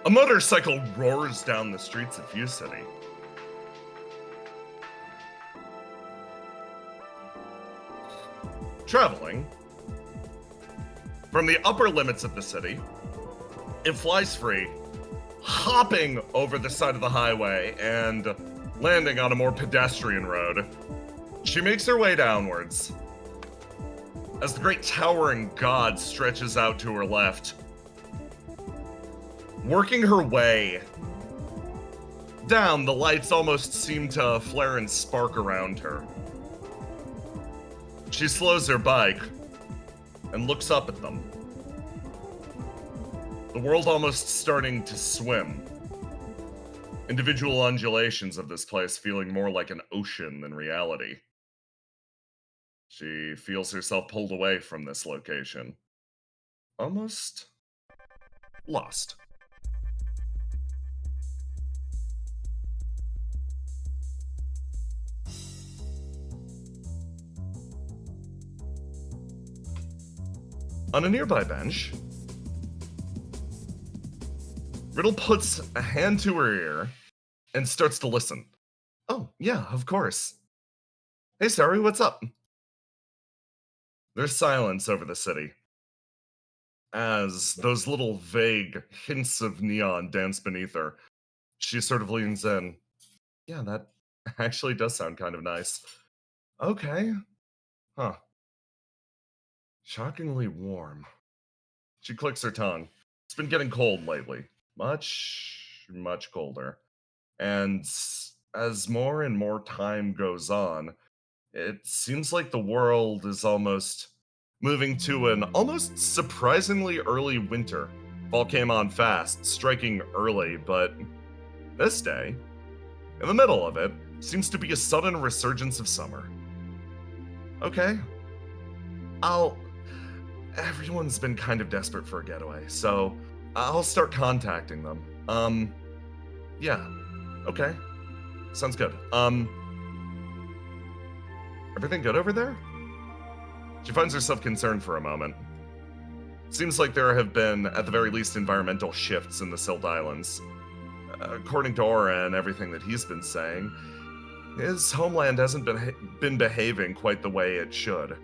A motorcycle roars down the streets of View City. Traveling from the upper limits of the city, it flies free, hopping over the side of the highway and landing on a more pedestrian road. She makes her way downwards as the great towering god stretches out to her left, working her way down. The lights almost seem to flare and spark around her. She slows her bike and looks up at them. The world almost starting to swim. Individual undulations of this place feeling more like an ocean than reality. She feels herself pulled away from this location. Almost lost. On a nearby bench, Riddle puts a hand to her ear and starts to listen. Oh, yeah, of course. Hey, Starry, what's up? There's silence over the city as those little vague hints of neon dance beneath her. She sort of leans in. Yeah, that actually does sound kind of nice. Okay. Huh. Shockingly warm. She clicks her tongue. It's been getting cold lately. Much, much colder. And as more and more time goes on, it seems like the world is almost moving to an almost surprisingly early winter. Fall came on fast, striking early, but this day, in the middle of it, seems to be a sudden resurgence of summer. Okay. Everyone's been kind of desperate for a getaway, so I'll start contacting them. Yeah. Okay. Sounds good. Everything good over there? She finds herself concerned for a moment. Seems like there have been, at the very least, environmental shifts in the Silt Islands. According to Aura and everything that he's been saying, his homeland hasn't been behaving quite the way it should.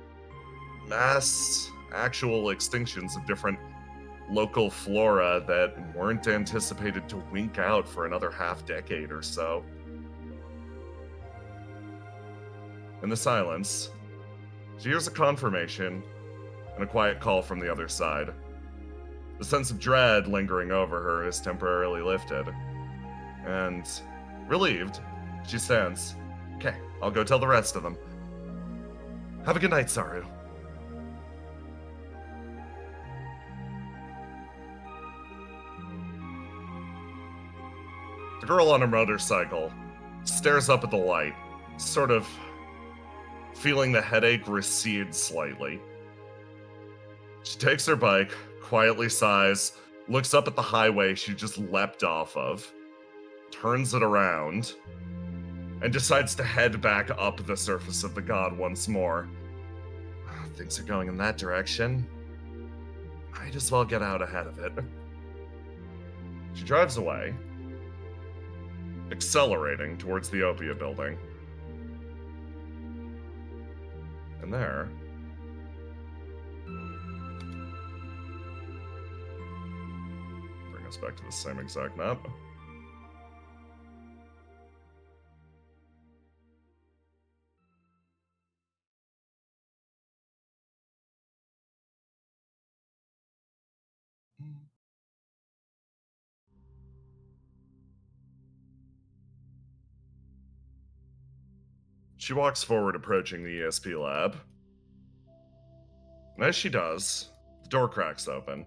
Mass actual extinctions of different local flora that weren't anticipated to wink out for another half-decade or so. In the silence, she hears a confirmation and a quiet call from the other side. The sense of dread lingering over her is temporarily lifted. And, relieved, she stands. Okay, I'll go tell the rest of them. Have a good night, Saru. The girl on a motorcycle stares up at the light, sort of feeling the headache recede slightly. She takes her bike, quietly sighs, looks up at the highway she just leapt off of, turns it around, and decides to head back up the surface of the god once more. Things are going in that direction. Might as well get out ahead of it. She drives away, accelerating towards the OPIA building. And there, bring us back to the same exact map. She walks forward, approaching the ESP lab. And as she does, the door cracks open.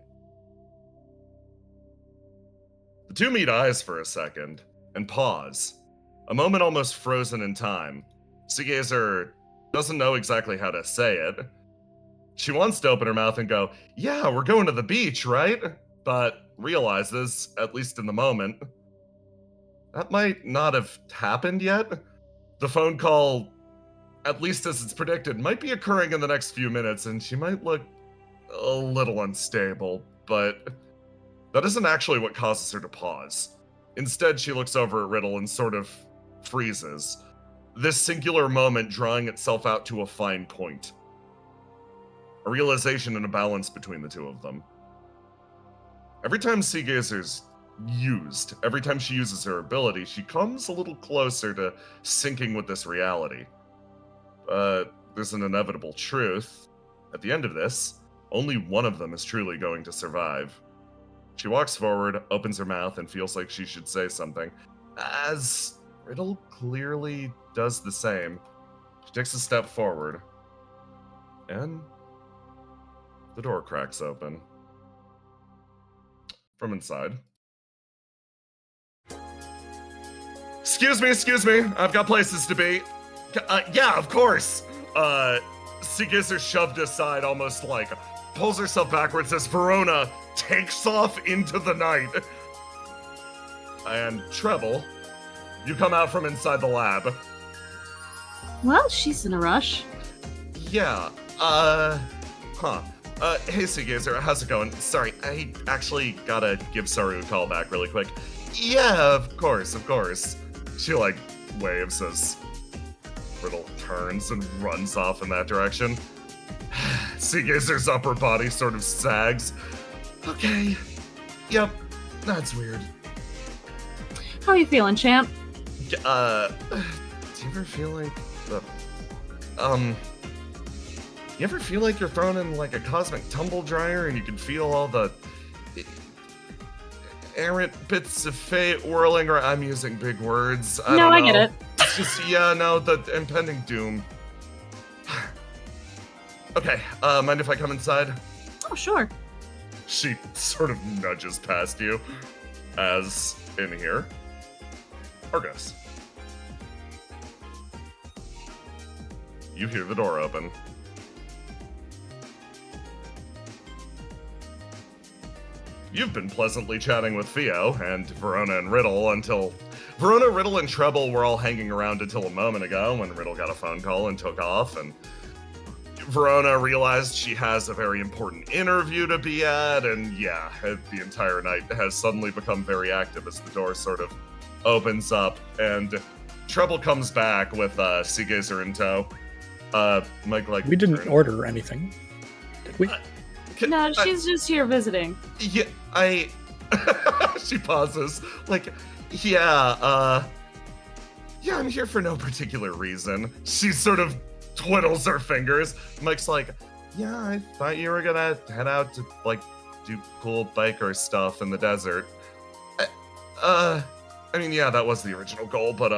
The two meet eyes for a second, and pause. A moment almost frozen in time. Seagazer doesn't know exactly how to say it. She wants to open her mouth and go, yeah, we're going to the beach, right? But realizes, at least in the moment, that might not have happened yet. The phone call, at least as it's predicted, might be occurring in the next few minutes, and she might look a little unstable, but That isn't actually what causes her to pause. Instead, she looks over at Riddle and sort of freezes. This singular moment drawing itself out to a fine point. A realization and a balance between the two of them. Every time Seagazer's used, every time she uses her ability, she comes a little closer to syncing with this reality. There's an inevitable truth. At the end of this, only one of them is truly going to survive. She walks forward, opens her mouth, and feels like she should say something, as Riddle clearly does the same. She takes a step forward, and the door cracks open. From inside. Excuse me, I've got places to be. Yeah, of course. Seagazer shoved aside, almost like pulls herself backwards as Verona takes off into the night. And Treble, you come out from inside the lab. Well, she's in a rush. Yeah, hey Seagazer, how's it going? Sorry, I actually gotta give Saru a call back really quick. Yeah, of course. She, waves as Riddle turns and runs off in that direction. Seagazer's upper body sort of sags. Okay. Yep, that's weird. How are you feeling, champ? Do you ever feel like you ever feel like you're thrown in like a cosmic tumble dryer and you can feel all the errant bits of fate whirling, or I'm using big words. I get it. It's just, the impending doom. Okay, mind if I come inside? Oh, sure. She sort of nudges past you, as in here. Argus. You hear the door open. You've been pleasantly chatting with Theo and Verona and Riddle until... Verona, Riddle, and Treble were all hanging around until a moment ago when Riddle got a phone call and took off, and Verona realized she has a very important interview to be at, and yeah, the entire night has suddenly become very active as the door sort of opens up, and Treble comes back with Seagazer in tow. Mike, we didn't order anything, did we? No, she's just here visiting. Yeah, she pauses. Yeah, I'm here for no particular reason. She sort of twiddles her fingers. Mike's like, yeah, I thought you were gonna head out to, do cool biker stuff in the desert. Yeah, that was the original goal, but,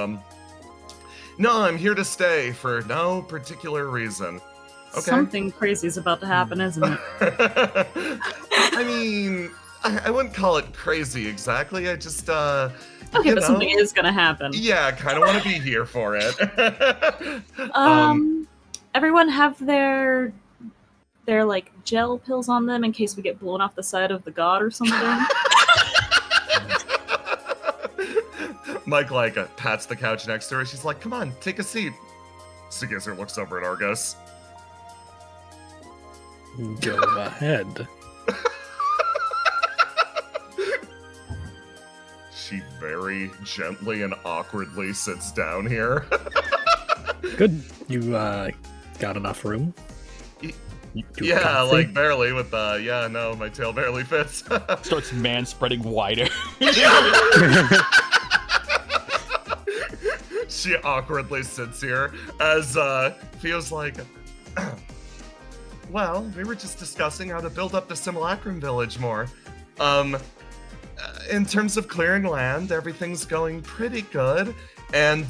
no, I'm here to stay for no particular reason. Okay. Something crazy's about to happen, isn't it? I wouldn't call it crazy exactly. I just, okay, but something is gonna happen. Yeah, I kind of want to be here for it. Everyone have their gel pills on them in case we get blown off the side of the god or something. Mike, pats the couch next to her. She's like, come on, take a seat. Seagazer looks over at Argus. Go ahead. She very gently and awkwardly sits down here. Good. You got enough room? Yeah, barely with my tail barely fits. Starts man-spreading wider. She awkwardly sits here as feels like, well, we were just discussing how to build up the Simulacrum village more. In terms of clearing land, everything's going pretty good. And,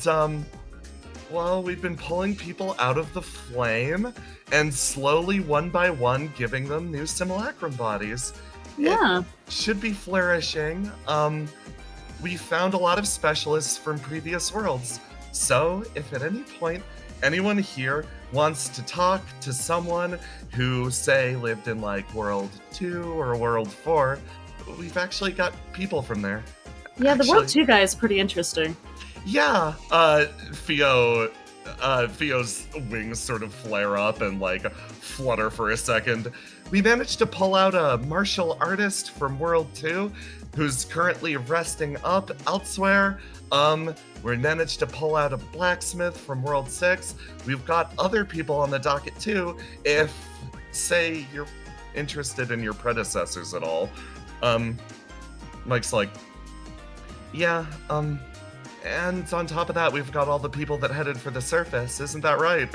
well, we've been pulling people out of the flame and slowly, one by one, giving them new Simulacrum bodies. Yeah. It should be flourishing. We found a lot of specialists from previous worlds. So, if at any point anyone here wants to talk to someone who, say, lived in, World 2 or World 4, we've actually got people from there. Yeah, the World 2 guy is pretty interesting. Yeah, Theo Theo's wings sort of flare up and like flutter for a second. We managed to pull out a martial artist from World 2 who's currently resting up elsewhere. We managed to pull out a blacksmith from World 6. We've got other people on the docket too, if, say, you're interested in your predecessors at all. Mike's like, yeah, and on top of that, we've got all the people that headed for the surface, isn't that right?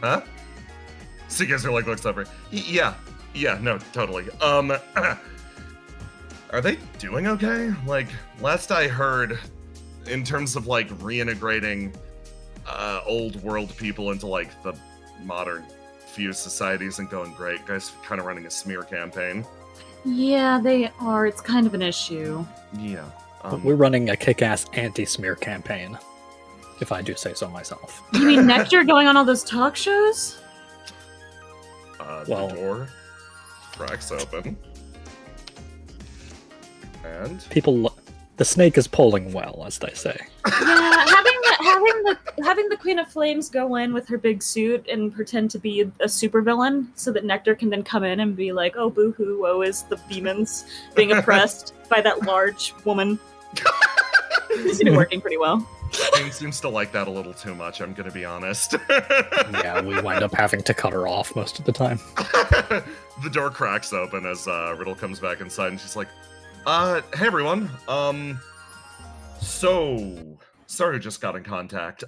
Huh? Seagazer like looks over. Yeah, no, totally. Are they doing okay? Like, last I heard, in terms of like reintegrating old world people into like the modern fused society isn't going great. Guys kind of running a smear campaign. Yeah, they are. It's kind of an issue. Yeah. But we're running a kick-ass anti-smear campaign, if I do say so myself. You mean Nectar going on all those talk shows? Well- The door cracks open. And The snake is polling well, as they say. Yeah, having the Queen of Flames go in with her big suit and pretend to be a supervillain, so that Nectar can then come in and be like, "Oh, boo-hoo! Woe is the demons being oppressed by that large woman." It's been working pretty well. Queen seems to like that a little too much. I'm gonna be honest. Yeah, we wind up having to cut her off most of the time. The door cracks open as Riddle comes back inside, and she's like, "Hey everyone. So sorry, just got in contact.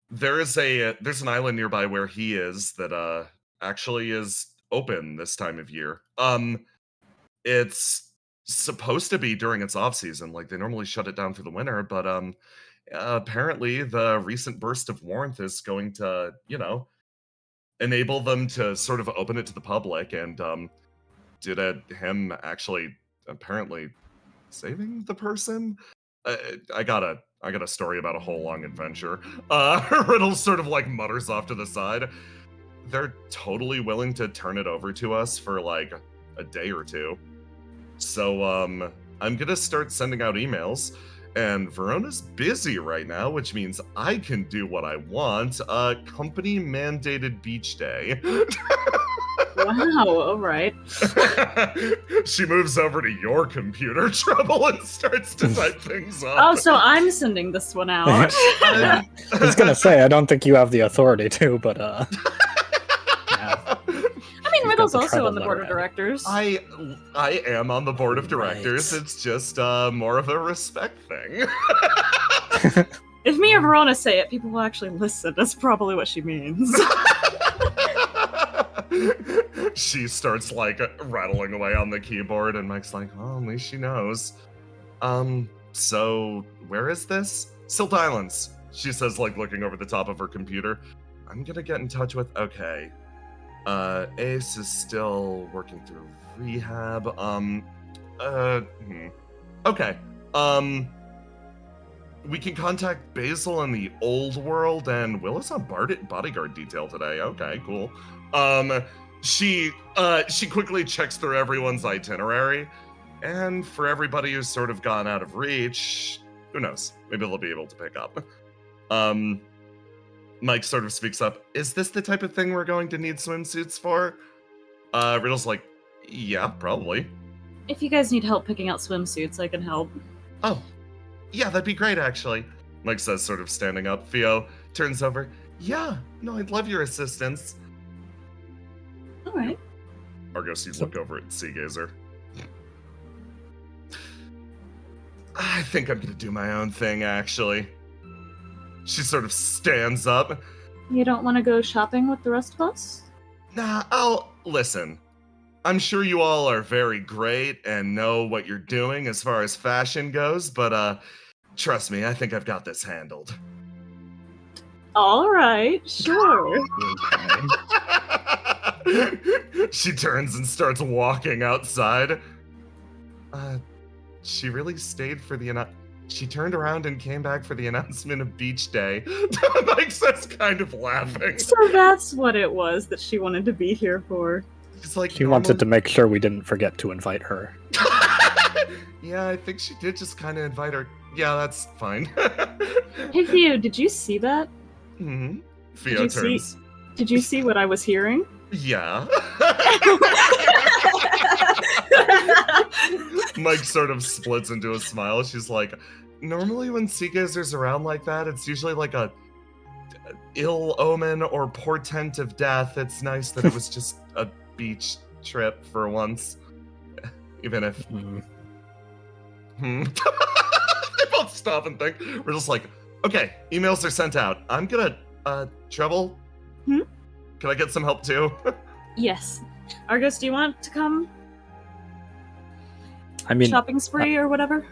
There's an island nearby where he is that actually is open this time of year. It's supposed to be during its off season, like they normally shut it down for the winter, but apparently the recent burst of warmth is going to, enable them to sort of open it to the public, and did him actually apparently saving the person. I got a story about a whole long adventure. Riddle sort of like mutters off to the side. They're totally willing to turn it over to us for like a day or two. So I'm gonna start sending out emails, and Verona's busy right now, which means I can do what I want. Company mandated beach day. Wow, alright. She moves over to your computer, Trouble, and starts to type things up. Oh, so I'm sending this one out. Yeah. I was gonna say, I don't think you have the authority to, but yeah. I mean, Riddle's the also treble on the board of letterhead. directors. I am on the board of directors. Right. It's just more of a respect thing. If me or Verona say it, people will actually listen. That's probably what she means. She starts like rattling away on the keyboard, and Mike's like, "Oh, at least she knows." So where is this? Silt Islands. She says, like looking over the top of her computer. I'm gonna get in touch with. Okay. Ace is still working through rehab. Okay. We can contact Basil in the old world, and Willis on bodyguard detail today. Okay, cool. She quickly checks through everyone's itinerary, and for everybody who's sort of gone out of reach, who knows? Maybe they'll be able to pick up. Mike sort of speaks up. Is this the type of thing we're going to need swimsuits for? Riddle's like, yeah, probably. If you guys need help picking out swimsuits, I can help. Oh, yeah, that'd be great, actually. Mike says, sort of standing up. Theo turns over. Yeah, no, I'd love your assistance. Alright. Argo sees look over at Seagazer. I think I'm gonna do my own thing, actually. She sort of stands up. You don't want to go shopping with the rest of us? Nah, listen. I'm sure you all are very great and know what you're doing as far as fashion goes, but trust me, I think I've got this handled. Alright, sure. She turns and starts walking outside. She really stayed for the She turned around and came back for the announcement of Beach Day. Mike says, kind of laughing. So that's what it was that she wanted to be here for. It's like She wanted to make sure we didn't forget to invite her. Yeah, I think she did just kind of invite her. Yeah, that's fine. Hey Theo, did you see that? Hmm. Did Theo you see- turns. Did you see what I was hearing? Yeah. Mike sort of splits into a smile. She's like, normally when sea gazer's around like that, it's usually like a ill omen or portent of death. It's nice that it was just a beach trip for once. Even if... Mm. They both stop and think. We're just like, okay, emails are sent out. I'm gonna, Treble? Hmm? Can I get some help too? Yes. Argos, do you want to come I mean, shopping spree or whatever?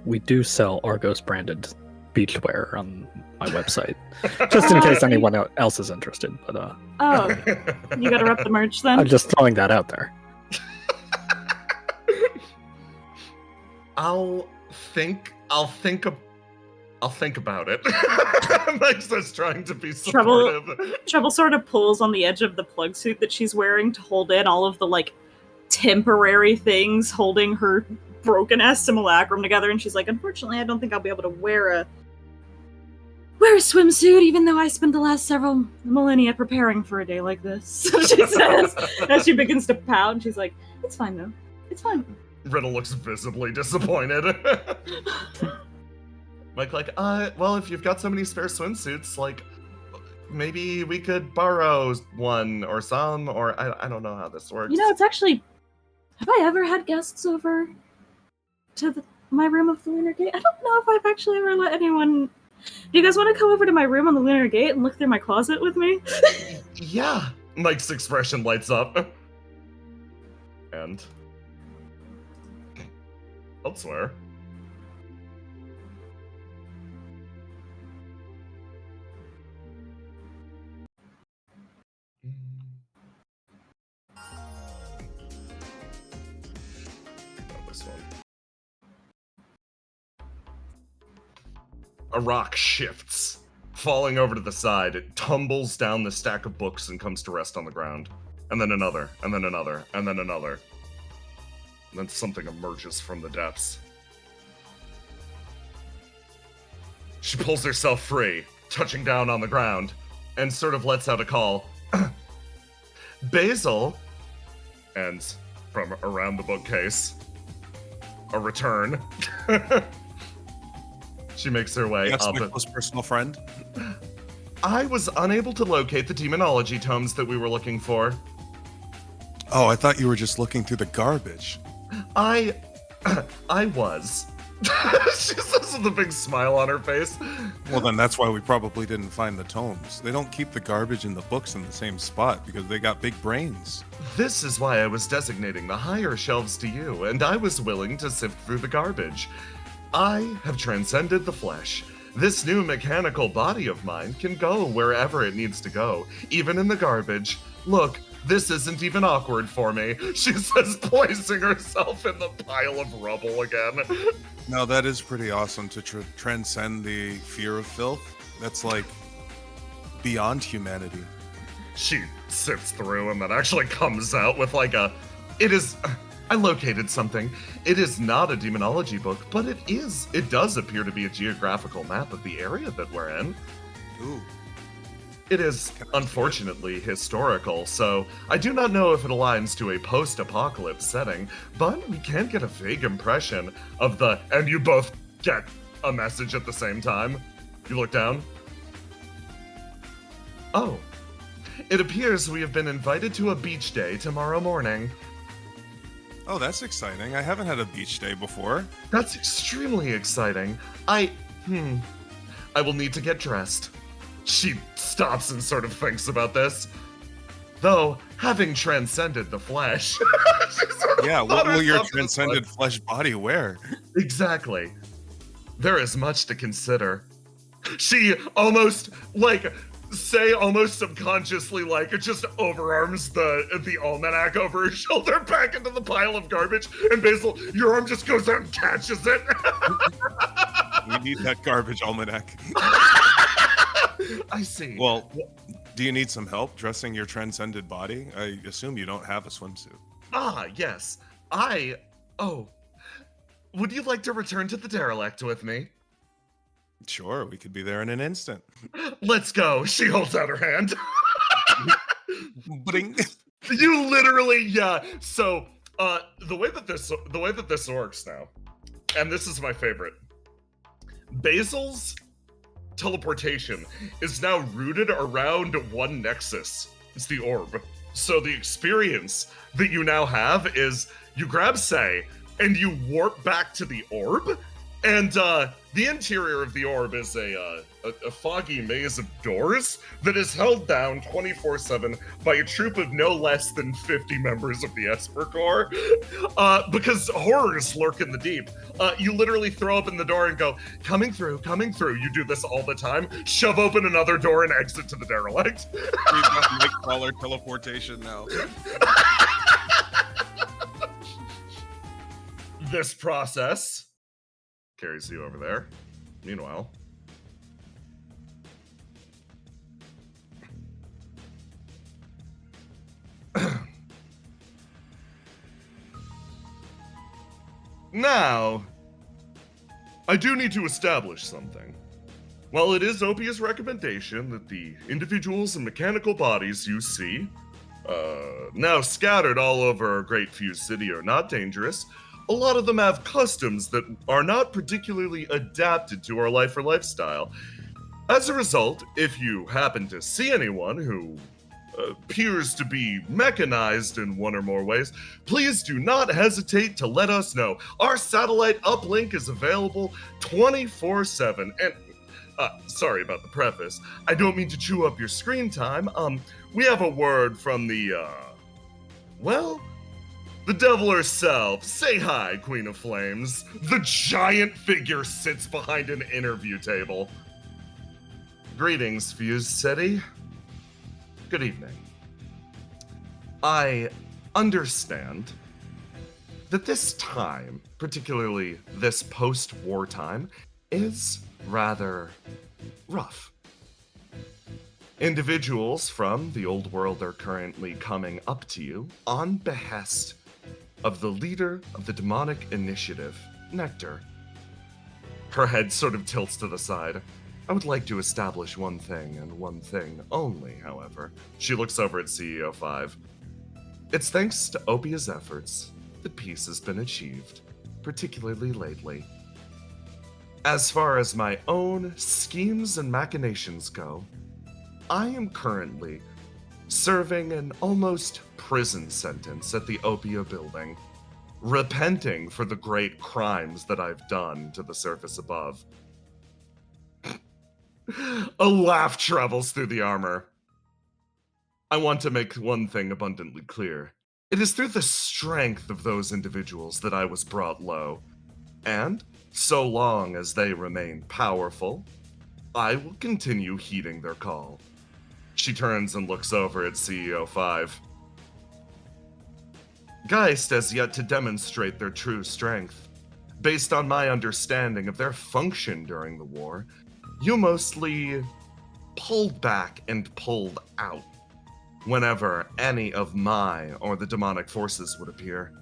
we do sell Argos branded beachwear on my website, just in case anyone else is interested. But Oh, you gotta rep the merch then? I'm just throwing that out there. I'll think about it. Mike's just trying to be supportive. Treble sort of pulls on the edge of the plug suit that she's wearing to hold in all of the, like, temporary things holding her broken-ass simulacrum together, and she's like, unfortunately, I don't think I'll be able to wear a swimsuit, even though I spent the last several millennia preparing for a day like this. She says, as she begins to pout, and she's like, it's fine, though. It's fine. Riddle looks visibly disappointed. Mike, like, well, if you've got so many spare swimsuits, like, maybe we could borrow one or some, or I don't know how this works. You know, it's actually... Have I ever had guests over to my room of the Lunar Gate? I don't know if I've actually ever let anyone... Do you guys want to come over to my room on the Lunar Gate and look through my closet with me? Yeah. Mike's expression lights up. And... elsewhere. This one. A rock shifts, falling over to the side. It tumbles down the stack of books and comes to rest on the ground. And then another, and then another, and then another. And then something emerges from the depths. She pulls herself free, touching down on the ground, and sort of lets out a call. Basil! And from around the bookcase, a return. She makes her way That's up. my close personal friend. I was unable to locate the demonology tomes that we were looking for. Oh, I thought you were just looking through the garbage. I was. She says with a big smile on her face. Well, then that's why we probably didn't find the tomes. They don't keep the garbage and the books in the same spot because they got big brains. This is why I was designating the higher shelves to you, and I was willing to sift through the garbage. I have transcended the flesh. This new mechanical body of mine can go wherever it needs to go, even in the garbage. Look, this isn't even awkward for me, she says, placing herself in the pile of rubble again. Now, that is pretty awesome to transcend the fear of filth. That's like beyond humanity. She sifts through and then actually comes out with like a... I located something. It is not a demonology book, but it does appear to be a geographical map of the area that we're in. Ooh. It is, unfortunately, historical, so I do not know if it aligns to a post-apocalypse setting, but we can get a vague impression of the, and you both get a message at the same time. You look down. Oh. It appears we have been invited to a beach day tomorrow morning. Oh, that's exciting. I haven't had a beach day before. That's extremely exciting. I will need to get dressed. She stops and sort of thinks about this. Though, having transcended the flesh... Yeah, what will your transcended flesh body wear? Exactly. There is much to consider. She almost, almost subconsciously, just overarms the almanac over her shoulder back into the pile of garbage, and Basil, your arm just goes out and catches it. We need that garbage almanac. I see. Well, do you need some help dressing your transcended body? I assume you don't have a swimsuit. Ah, yes. would you like to return to the derelict with me? Sure, we could be there in an instant. Let's go. She holds out her hand. Bling. You literally, yeah. So, the way that this works now, and this is my favorite. Basil's teleportation is now rooted around one nexus. It's the orb. So the experience that you now have is you grab Say and you warp back to the orb, and the interior of the orb is a foggy maze of doors that is held down 24/7 by a troop of no less than 50 members of the Esper Corps, because horrors lurk in the deep. You literally throw open the door and go, coming through. You do this all the time. Shove open another door and exit to the derelict. We've got Nightcrawler teleportation now. This process carries you over there. Meanwhile, now, I do need to establish something. While it is OPIA's recommendation that the individuals and mechanical bodies you see, now scattered all over Great Fuse City, are not dangerous, a lot of them have customs that are not particularly adapted to our life or lifestyle. As a result, if you happen to see anyone who appears to be mechanized in one or more ways, please do not hesitate to let us know. Our satellite uplink is available 24/7. And sorry about the preface. I don't mean to chew up your screen time. We have a word from the devil herself. Say hi, Queen of Flames. The giant figure sits behind an interview table. Greetings, Fuse City. Good evening. I understand that this time, particularly this post-war time, is rather rough. Individuals from the old world are currently coming up to you on behest of the leader of the demonic initiative, Nectar. Her head sort of tilts to the side. I would like to establish one thing, and one thing only, however. She looks over at CEO 5. It's thanks to OPIA's efforts that peace has been achieved, particularly lately. As far as my own schemes and machinations go, I am currently serving an almost prison sentence at the OPIA building, repenting for the great crimes that I've done to the surface above. A laugh travels through the armor. I want to make one thing abundantly clear. It is through the strength of those individuals that I was brought low, and so long as they remain powerful, I will continue heeding their call. She turns and looks over at CEO 5. Geist has yet to demonstrate their true strength. Based on my understanding of their function during the war, you mostly pulled back and pulled out whenever any of my or the demonic forces would appear.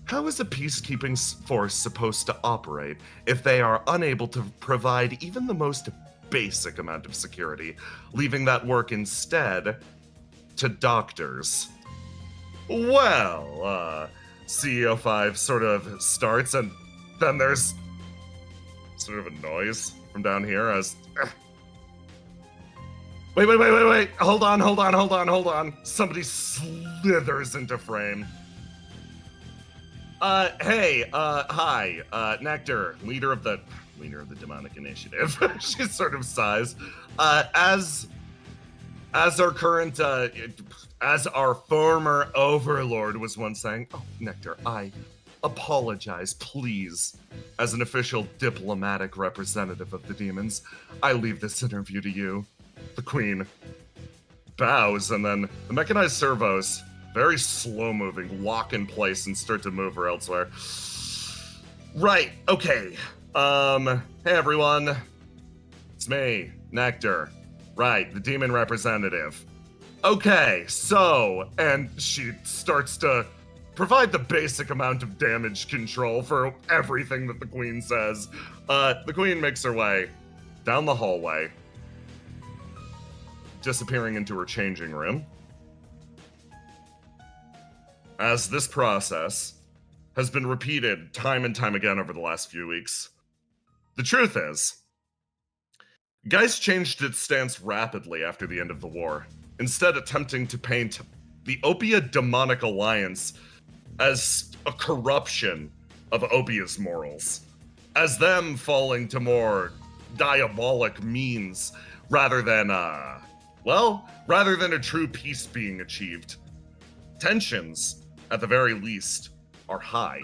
How is a peacekeeping force supposed to operate if they are unable to provide even the most basic amount of security, leaving that work instead to doctors? Well, CEO 5 sort of starts, and then there's sort of a noise from down here as... Wait. Hold on. Somebody slithers into frame. Hi, Nectar, leader of the demonic initiative. She sort of sighs. As our former overlord was once saying, oh, Nectar, I apologize, please. As an official diplomatic representative of the demons, I leave this interview to you. The Queen bows, and then the mechanized servos, very slow-moving, lock in place and start to move her elsewhere. Right, okay. Hey everyone. It's me, Nectar. Right, the demon representative. Okay, so, and she starts to provide the basic amount of damage control for everything that the queen says. The queen makes her way down the hallway, disappearing into her changing room. As this process has been repeated time and time again over the last few weeks, the truth is, Geist changed its stance rapidly after the end of the war, instead attempting to paint the OPIA demonic alliance as a corruption of OPIA's morals, as them falling to more diabolic means rather than a true peace being achieved. Tensions, at the very least, are high.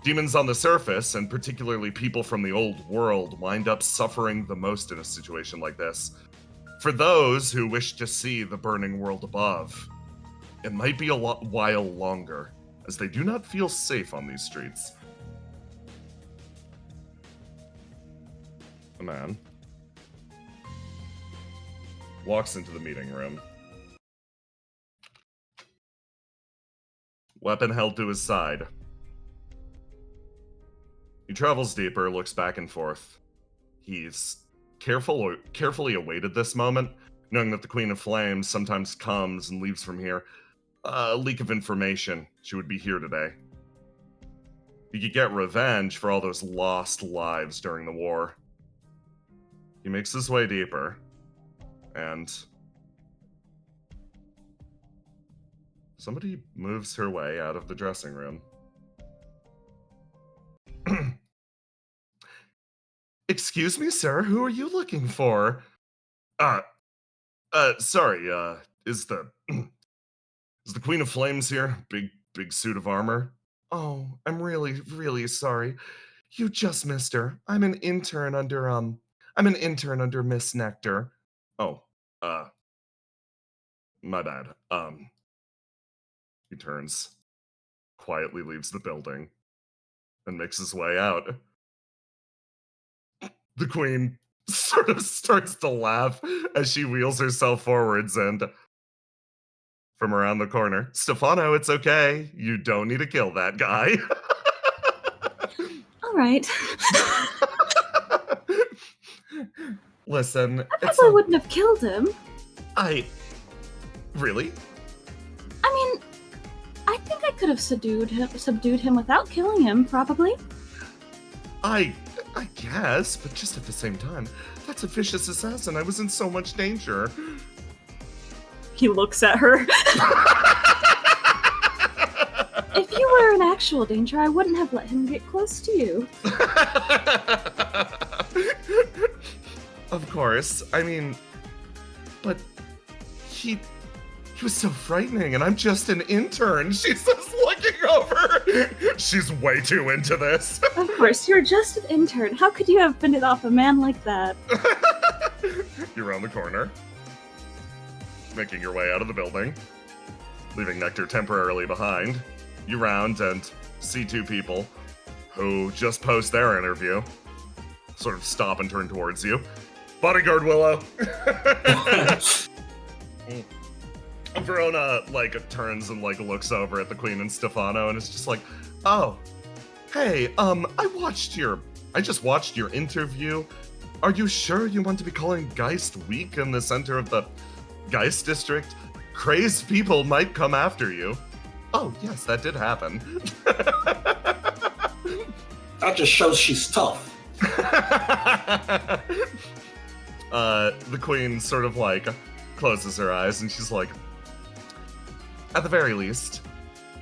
Demons on the surface, and particularly people from the old world, wind up suffering the most in a situation like this. For those who wish to see the burning world above, it might be a while longer, as they do not feel safe on these streets. A man walks into the meeting room, weapon held to his side. He travels deeper, looks back and forth. He's carefully awaited this moment, knowing that the Queen of Flames sometimes comes and leaves from here. A leak of information. She would be here today. He could get revenge for all those lost lives during the war. He makes his way deeper, and somebody moves her way out of the dressing room. Excuse me, sir, who are you looking for? Sorry, is the Queen of Flames here? Big suit of armor? Oh, I'm really sorry. You just missed her. I'm an intern under Miss Nectar. Oh, my bad. He turns, quietly leaves the building, and makes his way out. The queen sort of starts to laugh as she wheels herself forwards, and from around the corner, Stefano, it's okay. You don't need to kill that guy. All right. Listen, I probably wouldn't have killed him. Really? I mean, I think I could have subdued him without killing him, probably. I guess, but just at the same time, that's a vicious assassin. I was in so much danger. He looks at her. If you were in actual danger, I wouldn't have let him get close to you. Of course. I mean, but he was so frightening, and I'm just an intern. She says, looking over. She's way too into this. Of course, you're just an intern. How could you have been off a man like that? You're around the corner, making your way out of the building, leaving Nectar temporarily behind. You round and see two people who just post their interview, sort of stop and turn towards you. Bodyguard Willow. Verona, turns and, looks over at the Queen and Stefano, and it's just like, oh, hey, I just watched your interview. Are you sure you want to be calling Geist weak in the center of the Geist district? Crazed people might come after you. Oh, yes, that did happen. That just shows she's tough. The Queen sort of, closes her eyes, and she's like, at the very least,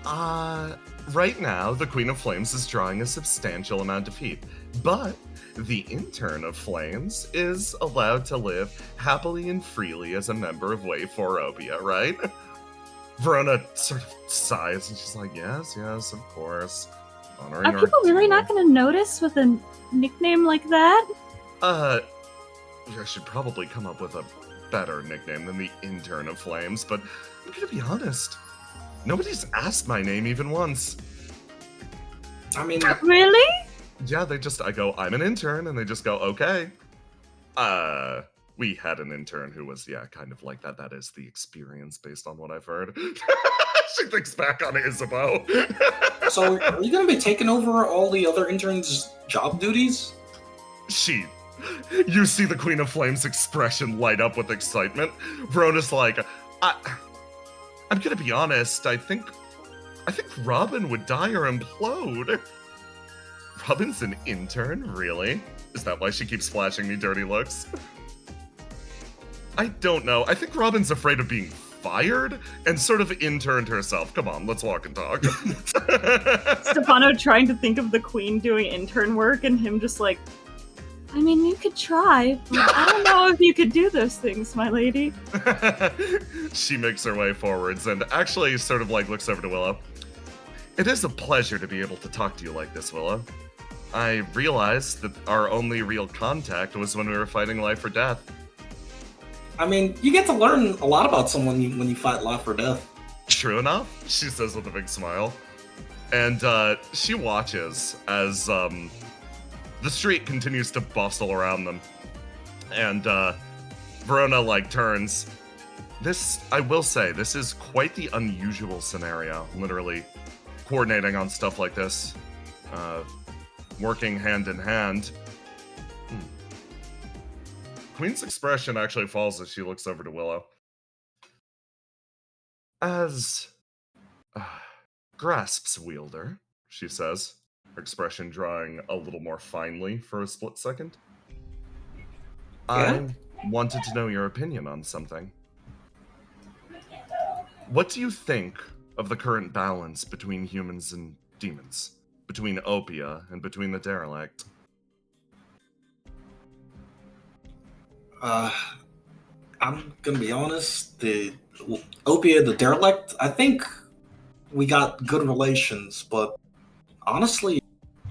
right now, the Queen of Flames is drawing a substantial amount of heat, but the intern of Flames is allowed to live happily and freely as a member of Wave 4 OPIA, right? Verona sort of sighs, and she's like, yes, of course. Honoring Are people really not going to notice with a nickname like that? I should probably come up with a better nickname than the intern of Flames, but I'm gonna be honest. Nobody's asked my name even once. I mean... Really? Yeah, I go, I'm an intern, and they just go, okay. We had an intern who was, kind of like that. That is the experience based on what I've heard. She thinks back on Isabeau. So, are you going to be taking over all the other interns' job duties? You see the Queen of Flames' expression light up with excitement. Verona's like, I'm gonna be honest, I think Robin would die or implode. Robin's an intern, really? Is that why she keeps flashing me dirty looks? I don't know. I think Robin's afraid of being fired and sort of interned herself. Come on, let's walk and talk. Stefano trying to think of the queen doing intern work and him just like, I mean, you could try, but I don't know if you could do those things, my lady. She makes her way forwards and actually sort of like looks over to Willow. It is a pleasure to be able to talk to you like this, Willow. I realized that our only real contact was when we were fighting life or death. I mean, you get to learn a lot about someone when you fight life or death. True enough, she says with a big smile. And she watches as the street continues to bustle around them. And Verona, like, turns. This, I will say, this is quite the unusual scenario, literally. Coordinating on stuff like this. Working hand in hand. Queen's expression actually falls as she looks over to Willow. As grasps wielder, she says, her expression drawing a little more finely for a split second. Yeah? I wanted to know your opinion on something. What do you think of the current balance between humans and demons? Between OPIA and between the derelict? I'm gonna be honest, the OPIA, the derelict, I think we got good relations, but honestly,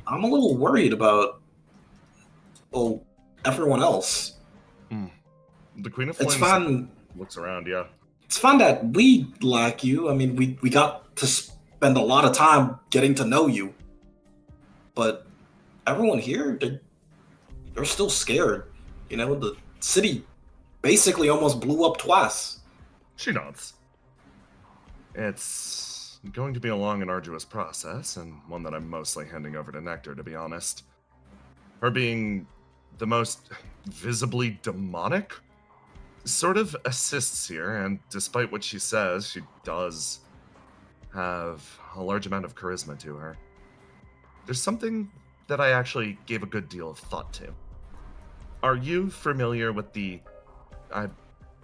I'm a little worried about everyone else. The Queen of It's Flames fun. looks around, yeah. It's fun that we like you. I mean, we got to spend a lot of time getting to know you, but everyone here, they're still scared. You know, the city basically almost blew up twice. She nods. It's going to be a long and arduous process, and one that I'm mostly handing over to Nectar, to be honest. Her being the most visibly demonic sort of assists here, and despite what she says, she does have a large amount of charisma to her. There's something that I actually gave a good deal of thought to. Are you familiar with the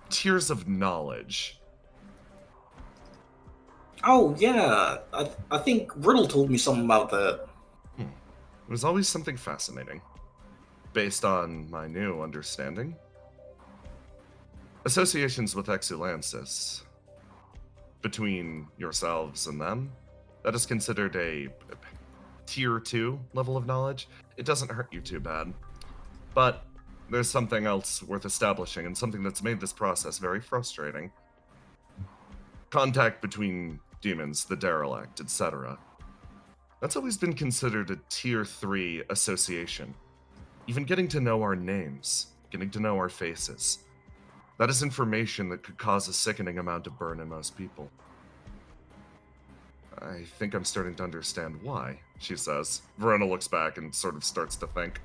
tiers of knowledge? Oh yeah, I think Riddle told me something about that. It was always something fascinating. Based on my new understanding, associations with Exulansis, between yourselves and them, that is considered a tier 2 level of knowledge. It doesn't hurt you too bad. But there's something else worth establishing, and something that's made this process very frustrating. Contact between demons, the derelict, etc. That's always been considered a tier 3 association. Even getting to know our names, getting to know our faces. That is information that could cause a sickening amount of burn in most people. I think I'm starting to understand why, she says. Verona looks back and sort of starts to think.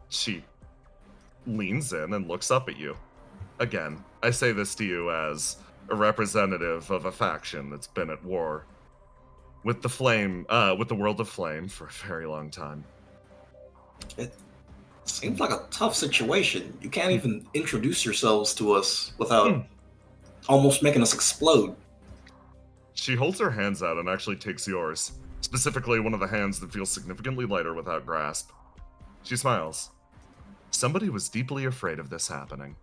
She leans in and looks up at you. Again, I say this to you as a representative of a faction that's been at war with the World of Flame for a very long time. It seems like a tough situation. You can't even introduce yourselves to us without almost making us explode. She holds her hands out and actually takes yours, specifically one of the hands that feels significantly lighter without grasp. She smiles. Somebody was deeply afraid of this happening.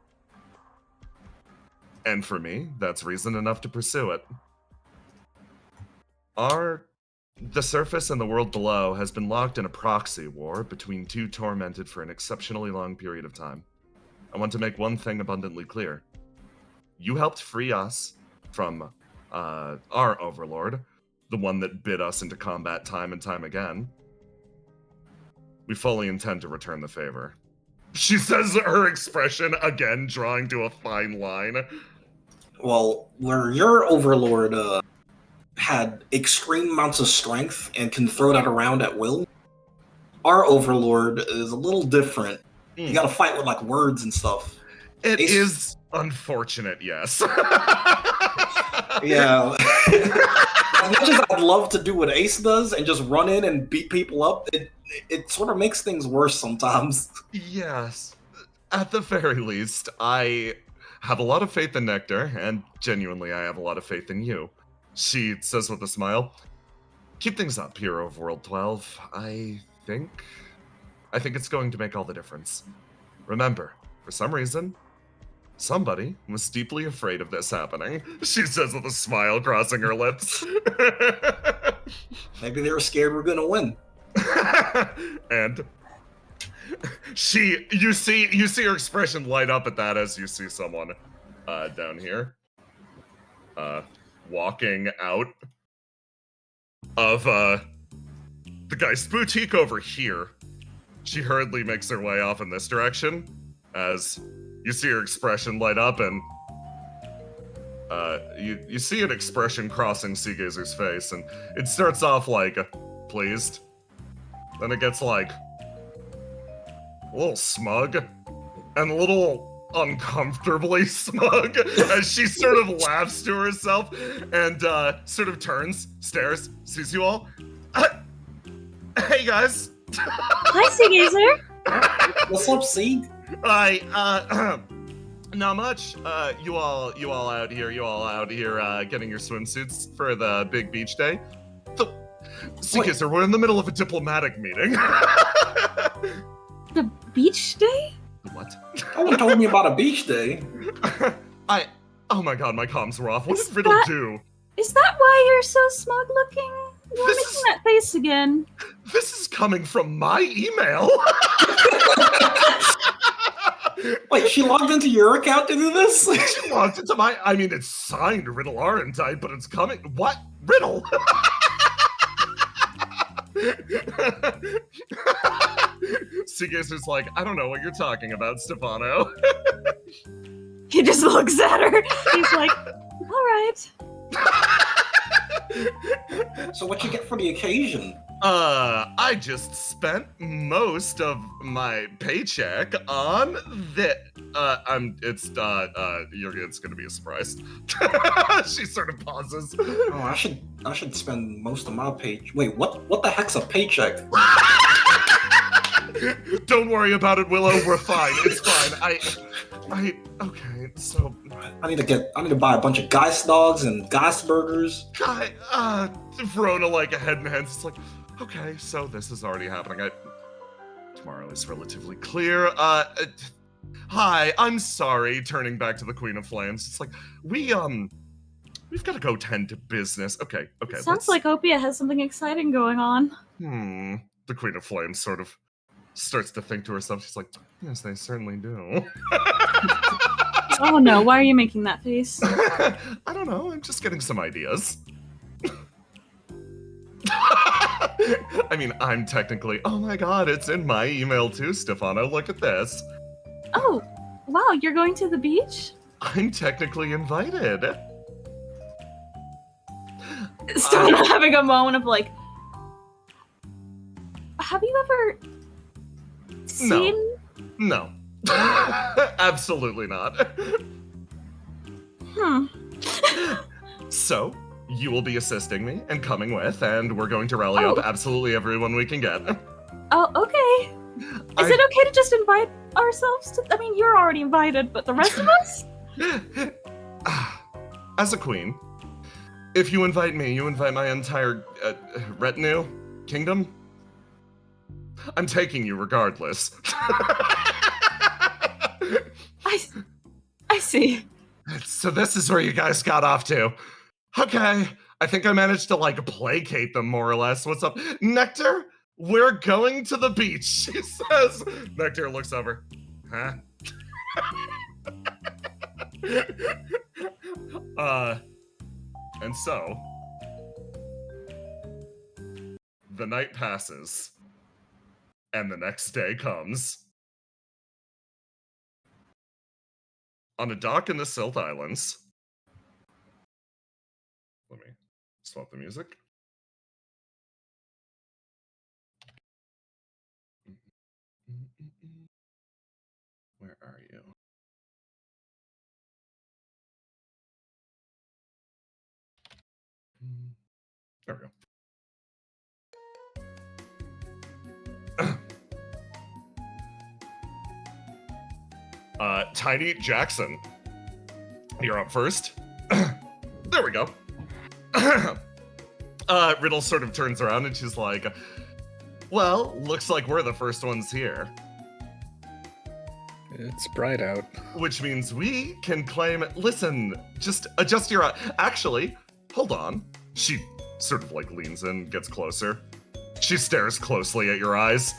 And for me, that's reason enough to pursue it. The surface and the world below has been locked in a proxy war between two tormented for an exceptionally long period of time. I want to make one thing abundantly clear. You helped free us from our overlord, the one that bid us into combat time and time again. We fully intend to return the favor. She says, her expression again drawing to a fine line. Well, where your overlord had extreme amounts of strength and can throw that around at will, our overlord is a little different. You gotta fight with like words and stuff. It Ace- is unfortunate, yes. Yeah. As much as I'd love to do what Ace does and just run in and beat people up, it sort of makes things worse sometimes. Yes. At the very least, I have a lot of faith in Nectar, and genuinely, I have a lot of faith in you. She says with a smile, keep things up here, Overworld 12. I think it's going to make all the difference. Remember, for some reason, somebody was deeply afraid of this happening. She says with a smile crossing her lips. Maybe they were scared we're gonna win. And you see her expression light up at that as you see someone down here walking out of the guy's boutique over here. She hurriedly makes her way off in this direction as you see her expression light up, and you see an expression crossing Seagazer's face, and it starts off like pleased, then it gets like a little smug and a little uncomfortably smug as she sort of laughs to herself and sort of turns, stares, sees you all. Hey guys. Hi, Seagazer. What's up, Seed? Not much. You all out here getting your swimsuits for the big beach day. Seagazer, we're in the middle of a diplomatic meeting. The beach day? What? No one told me about a beach day. Oh my god, my comms were off. What Is did Riddle that- do? Is that why you're so smug looking? You're This making is- that face again. This is coming from my email. Wait, she logged into your account to do this? She logged into my. I mean, it's signed Riddle Arentite, but it's coming. What? Riddle? Seagazer's like, I don't know what you're talking about, Stefano. He just looks at her. He's like, all right. So what you get for the occasion? I just spent most of my paycheck on the. It's gonna be a surprise. She sort of pauses. Oh, I should spend most of my paycheck. Wait, what the heck's a paycheck? Don't worry about it, Willow. We're fine. It's fine. Okay. So, I need to buy a bunch of Geist dogs and Geist burgers. Verona like a head and hands. It's like, okay, so this is already happening. Tomorrow is relatively clear. Hi, I'm sorry. Turning back to the Queen of Flames. It's like we've got to go tend to business. Okay. Sounds like OPIA has something exciting going on. The Queen of Flames sort of starts to think to herself. She's like, yes, they certainly do. Oh no, why are you making that face? I don't know. I'm just getting some ideas. I mean, I'm technically. Oh my god, it's in my email too, Stefano. Look at this. Oh, wow, you're going to the beach? I'm technically invited. Stefano having a moment of like, have you ever seen? No. Absolutely not. So, you will be assisting me and coming with, and we're going to rally up absolutely everyone we can get. Oh, okay. Is it okay to just invite ourselves to? I mean, you're already invited, but the rest of us? As a queen, if you invite me, you invite my entire retinue, kingdom. I'm taking you regardless. I see. So this is where you guys got off to. Okay, I think I managed to like placate them more or less. What's up? Nectar, we're going to the beach, she says. Nectar looks over. Huh? And so the night passes and the next day comes. On a dock in the Silth Islands, Let me swap the music. Where are you? There we go. Tiny Jackson, you're up first. There we go. Riddle sort of turns around and she's like, well, looks like we're the first ones here. It's bright out. Which means we can claim, listen, just adjust your eye. Actually, hold on. She sort of like leans in, gets closer. She stares closely at your eyes.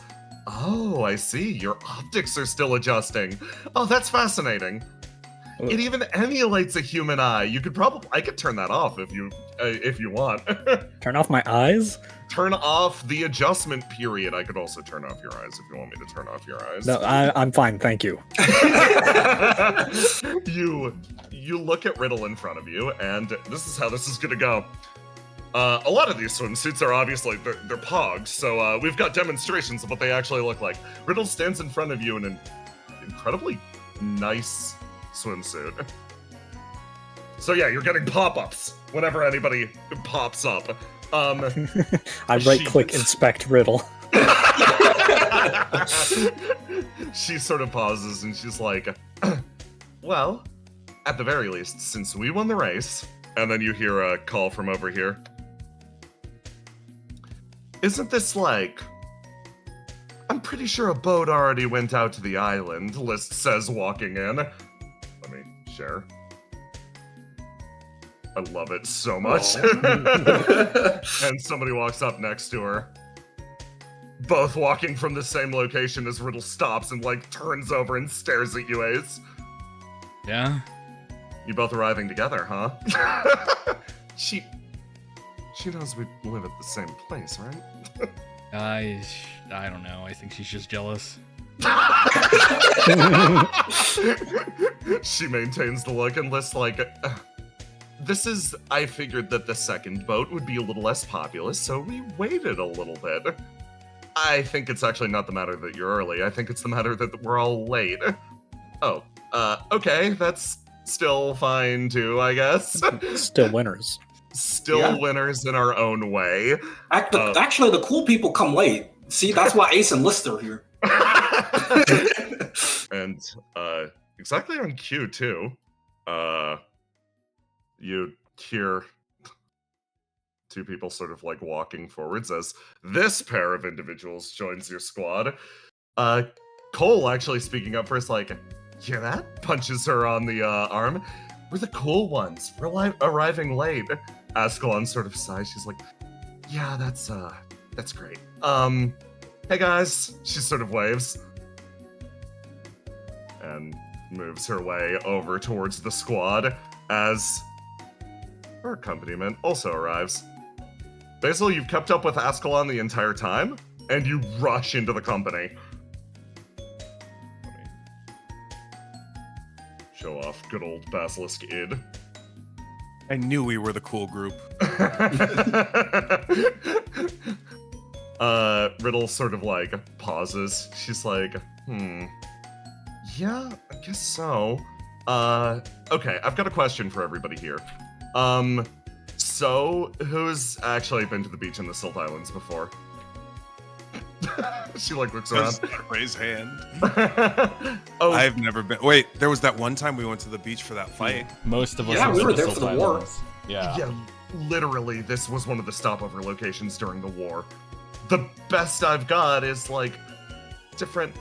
Oh, I see. Your optics are still adjusting. Oh, that's fascinating. It even emulates a human eye. You could probably, I could turn that off if you want. Turn off my eyes? Turn off the adjustment period. I could also turn off your eyes if you want me to turn off your eyes. No, I'm fine, thank you. You look at Riddle in front of you, and this is how this is gonna go. A lot of these swimsuits are obviously, they're pogs, so we've got demonstrations of what they actually look like. Riddle stands in front of you in an incredibly nice swimsuit. So yeah, you're getting pop-ups whenever anybody pops up. I right-click inspect Riddle. She sort of pauses and she's like, well, at the very least, since we won the race, and then you hear a call from over here. Isn't this like... I'm pretty sure a boat already went out to the island, List says walking in. Let me share. I love it so much. And somebody walks up next to her. Both walking from the same location as Riddle stops and like turns over and stares at you, Ace. Yeah? You both arriving together, huh? She knows we live at the same place, right? I don't know. I think she's just jealous. She maintains the look and lists like, this is, I figured that the second boat would be a little less populous, so we waited a little bit. I think it's actually not the matter that you're early. I think it's the matter that we're all late. Oh, okay, that's still fine too, I guess. Still winners. Still winners in our own way. Actually, the cool people come late. See, that's why Ace and List are here. And exactly on cue too, you hear two people sort of like walking forwards as this pair of individuals joins your squad. Cole actually speaking up first, like, hear that? Punches her on the arm. We're the cool ones. We're arriving late. Ascalon sort of sighs. She's like, yeah, that's great. Hey guys. She sort of waves and moves her way over towards the squad as her accompaniment also arrives. Basil, you've kept up with Ascalon the entire time, and you rush into the company. Let me show off good old Basilisk id. I knew we were the cool group. Riddle sort of like pauses. She's like, yeah, I guess so. Okay, I've got a question for everybody here. So who's actually been to the beach in the Silt Islands before? She like looks around. Raise hand. Oh, I've never been. Wait, there was that one time we went to the beach for that fight. Most of us Yeah, are we were from there Silt for the war. Islands. Yeah. yeah, literally, this was one of the stopover locations during the war. The best I've got is like different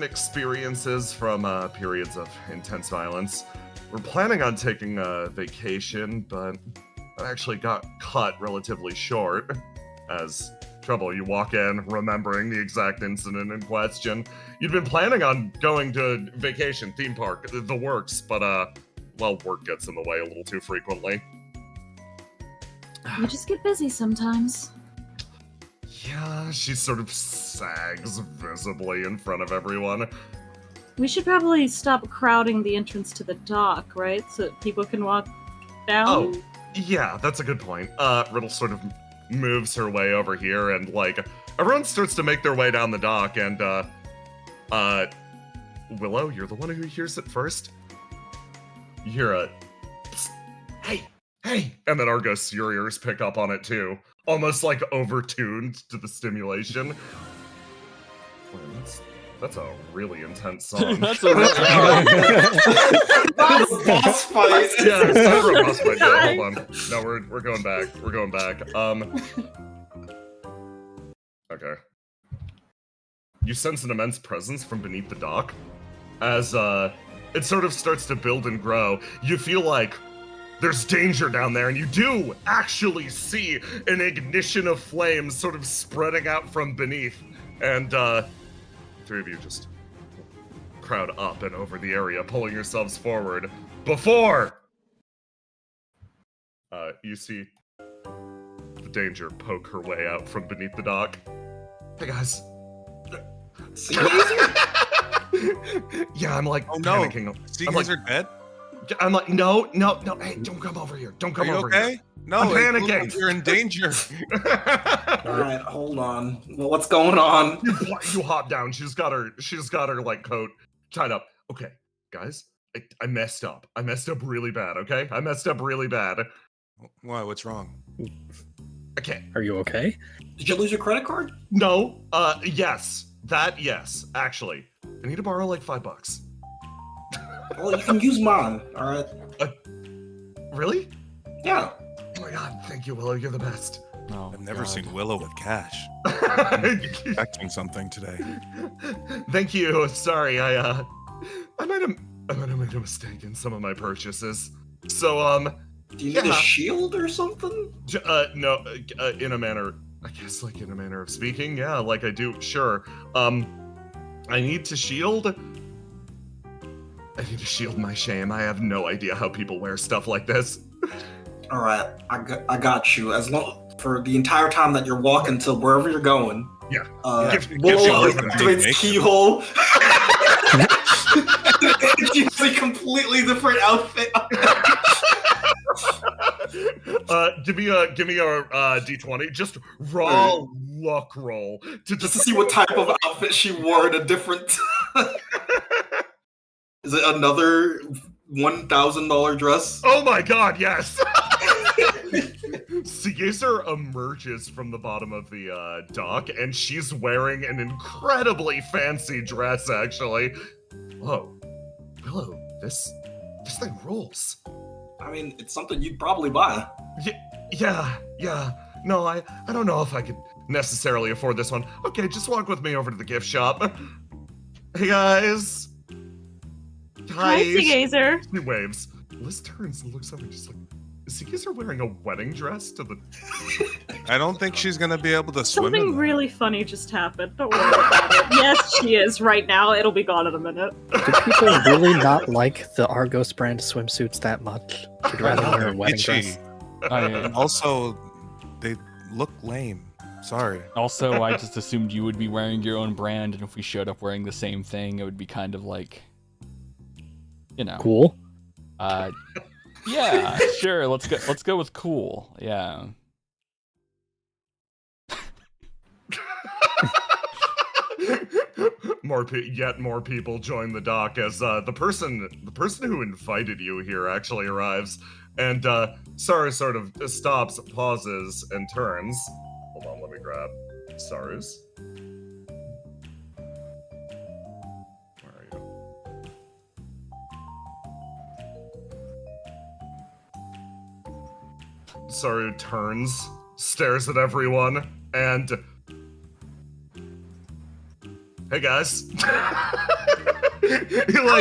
experiences from periods of intense violence. We're planning on taking a vacation, but that actually got cut relatively short. As trouble, you walk in remembering the exact incident in question. You'd been planning on going to vacation, theme park, the works, but well, work gets in the way a little too frequently. You just get busy sometimes. Yeah, she sort of sags visibly in front of everyone. We should probably stop crowding the entrance to the dock, right? So that people can walk down? Oh, Yeah, that's a good point. Riddle sort of moves her way over here, and like everyone starts to make their way down the dock, and Willow, you're the one who hears it first. You hear a psst, hey, and then Argos, your ears pick up on it too, almost like overtuned to the stimulation. Well, that's a really intense song. That's a Boss fight. Yeah, it's time for a boss fight. Yeah, hold on. No, we're going back. We're going back. Okay. You sense an immense presence from beneath the dock. As it sort of starts to build and grow, you feel like there's danger down there, and you do actually see an ignition of flames sort of spreading out from beneath. And three of you just crowd up and over the area, pulling yourselves forward. Before you see the danger poke her way out from beneath the dock. Hey guys. Yeah, I'm like panicking. You guys are dead? I'm like, no, hey, don't come over here. Don't come over here. No, I'm it looks panicking. like you're in danger. Alright, hold on. Well, what's going on? You hop down. She's got her like coat tied up. Okay, guys, I messed up. I messed up really bad, okay? I messed up really bad. Why? What's wrong? Okay. Are you okay? Did you lose your credit card? No, yes. That, yes, actually. I need to borrow like $5. Well, you can use mine, alright? Really? Yeah. Oh my god, thank you, Willow. You're the best. Oh, I've never God. seen Willow with cash. Expecting something today. Thank you. Sorry, I might have made a mistake in some of my purchases. So, Do you need a shield or something? no, in a manner, I guess, like in a manner of speaking, yeah, like I do, sure. I need to shield my shame. I have no idea how people wear stuff like this. All right, I got you. As long for the entire time that you're walking to wherever you're going. Yeah. Willow Give activates keyhole. It's a completely different outfit. Give me a D20. Just raw luck roll just to see what type of outfit she wore in a different. Is it another $1,000 dress? Oh my god, yes! Seagazer emerges from the bottom of the dock, and she's wearing an incredibly fancy dress, actually. Whoa. Willow, this thing rules. I mean, it's something you'd probably buy. Yeah. No, I don't know if I could necessarily afford this one. Okay, just walk with me over to the gift shop. Hey, guys. Hi, Seagazer. She waves. Liz turns and looks over and just like, is Seagazer wearing a wedding dress to the... I don't think she's gonna be able to swim. Something really funny just happened. Don't worry about it. Yes, she is right now. It'll be gone in a minute. Do people really not like the Argos brand swimsuits that much? You'd rather wear a wedding dress? Also, they look lame. Sorry. Also, I just assumed you would be wearing your own brand, and if we showed up wearing the same thing, it would be kind of like, you know, Cool. Yeah, sure. Let's go with cool. Yeah. Yet more people join the dock as the person who invited you here actually arrives, and Saru sort of stops, pauses, and turns. Hold on, let me grab Saru's. Where are you? Saru turns, stares at everyone, and hey guys. Hi,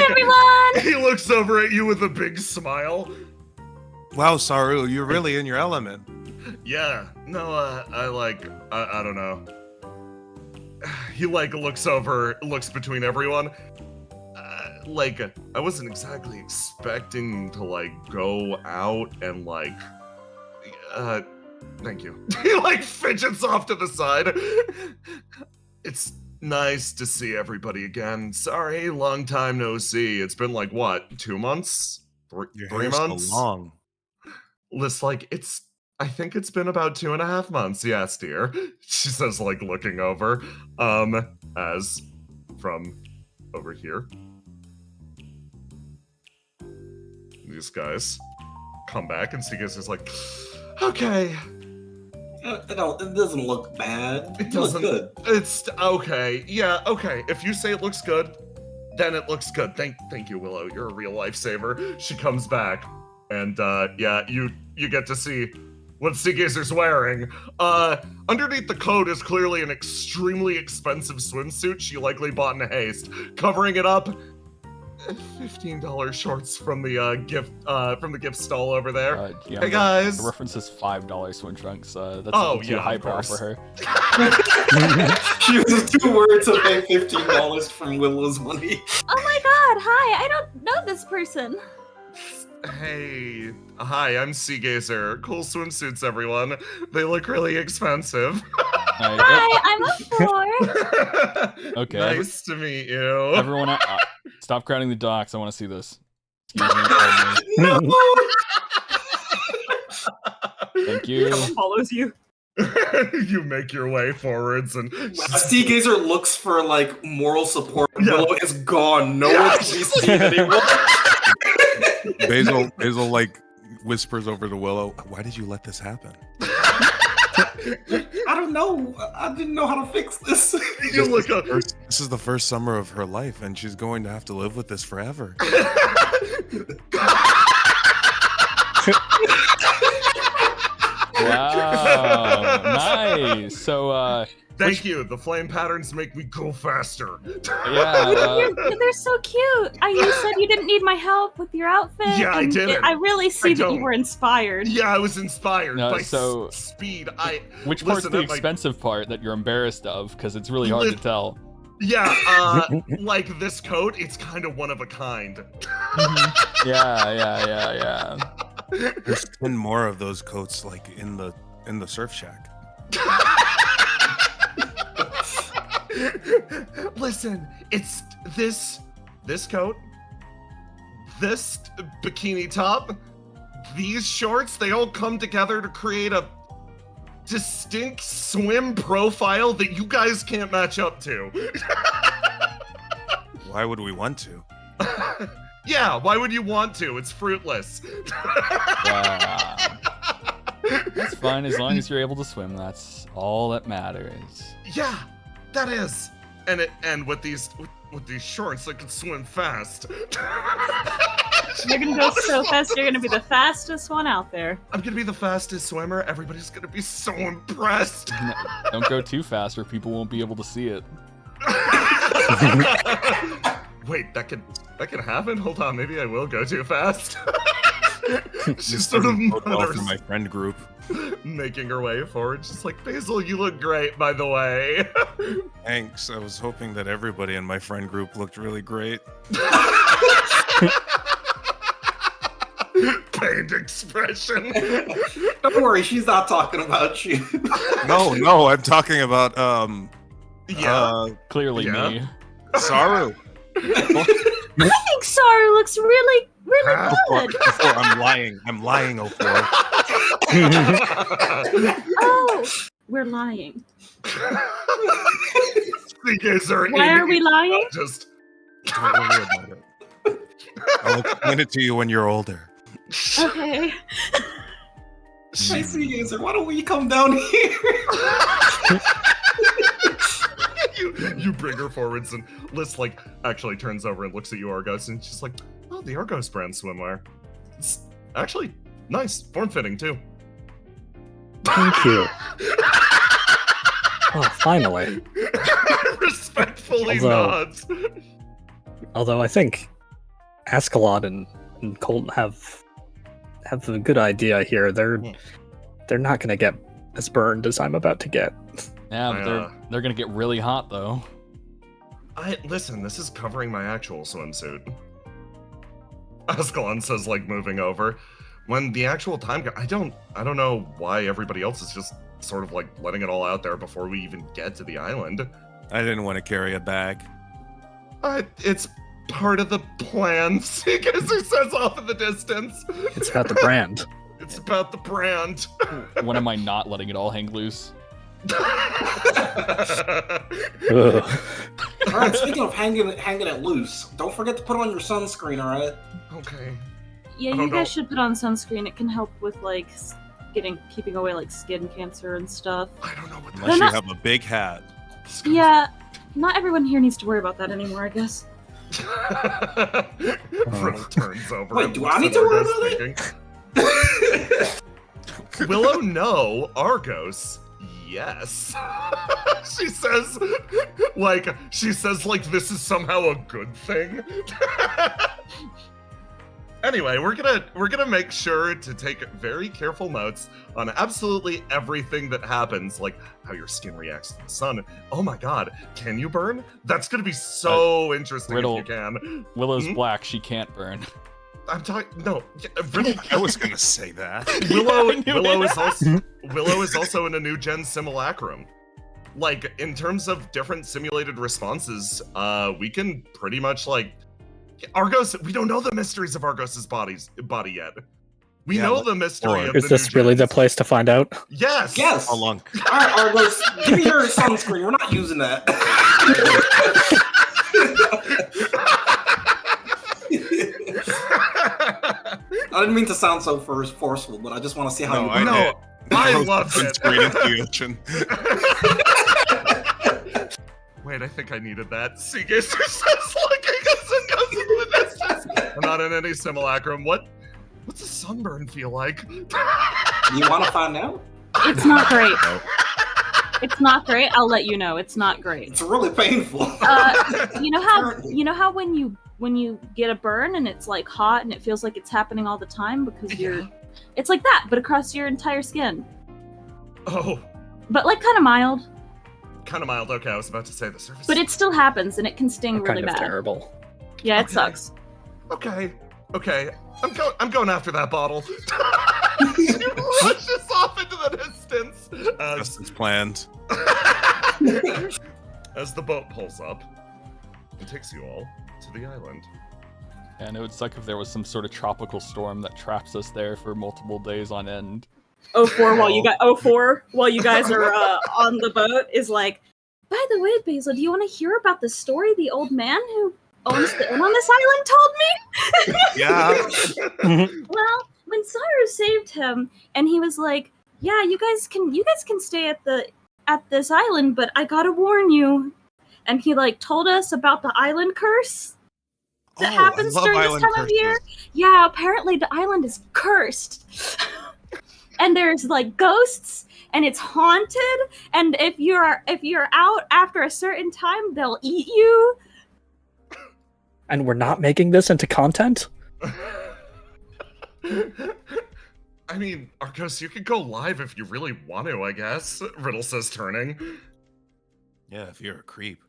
everyone! He looks over at you with a big smile. Wow, Saru, you're really in your element. Yeah, no, I don't know. He looks between everyone. I wasn't exactly expecting to go out and thank you. He fidgets off to the side. It's nice to see everybody again. Sorry, long time no see. It's been what, 2 months? Your 3 hair's so months? long. Liz, like, I think it's been about 2.5 months, yes, dear. She says, like, looking over, as from over here. These guys come back and Seagate is like, okay. It doesn't look bad. It It looks doesn't. good. It's okay. Yeah, okay. If you say it looks good, then it looks good. Thank you, Willow. You're a real lifesaver. She comes back, and yeah, you get to see what Seagazer's wearing. Underneath the coat is clearly an extremely expensive swimsuit she likely bought in haste. Covering it up, $15 shorts from the gift stall over there. Yeah, Hey guys. The reference is $5 swim trunks. That's Oh, too yeah, highbrow of for her. She uses 2 words to pay $15 from Willow's money. Oh my god, hi, I don't know this person. Hey, hi, I'm Seagazer. Cool swimsuits, everyone. They look really expensive. Hi, I'm a 4. Okay, Nice to meet you. everyone, stop crowding the docks. I want to see this. Excuse me, pardon me. Thank you. Follows you. You make your way forwards and Seagazer looks for like moral support. Yeah. Willow is gone. No one can be seen anymore. Basil like whispers over to Willow, "Why did you let this happen?" I don't know. I didn't know how to fix this. you look up. This is the first summer of her life, and she's going to have to live with this forever. Wow, nice. So, Thank you. The flame patterns make me go faster. yeah, They're so cute. You said you didn't need my help with your outfit. Yeah, I and didn't. I really see that don't. you were inspired. Yeah, I was inspired No, by so- speed. which part's listen, the that might- expensive part that you're embarrassed of? Because it's really hard to tell. Yeah, like this coat, it's kind of one of a kind. Yeah. There's 10 more of those coats, like in the surf shack. Listen, it's this coat, this bikini top, these shorts, they all come together to create a distinct swim profile that you guys can't match up to. Why would we want to? Yeah, why would you want to? It's fruitless. Wow. That's fine as long as you're able to swim. That's all that matters. Yeah, that is. And with these shorts, I can swim fast. You're gonna go so fast, you're gonna be the fastest one out there. I'm gonna be the fastest swimmer. Everybody's gonna be so impressed. Don't go too fast or people won't be able to see it. Wait, that could happen? Hold on, maybe I will go too fast. She's This sort of doesn't bode well for mutters, my friend group. making her way forward. She's like, Basil, you look great, by the way. Thanks. I was hoping that everybody in my friend group looked really great. Pained expression. Don't worry, she's not talking about you. No, I'm talking about Yeah. Clearly Yeah. me. Saru. I think Saru looks really, really good. Before I'm lying, Opor. Oh, we're lying. You guys are Why are we lying? Just Don't worry about it. I'll explain it to you when you're older. Okay. Hey, Seagazer, why don't we come down here? you bring her forwards, and Liz like actually turns over and looks at you, Argos, and she's like, "Oh, the Argos brand swimwear. It's actually nice, form-fitting too." Thank you. Oh, finally. Respectfully Although- nods. Although I think Ascalon and Colton have a good idea here. They're not gonna get as burned as I'm about to get. Yeah, but they're gonna get really hot though. Listen, this is covering my actual swimsuit. Ascalon says, like, moving over. When the actual time, I don't know why everybody else is just sort of like letting it all out there before we even get to the island. I didn't want to carry a bag. It's part of the plan. Seagazer says off in the distance. It's about the brand. It's about the brand. When am I not letting it all hang loose? Ugh. All right, speaking of hanging it loose, don't forget to put on your sunscreen, all right? Okay. Yeah, I you don't guys know. should put on sunscreen. It can help with like keeping away like skin cancer and stuff. I don't know what that Unless you not- have a big hat. is. Yeah, not everyone here needs to worry about that anymore, I guess. Riddle turns over. Wait, and do looks I need at to worry Argos about thinking, Willow, no. Argos, yes. she says like this is somehow a good thing. Anyway, we're gonna make sure to take very careful notes on absolutely everything that happens, like how your skin reacts to the sun. Oh my god, can you burn? That's gonna be so interesting Riddle. if you can. Willow's Hmm? black, she can't burn. I'm talking no. Riddle, I was gonna say that. Willow, I knew Willow it. is also in a new gen simulacrum. Like in terms of different simulated responses, we can pretty much like Argos. We don't know the mysteries of Argos's body yet. We Yeah, know the mystery or- of Is the this new really the gens. place to find out? Yes. Yes. A lunk. All right, Argos, give me your sunscreen. We're not using that. I didn't mean to sound so forceful, but I just want to see how No, you I burn. know. I love Throw it. sunscreen into the ocean. Wait, I think I needed that. Seagazer says looking us and goes into the distance. I'm not in any simulacrum. What's a sunburn feel like? You want to find out? It's not great. No. It's not great. I'll let you know. It's not great. It's really painful. You know how when you get a burn and it's like hot and it feels like it's happening all the time because it's like that, but across your entire skin. Oh, But like kind of mild. kind of mild. Okay, I was about to say the surface. But it still happens and it can sting really Kind of bad. terrible. Yeah, it Okay. sucks. Okay. I'm going after that bottle. She rushes off into the distance Just as planned. as the boat pulls up and takes you all to the island. And it would suck if there was some sort of tropical storm that traps us there for multiple days on end. 04 while you guys are on the boat is like, by the way, Basil, do you want to hear about the story the old man who owns the inn on this island told me? Yeah. Well, when Saru saved him, and he was like, "Yeah, you guys can stay at this island, but I gotta warn you." And he like told us about the island curse that happens I love during this island time of year. curses. Yeah, apparently the island is cursed, and there's like ghosts, and it's haunted. And if you're out after a certain time, they'll eat you. And we're not making this into content? I mean, Argos, you could go live if you really want to, I guess. Riddle says, turning. Yeah, if you're a creep.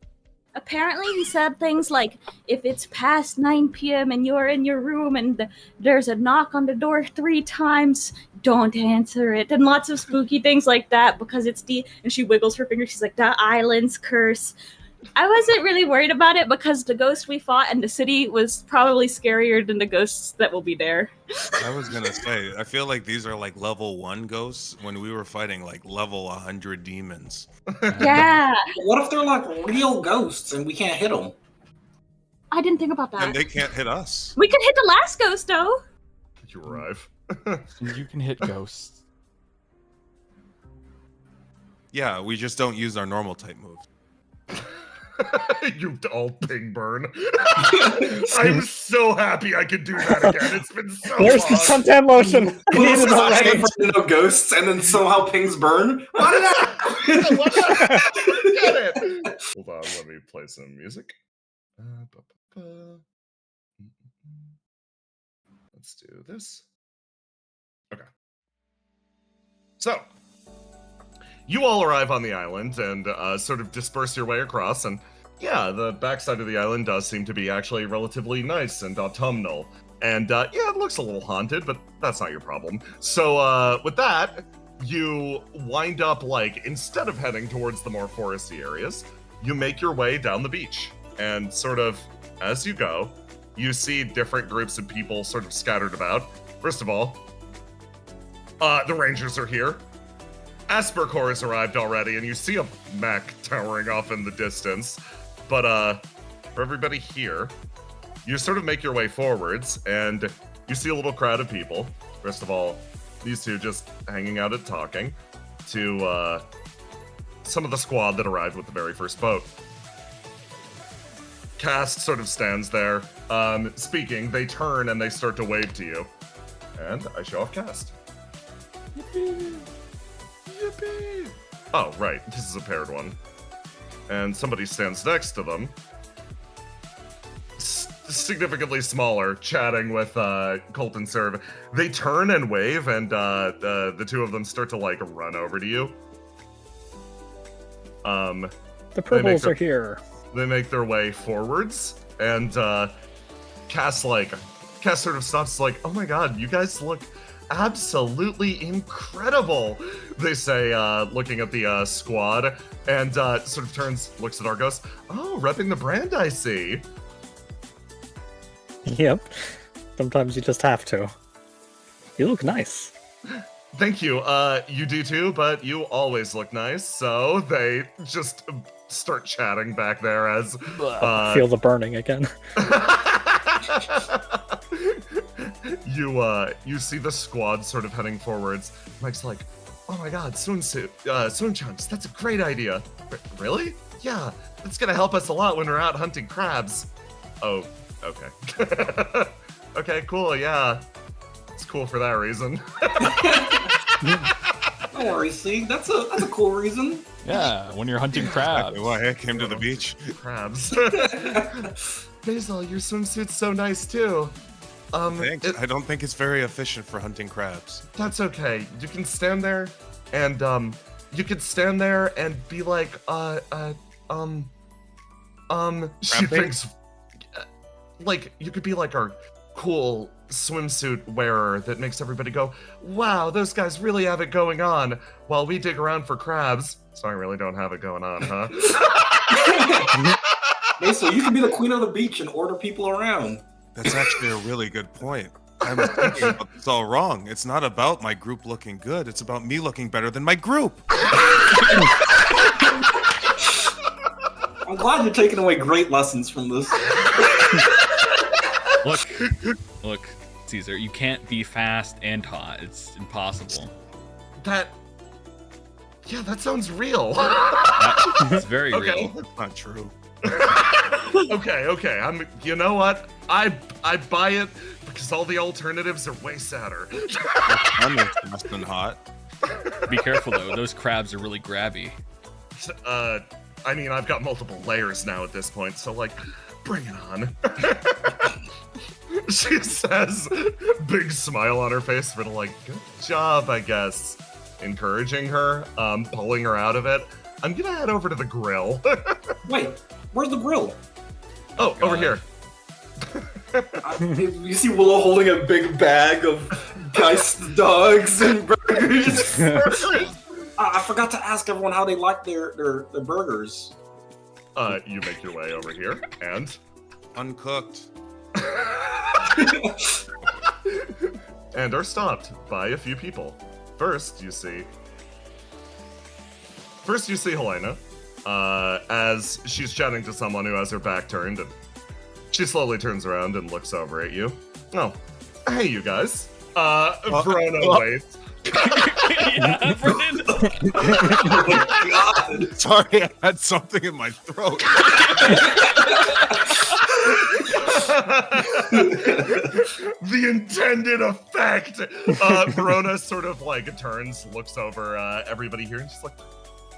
Apparently, he said things like, if it's past 9 p.m. and you're in your room and there's a knock on the door 3 times, don't answer it. And lots of spooky things like that because it's and she wiggles her finger. She's like, the island's curse. I wasn't really worried about it because the ghost we fought in the city was probably scarier than the ghosts that will be there. I was gonna say, I feel like these are like level 1 ghosts when we were fighting like level 100 demons. Yeah, What if they're like real ghosts and we can't hit them? I didn't think about that. And they can't hit us. We could hit the last ghost, though. You arrive. You can hit ghosts. Yeah, we just don't use our normal type moves. You all ping burn. I'm so happy I could do that again. It's been so Where's the long. suntan lotion? We need it already. No ghosts and then somehow pings burn? Why did that What the- Get it. Hold on, let me play some music. Let's do this. Okay. So, you all arrive on the island and sort of disperse your way across, and yeah, the backside of the island does seem to be actually relatively nice and autumnal. And yeah, it looks a little haunted, but that's not your problem. So with that, you wind up like, instead of heading towards the more foresty areas, you make your way down the beach. And sort of, as you go, you see different groups of people sort of scattered about. First of all, The Rangers are here. Aspercore has arrived already, and you see a mech towering off in the distance. But for everybody here, you sort of make your way forwards, and you see a little crowd of people. First of all, these two just hanging out and talking to some of the squad that arrived with the very first boat. Cast sort of stands there, speaking. They turn and they start to wave to you. And I show off Cast. Yippee! Yippee! Oh, right. This is a paired one. And somebody stands next to them. Significantly smaller, chatting with Colt and Serve. They turn and wave, and the two of them start to, like, run over to you. The purples are here. They make their way forwards, and Cass sort of stops, like, oh my god, you guys look absolutely incredible, they say, looking at the squad, and sort of turns, looks at Argos. Oh, repping the brand, I see. Yep. Sometimes you just have to. You look nice. Thank you. You do too, but you always look nice, so they just start chatting back there as... Feel the burning again. You see the squad sort of heading forwards. Mike's like, oh my god, swim chunks, that's a great idea. Really? Yeah, that's gonna help us a lot when we're out hunting crabs. Oh, okay. Okay, cool, yeah. It's cool for that reason. Don't worry, see, that's a cool reason. Yeah, when you're hunting crabs. Why I came to the beach. Crabs. Basil, your swimsuit's so nice too. Thanks. I don't think it's very efficient for hunting crabs. That's okay. You can stand there and be like, she thinks, like, you could be like our cool swimsuit wearer that makes everybody go, wow, those guys really have it going on while we dig around for crabs. So I really don't have it going on, huh? Basil, you can be the queen of the beach and order people around. That's actually a really good point. I'm thinking about this all wrong. It's not about my group looking good. It's about me looking better than my group. I'm glad you're taking away great lessons from this. Look, Caesar, you can't be fast and hot. It's impossible. That sounds real. It's very real. That's not true. Okay. You know what? I buy it because all the alternatives are way sadder. I'm less than hot. Be careful though; those crabs are really grabby. I mean, I've got multiple layers now at this point, so like, bring it on. She says, big smile on her face, but like, good job, I guess. Encouraging her, pulling her out of it. I'm gonna head over to the grill. Wait, where's the grill? Oh, over here. You see Willow holding a big bag of diced dogs and burgers. I forgot to ask everyone how they like their burgers. You make your way over here, and... Uncooked. And are stopped by a few people. First, you see Helena, as she's chatting to someone who has her back turned, and she slowly turns around and looks over at you. Oh, hey, you guys. Verona waits. Yeah, Brennan. Oh my god! Sorry, I had something in my throat. The intended effect. Verona sort of like turns, looks over everybody here, and she's like,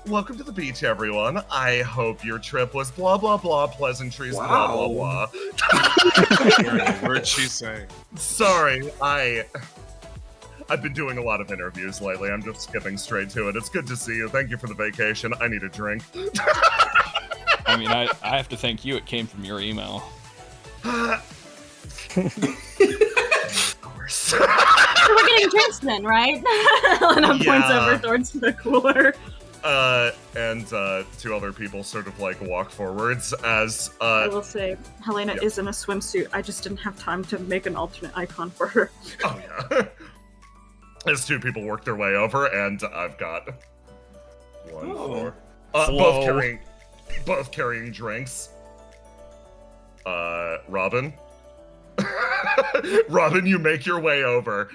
welcome to the beach, everyone. I hope your trip was blah, blah, blah, pleasantries, blah, blah, blah. What'd she say? Sorry, I've been doing a lot of interviews lately. I'm just skipping straight to it. It's good to see you. Thank you for the vacation. I need a drink. I mean, I have to thank you. It came from your email. Of course. So we're getting drinks then, right? Helena points over towards the cooler. And two other people sort of like walk forwards as I will say, Helena is in a swimsuit. I just didn't have time to make an alternate icon for her. Oh yeah. As two people work their way over, and I've got 1, Oh. 4. Both carrying drinks. Robin. Robin, you make your way over.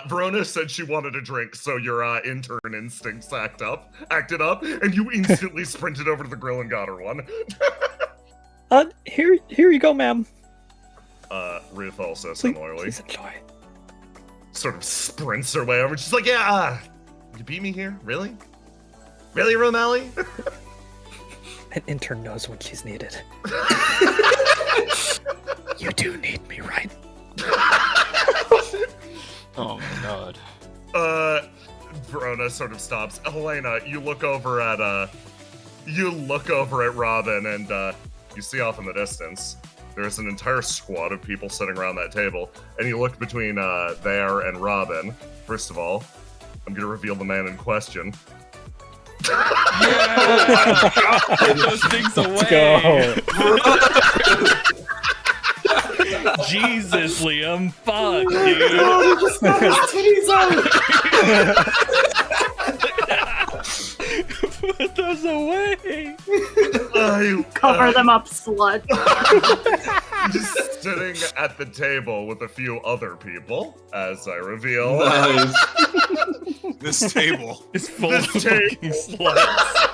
Verona said she wanted a drink, so your intern instincts acted up, and you instantly sprinted over to the grill and got her one. Here you go, ma'am. Ruth also similarly Please enjoy. sort of sprints her way over. She's like, yeah, you beat me here? Really? Really, Romali? An intern knows when she's needed. You do need me, right? Oh my god. Verona sort of stops. Helena, you look over at Robin, and you see off in the distance there's an entire squad of people sitting around that table, and you look between there and Robin. First of all, I'm gonna reveal the man in question. Yeah! Get those things away! Go. Jesus, Liam, fuck, dude. Oh, he just got his titties out. Put those away. Cover them up, slut. Just sitting at the table with a few other people, as I reveal. Nice. This table. It's full This of fucking sluts.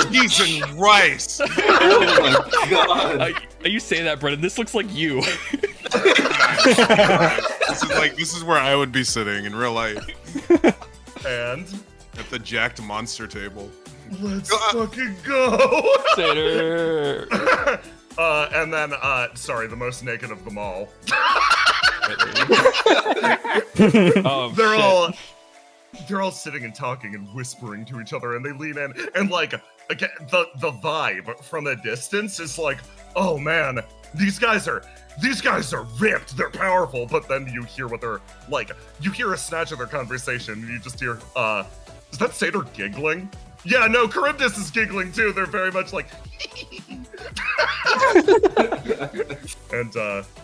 Peas and rice. Oh my god. You say that, Brennan. This looks like you. This is where I would be sitting in real life. And At the jacked monster table. let's fucking go! Satyr. And then, sorry, the most naked of them all. Oh, They're all sitting and talking and whispering to each other, and they lean in, and like, again, the vibe from a distance is like, oh man, these guys are ripped, they're powerful, but then you hear what they're like, you hear a snatch of their conversation, and you just hear, is that Satyr giggling? Yeah, no, Charybdis is giggling too, they're very much like, and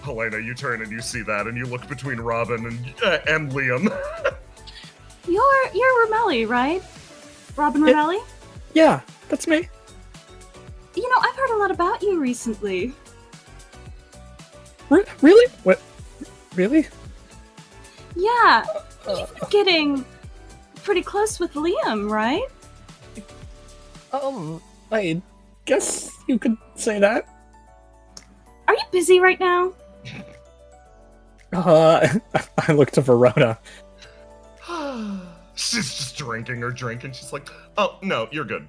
Helena, you turn and you see that, and you look between Robin and Liam. You're Romelli, right? Robin Romelli? Yeah, that's me. You know, I've heard a lot about you recently. Really? What? Really? Yeah, you've been getting pretty close with Liam, right? I guess you could say that. Are you busy right now? I look to Verona. She's just drinking her drink, and she's like, oh, no, you're good.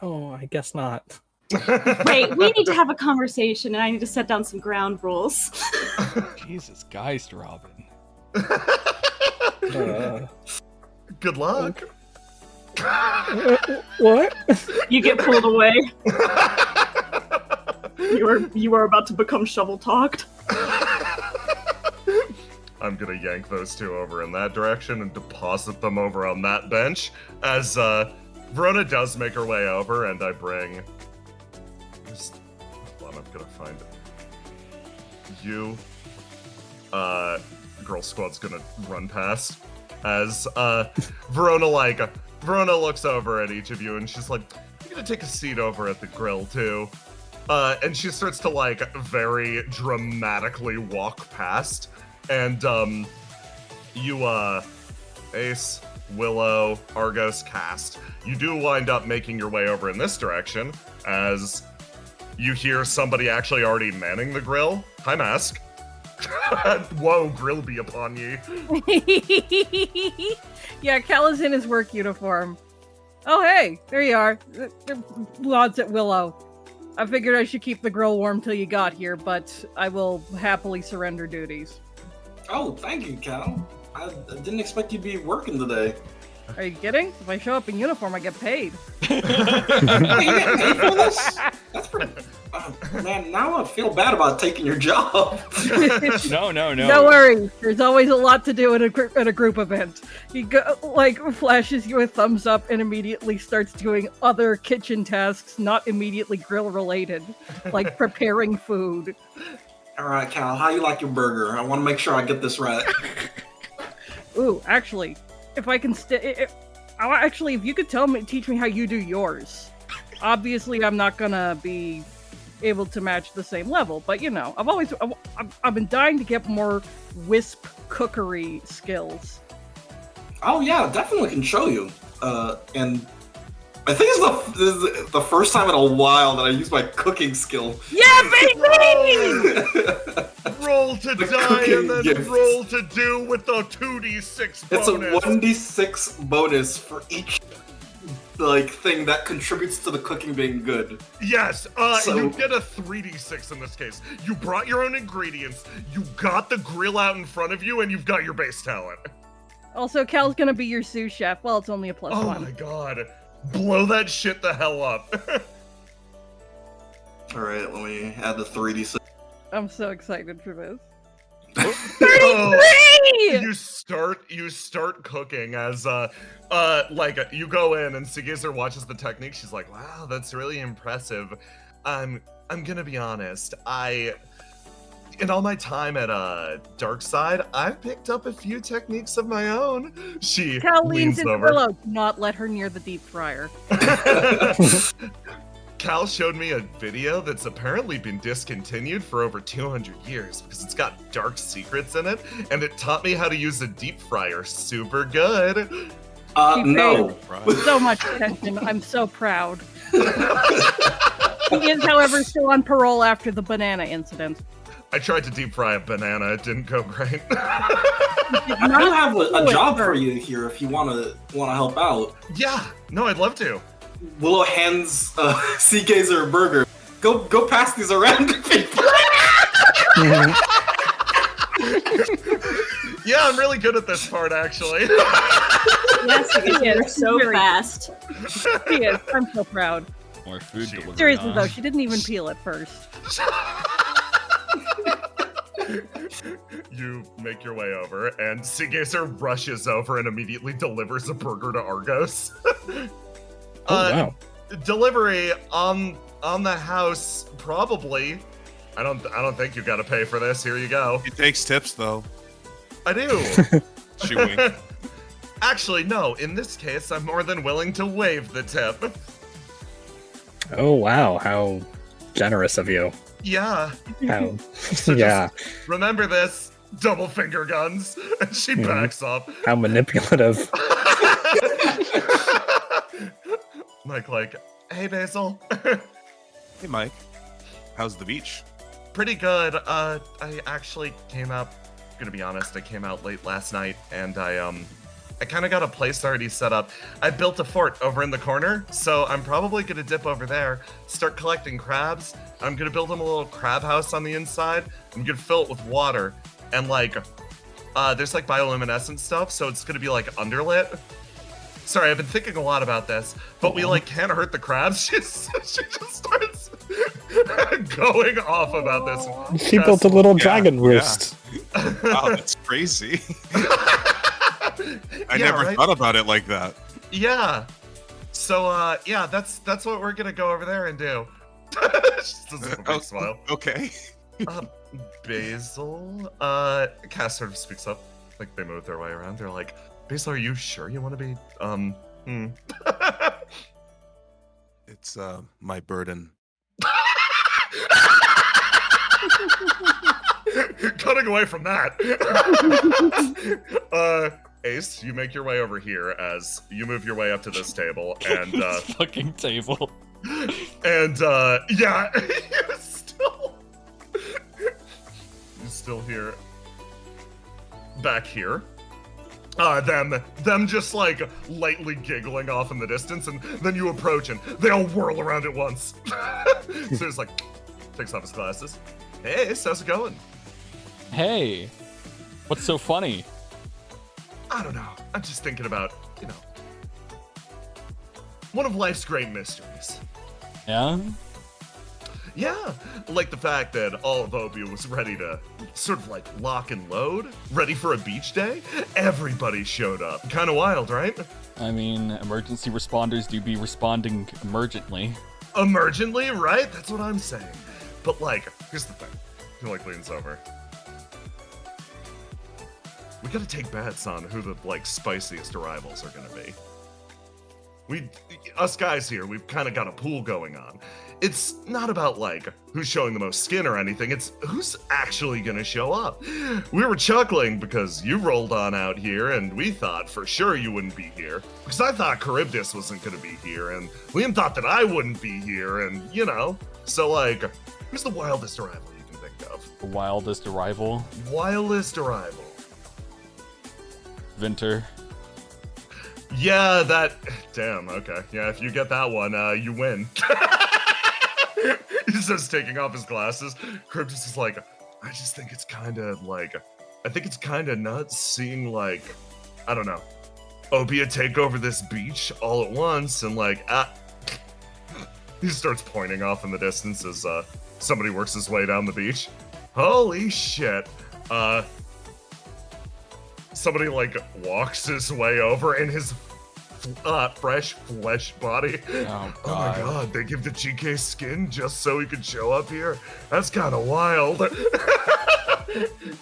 Oh, I guess not. Wait, we need to have a conversation, and I need to set down some ground rules. Jesus Christ, Robin. Good luck. What? You get pulled away. You are about to become shovel-talked. I'm gonna yank those two over in that direction and deposit them over on that bench as Verona does make her way over, and I bring. Hold on, I'm gonna find it. You, Girl Squad's gonna run past as Verona looks over at each of you, and she's like, "I'm gonna take a seat over at the grill too." And she starts to very dramatically walk past. And, you, Ace, Willow, Argos, Cast, you do wind up making your way over in this direction, as you hear somebody actually already manning the grill. Hi, Mask. Whoa, grill be upon ye. Yeah, Cal is in his work uniform. Oh, hey, there you are. Lads at Willow. I figured I should keep the grill warm till you got here, but I will happily surrender duties. Oh, thank you, Cal. I didn't expect you'd be working today. Are you kidding? If I show up in uniform, I get paid. Hey, you get paid for this? That's pretty... man, now I feel bad about taking your job. No. Don't worry. There's always a lot to do at a group event. He flashes you a thumbs up and immediately starts doing other kitchen tasks, not immediately grill related, like preparing food. All right, Cal, how you like your burger? I want to make sure I get this right. Ooh, actually, if I can if you could teach me how you do yours. Obviously, I'm not gonna be able to match the same level, but you know, I've been dying to get more wisp cookery skills. Oh yeah, definitely can show you. And I think it's the first time in a while that I use my cooking skill. Yeah, baby! Roll to The die cooking and then gift. roll to do with the 2d6 bonus. It's a 1d6 bonus for each thing that contributes to the cooking being good. Yes, So- you get a 3d6 in this case. You brought your own ingredients, you got the grill out in front of you, and you've got your base talent. Also, Cal's gonna be your sous chef. Well, it's only a +1. Oh my god. Blow that shit the hell up. Alright, let me add the 3d6. I'm so excited for this. Oh, you start cooking as you go in and Sigizer watches the technique. She's like, wow, that's really impressive. I'm gonna be honest, in all my time at Dark Side, I've picked up a few techniques of my own. She Cal leans leans into over. Willow. Do not let her near the deep fryer. Cal showed me a video that's apparently been discontinued for over 200 years because it's got dark secrets in it, and it taught me how to use a deep fryer super good. She No. So much attention. I'm so proud. He is, however, still on parole after the banana incident. I tried to deep fry a banana, it didn't go great. I do have a job for you here if you wanna help out. Yeah, no, I'd love to. Willow hands Seagazer a burger. Go pass these around to people. Yeah, I'm really good at this part, actually. Yes, you're so Very- fast. She is. I'm so proud. More food She- delivery. Seriously, huh? though, she didn't even peel it first. You make your way over, and Seagazer rushes over and immediately delivers a burger to Argos. Oh, wow. Delivery on the house, probably. I don't think you gotta pay for this. Here you go. He takes tips though. I do. She winked. Actually, no. In this case, I'm more than willing to waive the tip. Oh, wow. How generous of you. Yeah. How... So yeah. just remember this. Double finger guns. And she Mhm. backs up. How manipulative. Mike, hey, Basil. Hey Mike, how's the beach? Pretty good. I actually came out, gonna be honest, I came out late last night, and I kind of got a place already set up. I built a fort over in the corner, so I'm probably gonna dip over there, start collecting crabs. I'm gonna build them a little crab house on the inside. I'm gonna fill it with water, and there's bioluminescent stuff, so it's gonna be underlit. Sorry, I've been thinking a lot about this, but we can't hurt the crabs. She just starts going off about this. She built a little Yeah, dragon yeah. roost. Wow, that's crazy. I Yeah, never right? thought about it like that. Yeah. So yeah, that's what we're gonna go over there and do. She just does a big smile. Okay. Basil, Cass sort of speaks up. They move their way around. They're like, Basil, are you sure you want to be It's my burden. Cutting away from that. Ace, you make your way over here as you move your way up to this table, and This fucking table. yeah, you're still here. Back here. Them just lightly giggling off in the distance, and then you approach and they all whirl around at once. So he's takes off his glasses. Hey, Ace, how's it going? Hey, what's so funny? I don't know. I'm just thinking about, one of life's great mysteries. Yeah? Yeah, the fact that all of OPIA was ready to sort of lock and load, ready for a beach day. Everybody showed up. Kind of wild, right? I mean, emergency responders do be responding emergently. Emergently, right? That's what I'm saying. But here's the thing. He leans over. we gotta take bets on who the like spiciest arrivals are gonna be. Us guys here, we've kind of got a pool going on. It's not about like who's showing the most skin or anything, it's who's actually gonna show up. We were chuckling because you rolled on out here and we thought for sure you wouldn't be here. Because I thought Charybdis wasn't gonna be here and Liam thought that I wouldn't be here and you know. So like, who's the wildest arrival you can think of? The wildest arrival? Wildest arrival. Vinter. Yeah, that... Damn, okay. Yeah, if you get that one, you win. He starts taking off his glasses. Cryptus is like, I just think it's kind of like... I think it's kind of nuts seeing, like... I don't know. OPIA take over this beach all at once, and like... He starts pointing off in the distance as somebody works his way down the beach. Holy shit. Somebody like walks his way over in his fresh flesh body. Oh, oh my god, they give the GK skin just so he could show up here? That's kind of wild.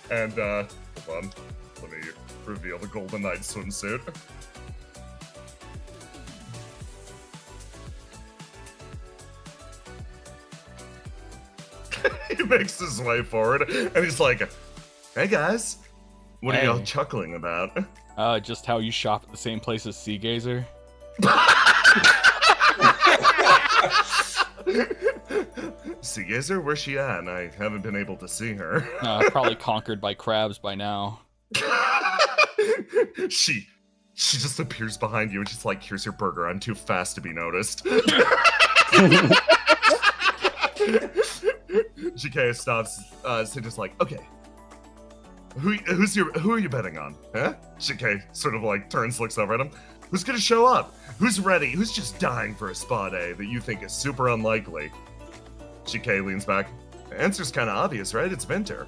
And hold on, let me reveal the Golden Knight swimsuit. He makes his way forward and he's like, hey guys. What are y'all chuckling about? Just how you shop at the same place as Seagazer. Seagazer, where's she at? I haven't been able to see her. Probably conquered by crabs by now. She just appears behind you and she's like, here's your burger, I'm too fast to be noticed. GK stops, Cinder's like, okay. Who are you betting on? Huh? GK sort of like turns, looks over at him. Who's gonna show up? Who's ready? Who's just dying for a spot A that you think is super unlikely? GK leans back. The answer's kind of obvious, right? It's Vinter.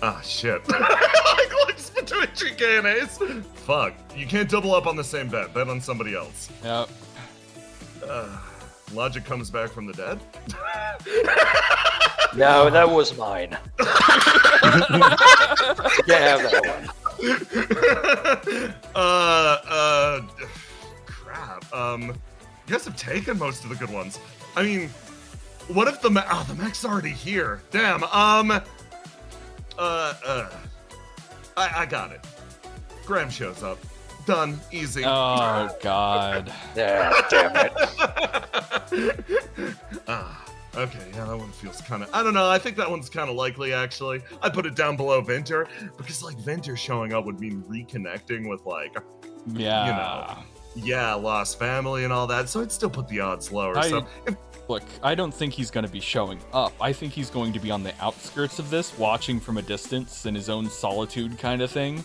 Ah, shit. Like looks between GK and Ace. Fuck. You can't double up on the same bet. Bet on somebody else. Yep. Logic comes back from the dead? No, that was mine. Yeah, that one. Crap. You guys have taken most of the good ones. I mean, what if the mech's already here? Damn. I got it. Graham shows up. Done. Easy. Oh, God. Yeah, damn it. Okay, yeah, that one feels kind of... I don't know, I think that one's kind of likely, actually. I put it down below Vinter, because, like, Vinter showing up would mean reconnecting with, like, yeah, you know, yeah, lost family and all that, so I'd still put the odds lower. Look, I don't think he's going to be showing up. I think he's going to be on the outskirts of this, watching from a distance in his own solitude kind of thing.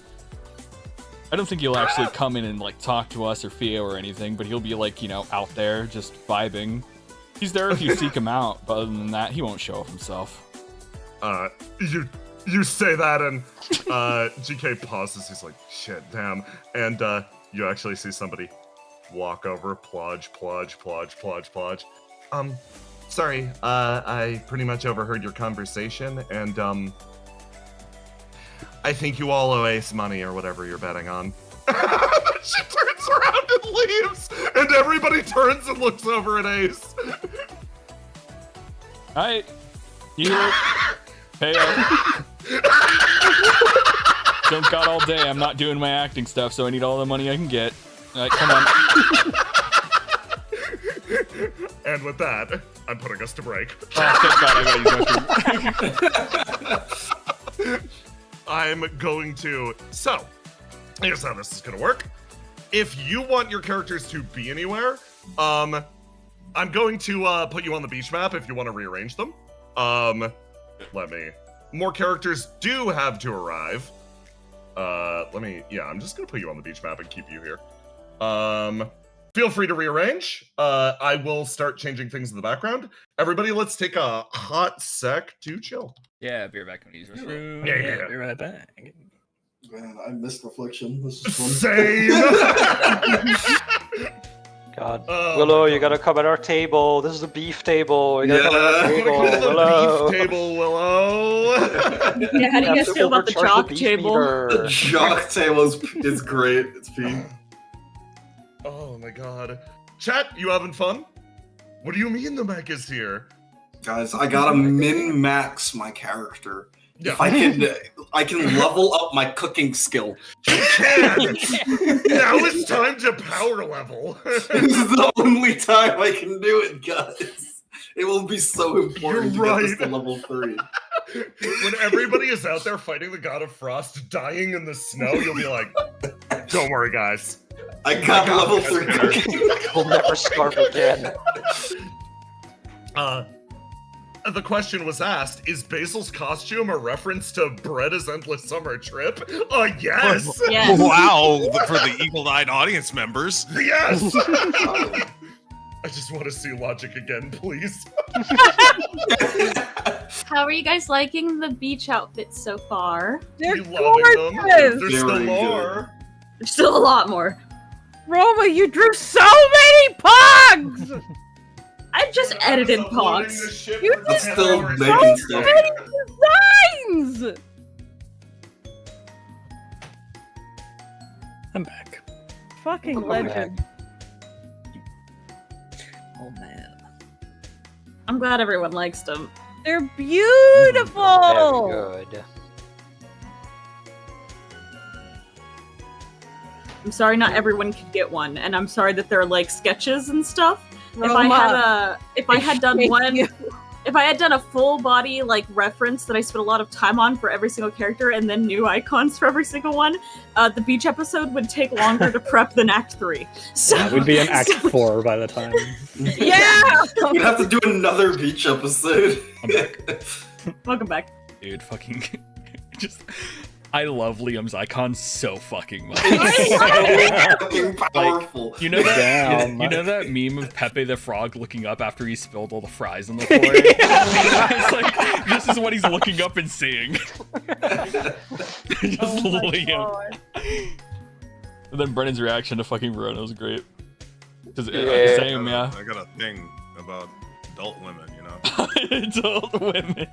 I don't think he'll actually come in and, like, talk to us or Theo or anything, but he'll be, like, you know, out there, just vibing. He's there if you seek him out, but other than that, he won't show up himself. You say that and, GK pauses, he's like, shit, damn. And, you actually see somebody walk over, plodge. Sorry, I pretty much overheard your conversation, and, I think you all owe Ace money or whatever you're betting on. She turns around and leaves, and everybody turns and looks over at Ace. Alright. You hear it? Hey, don't got all day. I'm not doing my acting stuff, so I need all the money I can get. Alright, come on. And with that, I'm putting us to break. Oh, thank God, I gotta use my I'm going to... So, here's how this is going to work. If you want your characters to be anywhere, I'm going to put you on the beach map if you want to rearrange them. More characters do have to arrive. I'm just going to put you on the beach map and keep you here. Feel free to rearrange. I will start changing things in the background. Everybody, let's take a hot sec to chill. Yeah, be right back when you use the restroom. Yeah. Be right back. Man, I missed Reflection. This is fun. Same! God. Oh, Willow, you gotta come at our table. This is the beef table. You gotta come at our table. Welcome to the Willow. beef table, Willow. Yeah, how do you guys Have to feel about the overcharge chalk beef table? The meter. jock table is great. It's P. Oh my god. Chat, you having fun? What do you mean the mech is here? Guys, I gotta min-max my character. Yeah. If I can level up my cooking skill. You can! Now it's time to power level. This is the only time I can do it, guys. It will be so important You're to get this right. to level 3. When everybody is out there fighting the god of frost, dying in the snow, you'll be like, don't worry, guys. I got level 3 guys. cooking. We'll never starve again. The question was asked, is Basil's costume a reference to Bretta's Endless Summer Trip? Yes! Yes. Wow, for the eagle-eyed audience members. Yes! I just want to see logic again, please. How are you guys liking the beach outfits so far? They're You loving them? gorgeous! There's still Very more. There's still a lot more. Roma, you drew so many pugs! I just edited Uploading Pogs. this shit You for just 10 still hours making straight. stuff. Many designs! I'm back. Fucking Welcome legend. Oh man. I'm glad everyone likes them. They're beautiful! Very good. I'm sorry not everyone could get one, and I'm sorry that they're like sketches and stuff. Roma, If I had done thank one, you. if I had done a full body like reference that I spent a lot of time on for every single character, and then new icons for every single one, the beach episode would take longer to prep than Act 3. So Yeah, we'd be in Act 4 by the time. Yeah! We'd have to do another beach episode. I'm back. welcome back. Dude, fucking just I love Liam's icon so fucking much. Fucking powerful. You know that Damn. you know that meme of Pepe the Frog looking up after he spilled all the fries on the floor? It's like this is what he's looking up and seeing. Just Oh my Liam. God. And then Brennan's reaction to fucking Verona was great. Yeah. Same, yeah. I got a thing about adult women, you know. Adult women.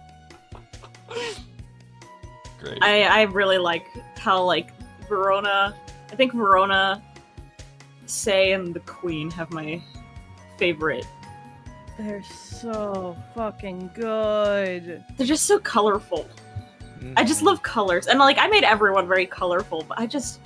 Great. I really like how like Verona. I think Verona, Say, and the Queen have my favorite. They're so fucking good. They're just so colorful. I just love colors, and like I made everyone very colorful, but I just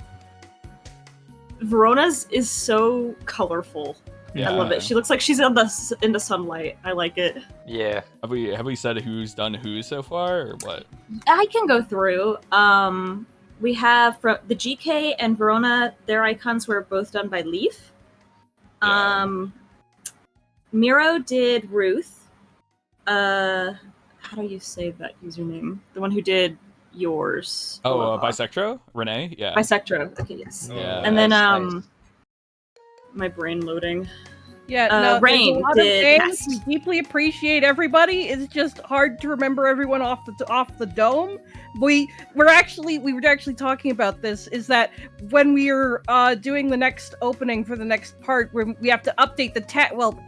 Verona's is so colorful. I love it. She looks like she's in the sunlight. I like it. Yeah. Have we said who's done who so far or what? I can go through. We have from the GK and Verona. Their icons were both done by Leaf. Yeah. Miro did Ruth. How do you say that username? The one who did yours. Oh, Aloha. Bisectro? Renee? Yeah. Bisectro. Okay, yes. Yeah. And then Nice. my brain loading. Yeah, no, Rain there's a lot did of names. Nest. We deeply appreciate everybody. It's just hard to remember everyone off the dome. We were actually talking about this. Is that when we're doing the next opening for the next part, where we have to update the text. Well,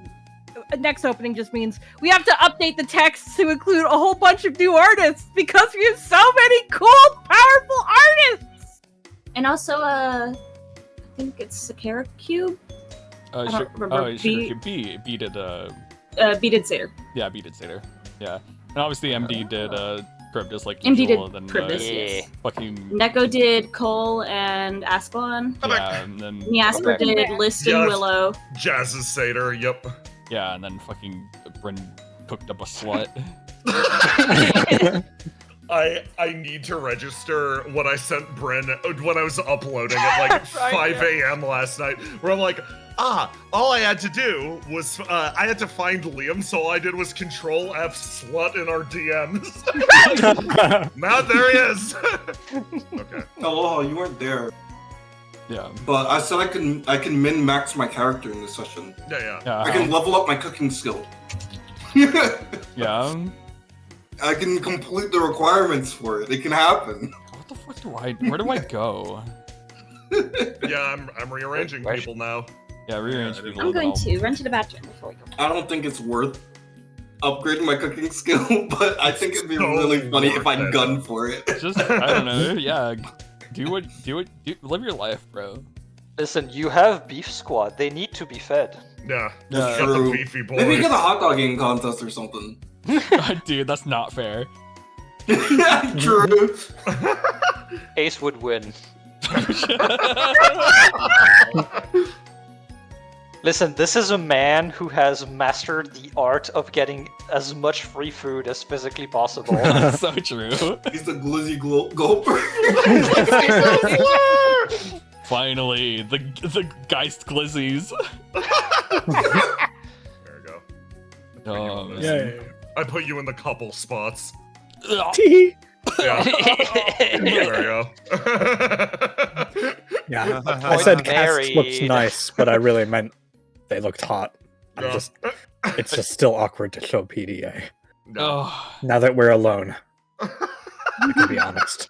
next opening just means we have to update the text to include a whole bunch of new artists because we have so many cool, powerful artists. And also, I think it's Sakara Cube. I don't remember. B did B did Satyr. yeah, B did Seder. Yeah. And obviously MD did Charybdis like MD usual, did and then Charybdis, Yeah. yes. fucking Neko did Cole and Ascalon. yeah, and then Niasper Okay. did List and Yes. Willow. Jazz's Satyr, yep. yeah, and then fucking Bryn cooked up a slut. I need to register what I sent Bryn when I was uploading at like 5 a.m. last night, where I'm like, all I had to do was, I had to find Liam, so all I did was Control F slut in our DMs. Now there he is! Okay. Oh, you weren't there. Yeah. But I said I can min-max my character in this session. Yeah. Yeah. I can level up my cooking skill. Yeah. I can complete the requirements for it. It can happen. What the fuck where do I go? Yeah, I'm rearranging people now. Yeah, rearrange I people. I'm as going well. to run to the bathroom before we go. I don't think it's worth upgrading my cooking skill, but I think it'd be So really funny if I worth it. gun for it. Just I don't know. Yeah, live your life, bro. Listen, you have Beef Squad. They need to be fed. Yeah, Yeah. got the True. beefy boys. Maybe get a hot dog eating contest or something. Dude, that's not fair. True. Ace would win. Listen, this is a man who has mastered the art of getting as much free food as physically possible. That's so true. He's the glizzy gulper. Finally, the Geist Glizzies. There we go. Oh, Yeah. I put you in the couple spots. Tee. Yeah. There we go. Yeah. I Point said casks married. looks nice, but I really meant they looked hot. Yeah. It's just still awkward to show PDA. No. Oh, Now that we're alone, I can be honest.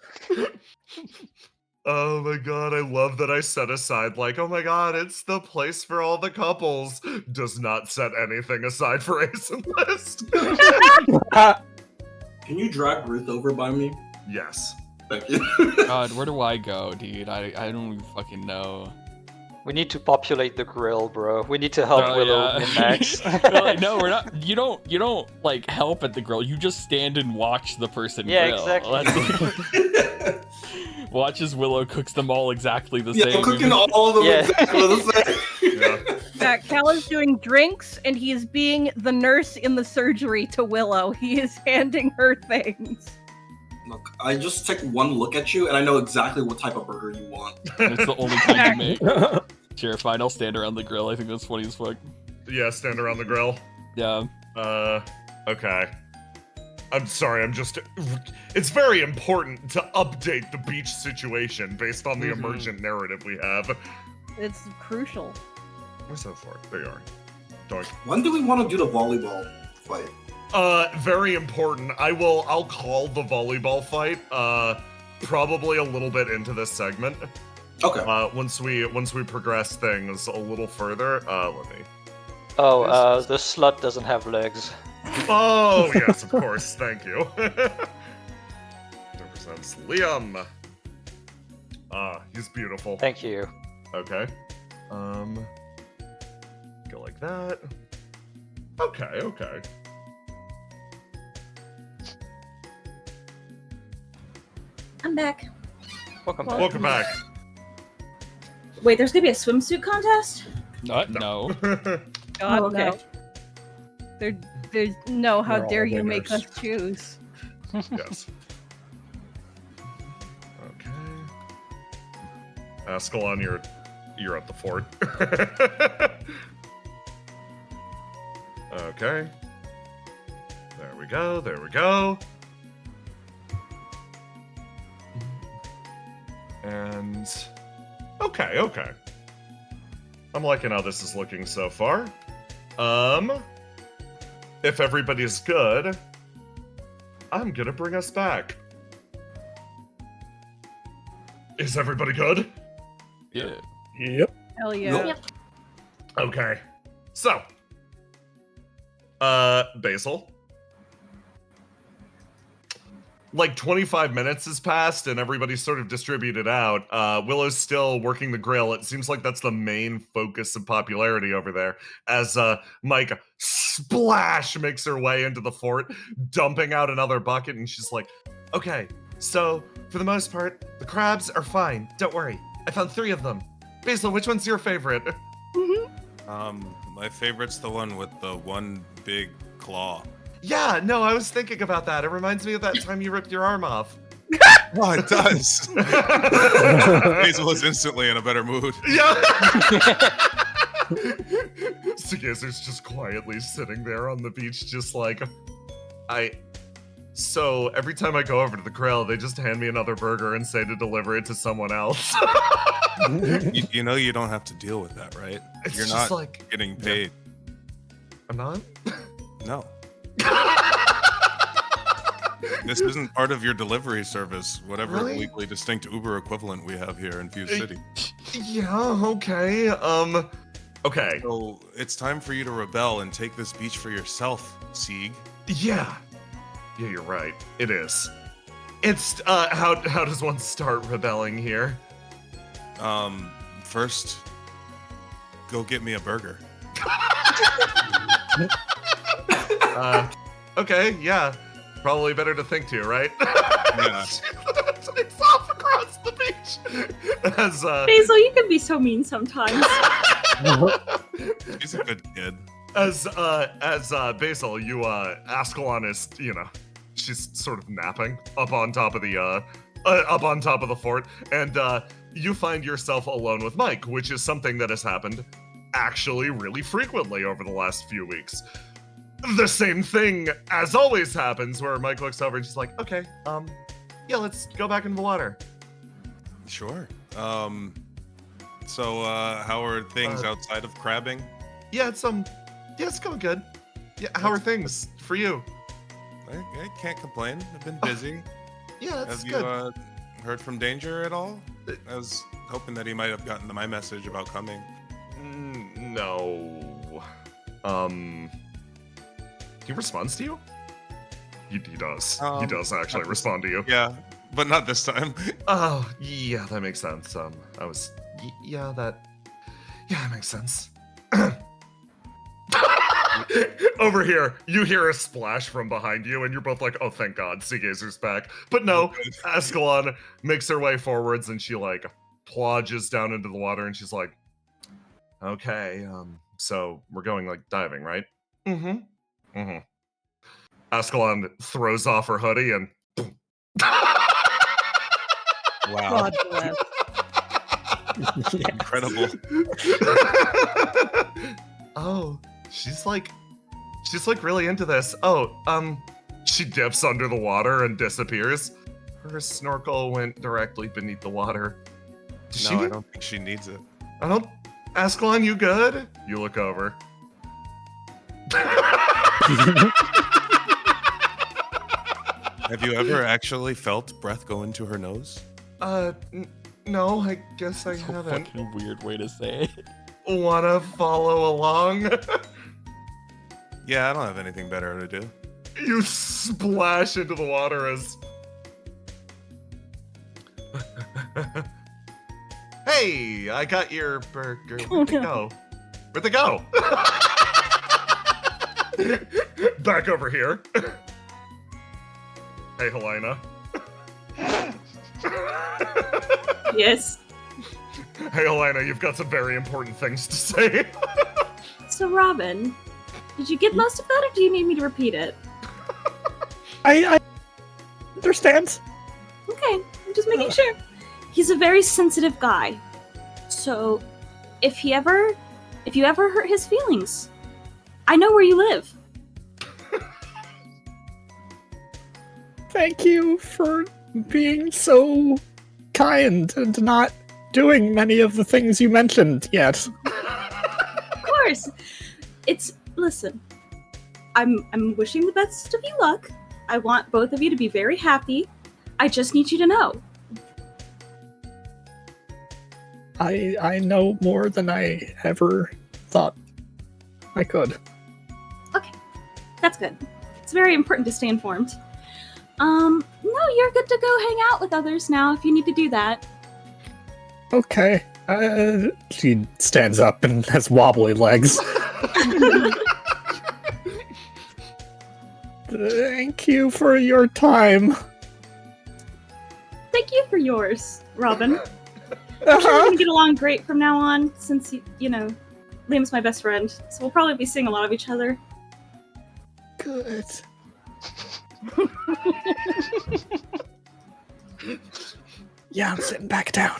Oh my god, I love that I set aside, like, oh my god, it's the place for all the couples. Does not set anything aside for Ace and List. Can you drag Ruth over by me? Yes. Thank you. God, where do I go, dude? I don't even fucking know. We need to populate the grill, bro. We need to help Oh, Willow yeah. and Max. We're like, no, we're not. You don't like help at the grill. You just stand and watch the person Yeah, grill. exactly. That's- watch as Willow cooks them all exactly the Yeah, same. I'm cooking all of them Yeah. exactly the same. Yeah. Cal is doing drinks, and he is being the nurse in the surgery to Willow. He is handing her things. Look, I just take one look at you, and I know exactly what type of burger you want. It's the only kind you make. Sure, fine. I'll stand around the grill. I think that's funny as fuck. Yeah, stand around the grill. Yeah. Okay. I'm sorry, it's very important to update the beach situation based on the emergent narrative we have. It's crucial. Where's that for? There you are. Doink. When do we want to do the volleyball fight? Very important. I'll call the volleyball fight, probably a little bit into this segment. Okay. Once we progress things a little further, let me. Oh, the slut doesn't have legs. Oh, yes, of course. Thank you. Represents Liam. He's beautiful. Thank you. Okay. Go like that. Okay. I'm back. Welcome back. Welcome back. Wait, there's gonna be a swimsuit contest? No. God, Oh, okay. no. There's no. How We're dare all you make us winners. choose? Yes. Okay. Ascalon, you're at the fort. Okay. There we go. And okay. I'm liking how this is looking so far. If everybody's good, I'm gonna bring us back. Is everybody good? Yeah. Yep. Hell yeah. Nope. Okay. So, Basil. Like 25 minutes has passed and everybody's sort of distributed out. Willow's still working the grill. It seems like that's the main focus of popularity over there. As Mike splash makes her way into the fort, dumping out another bucket, and she's like, okay, so for the most part, the crabs are fine. Don't worry. I found 3 of them. Basil, which one's your favorite? My favorite's the one with the one big claw. Yeah, no, I was thinking about that. It reminds me of that time you ripped your arm off. Oh, it does. Hazel is instantly in a better mood. Yeah. Sagazer's just quietly sitting there on the beach, just like, So every time I go over to the grill, they just hand me another burger and say to deliver it to someone else. You know you don't have to deal with that, right? It's You're just not like, getting paid. I'm not? No. This isn't part of your delivery service, whatever Really? legally distinct Uber equivalent we have here in Fuse City. Yeah, okay. Okay. So it's time for you to rebel and take this beach for yourself, Sieg. Yeah. Yeah, you're right. It is. It's how does one start rebelling here? First, go get me a burger. Okay, yeah. Probably better to think to, right? Yeah. It's off across the beach. As Basil, you can be so mean sometimes. He's a good kid. As Basil, you Ascalon is, she's sort of napping up on top of the fort, and you find yourself alone with Mike, which is something that has happened actually really frequently over the last few weeks. The same thing as always happens, where Mike looks over and she's like, okay, yeah, let's go back in the water. Sure. So how are things outside of crabbing? Yeah, it's going good. Yeah, how are things for you? I can't complain. I've been busy. Yeah, that's Have good. you heard from Danger at all? I was hoping that he might have gotten to my message about coming. No. He responds to you? He does. He does actually respond to you. Yeah, but not this time. Oh, yeah, that makes sense. That makes sense. Over here, you hear a splash from behind you, and you're both like, oh, thank God, Sea Gazer's back. But no, Ascalon makes her way forwards, and she, plodges down into the water, and she's like, okay, so we're going, diving, right? Mm-hmm. Mm-hmm. Ascalon throws off her hoodie, and Wow. God bless. Incredible. Oh, she's really into this. Oh, she dips under the water and disappears. Her snorkel went directly beneath the water. I don't think she needs it. Ascalon, you good? You look over. Have you ever actually felt breath go into her nose? No, I guess I That's a haven't. fucking weird way to say it. Wanna follow along? Yeah, I don't have anything better to do. You splash into the water as... Hey, I got your burger. Where'd it go? Where'd it go? Back over here. Hey, Helena. Yes. Hey, Helena, you've got some very important things to say. So, Robin, did you get most of that, or do you need me to repeat it? I understand. Okay, I'm just making sure. He's a very sensitive guy. So, if you ever hurt his feelings, I know where you live. Thank you for being so kind and not doing many of the things you mentioned yet. Of course. Listen. I'm wishing the best of you luck. I want both of you to be very happy. I just need you to know. I know more than I ever thought I could. Okay. That's good. It's very important to stay informed. No, you're good to go hang out with others now if you need to do that. Okay. She stands up and has wobbly legs. Thank you for your time. Thank you for yours, Robin. We're gonna get along great from now on, since, Liam's my best friend, so we'll probably be seeing a lot of each other. Good. Yeah, I'm sitting back down.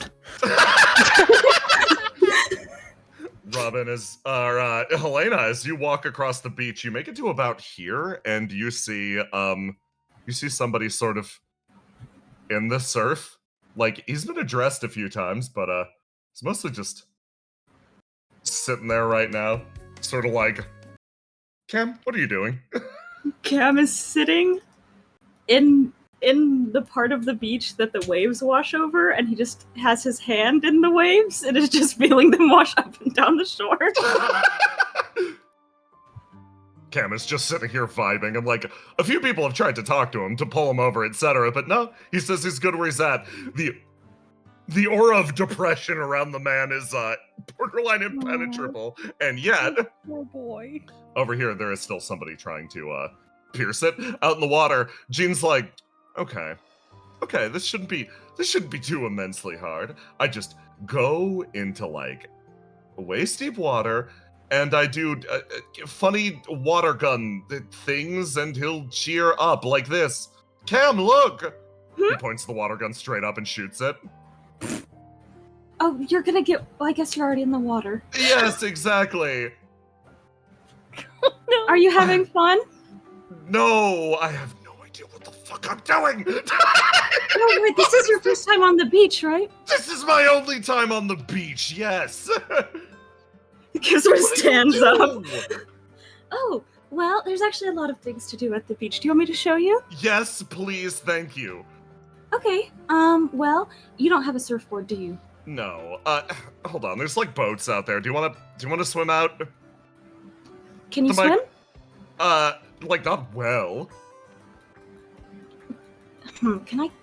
Robin Helena, as you walk across the beach, you make it to about here, and you see somebody sort of in the surf. He's been addressed a few times, but he's mostly just sitting there right now, sort of like, Cam, what are you doing? Cam is sitting in in the part of the beach that the waves wash over, and he just has his hand in the waves and is just feeling them wash up and down the shore. Cam is just sitting here vibing, and like a few people have tried to talk to him to pull him over, etc. But no, he says he's good where he's at. The aura of depression around the man is borderline impenetrable, and yet, Poor boy. over here there is still somebody trying to pierce it. Out in the water, Jean's like, okay, this shouldn't be too immensely hard. I just go into like waist deep water, and I do funny water gun things, and he'll cheer up like this. Cam, look! He points the water gun straight up and shoots it. Oh, you're gonna get... Well, I guess you're already in the water. Yes, exactly. No. Are you having fun? No, I have no idea what the fuck I'm doing. No, wait, this is your first time on the beach, right? This is my only time on the beach, yes. Kizor stands up. Do? Oh, well, there's actually a lot of things to do at the beach. Do you want me to show you? Yes, please, thank you. Okay, well, you don't have a surfboard, do you? No, hold on, there's like boats out there. Do you wanna swim out? Can you The mic- swim? Like not well.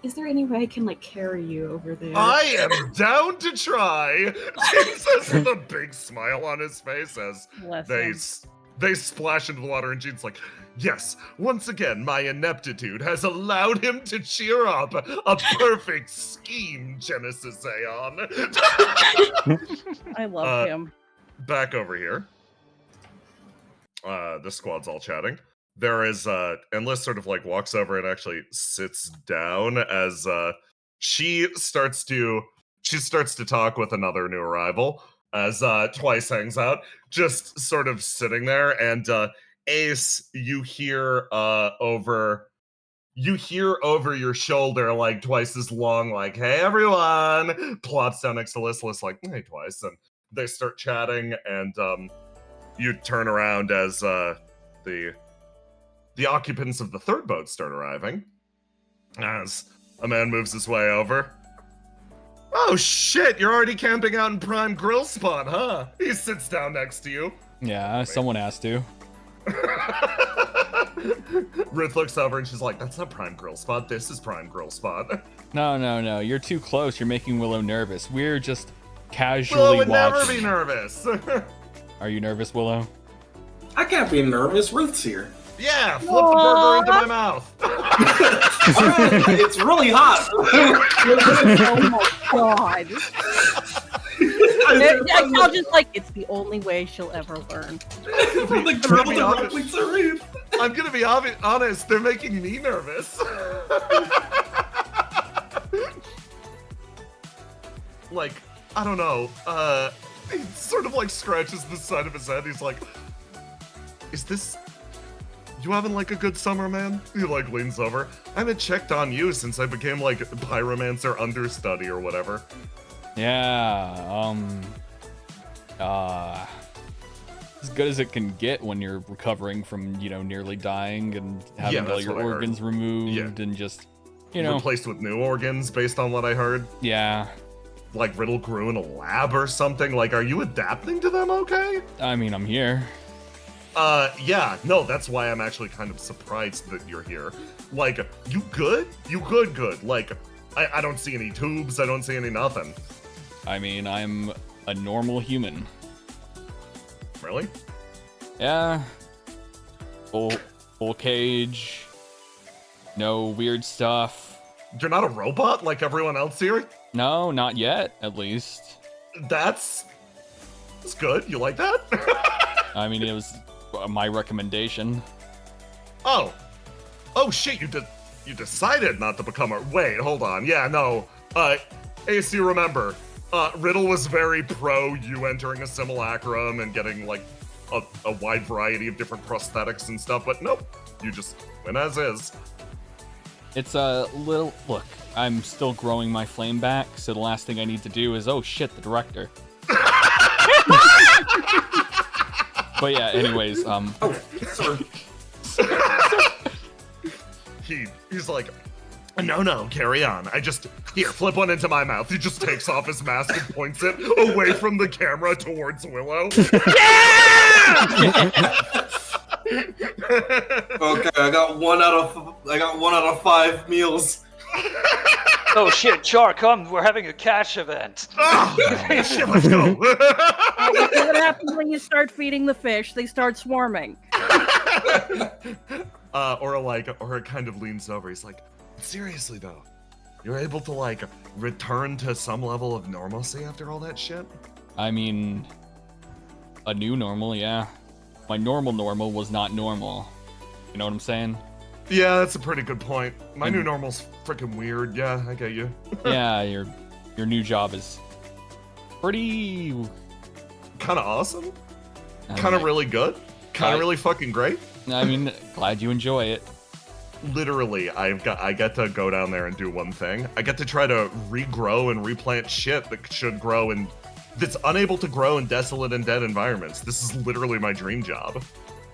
Is there any way I can, like, carry you over there? I am down to try. Jesus with a big smile on his face as Bless they him. they splash into the water, and Jean's like, yes, once again, my ineptitude has allowed him to cheer up. A perfect scheme, Genesis Aeon. I love him. Back over here. The squad's all chatting. There is Endless sort of like walks over and actually sits down as she starts to talk with another new arrival as Twice hangs out, just sort of sitting there, and Ace, you hear over your shoulder like Twice's long like, hey everyone, plops down next to Listless like, hey Twice, and they start chatting, and you turn around as the occupants of the third boat start arriving, as a man moves his way over. Oh shit, you're already camping out in prime grill spot, huh? He sits down next to you. Yeah, someone has to. Ruth looks over and she's like, that's not prime grill spot, this is prime grill spot. No, you're too close. You're making Willow nervous. We're just casually Willow would watching. never be nervous. Are you nervous, Willow? I can't be nervous. Ruth's here. Yeah, flip the burger into my mouth. It's really hot. Oh my god. I'll just like, it's the only way she'll ever learn. Like, directly to Ruth. I'm gonna be honest, they're making me nervous. Like, I don't know, he sort of like scratches the side of his head. He's like, you having like a good summer, man? He like leans over. I haven't checked on you since I became like pyromancer understudy or whatever. Yeah, as good as it can get when you're recovering from, nearly dying and having all that's your what I heard. organs removed Yeah. and just, Replaced with new organs based on what I heard. yeah. Like Riddle grew in a lab or something. Like, are you adapting to them okay? I mean, I'm here. Yeah, no, that's why I'm actually kind of surprised that you're here. Like, you good? You good. Like, I don't see any tubes, I don't see any nothing. I mean, I'm a normal human. Really? Yeah. Full cage. No weird stuff. You're not a robot like everyone else here? No, not yet, at least. That's good. You like that? I mean, it was my recommendation. Oh shit, you decided not to become a... Wait, hold on. Yeah, no. Ace, you remember, Riddle was very pro you entering a simulacrum and getting, like, a wide variety of different prosthetics and stuff, but nope. You just went as is. It's a little... Look, I'm still growing my flame back, so the last thing I need to do is... Oh, shit, the director. But yeah, anyways, Oh, sorry. He's like, No, carry on. Here, flip one into my mouth. He just takes off his mask and points it away from the camera towards Willow. Okay, I got one out of 5 meals. Oh shit, Char, come, we're having a catch event. Hey, shit, let's go. What happens when you start feeding the fish? They start swarming. Or kind of leans over. He's like, seriously though, you're able to like return to some level of normalcy after all that shit? I mean, a new normal, yeah. My normal was not normal. You know what I'm saying? Yeah, that's a pretty good point. My new normal's freaking weird. Yeah, I get you. Yeah, your new job is pretty kind of awesome. Kind of really good. Kind of really fucking great. I mean, glad you enjoy it. Literally, I get to go down there and do one thing. I get to try to regrow and replant shit that should grow and that's unable to grow in desolate and dead environments. This is literally my dream job.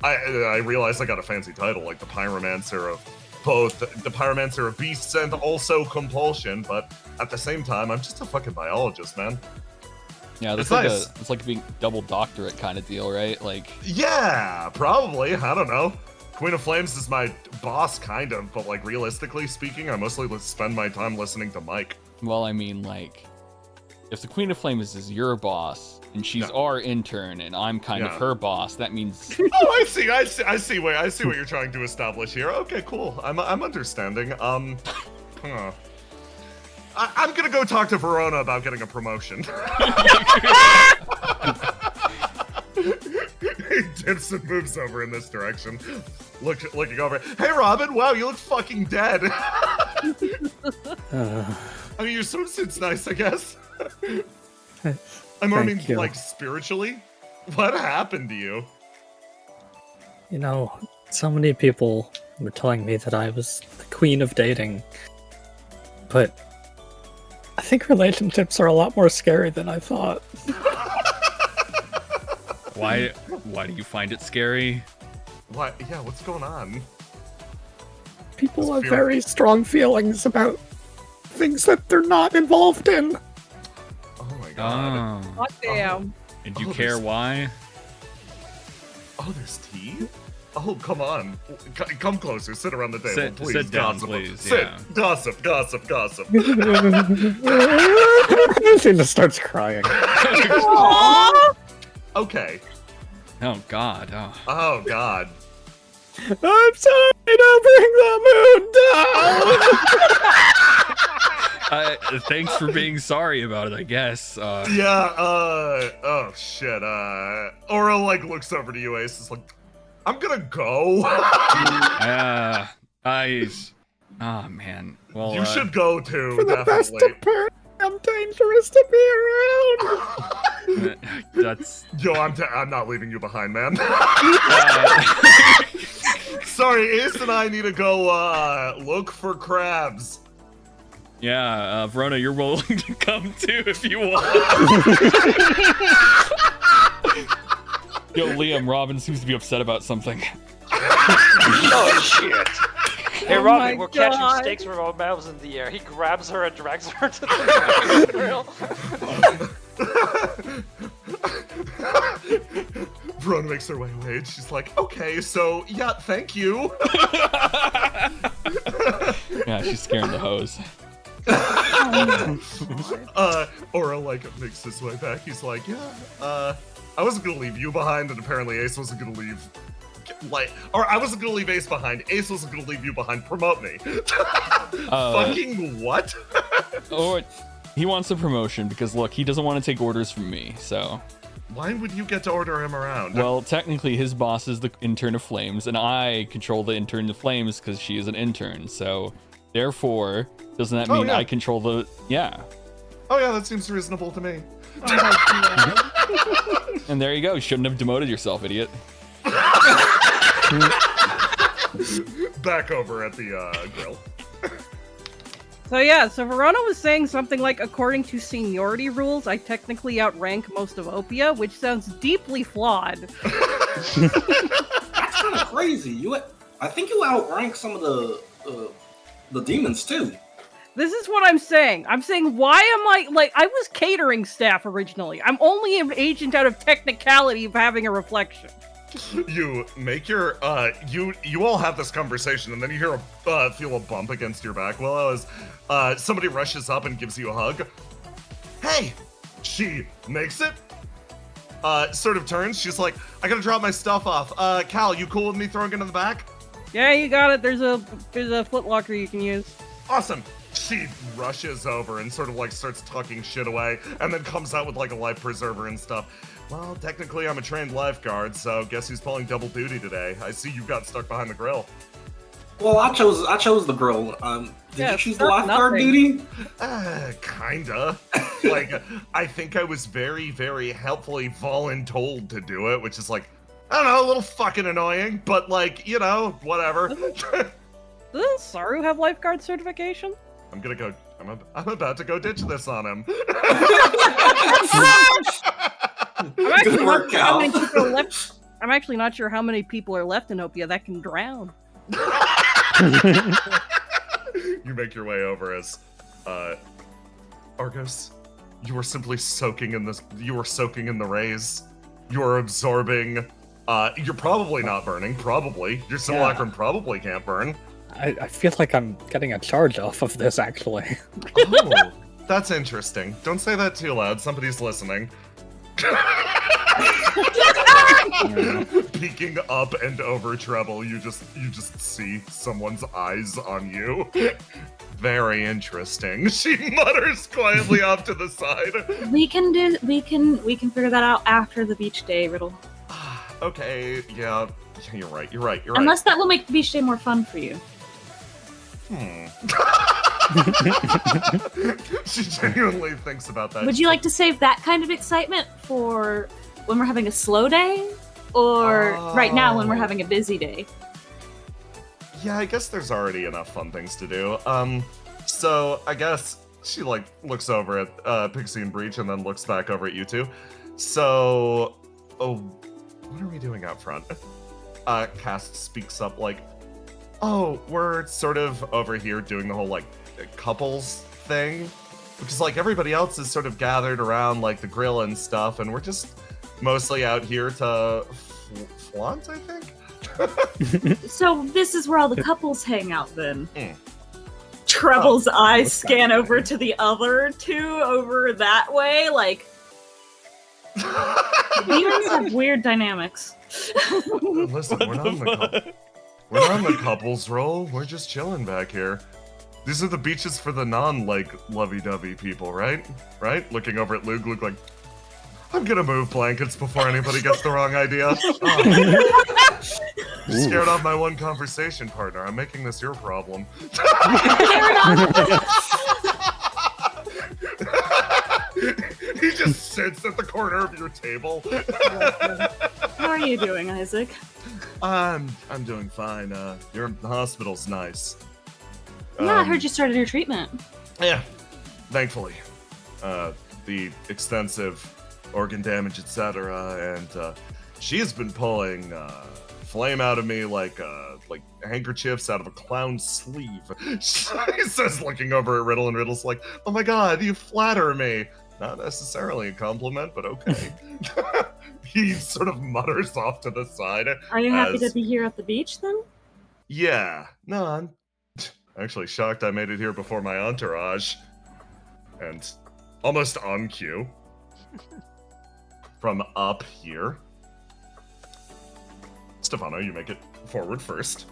I realize I got a fancy title, like the Pyromancer of both the Pyromancer of Beasts and also Compulsion, but at the same time, I'm just a fucking biologist, man. Yeah, that's like nice. It's like being double doctorate kind of deal, right? Like, yeah, probably. I don't know. Queen of Flames is my boss, kind of, but like realistically speaking, I mostly spend my time listening to Mike. Well, I mean, like, if the Queen of Flames is your boss and she's our intern and I'm kind of her boss, that means. Oh, I see what you're trying to establish here. Okay, cool. I'm understanding. I'm gonna go talk to Verona about getting a promotion. He dips and moves over in this direction, looking over. Hey, Robin! Wow, you look fucking dead. I mean, your swimsuit's nice, I guess. I mean, like spiritually, what happened to you? You know, so many people were telling me that I was the queen of dating, but I think relationships are a lot more scary than I thought. Why do you find it scary? What? Yeah, what's going on? People have very strong feelings about things that they're not involved in. Oh my god. Oh, damn. And do you care why? Oh, there's tea? Oh, come on. Come closer. Sit around the table, please. Sit down, gossip. please. Sit. Yeah. Gossip. She just starts crying. Okay. Oh god. Oh god. I'm sorry to bring the mood down. Thanks for being sorry about it, I guess. Oh shit. Aura like looks over to you, Ace. Is like, I'm gonna go. Oh man. Well, you should go too. For the definitely. best of parents, I'm dangerous to be around. That's. Yo, I'm not leaving you behind, man. Sorry, Ace and I need to go look for crabs. Yeah, Verona, you're willing to come too if you want. Yo, Liam, Robin seems to be upset about something. Oh shit! Hey, Robin, we're God. catching snakes with our mouths in the air. He grabs her and drags her to the grill. Verona makes her way away, and she's like, okay, so, yeah, thank you. Yeah, she's scaring the hose. Aura, like, makes his way back. He's like, yeah, I wasn't gonna leave you behind, and apparently Ace wasn't gonna leave... Or I wasn't gonna leave Ace behind. Ace wasn't gonna leave you behind. Promote me. Fucking what? Or he wants a promotion because look, he doesn't want to take orders from me. So why would you get to order him around? Well, technically, his boss is the intern of Flames, and I control the intern of Flames because she is an intern. So therefore, doesn't that mean I control the? Yeah. Oh yeah, that seems reasonable to me. And there you go. You shouldn't have demoted yourself, idiot. Back over at the grill. So Verona was saying something like, according to seniority rules, I technically outrank most of OPIA, which sounds deeply flawed. That's kind of crazy. I think you outrank some of the the demons too. This is what I'm saying. I'm saying, why am I I was catering staff originally. I'm only an agent out of technicality of having a reflection. You make your you all have this conversation, and then you hear feel a bump against your back. Well, as somebody rushes up and gives you a hug. Hey, she makes it. Sort of turns. She's like, I gotta drop my stuff off. Cal, you cool with me throwing it in the back? Yeah, you got it. There's a footlocker you can use. Awesome. She rushes over and sort of like starts tucking shit away, and then comes out with like a life preserver and stuff. Well, technically I'm a trained lifeguard, so guess who's pulling double duty today? I see you got stuck behind the grill. Well, I chose the grill. Did you choose the lifeguard duty? Kinda. Like, I think I was very, very helpfully voluntold to do it, which is like, I don't know, a little fucking annoying, but like, you know, whatever. Doesn't Saru have lifeguard certification? I'm gonna go. I'm about to go ditch this on him. I'm actually not sure how many people are left in OPIA that can drown. You make your way over as Argos. You are simply soaking in this. You are soaking in the rays. You are absorbing. You're probably not burning. Probably your simulacrum probably can't burn. I feel like I'm getting a charge off of this, actually. Oh, that's interesting. Don't say that too loud. Somebody's listening. Peeking up and over treble, you just see someone's eyes on you. Very interesting. She mutters quietly off to the side. We can figure that out after the beach day, Riddle. Okay, yeah, you're right. Unless that will make the beach day more fun for you. She genuinely thinks about that. Would you like to save that kind of excitement for when we're having a slow day? Or right now when we're having a busy day? Yeah, I guess there's already enough fun things to do. So I guess she like looks over at Pixie and Breach and then looks back over at you two. So, what are we doing out front? Cast speaks up like, oh, we're sort of over here doing the whole like couples thing, because like everybody else is sort of gathered around like the grill and stuff, and we're just mostly out here to flaunt, I think. So this is where all the couples hang out then. Treble's eyes scan over to the other two over that way, like demons have weird dynamics. Listen, we're not on the couples roll. We're just chilling back here. These are the beaches for the lovey-dovey people, right? Right? Looking over at Luke like, I'm gonna move blankets before anybody gets the wrong idea. Oh. Scared off my one conversation partner. I'm making this your problem. He just sits at the corner of your table. How are you doing, Isaac? I'm doing fine. The hospital's nice. Yeah, I heard you started your treatment. Yeah, thankfully. The extensive organ damage, etc., and she has been pulling flame out of me like handkerchiefs out of a clown's sleeve. She says, looking over at Riddle, and Riddle's like, "Oh my god, you flatter me." Not necessarily a compliment, but okay. He sort of mutters off to the side. Are you happy to be here at the beach then? Yeah. No, I'm actually shocked I made it here before my entourage. And almost on cue. From up here. Stefano, you make it forward first.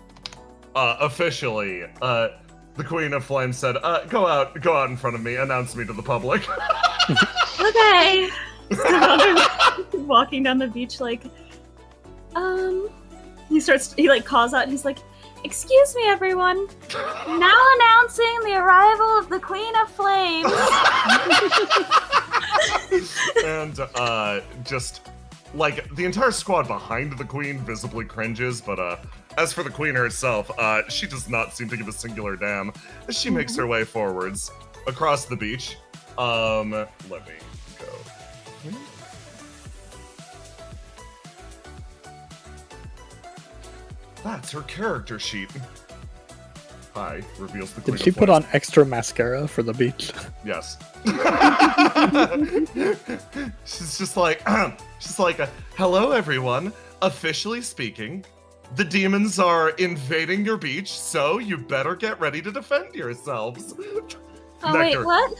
Officially, the Queen of Flame said, go out in front of me, announce me to the public. Okay. Walking down the beach like, he like calls out and he's like, excuse me everyone, now announcing the arrival of the Queen of Flames. And just like the entire squad behind the Queen visibly cringes, but as for the Queen herself, she does not seem to give a singular damn as she makes her way forwards across the beach. Let me go. That's her character sheet. Hi, reveals the Queen Did she of put Flames. on extra mascara for the beach? Yes. She's just like, hello everyone. Officially speaking, the demons are invading your beach, so you better get ready to defend yourselves. Oh wait, what?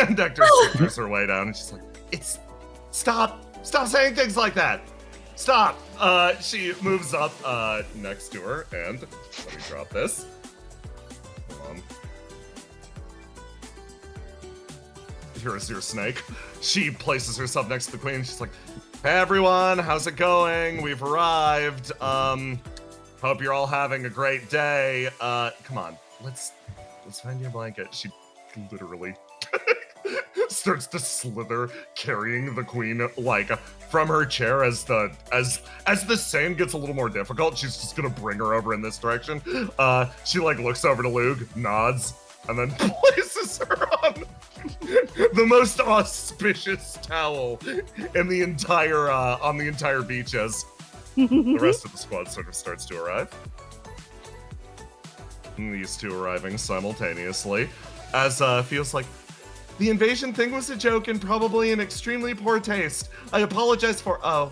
Nectar snickers her way down, and she's like, stop saying things like that. Stop. She moves up next to her, and let me drop this. Hold on. Here's your snake. She places herself next to the queen. She's like, hey everyone, how's it going? We've arrived. Hope you're all having a great day. Come on, let's find you a blanket. She literally starts to slither, carrying the queen like from her chair as the sand gets a little more difficult. She's just gonna bring her over in this direction. She like looks over to Luke, nods, and then places her on the most auspicious towel in the entire on the entire beach as the rest of the squad sort of starts to arrive. And these two arriving simultaneously, as feels like the invasion thing was a joke and probably in extremely poor taste. I apologize for. Oh,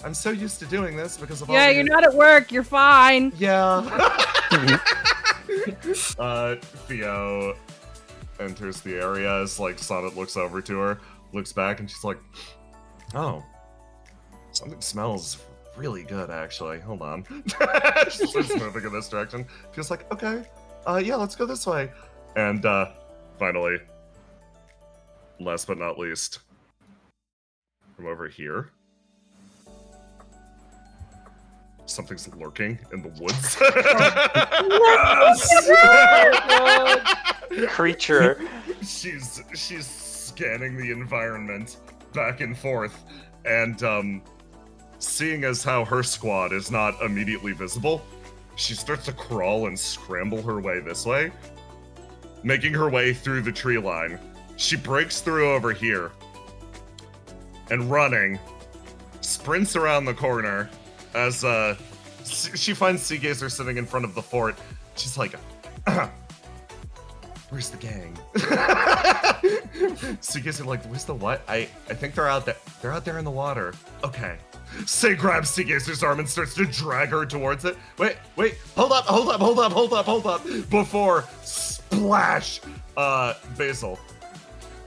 I'm so used to doing this because of all. Yeah, you're not at work. You're fine. Yeah. Theo enters the area as like Sonnet looks over to her, looks back, and she's like, "Oh, something smells really good, actually. Hold on." She starts moving in this direction. Feels like, okay, yeah, let's go this way. And finally, last but not least, from over here, something's lurking in the woods. Creature. She's scanning the environment back and forth, and seeing as how her squad is not immediately visible, she starts to crawl and scramble her way this way, making her way through the tree line. She breaks through over here, and running, sprints around the corner as she finds Seagazer sitting in front of the fort. She's like, where's the gang? Seagazer like, where's the what? I think they're out there. They're out there in the water. Okay. Say grabs Seagazer's arm and starts to drag her towards it. Wait, hold up. Before splash, Basil,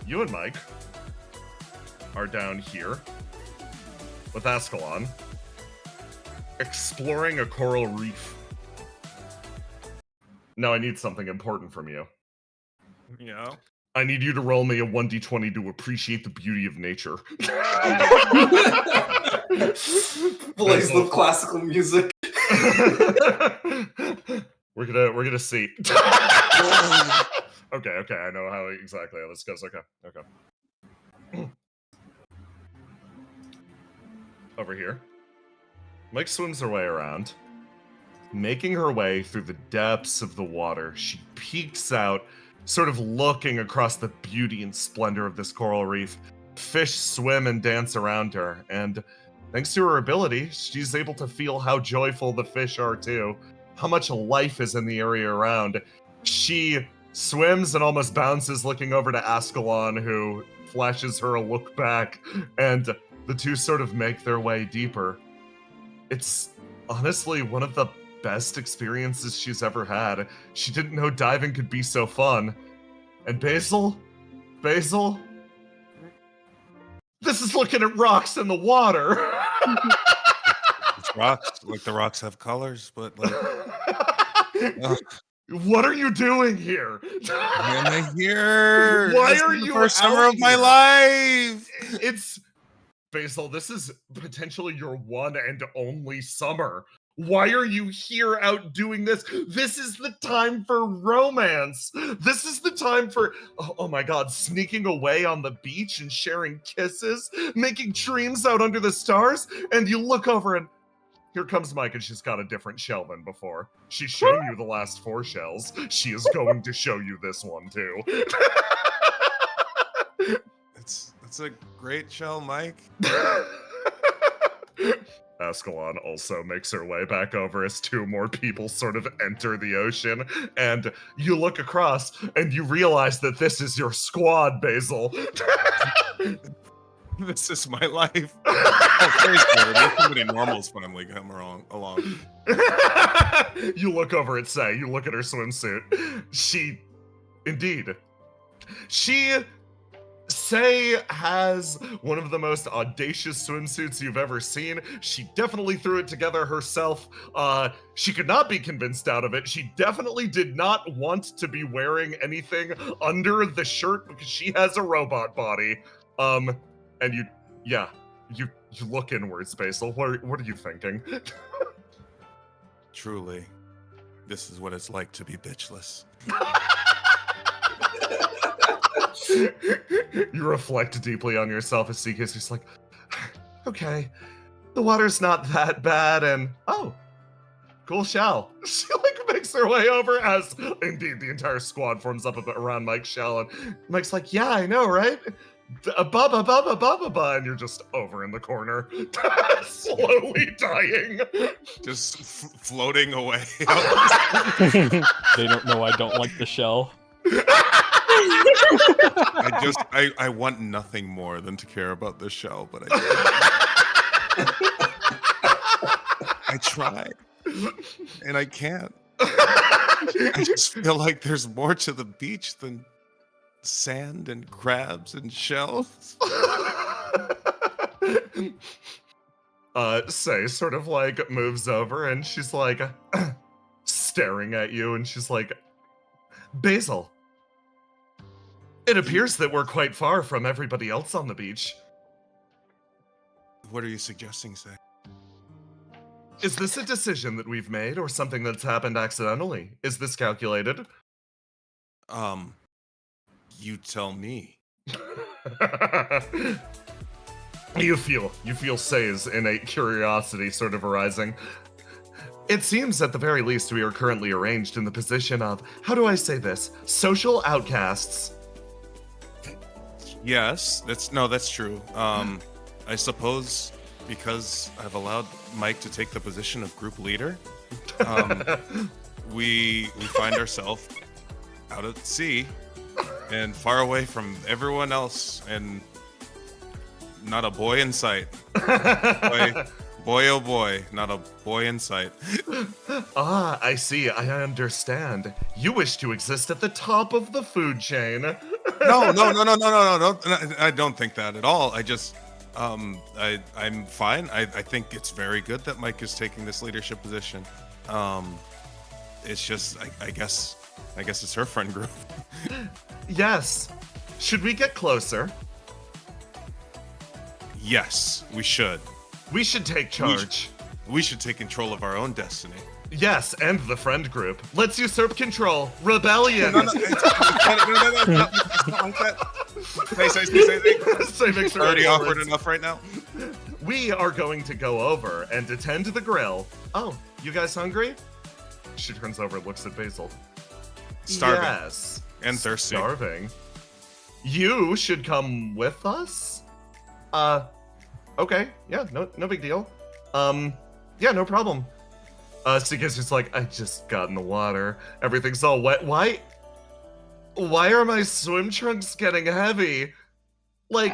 you and Mike are down here with Ascalon, exploring a coral reef. Now I need something important from you. Yeah. I need you to roll me a 1d20 to appreciate the beauty of nature. Plays the classical music. We're gonna see. Okay, I know exactly how this goes. Okay. Over here, Mike swims her way around, making her way through the depths of the water. She peeks out, sort of looking across the beauty and splendor of this coral reef. Fish swim and dance around her, and thanks to her ability, she's able to feel how joyful the fish are too, how much life is in the area around. She swims and almost bounces, looking over to Ascalon, who flashes her a look back, and the two sort of make their way deeper. It's honestly one of the best experiences she's ever had. She didn't know diving could be so fun. And Basil, this is looking at rocks in the water. It's rocks. Like the rocks have colors, but like. What are you doing here? Am I here? Why This are is the you first summer out of my here? life? It's Basil, this is potentially your one and only summer. Why are you here out doing this? This is the time for romance. This is the time for, oh my god, sneaking away on the beach and sharing kisses, making dreams out under the stars, and you look over and here comes Mike, and she's got a different shell than before. She's shown you the last 4 shells. She is going to show you this one too. It's a great shell, Mike. Ascalon also makes her way back over as 2 more people sort of enter the ocean, and you look across and you realize that this is your squad, Basil. This is my life. Oh, seriously, there's somebody normal's finally come along. You look over at Say, you look at her swimsuit. Say has one of the most audacious swimsuits you've ever seen. She definitely threw it together herself. She could not be convinced out of it. She definitely did not want to be wearing anything under the shirt because she has a robot body. And you look inwards, Basil. What are you thinking? Truly, this is what it's like to be bitchless. You reflect deeply on yourself as Seekis is like, okay, the water's not that bad, and oh, cool shell. She makes her way over as indeed the entire squad forms up around Mike's shell, and Mike's like, yeah, I know, right? Ba, and you're just over in the corner, slowly dying. Just floating away. They don't know I don't like the shell. I want nothing more than to care about this shell, but I try. And I can't. I just feel like there's more to the beach than sand and crabs and shells. Say sort of moves over and she's like staring at you, and she's like, Basil, it appears that we're quite far from everybody else on the beach. What are you suggesting, Say? Is this a decision that we've made or something that's happened accidentally? Is this calculated? You tell me. You feel Say's innate curiosity sort of arising. It seems at the very least we are currently arranged in the position of, how do I say this, social outcasts. Yes, that's true. I suppose because I've allowed Mike to take the position of group leader, we find ourselves out at sea and far away from everyone else, and not a boy in sight. Boy, oh boy, not a boy in sight. Ah, I see. I understand. You wish to exist at the top of the food chain. No. I don't think that at all. I just, I'm fine. I think it's very good that Mike is taking this leadership position. It's just, I guess it's her friend group. Yes. Should we get closer? Yes, we should. We should take charge. We should take control of our own destiny. Yes, and the friend group. Let's usurp control. Rebellion. No. Say makes her already awkward enough right now. We are going to go over and attend to the grill. Oh, you guys hungry? She turns over and looks at Basil. Starving. Yes. And thirsty. Starving. You should come with us? Okay. Yeah, no big deal. Yeah, no problem. Sika's just like, I just got in the water. Everything's all wet. Why are my swim trunks getting heavy? I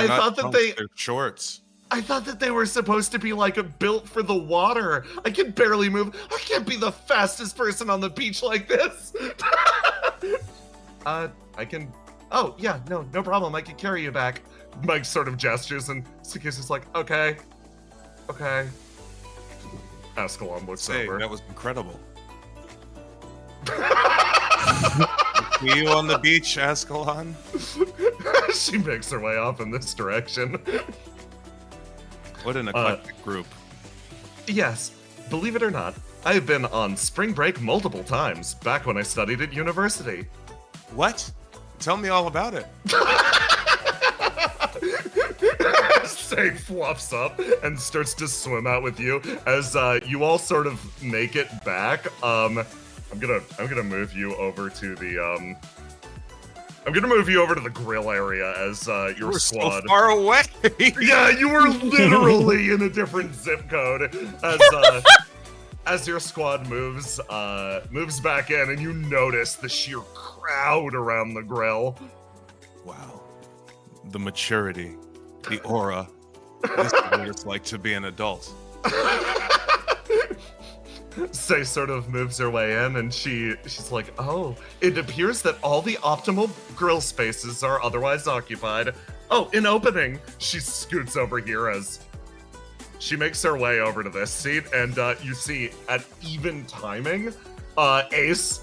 thought that they're shorts. I thought that they were supposed to be built for the water. I can barely move. I can't be the fastest person on the beach like this. I can. Oh yeah, no problem. I can carry you back. Mike sort of gestures, and Sika's just like, okay. Ascalon looks over. That was incredible. See you on the beach, Ascalon. She makes her way off in this direction. What an eclectic group. Yes, believe it or not, I have been on spring break multiple times, back when I studied at university. What? Tell me all about it. Say fluffs up and starts to swim out with you as you all sort of make it back. I'm gonna move you over to the I'm gonna move you over to the grill area as your We're squad. so far away. Yeah, you were literally in a different zip code as your squad moves back in, and you notice the sheer crowd around the grill. Wow, the maturity, the aura. This is what it's like to be an adult. Say sort of moves her way in, and she's like, oh, it appears that all the optimal grill spaces are otherwise occupied. Oh, an opening. She scoots over here as she makes her way over to this seat, and you see at even timing, Ace,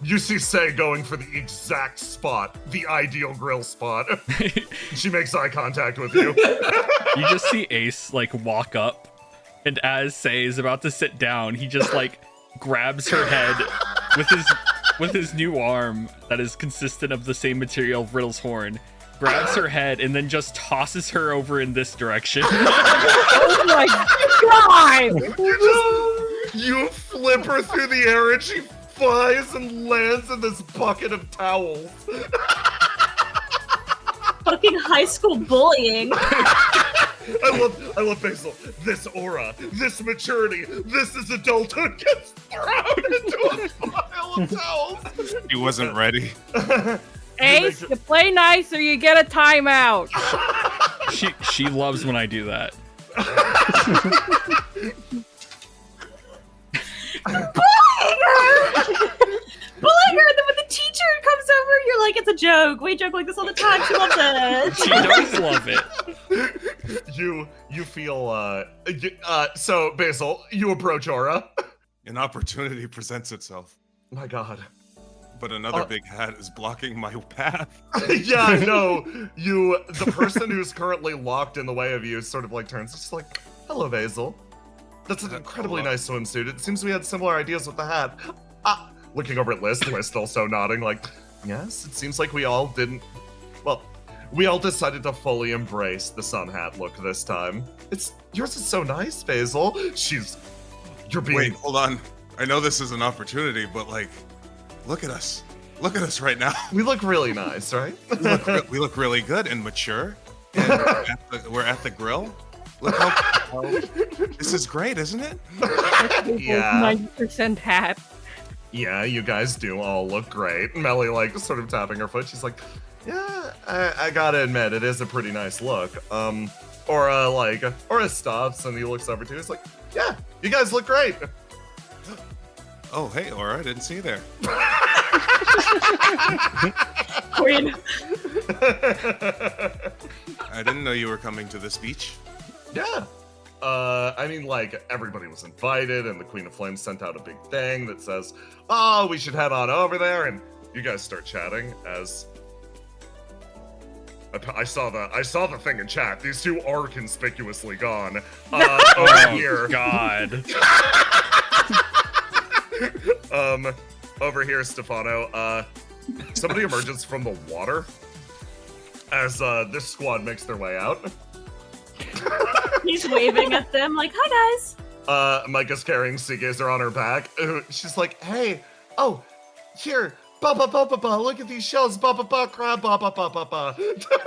you see Say going for the exact spot, the ideal grill spot. She makes eye contact with you. You just see Ace like walk up, and as Say is about to sit down, he just like grabs her head with his new arm that is consistent of the same material of Riddle's horn, grabs her head, and then just tosses her over in this direction. Oh my god! You flip her through the air, and she flies and lands in this bucket of towels. Fucking high school bullying. I love Basil. This aura, this maturity, this is adulthood gets thrown into a pile of towels. He wasn't ready. Ace, you play nice or you get a timeout. She loves when I do that. Bullying her, and then when the teacher comes over, you're like, it's a joke. We joke like this all the time. She loves it. She does love it. You feel so Basil, you approach Aura. An opportunity presents itself, My God. but another big hat is blocking my path. Yeah, no. The person who's currently locked in the way of you sort of like turns, just like, hello, Basil. That's an incredibly Hello. nice swimsuit. It seems we had similar ideas with the hat. Looking over at List also nodding, like, yes, it seems like we all decided to fully embrace the sun hat look this time. Yours is so nice, Basil. You're being... Wait, hold on. I know this is an opportunity, but like, look at us. Look at us right now. We look really nice, right? We look really good and mature. And we're at the grill. Look how this is great, isn't it? Yeah. 90% hat. Yeah, you guys do all look great. Melly, like, sort of tapping her foot. She's like, yeah, I gotta admit, it is a pretty nice look. Aura stops and he looks over to you. He's like, yeah, you guys look great. Oh, hey, Aura, I didn't see you there. Queen. I didn't know you were coming to this beach. Yeah. I mean, like, everybody was invited, and the Queen of Flames sent out a big thing that says, oh, we should head on over there, and you guys start chatting as... I saw the thing in chat. These two are conspicuously gone. Over here. God. Over here, Stefano, somebody emerges from the water as this squad makes their way out. He's waving at them like, hi, guys. Micah's carrying Seagazer on her back. She's like, hey, oh, here, ba-ba-ba-ba-ba, look at these shells, ba-ba-ba, crab, ba-ba-ba-ba-ba.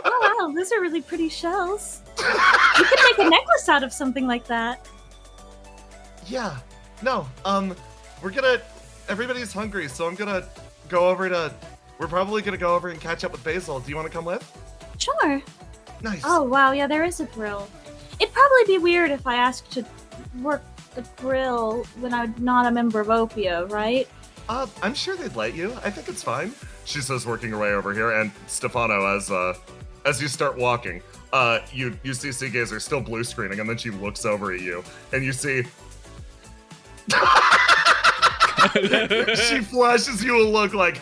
Oh, wow, those are really pretty shells. You could make a necklace out of something like that. Yeah, no, everybody's hungry, so I'm gonna we're probably gonna go over and catch up with Basil. Do you want to come with? Sure. Nice. Oh, wow, yeah, there is a grill. It'd probably be weird if I asked to work the grill when I'm not a member of OPIA, right? I'm sure they'd let you. I think it's fine. She says, working her way over here, and Stefano, as you start walking, you see Seagazer still blue screening, and then she looks over at you, and you see... She flashes you a look like...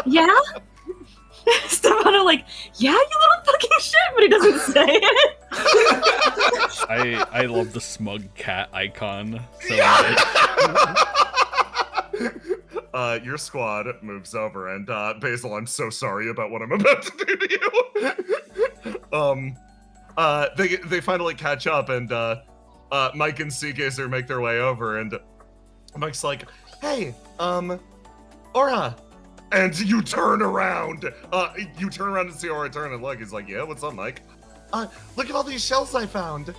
Yeah? Stefano like, yeah, you little fucking shit, but he doesn't say it. I love the smug cat icon so much. Your squad moves over, and Basil, I'm so sorry about what I'm about to do to you. They finally catch up, and Mike and Seagazer make their way over, and Mike's like, hey, Aura! And you turn around. You turn around and see Aura turn and look. He's like, yeah, what's up, Mike? Look at all these shells I found.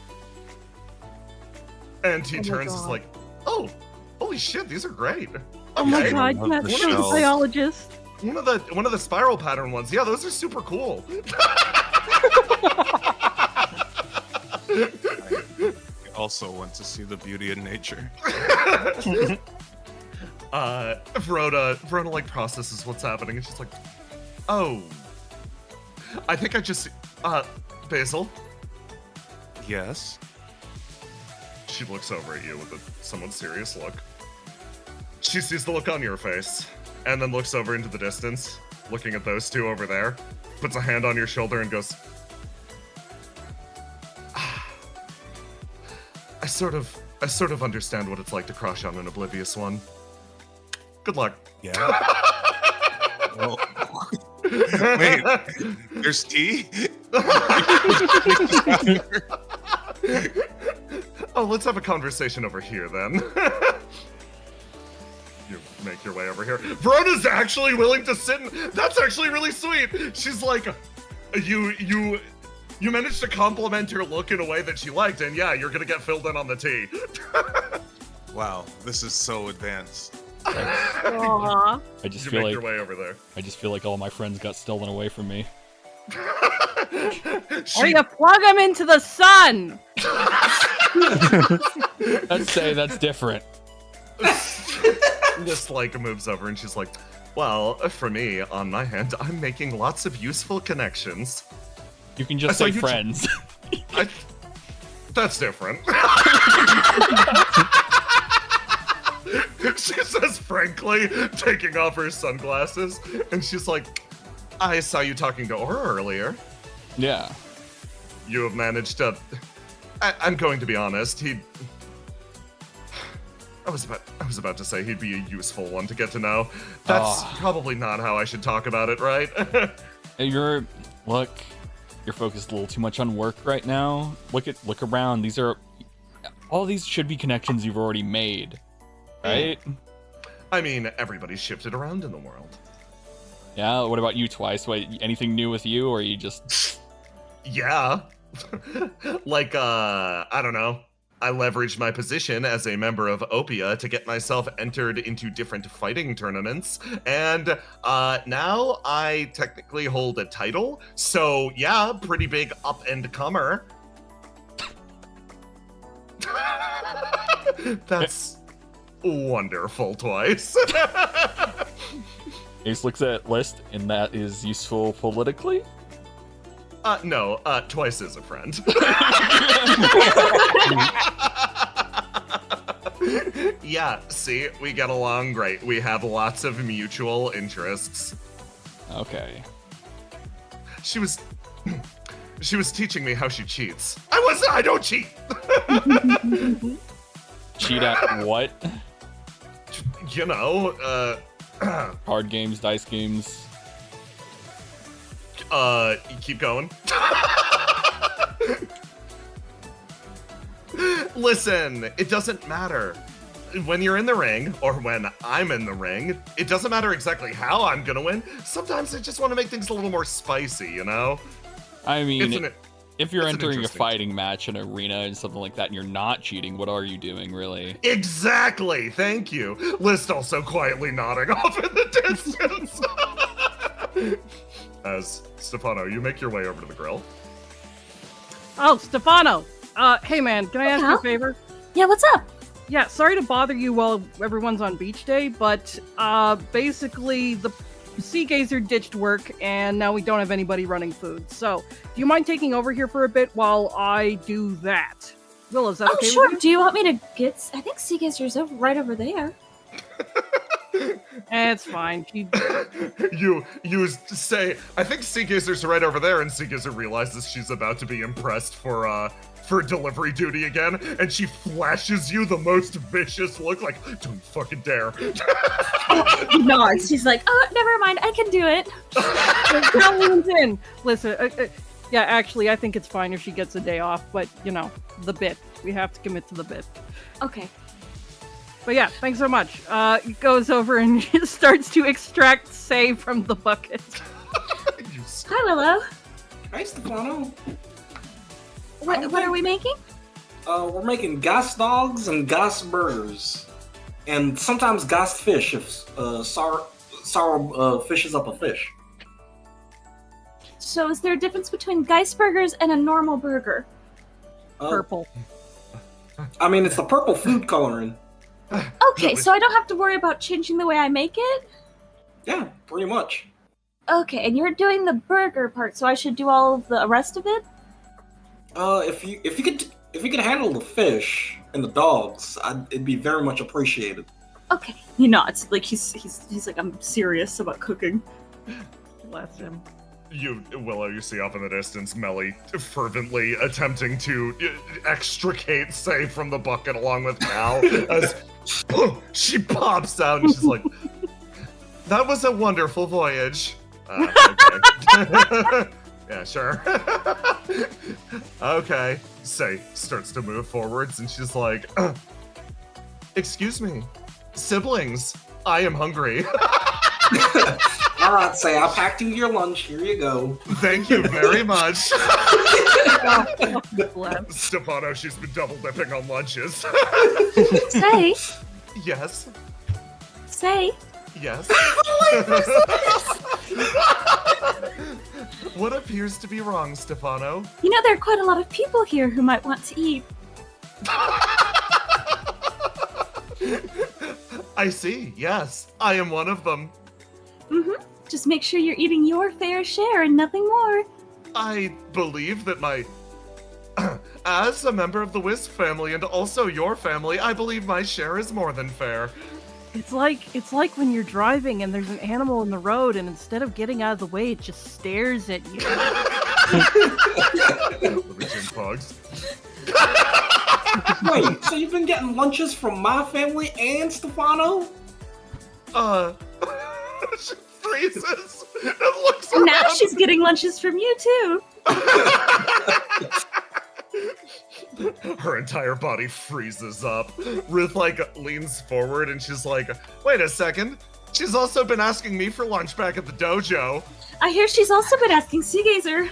And he turns and is like, oh, holy shit, these are great. Oh my Okay. god, love the yes, shells. biologist. One of the spiral pattern ones. Yeah, those are super cool. I also want to see the beauty in nature. Verona like processes what's happening and she's like, oh, I think I just, Basil. Yes. She looks over at you with a somewhat serious look. She sees the look on your face, and then looks over into the distance, looking at those two over there, puts a hand on your shoulder and goes, I sort of understand what it's like to crush on an oblivious one. Good luck. Yeah. Well, wait, there's tea? Oh, let's have a conversation over here then. You make your way over here. Verona's actually willing to sit in. That's actually really sweet. She's like, you managed to compliment her look in a way that she liked, and yeah, you're gonna get filled in on the tea. Wow, this is so advanced. Aww. I just You feel make like your way over there. I just feel like all my friends got stolen away from me. Or you plug them into the sun. Let's say that's different. Just like moves over and she's like, well, for me, on my hand, I'm making lots of useful connections. You can just I saw say you friends. That's different. She says frankly, taking off her sunglasses, and she's like, I saw you talking to Aura earlier. Yeah. You have managed to... I'm going to be honest, I was about to say he'd be a useful one to get to know. That's probably not how I should talk about it, right? You're focused a little too much on work right now. Look around. All these should be connections you've already made, right? I mean, everybody's shifted around in the world. Yeah. What about you, Twice? What? Anything new with you, or are you just? Yeah. Like, I don't know. I leveraged my position as a member of OPIA to get myself entered into different fighting tournaments, and now I technically hold a title, so yeah, pretty big up-and-comer. That's wonderful, Twice. Ace looks at list, and that is useful politically. No, Twice is a friend. Yeah, see, we get along great. We have lots of mutual interests. Okay. She was teaching me how she cheats. I don't cheat. Cheat at what? You know, Card games, dice games. keep going. Listen, it doesn't matter. When you're in the ring, or when I'm in the ring, it doesn't matter exactly how I'm gonna win. Sometimes I just want to make things a little more spicy, you know? I mean, Isn't it? if you're it's an entering a interesting- fighting match, an arena, and something like that, and you're not cheating, what are you doing, really? Exactly, thank you. List also quietly nodding off in the distance. As Stefano, you make your way over to the grill. Oh, Stefano. Hey man, can I ask you Huh? a favor? Yeah, what's up? Yeah, sorry to bother you while everyone's on beach day, but basically the Sea Gazer ditched work and now we don't have anybody running food. So, do you mind taking over here for a bit while I do that? Will, is that Oh, okay sure. with Do you want me to get... I think Sea Gazer's right over there. you? It's fine. You say, I think Sea Gazer's right over there, and Sea Gazer realizes she's about to be impressed for delivery duty again, and she flashes you the most vicious look, like, don't fucking dare. Nods. She's like, oh, never mind. I can do it. Now leans in. Listen, yeah, actually, I think it's fine if she gets a day off, but, you know, the bit. We have to commit to the bit. Okay. But yeah, thanks so much. He goes over and starts to extract Say from the bucket. Hi, Willow. Hi, Stefano. What are we making? We're making gas dogs and gas burgers. And sometimes gas fish if sour fishes up a fish. So is there a difference between Geisburgers and a normal burger? Purple. I mean, it's the purple food coloring. Okay, so I don't have to worry about changing the way I make it? Yeah, pretty much. Okay, and you're doing the burger part, so I should do all of the rest of it? If you could handle the fish and the dogs, it'd be very much appreciated. Okay. He nods. Like he's like, I'm serious about cooking. Bless him. Willow, you see off in the distance Melly fervently attempting to extricate Say from the bucket along with Cal as she pops out and she's like, that was a wonderful voyage. Okay. Yeah, sure. Okay. Say starts to move forwards and she's like, excuse me, siblings, I am hungry. All right, Say, I packed you your lunch. Here you go. Thank you very much. Stefano, she's been double dipping on lunches. Say. Yes. Say. Yes. What appears to be wrong, Stefano? You know, there are quite a lot of people here who might want to eat. I see, yes. I am one of them. Mm-hmm. Just make sure you're eating your fair share and nothing more. I believe that as a member of the Wisp family and also your family, I believe my share is more than fair. It's like when you're driving and there's an animal in the road, and instead of getting out of the way, it just stares at you. Wait, so you've been getting lunches from my family and Stefano? She freezes and looks And now around. she's getting lunches from you too. Her entire body freezes up. Ruth leans forward and she's like, wait a second. She's also been asking me for lunch back at the dojo. I hear she's also been asking Seagazer.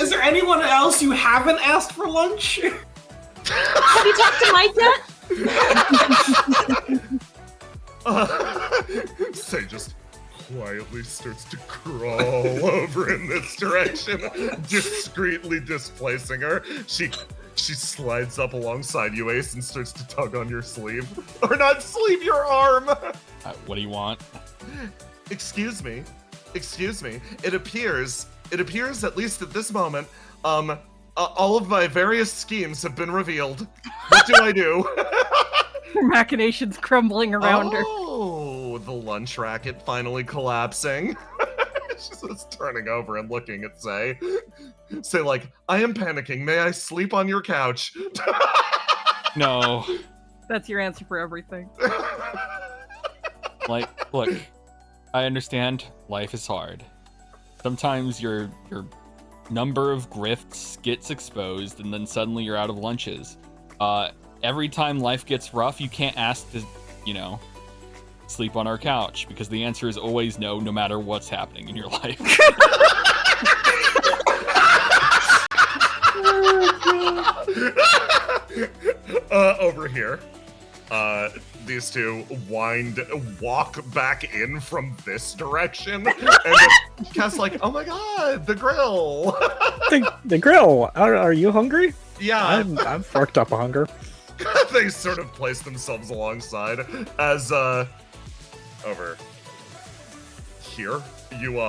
Is there anyone else you haven't asked for lunch? Have you talked to Mike yet? Say just quietly starts to crawl over in this direction, discreetly displacing her. She slides up alongside you, Ace, and starts to tug on your sleeve. Or not sleeve, your arm! What do you want? Excuse me. It appears, at least at this moment, all of my various schemes have been revealed. What do I do? Her machinations crumbling around her. Oh, the lunch racket finally collapsing. She's just turning over and looking at Say. Say, I am panicking. May I sleep on your couch? No. That's your answer for everything. Look, I understand life is hard. Sometimes your number of grifts gets exposed and then suddenly you're out of lunches. Every time life gets rough, you can't ask to, sleep on our couch, because the answer is always no matter what's happening in your life. Over here, these two walk back in from this direction, and Cass oh my god, the grill! The grill. Are you hungry? Yeah, I'm forked up a hunger. They sort of place themselves alongside as over here. You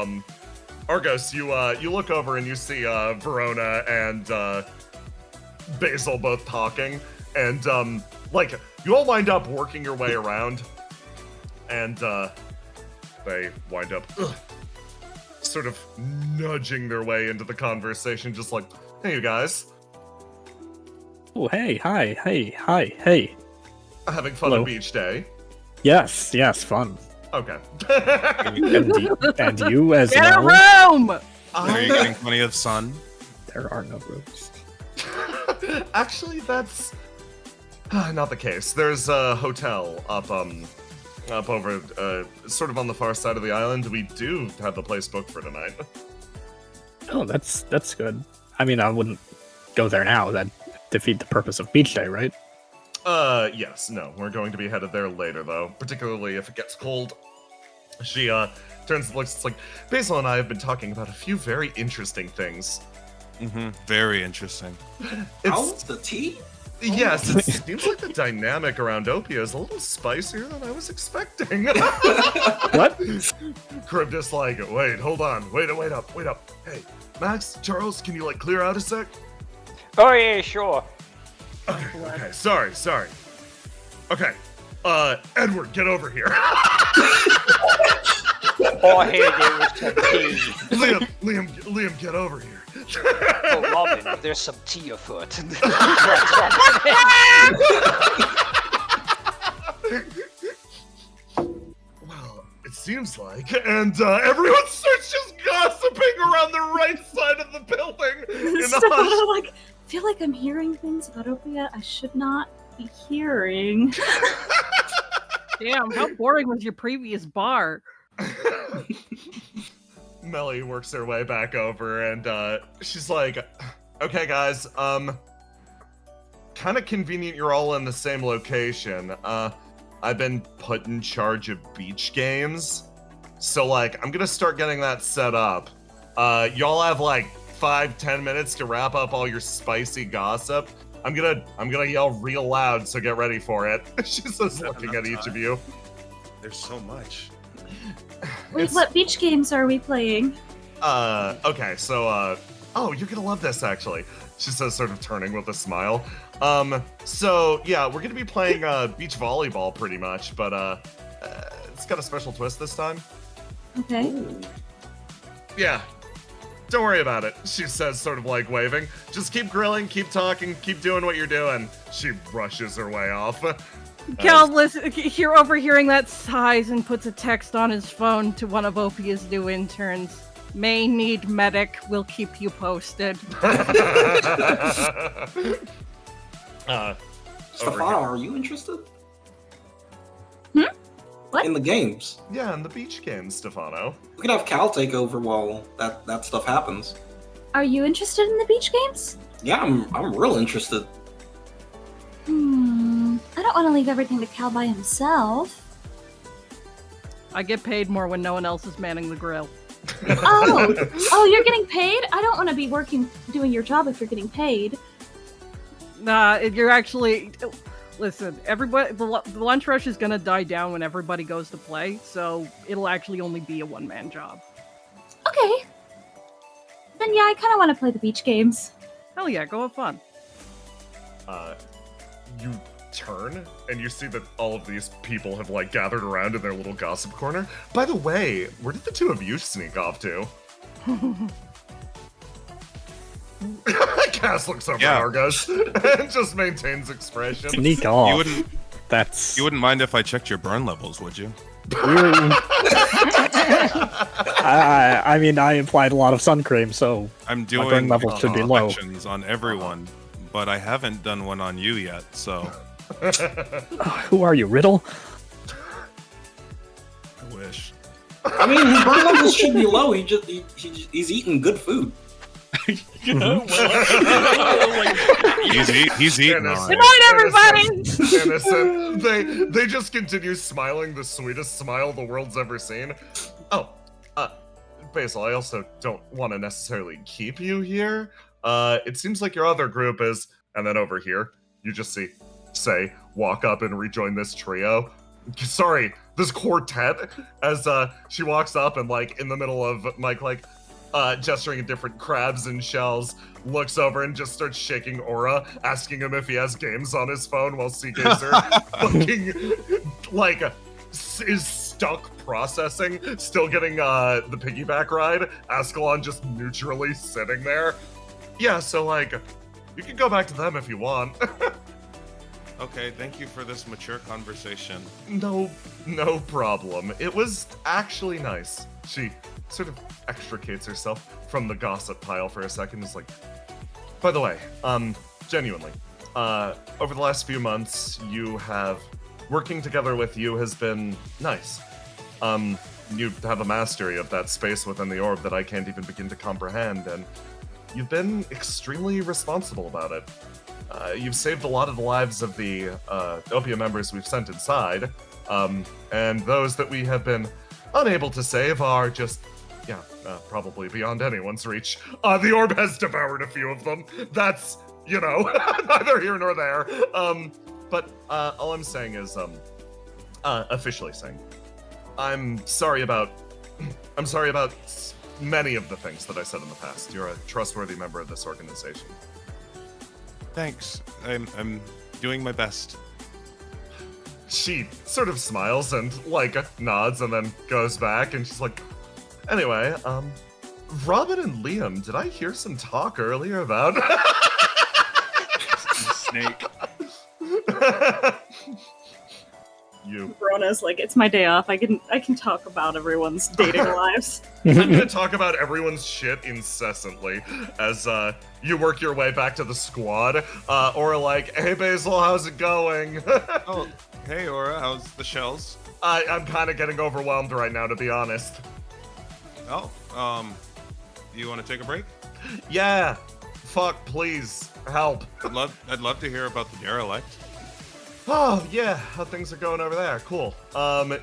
Argos, you look over and you see Verona and Basil both talking, and you all wind up working your way around, and they wind up sort of nudging their way into the conversation, just hey, you guys. Oh, hey, hi, hey. Having fun Hello. on beach day? Yes, fun. Okay. and you as Get well. a room! Are you getting plenty of sun? There are no rooms. Actually, Not the case. There's a hotel up over, sort of on the far side of the island. We do have the place booked for tonight. Oh, that's good. I mean, I wouldn't go there now. That'd defeat the purpose of beach day, right? Yes, no. We're going to be headed there later, though. Particularly if it gets cold. She, turns and looks, it's like, Basil and I have been talking about a few very interesting things. Mm-hmm. Very interesting. How's the tea? Yes, it seems like the dynamic around OPIA is a little spicier than I was expecting. What? Charybdis like, wait, hold on, wait up. Hey, Max, Charles, can you, like, clear out a sec? Oh yeah, sure. Okay, sorry. Okay, Edward, get over here. All I hear there was some tea. Liam, get over here. Oh, Robin, there's some tea afoot. Well, it seems like, and everyone starts just gossiping around the right side of the building. In the Stefano, like, I feel like I'm hearing things about OPIA I should not be hearing. Damn, how boring was your previous bar? Melly works her way back over, and she's like, okay, guys, kind of convenient you're all in the same location. I've been put in charge of beach games, so, like, I'm gonna start getting that set up. Y'all have, like, 5-10 minutes to wrap up all your spicy gossip. I'm gonna yell real loud, so get ready for it. She's just looking at each of you. There's so much. Wait, what beach games are we playing? Okay, so, oh, you're gonna love this, actually. She says, sort of turning with a smile. So, yeah, we're gonna be playing, beach volleyball, pretty much, but, it's got a special twist this time. Okay. Yeah. Don't worry about it, she says, sort of like waving. Just keep grilling, keep talking, keep doing what you're doing. She rushes her way off. Cal, overhearing that, sighs and puts a text on his phone to one of OPIA's new interns. May need medic, we'll keep you posted. Stefano, are you interested? What? In the games. Yeah, in the beach games, Stefano. We could have Cal take over while that stuff happens. Are you interested in the beach games? Yeah, I'm real interested. I don't want to leave everything to Cal by himself. I get paid more when no one else is manning the grill. Oh, you're getting paid? I don't want to be doing your job if you're getting paid. Nah, you're actually... Listen, everybody, the lunch rush is gonna die down when everybody goes to play, so it'll actually only be a one-man job. Okay. Then yeah, I kind of want to play the beach games. Hell yeah, go have fun. You turn, and you see that all of these people have, like, gathered around in their little gossip corner. By the way, where did the two of you sneak off to? Cass looks over at Argos and just maintains expression. Sneak off. You wouldn't mind if I checked your burn levels, would you? I mean, I applied a lot of sun cream, so I'm my doing burn levels should be low. inspections on everyone, but I haven't done one on you yet, so... Who are you, Riddle? I wish. I mean, his burn levels should be low. He's eating good food. He's eating all Good right. night, everybody! Innocent. They just continue smiling the sweetest smile the world's ever seen. Oh, Basil, I also don't want to necessarily keep you here. It seems like your other group is, and then over here, you just walk up and rejoin this trio. Sorry, this quartet, as she walks up and, like, in the middle of Mike, like, gesturing at different crabs and shells, looks over and just starts shaking Aura, asking him if he has games on his phone while Seagazer fucking, like, is stuck processing, still getting the piggyback ride. Ascalon just neutrally sitting there. Yeah, so, like, you can go back to them if you want. Okay, thank you for this mature conversation. No problem. It was actually nice. She sort of extricates herself from the gossip pile for a second. Is like, by the way, genuinely, over the last few months, working together with you has been nice. You have a mastery of that space within the orb that I can't even begin to comprehend, and you've been extremely responsible about it. You've saved a lot of the lives of the OPIA members we've sent inside, and those that we have been unable to save are just, probably beyond anyone's reach. The orb has devoured a few of them. That's, neither here nor there. But all I'm saying is, officially saying, I'm sorry about many of the things that I said in the past. You're a trustworthy member of this organization. Thanks. I'm doing my best. She sort of smiles and nods and then goes back, and she's like, anyway, Robin and Liam, did I hear some talk earlier about Snake. You. Verona's like, it's my day off. I can talk about everyone's dating lives. I'm gonna talk about everyone's shit incessantly as you work your way back to the squad. Or like, hey Basil, how's it going? Oh, hey Aura, how's the shells? I'm kind of getting overwhelmed right now, to be honest. Oh, you want to take a break? Yeah. Fuck, please help. I'd love to hear about the derelict. Oh, yeah, how things are going over there. Cool.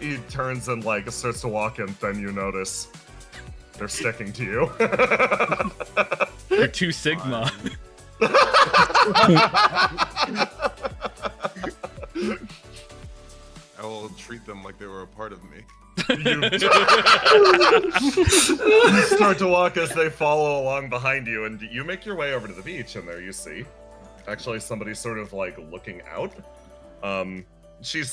He turns and, starts to walk, and then you notice they're sticking to you. You're 2 Sigma. I will treat them like they were a part of me. You start to walk as they follow along behind you, and you make your way over to the beach, and there you see, actually, somebody sort of, looking out. She's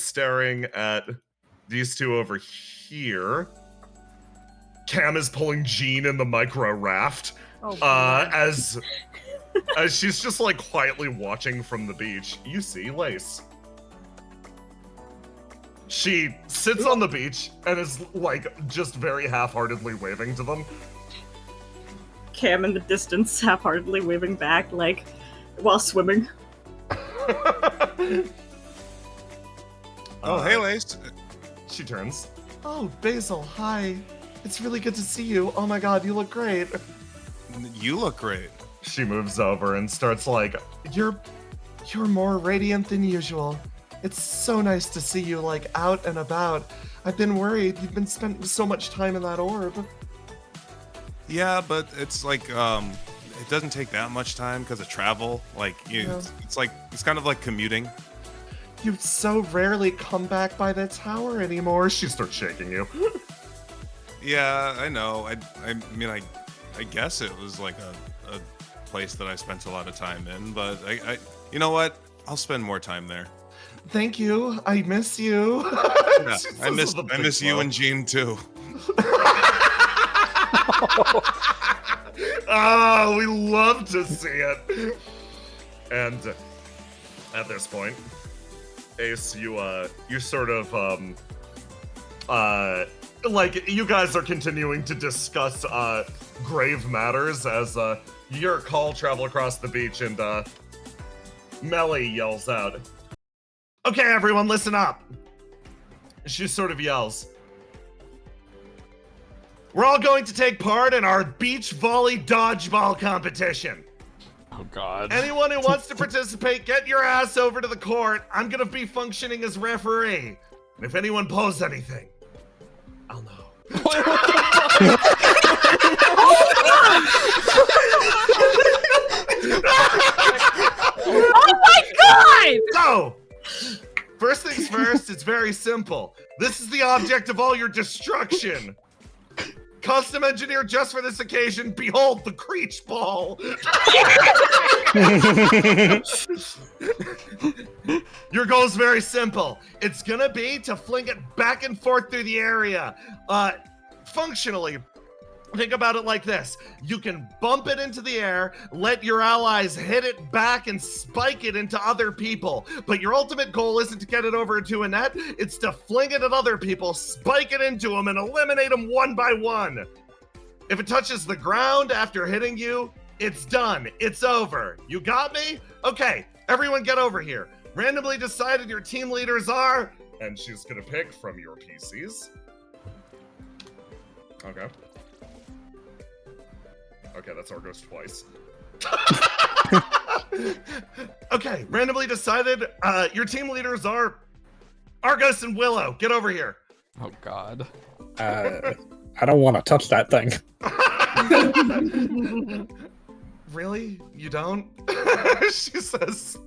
staring at these two over here. Cam is pulling Jean in the micro raft. As she's just quietly watching from the beach. You see Lace. She sits on the beach and is just very half-heartedly waving to them. Cam in the distance, half-heartedly waving back, while swimming. Oh, hey, Lace. She turns. Oh, Basil, hi. It's really good to see you. Oh my god, you look great. You look great. She moves over and starts you're more radiant than usual. It's so nice to see you out and about. I've been worried. You've been spending so much time in that orb. Yeah, but it's it doesn't take that much time because of travel. It's kind of like commuting. You so rarely come back by the tower anymore. She starts shaking you. Yeah, I know. I mean, I guess it was a place that I spent a lot of time in, but I you know what? I'll spend more time there. Thank you. I miss you. Yeah, I miss you and Jean too. Oh, we love to see it. And at this point, Ace, you sort of you guys are continuing to discuss grave matters as your call travel across the beach, and Melly yells out, "Okay, everyone, listen up." She sort of yells, "We're all going to take part in our beach volley dodgeball competition. Oh god. Anyone who wants to participate, get your ass over to the court. I'm gonna be functioning as referee. And if anyone pulls anything, I'll know." Oh my god! So, first things first, it's very simple. This is the object of all your destruction. Custom engineered just for this occasion, behold the Creech Ball. Your goal is very simple. It's gonna be to fling it back and forth through the area. Functionally, think about it like this. You can bump it into the air, let your allies hit it back and spike it into other people. But your ultimate goal isn't to get it over into a net, it's to fling it at other people, spike it into them, and eliminate them one by one. If it touches the ground after hitting you, It's done. It's over. You got me? Okay, everyone get over here. Randomly decided your team leaders are... And she's gonna pick from your PCs. Okay. Okay, that's Argos twice. Okay, randomly decided your team leaders are Argos and Willow. Get over here. Oh God. I don't want to touch that thing. Really? You don't? She says,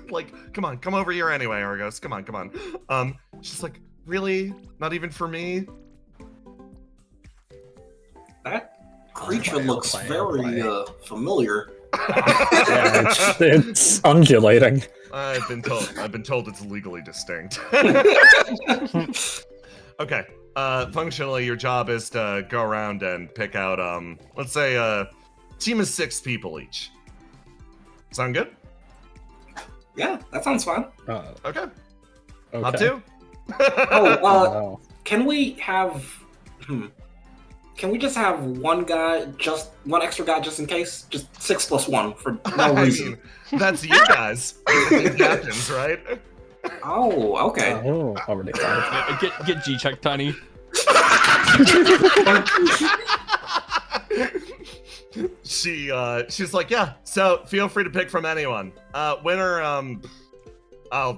like, come over here anyway, Argos. Come on. She's like, really? Not even for me? That creature looks very familiar. Yeah, it's undulating. I've been told it's legally distinct. Okay. Functionally, your job is to go around and pick out, let's say a team of 6 people each. Sound good? Yeah, that sounds fine. Okay. Okay. Up to? No. Can we have... Can we just have one extra guy just in case? Just 6 plus 1 for no I reason. mean, that's you guys. You're the captains, right? Oh, okay. Oh, already thought. Get G-check, Tiny. She's like, yeah, so feel free to pick from anyone. Winner, I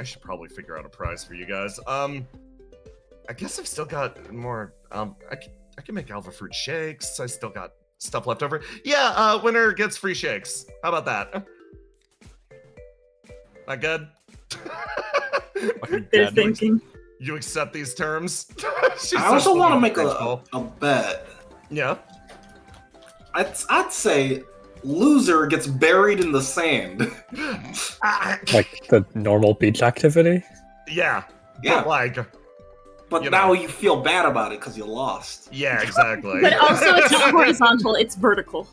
should probably figure out a prize for you guys. I guess I've still got more, I can make alpha fruit shakes. I still got stuff left over. Yeah, winner gets free shakes. How about that? Not good? They're thinking. You accept these terms? I also want to make a bet. Yeah. I'd say loser gets buried in the sand. Like the normal beach activity? Yeah. Yeah. But But now you feel bad about it because you lost. Yeah, exactly. But also, it's not horizontal; it's vertical.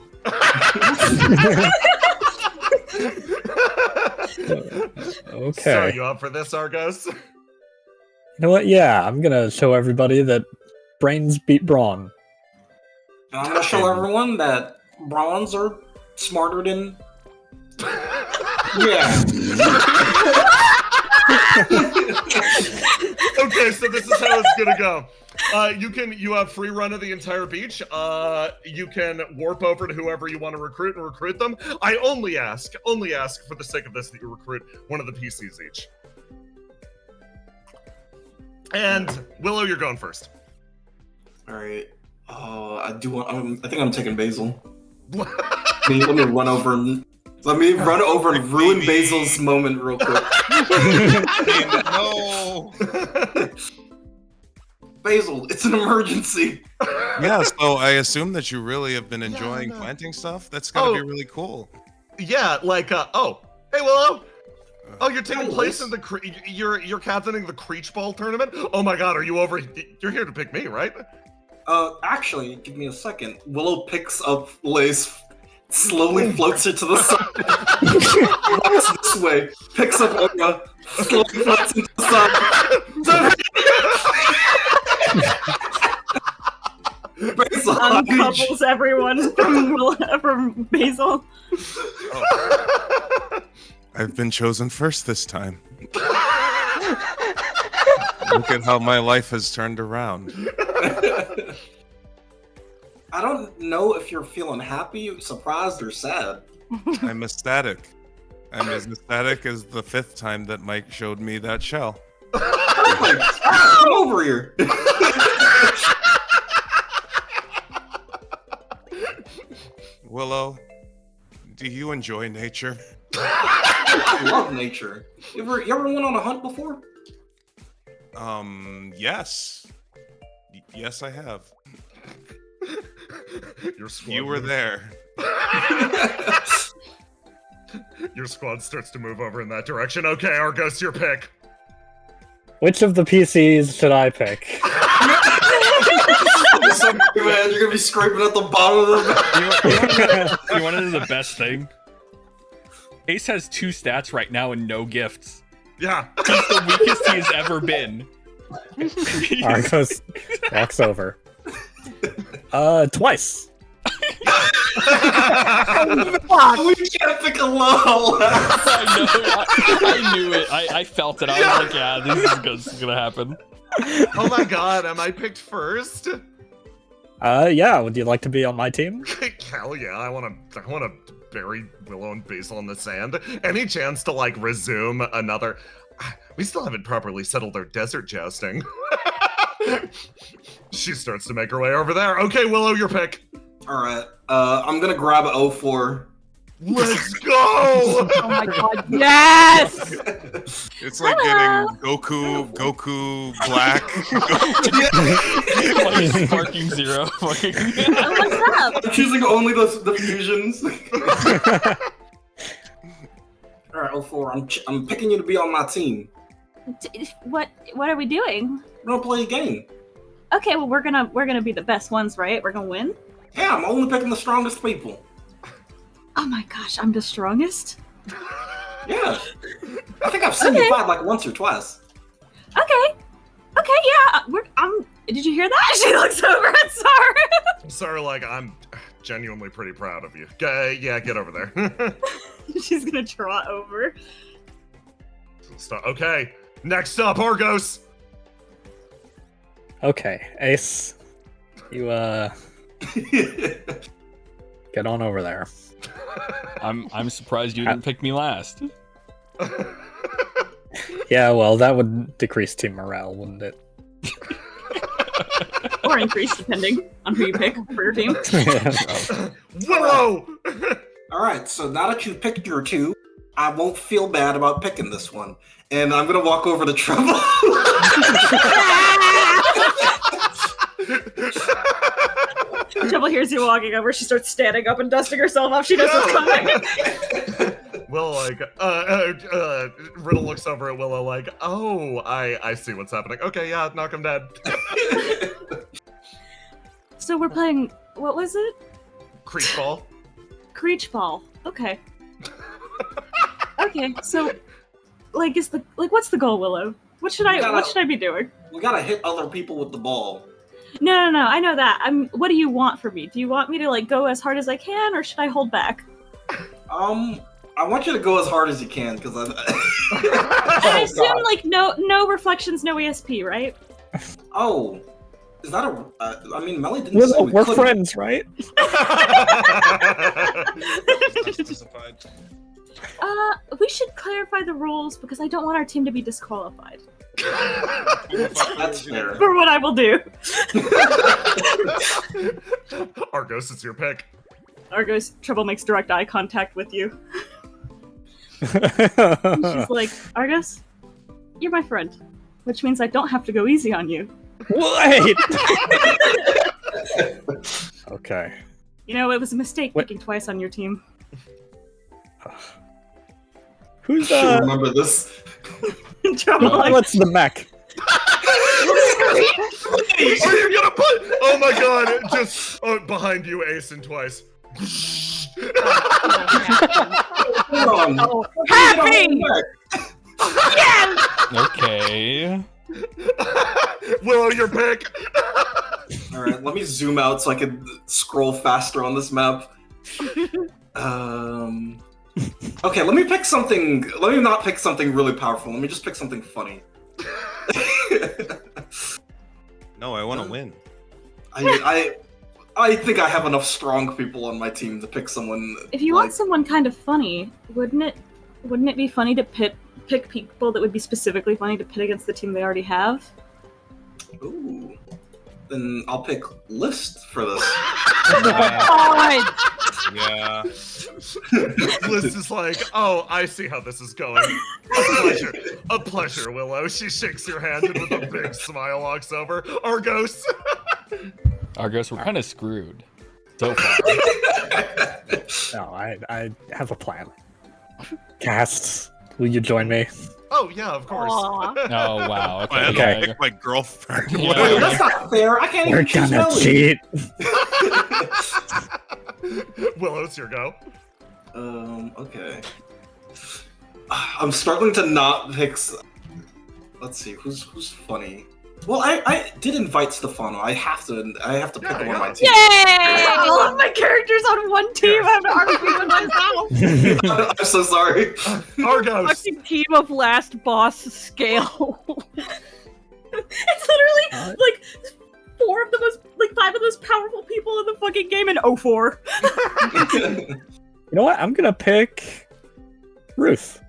Okay. So, you up for this, Argos? You know what? Yeah, I'm gonna show everybody that brains beat brawn. And I'm gonna show everyone that bronze are smarter than. Yeah. Okay, so this is how it's gonna go. You have free run of the entire beach. You can warp over to whoever you want to recruit and recruit them. I only ask for the sake of this that you recruit one of the PCs each. And Willow, you're going first. All right. I think I'm taking Basil. Let me run over and ruin Basil's moment real quick. No. Basil, it's an emergency. Yeah, so I assume that you really have been enjoying planting stuff. That's gotta be really cool. Yeah, like hey Willow. Oh, you're taking place in the you're captaining the Creech Ball tournament. Oh my God, are you over? You're here to pick me, right? Actually, give me a second. Willow picks up Lace, slowly floats her to the side. Walks this way, picks up Olga, slowly floats into the side. Basil, Uncouples everyone from Basil. Oh. I've been chosen first this time. Look at how my life has turned around. I don't know if you're feeling happy, surprised, or sad. I'm ecstatic. I'm as ecstatic as the 5th time that Mike showed me that shell. Come over here. Willow, do you enjoy nature? I love nature. You ever went on a hunt before? Yes. Yes, I have. You were there. Your squad starts to move over in that direction. Okay, Argos, your pick. Which of the PCs should I pick? Man, you're gonna be scraping at the bottom of the You want to know the best thing? Ace has 2 stats right now and no gifts. Yeah. He's the weakest he has ever been. Argos walks over. Twice. We can't pick a low. I knew it. I felt it. I was like, yeah, this is gonna happen. Oh my god, am I picked first? Yeah, would you like to be on my team? Hell yeah, I wanna bury Willow and Basil in the sand. Any chance to like resume another? We still haven't properly settled our desert jousting. She starts to make her way over there. Okay, Willow, your pick. Alright, I'm gonna grab 04. Let's go! Oh my god, yes! It's like getting Goku Black. Like sparking zero. What's up? I'm choosing only the fusions. Alright, 04, I'm picking you to be on my team. What are we doing? We're gonna play a game. Okay, well we're gonna be the best ones, right? We're gonna win. Yeah, I'm only picking the strongest people. Oh my gosh, I'm the strongest. Yeah. I think I've seen you fight like once or twice. Okay, yeah. Did you hear that? She looks over at Sarah. Sarah, like, I'm genuinely pretty proud of you. Yeah, get over there. She's gonna trot over. Okay, next up, Argos. Okay, Ace, you get on over there. I'm surprised you didn't pick me last. Yeah, well, that would decrease team morale, wouldn't it? Or increase, depending on who you pick for your team. Willow! Alright, so now that you've picked your two, I won't feel bad about picking this one. And I'm gonna walk over to Trouble. Trouble hears you walking over. She starts standing up and dusting herself off. She knows what's coming. Will, like, Riddle looks over at Willow like, oh, I see what's happening. Okay, yeah, knock him dead. So we're playing, what was it? Creech Ball. Creech Ball. Okay. Okay, so, what's the goal, Willow? What should I be doing? We gotta hit other people with the ball. No, I know that. What do you want from me? Do you want me to, go as hard as I can, or should I hold back? I want you to go as hard as you can, because I assume, no reflections, no ESP, right? Oh. Is that I mean, Melly didn't say we're friends, right? We should clarify the rules, because I don't want our team to be disqualified. That's fair. For what I will do. Argos, it's your pick. Argos, Trouble makes direct eye contact with you. She's like, Argos, you're my friend, which means I don't have to go easy on you. Wait! Okay. You know, it was a mistake picking twice on your team. Who's I remember this. Trouble, what's the mech? Are you gonna put? Oh my god! Just behind you, Ace, and twice. Happy! Yes! Okay. Willow, your pick. Alright, let me zoom out so I can scroll faster on this map. Okay, let me pick something. Let me not pick something really powerful. Let me just pick something funny. No, I want to win. I think I have enough strong people on my team to pick someone. If you want someone kind of funny, wouldn't it be funny to pick people that would be specifically funny to pit against the team they already have? Ooh. Then I'll pick List for this. Yeah. List is like, oh, I see how this is going. A pleasure, Willow. She shakes your hand and with a big smile walks over. Argos. Argos, we're kind of screwed. So far. No, I have a plan. Casts, will you join me? Oh yeah, of course. Aw. Oh wow. I had Okay. to pick my girlfriend. Yeah. Wait, that's not fair. I can't We're even choose gonna Melly. cheat. Willow, it's your go. Okay. I'm struggling to not pick. Let's see, who's funny. Well, I did invite Stefano. I have to pick one of my team. Yay! All of my characters on one team. I have to argue with myself. I'm so sorry. Argos. Fucking team of last boss scale. It's literally like 5 of the most powerful people in the fucking game in 04. You know what? I'm gonna pick Ruth.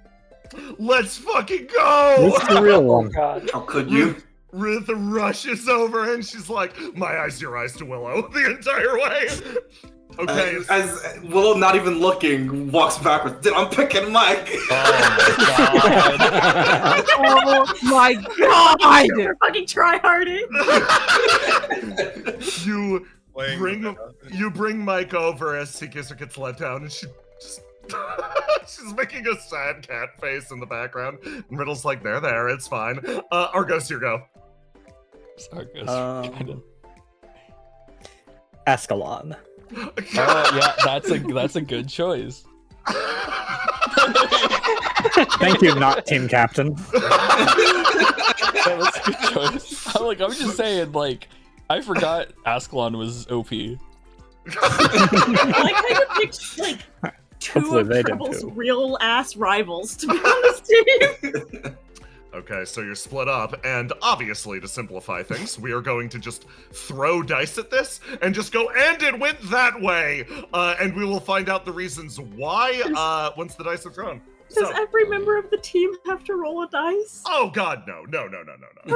Let's fucking go! Ruth's the real Oh one. god. How could you? Ruth rushes over and she's like, my eyes, your eyes to Willow the entire way. Okay. As Willow, not even looking, walks backwards. Dude, I'm picking Mike. Oh my god! You're fucking tryharding. You bring Mike over as Seekisser gets let down, and she just she's making a sad cat face in the background. And Riddle's like, there, it's fine. Argos, you go. Um, Ascalon. Yeah, that's a good choice. Thank you, not team captain. Yeah, that's a good choice. I'm just saying, like, I forgot Ascalon was OP. I like how you picked like two Hopefully of they did Treble's too. real ass rivals to be on this team. Okay, so you're split up, and obviously, to simplify things, we are going to just throw dice at this and just go, and it went that way! And we will find out the reasons why once the dice are thrown. Does So, every member of the team have to roll a dice? oh god, no.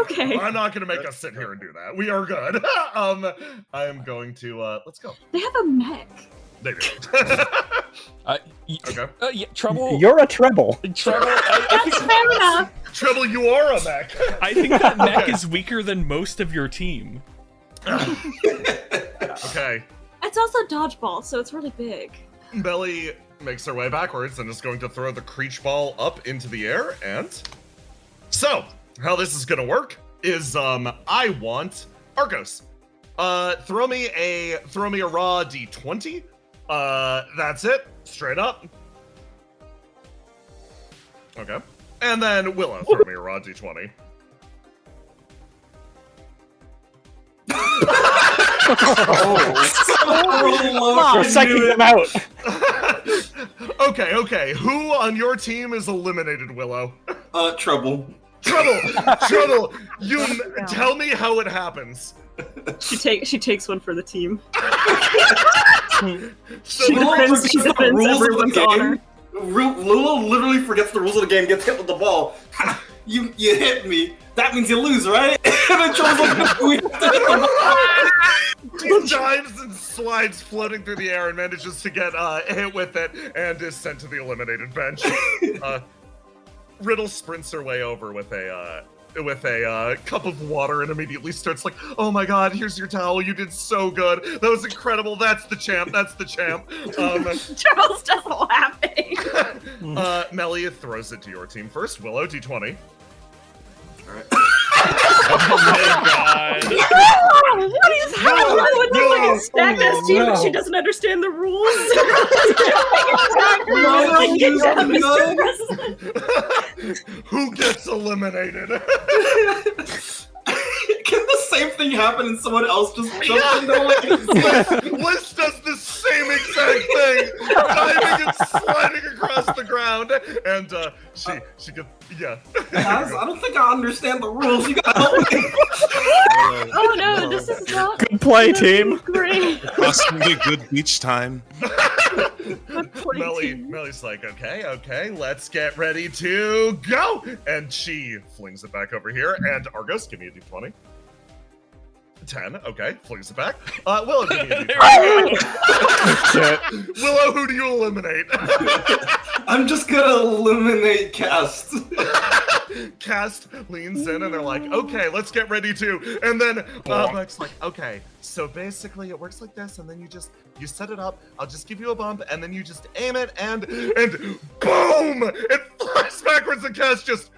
Okay. I'm not gonna make us sit here and do that. We are good. I am going to, let's go. They have a mech. They do. Okay. Yeah, Trouble. You're a treble. Trouble. That's fair enough. Trouble, you are a mech. I think that mech is weaker than most of your team. Okay. It's also dodgeball, so it's really big. Belly makes her way backwards and is going to throw the Creech ball up into the air, and so how this is gonna work is I want Argos. Throw me a raw D20. That's it. Straight up. Okay. And then Willow, throw me a raw D20. We're psyching them out. Okay. Who on your team is eliminated, Willow? Trouble. Trouble. You tell me how it happens. She takes one for the team. So She Lula defends forgets the rules of the everyone's game. honor. Lula literally forgets the rules of the game, gets hit with the ball. You hit me. That means you lose, right? And then Troll's like, we have to hit the ball. he dives and slides floating through the air and manages to get hit with it and is sent to the eliminated bench. Riddle sprints her way over with a cup of water and immediately starts like, oh my god, here's your towel, you did so good, that was incredible, that's the champ. Charles just laughing. Melia throws it to your team first. Willow, D20. Alright. Oh my god. What is happening with the fucking stacked ass team? But she doesn't understand the rules. Like, get down, Mr. President. Who gets eliminated? Can the same thing happen and someone else just jumps into it? Liz does the same exact thing, diving and sliding across the ground, and she could, yeah. Guys, I don't think I understand the rules. You gotta help me. Oh no, this is not Good play, team. great. Possibly good beach time. Melly's like, okay, let's get ready to go, and she flings it back over here. And Argos, give me a D20. 10. Okay, flings it back. Willow, give me a D20. Shit. Willow, who do you eliminate? I'm just gonna eliminate Cast. Cast leans in and they're like, okay, let's get ready to. And then Mike's like, okay, so basically it works like this, and then you set it up, I'll just give you a bump, and then you just aim it, and boom! It flies backwards, and Cast just.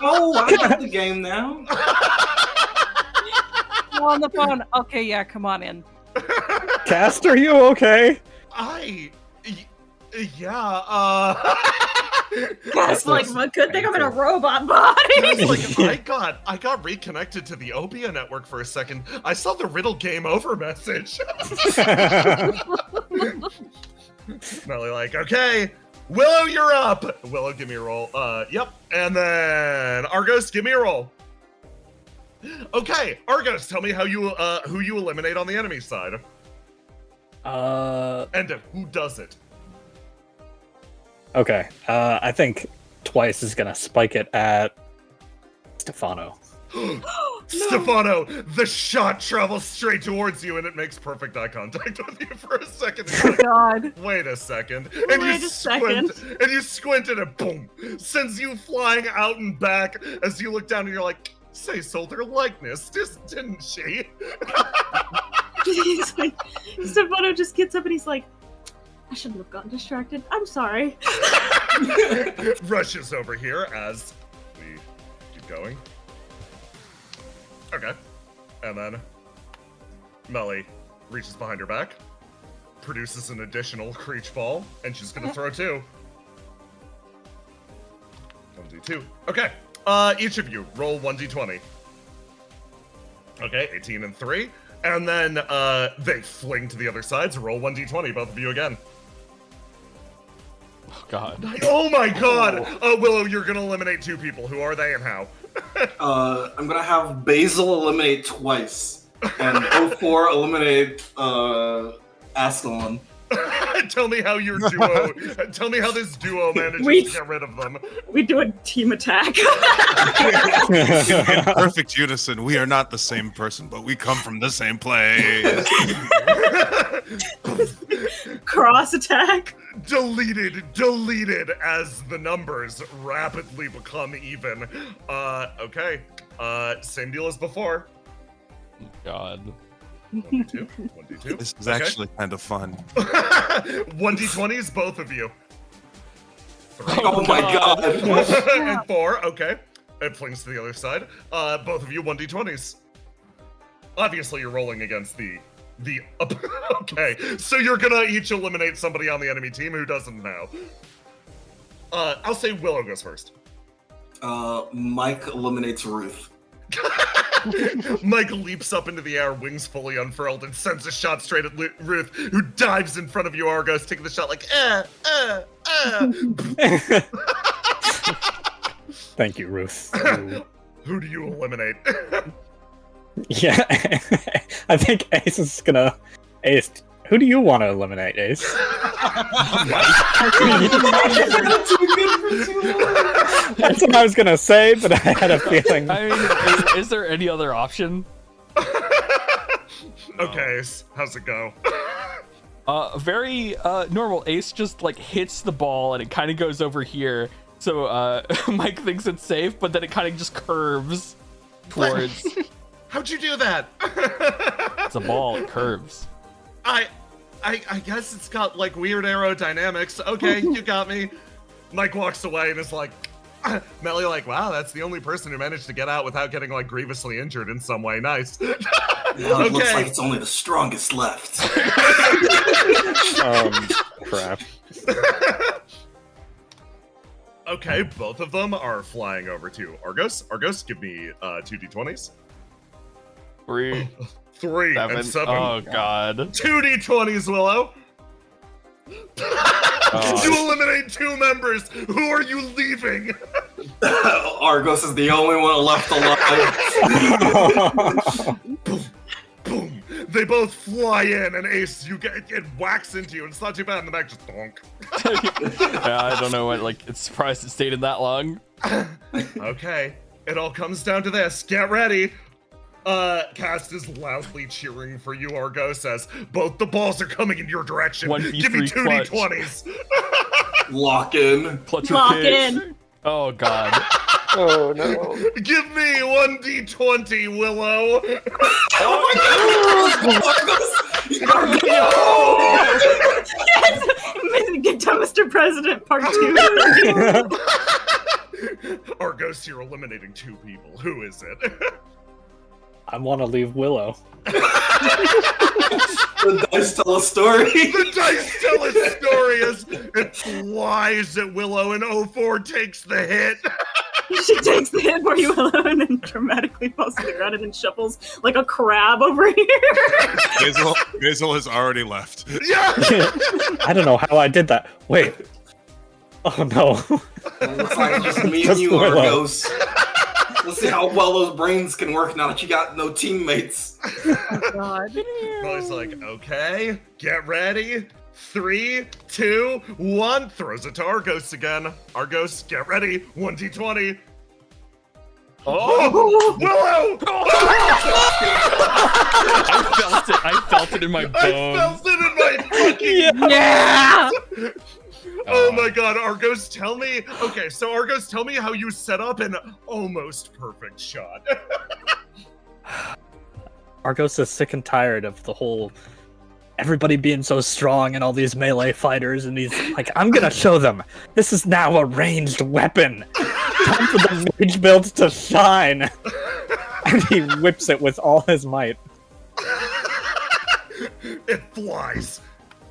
Oh, I got the game now. You're on the phone. Okay, yeah, come on in. Cast, are you okay? Yeah, Guess like was my good thing I'm in a painful. robot body. Like, I got reconnected to the OPIA network for a second. I saw the Riddle game over message. Melly like, okay, Willow, you're up. Willow, give me a roll. Yep. And then Argos, give me a roll. Okay, Argos, tell me how you who you eliminate on the enemy side. And who does it. Okay. I think Twice is gonna spike it at Stefano. Stefano, the shot travels straight towards you and it makes perfect eye contact with you for a second. Oh God. Wait a second. Wait a second. And you squint and it boom sends you flying out and back as you look down and you're like, say sold her likeness, didn't she? He's like, Stefano just gets up and he's like, I shouldn't have gotten distracted. I'm sorry. Rushes over here as we keep going. Okay. And then Melly reaches behind her back, produces an additional Creech ball, and she's gonna throw 2. 1d2. Okay. Each of you roll 1d20. Okay, 18 and 3. And then they fling to the other side, so roll 1d20, both of you again. Oh God. Oh my God! Willow, you're gonna eliminate 2 people. Who are they and how? I'm gonna have Basil eliminate Twice, and 04 eliminate Ascalon. Tell me how your duo. Tell me how this duo manages We- to get rid of them. We do a team attack. In perfect unison, we are not the same person, but we come from the same place. Cross attack. Deleted as the numbers rapidly become even. Okay. Same deal as before. God. 1d2. 1d2. This is Okay. actually kind of fun. 1d20s, both of you. 3. Oh my God! And 4. Okay. It flings to the other side. Both of you 1d20s. Obviously, you're rolling against the. Okay, so you're gonna each eliminate somebody on the enemy team who doesn't know. I'll say Willow goes first. Mike eliminates Ruth. Mike leaps up into the air, wings fully unfurled, and sends a shot straight at Ruth, who dives in front of you, Argos, taking the shot like, Thank you, Ruth. Who do you eliminate? Yeah, I think Ace is gonna. Ace, who do you want to eliminate, Ace? That's what I was gonna say, but I had a feeling. I mean, is there any other option? Okay, Ace, how's it go? Very normal. Ace just like hits the ball and it kind of goes over here. So Mike thinks it's safe, but then it kind of just curves towards. How'd you do that? It's a ball. It curves. I guess it's got like weird aerodynamics. Okay, you got me. Mike walks away and is like, Melly like, wow, that's the only person who managed to get out without getting like grievously injured in some way. Nice. Now it looks like it's only the strongest left. Crap. Okay, both of them are flying over to Argos. Argos, give me 2d20s. 3, 3 7. and 7. Oh God. 2d20s, Willow. You eliminate 2 members. Who are you leaving? Argos is the only one left alive. Boom, boom. They both fly in, and Ace, it whacks into you, and it's not too bad. In the back, just donk. Yeah, I don't know what. Like, it's surprised it stayed in that long. Okay, it all comes down to this. Get ready. Cast is loudly cheering for you, Argos, as both the balls are coming in your direction. 1v3 Give me clutch. 2d20s. Lock in. Clutch Lock or pitch. in. Oh God. Oh no. Give me 1d20, Willow. Oh my God! Yes! Get done, Mr. President, part 2. Argos, you're eliminating 2 people. Who is it? I want to leave Willow. The dice tell a story. The dice tell a story as it flies at Willow and 04 takes the hit. She takes the hit for you, Willow, and then dramatically falls to the ground and then shuffles like a crab over here. Basil has already left. Yeah! I don't know how I did that. Wait. Oh no. Looks like just me and Just you, Willow. Argos. Let's see how well those brains can work now that you got no teammates. God. Molly's like, okay, get ready. 3, 2, 1. Throws it to Argos again. Argos, get ready. 1d20. Oh, Willow! I felt it in my bones. I felt it in my fucking Yeah! Oh my god, Argos, tell me. Okay, so Argos, tell me how you set up an almost perfect shot. Argos is sick and tired of the whole everybody being so strong and all these melee fighters, and he's like, I'm gonna show them. This is now a ranged weapon. Time for the mage build to shine. And he whips it with all his might. It flies,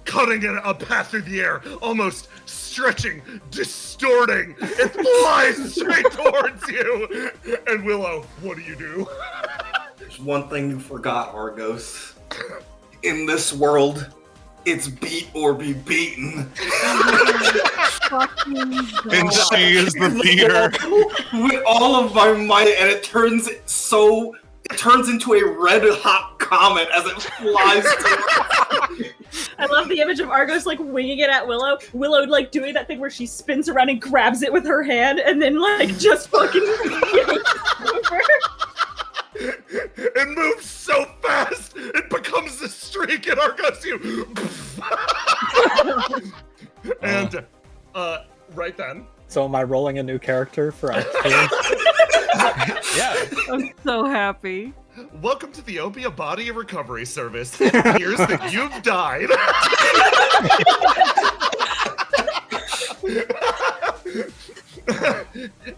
cutting it a path through the air, almost stretching, distorting. It flies straight towards you. And Willow, what do? There's one thing you forgot, Argos. In this world, it's beat or be beaten. Fucking And God. she is the beater. With all of my might, and it turns into a red hot comet as it flies towards. I love the image of Argos like winging it at Willow. Willow like doing that thing where she spins around and grabs it with her hand, and then like just fucking over. It moves so fast, it becomes a streak, and Argos, you. And, right then. So am I rolling a new character for Act 2? Yeah. I'm so happy. Welcome to the OPIA Body Recovery Service. It appears that you've died.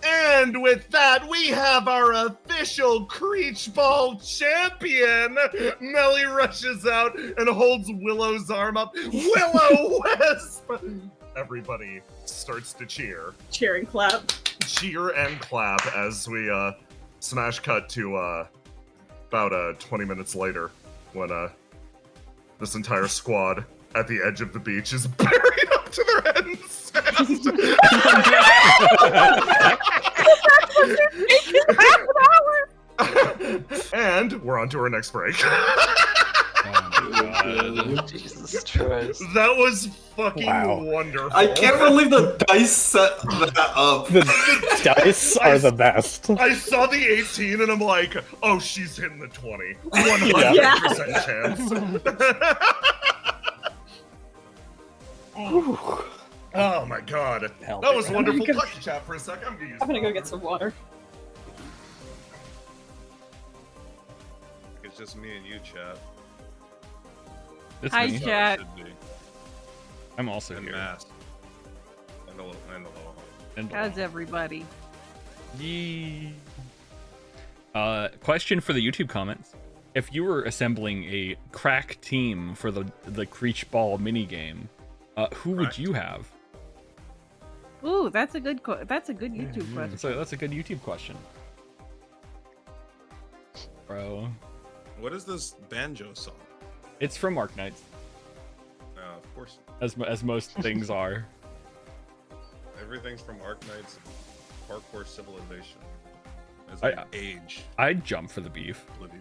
And with that, we have our official Creech Ball champion. Melly rushes out and holds Willow's arm up. Willow Wisp! Everybody starts to cheer. Cheer and clap. Cheer and clap as we smash cut to about 20 minutes later when this entire squad at the edge of the beach is buried up to their head in sand. And we're on to our next break. Jesus Christ. That was fucking Wow. wonderful. I can't believe the dice set that up. The dice are the best. I saw the 18 and I'm like, oh, she's hitting the 20. 100% chance. Oh my god. Hell, That was man. wonderful. Talk to chat for a second. I'm gonna use I'm gonna go get some water. It's just me and you, chat. It's Hi, me. chat. Should be. I'm also And here. Mass. And a little. And How's everybody? Yee. Question for the YouTube comments. If you were assembling a crack team for the Creech Ball minigame, who would you have? Ooh, that's a good YouTube question. So that's a good YouTube question. Bro. What is this banjo song? It's from Arknights, Of course. as most things are. Everything's from Arknights, Parkour Civilization. As I- an age, I'd jump for the beef. Olivia.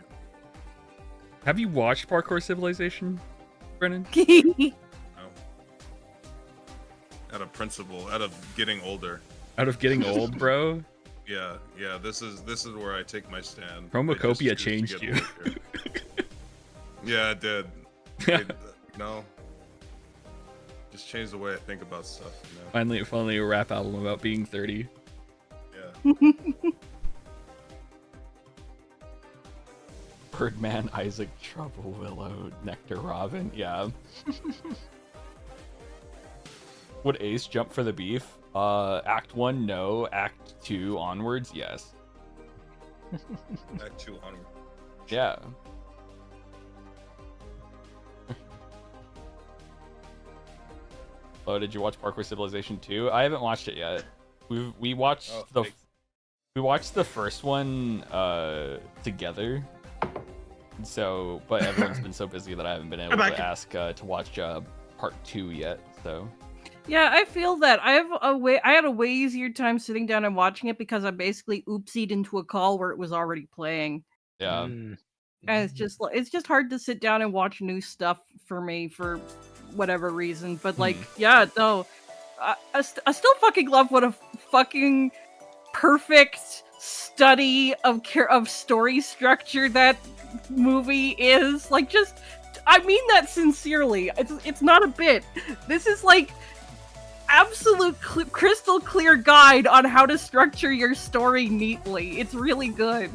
Have you watched Parkour Civilization, Brennan? No. Out of principle, out of getting older. Out of getting old, bro? Yeah. This is where I take my stand. Chromacopia I just choose to changed get you. older. Yeah, it did. No. Just changed the way I think about stuff. You know? Finally a rap album about being 30. Yeah. Birdman, Isaac, Trouble, Willow, Nectar, Robin. Yeah. Would Ace jump for the beef? Act 1, no. Act 2 onwards, yes. Back to onward. Yeah. Oh, did you watch Parkour Civilization 2? I haven't watched it yet. We watched we watched the first one together. So, but everyone's been so busy that I haven't been able to ask to watch part 2 yet. So. Yeah, I feel that I had a way easier time sitting down and watching it because I basically oopsied into a call where it was already playing. Yeah. And it's just hard to sit down and watch new stuff for me for whatever reason. But like, yeah, no, I still fucking love what a fucking perfect study of story structure that movie is. Like, just, I mean that sincerely. It's not a bit. This is like absolute crystal clear guide on how to structure your story neatly. It's really good.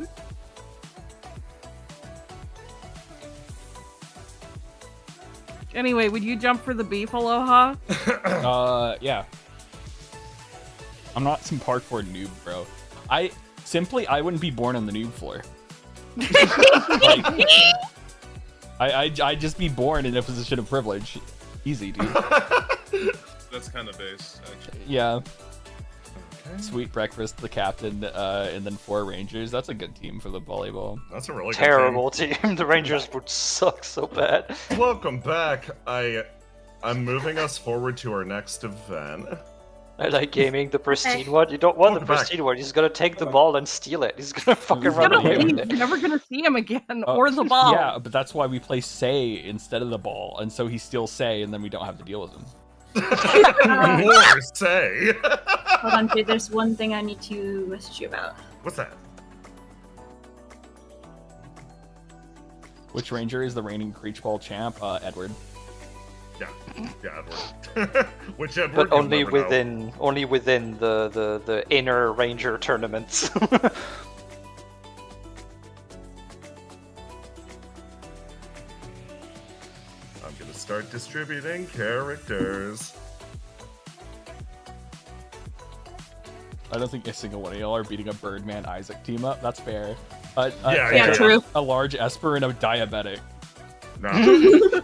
Anyway, would you jump for the beef, Aloha? Yeah. I'm not some parkour noob, bro. I wouldn't be born on the noob floor. Like, I'd just be born in a position of privilege. Easy, dude. That's kind of base, actually. Yeah. Okay. Sweet breakfast, the captain, and then 4 rangers. That's a good team for the volleyball. That's a really terrible good team. The Rangers would suck so bad. Welcome back. I'm moving us forward to our next event. I like gaming the pristine one. You don't want the pristine one. He's gonna take the ball and steal it. He's gonna fucking run away with it. You're never gonna see him again, or the ball. Yeah, but that's why we play Say instead of the ball, and so he steals Say, and then we don't have to deal with him. More Say. Hold on, dude. There's one thing I need to message you about. What's that? Which ranger is the reigning Creech Ball champ? Edward. Yeah, Edward. Which Edward? But only within the inner ranger tournaments. I'm gonna start distributing characters. I don't think a single one of y'all are beating a Birdman Isaac team up. That's fair. Yeah, true. A large Esper and a diabetic. No.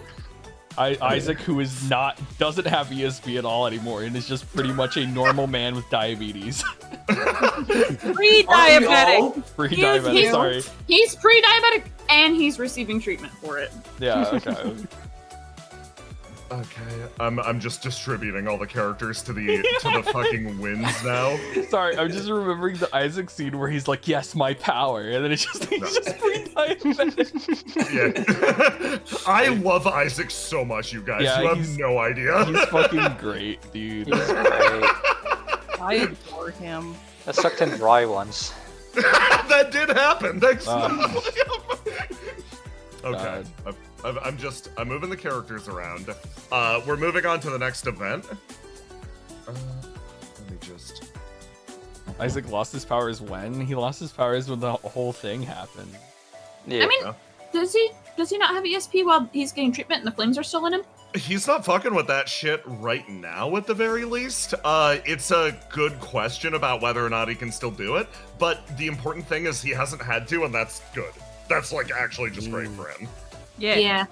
Isaac, who doesn't have ESP at all anymore, and is just pretty much a normal man with diabetes. Pre-diabetic. Pre-diabetic. Sorry. He's pre-diabetic and he's receiving treatment for it. Yeah. Okay. Okay, I'm just distributing all the characters to the fucking wins now. Sorry, I'm just remembering the Isaac scene where he's like, "Yes, my power," and then he's just pre-diabetic. Yeah, I love Isaac so much, you guys. Yeah, you have no idea. He's fucking great, dude. He's great. I adore him. I sucked him dry once. That did happen. Thanks. Okay. God. I'm moving the characters around. We're moving on to the next event. Let me just. Isaac lost his powers when? He lost his powers when the whole thing happened. Yeah. I mean, does he not have ESP while he's getting treatment and the flames are still in him? He's not fucking with that shit right now, at the very least. It's a good question about whether or not he can still do it, but the important thing is he hasn't had to, and that's good. That's, like, actually just great for him. Yeah.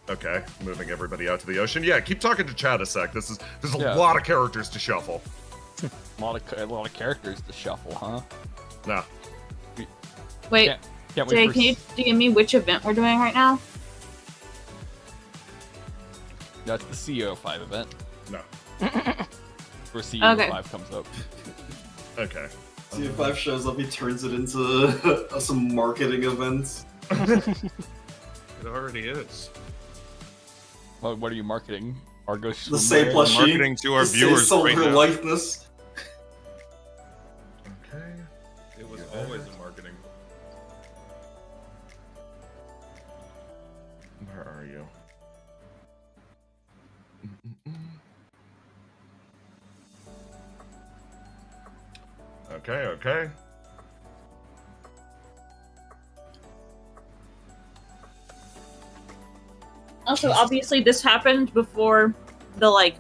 Okay, moving everybody out to the ocean. Yeah, keep talking to Chad a sec. There's a lot of characters to shuffle. A lot of characters to shuffle, huh? No. Wait, can't Jay, wait can you give me which event we're doing right now? That's the CEO5 event. No. Where CEO5 comes up. Okay. CEO5 shows up, he turns it into some marketing events. It already is. What are you marketing? Argos. The same plushie. Marketing to our viewers right now. likeness. Okay. It was always in marketing. Where are you? Okay. Also, obviously, this happened before the,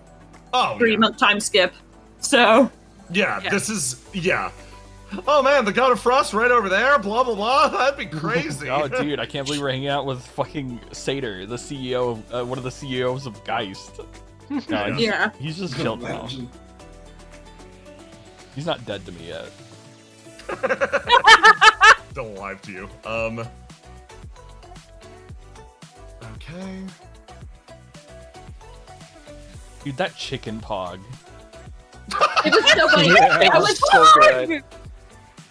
3-month time skip. So. Yeah, this is. Yeah. Oh man, the God of Frost right over there. Blah blah blah. That'd be crazy. Oh, dude, I can't believe we're hanging out with fucking Satyr, the CEO of one of the CEOs of Geist. No, Yeah. he's just chilled now. Imagine. He's not dead to me yet. Still alive to you. Okay. Dude, that chicken pog. It was so funny. It I was was so good.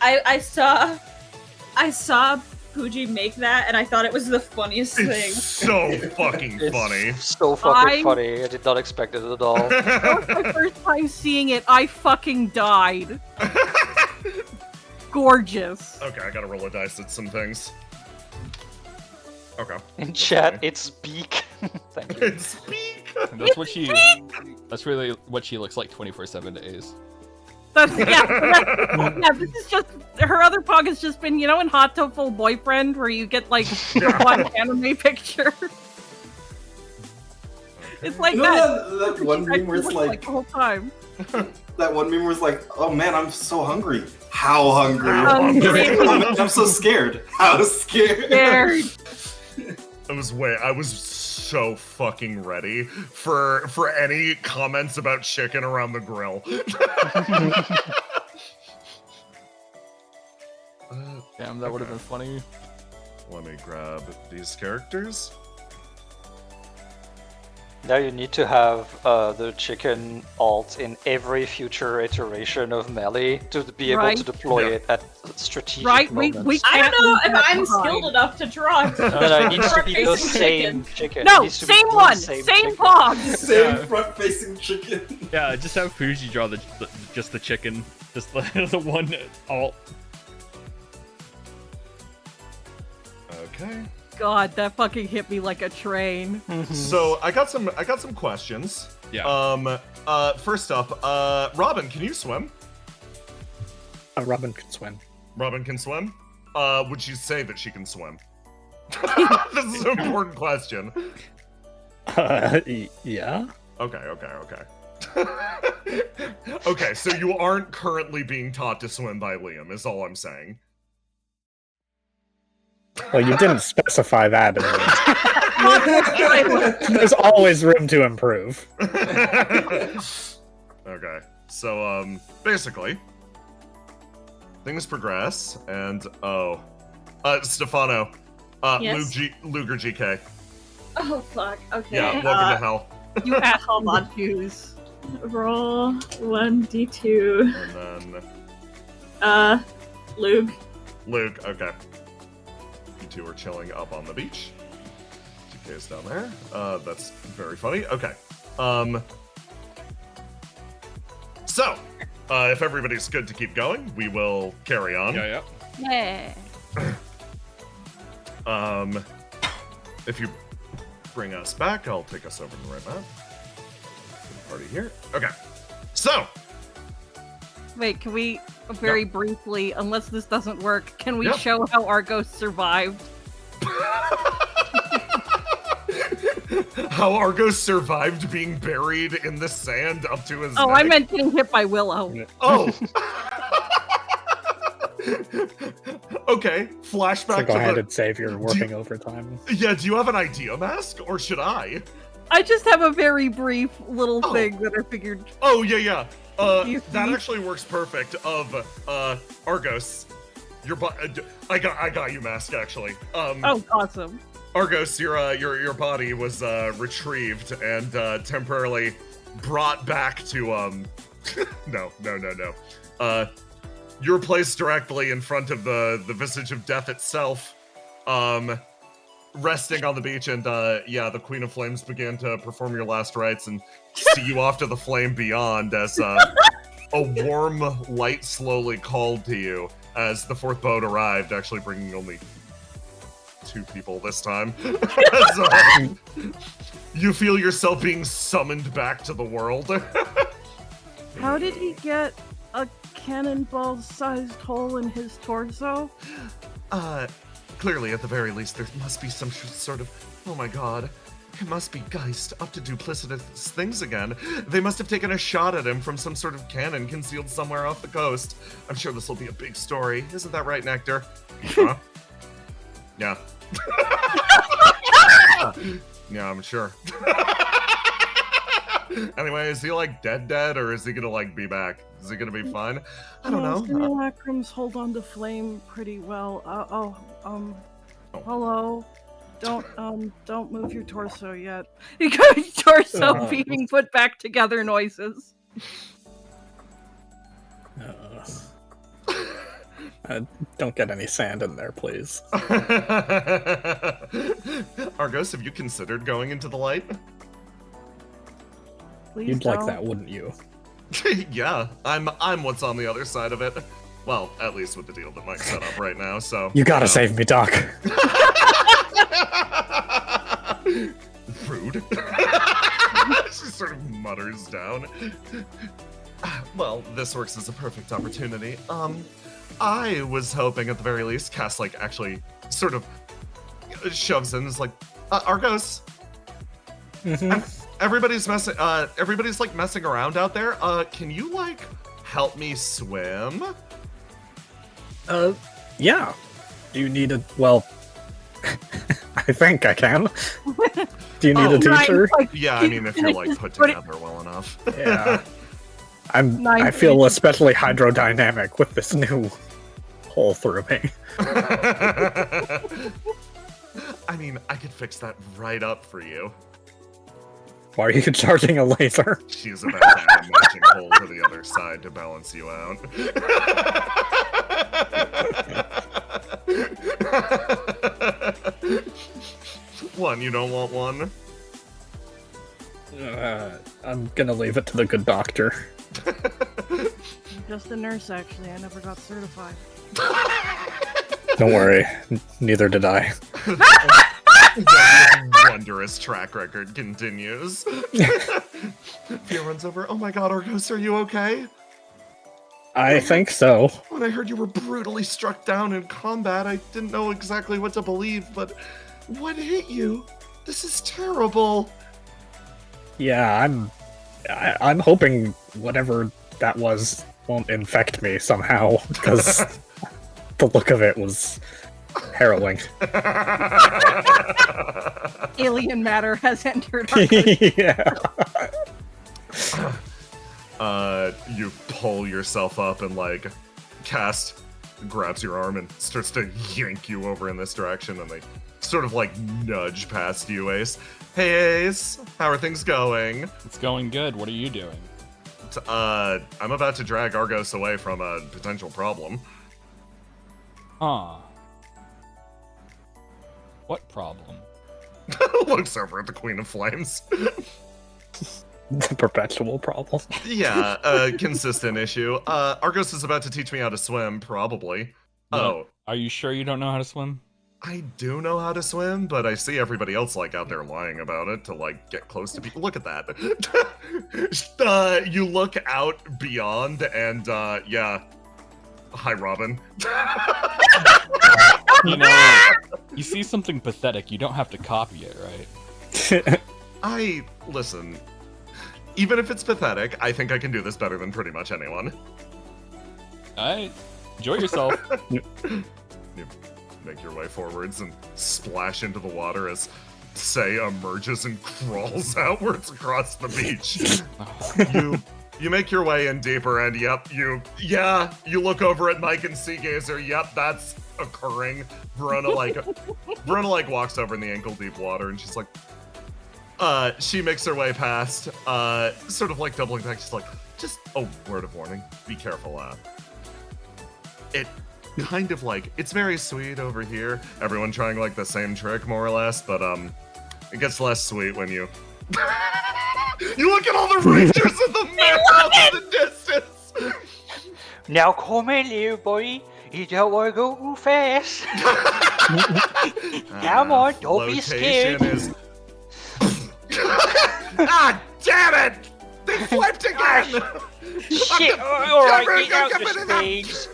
I saw Pooji make that, and I thought it was the funniest thing. It's so fucking It's funny. so fucking I- funny. I did not expect it at all. That was my first time seeing it. I fucking died. Gorgeous. Okay, I gotta roll a dice at some things. Okay. In chat, it's Beak. Thank you. It's Beak. That's what she. That's really what she looks like 24/7 days. That's, yeah, this is just her other pog has just been, in Hot Tub Full Boyfriend, where you get like the one anime picture. It's like You know that. that one meme where it's like the whole time. that one meme where it's like, oh man, I'm so hungry. How hungry? Hungry. I'm so scared. How scared? Scared. I was so fucking ready for any comments about chicken around the grill. Damn, that would have been funny. Let me grab these characters. Now you need to have the chicken alt in every future iteration of Melee to be able Right. to deploy Yeah. it at strategic Right? moments. We I can't don't know leave if that I'm behind. skilled enough to draw. No, it needs to be the Front-facing same chicken. It No, needs to be same the one, same same chicken. pog. Same Yeah. front-facing chicken. Yeah, just have Fuji draw just the chicken, just the one alt. Okay. God, that fucking hit me like a train. So I got some questions. Yeah. First up, Robin, can you swim? Robin can swim. Robin can swim? Would you say that she can swim? This is an important question. Yeah. Okay. Okay, so you aren't currently being taught to swim by Liam, is all I'm saying. Well, you didn't specify that. There's always room to improve. Okay, so basically, things progress, and Stefano, Yes? Luger GK. Oh fuck. Okay. Yeah, welcome to hell. You asshole on shoes. Roll 1d2. And then Luke. Luke. Okay, you two are chilling up on the beach. GK's down there. That's very funny. Okay. So, if everybody's good to keep going, we will carry on. Yeah. Yeah. If you bring us back, I'll take us over to the right map. Party here. Okay. So, Wait, can we very briefly, unless this doesn't work, can we Yeah. show how Argos survived? how Argos survived being buried in the sand up to his Oh, neck. I meant getting hit by Willow. Oh! Okay, flashback to Single-handed savior working overtime. Yeah, do you have an idea mask, or should I? I just have a very brief little Oh. thing that I figured. Oh, yeah. You That see? actually works perfect. Argos, I got you, mask actually. Oh, awesome. Argos, your body was retrieved and temporarily brought back to no. You were placed directly in front of the visage of death itself, resting on the beach, and the Queen of Flames began to perform your last rites and see you off to the flame beyond as a warm light slowly called to you as the fourth boat arrived, actually bringing only 2 people this time. So, you feel yourself being summoned back to the world. How did he get a cannonball-sized hole in his torso? Clearly, at the very least, there must be some sort of... Oh my god. It must be Geist, up to duplicitous things again. They must have taken a shot at him from some sort of cannon concealed somewhere off the coast. I'm sure this will be a big story. Isn't that right, Nectar? Huh? Yeah. Yeah, I'm sure. Anyway, is he like dead, or is he gonna like be back? Is he gonna be fine? I don't know. Simulacrums hold on to flame pretty well. Hello. Don't move your torso yet. You got your torso being put back together noises. Don't get any sand in there, please. Argos, have you considered going into the light? Please You'd don't. like that, wouldn't you? Yeah, I'm what's on the other side of it. Well, at least with the deal that Mike's set up right now, so... You gotta save me, Doc. Rude. She sort of mutters down. Well, this works as a perfect opportunity. I was hoping at the very least, Cass, like, actually sort of shoves in, is like, Argos. Everybody's like messing around out there. Can you like help me swim? Yeah. Do you need a, well, I think I can. Do you need a teacher? Yeah, I mean, if you're like put together well enough. Yeah. I feel especially hydrodynamic with this new hole through me. I mean, I could fix that right up for you. Why are you charging a laser? She's about to have a matching hole to the other side to balance you out. One, you don't want one? I'm gonna leave it to the good doctor. I'm just a nurse, actually. I never got certified. Don't worry, neither did I. The wondrous track record continues. Fia runs over. Oh my god, Argos, are you okay? I think so. When I heard you were brutally struck down in combat, I didn't know exactly what to believe, but what hit you? This is terrible. Yeah, I'm hoping whatever that was won't infect me somehow, because the look of it was harrowing. Alien matter has entered our country. Yeah. You pull yourself up and like Cast grabs your arm and starts to yank you over in this direction, and they sort of like nudge past you, Ace. Hey Ace, how are things going? It's going good. What are you doing? I'm about to drag Argos away from a potential problem. Huh. What problem? Looks over at the Queen of Flames. The perpetual problem. Yeah, a consistent issue. Argos is about to teach me how to swim, probably. No. Are you sure you don't know how to swim? I do know how to swim, but I see everybody else like out there lying about it to like get close to people. Look at that. You look out beyond and yeah. Hi, Robin. You know, you see something pathetic, you don't have to copy it, right? Listen, even if it's pathetic, I think I can do this better than pretty much anyone. Alright, enjoy yourself. You make your way forwards and splash into the water as Say emerges and crawls outwards across the beach. You make your way in deeper, and yep, you look over at Mike and Seagazer. Yep, that's occurring. Verona walks over in the ankle deep water, and she's like, she makes her way past, sort of like doubling back. She's like, just a word of warning, be careful. It kind of like, it's very sweet over here. Everyone trying like the same trick more or less, but it gets less sweet when you. You look at all the rangers in the map out in the distance! Now come in, little boy. You don't want to go too fast. Come on, don't be scared. Ah, damn it! They flipped again! Shit, alright, get out the stage.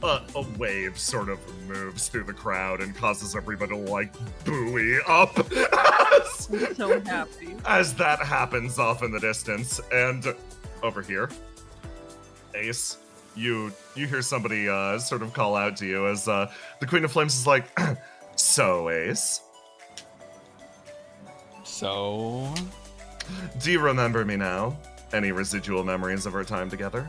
A wave sort of moves through the crowd and causes everybody to like buoy up I'm so happy. as that happens off in the distance. And over here, Ace, you hear somebody sort of call out to you as the Queen of Flames is like, "So, Ace, So, do you remember me now? Any residual memories of our time together?"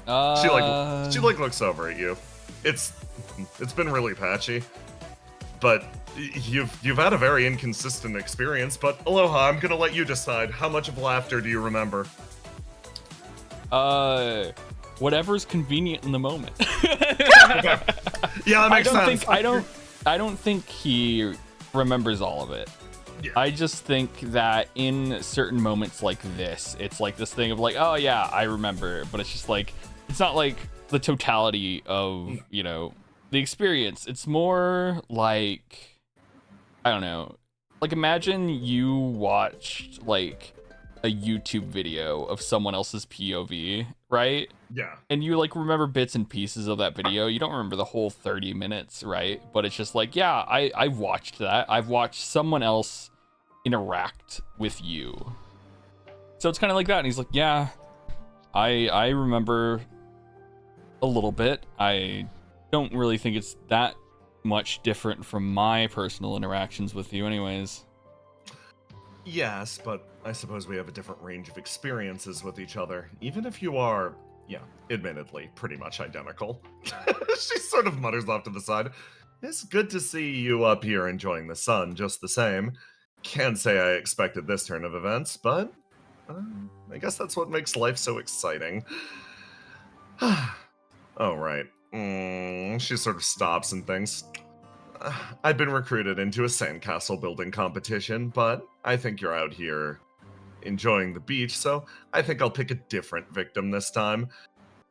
uh, She looks over at you. It's been really patchy, but you've had a very inconsistent experience. But Aloha, I'm gonna let you decide. How much of laughter do you remember? whatever's convenient in the moment. Yeah, that makes sense. I don't think he remembers all of it. Yeah. I just think that in certain moments like this, it's like this thing of like, oh yeah, I remember, but it's just like, it's not like the totality of, you know, the experience. It's more like, I don't know, like imagine you watched like a YouTube video of someone else's POV, right? Yeah. And you like remember bits and pieces of that video. You don't remember the whole 30 minutes, right? But it's just like, yeah, I've watched that. I've watched someone else interact with you. So it's kind of like that. And he's like, yeah, I remember a little bit. I don't really think it's that much different from my personal interactions with you anyways. Yes, but I suppose we have a different range of experiences with each other, even if you are, yeah, admittedly, pretty much identical. She sort of mutters off to the side. It's good to see you up here enjoying the sun just the same. Can't say I expected this turn of events, but I guess that's what makes life so exciting. Oh, right. She sort of stops and thinks. I've been recruited into a sandcastle building competition, but I think you're out here enjoying the beach, so I think I'll pick a different victim this time.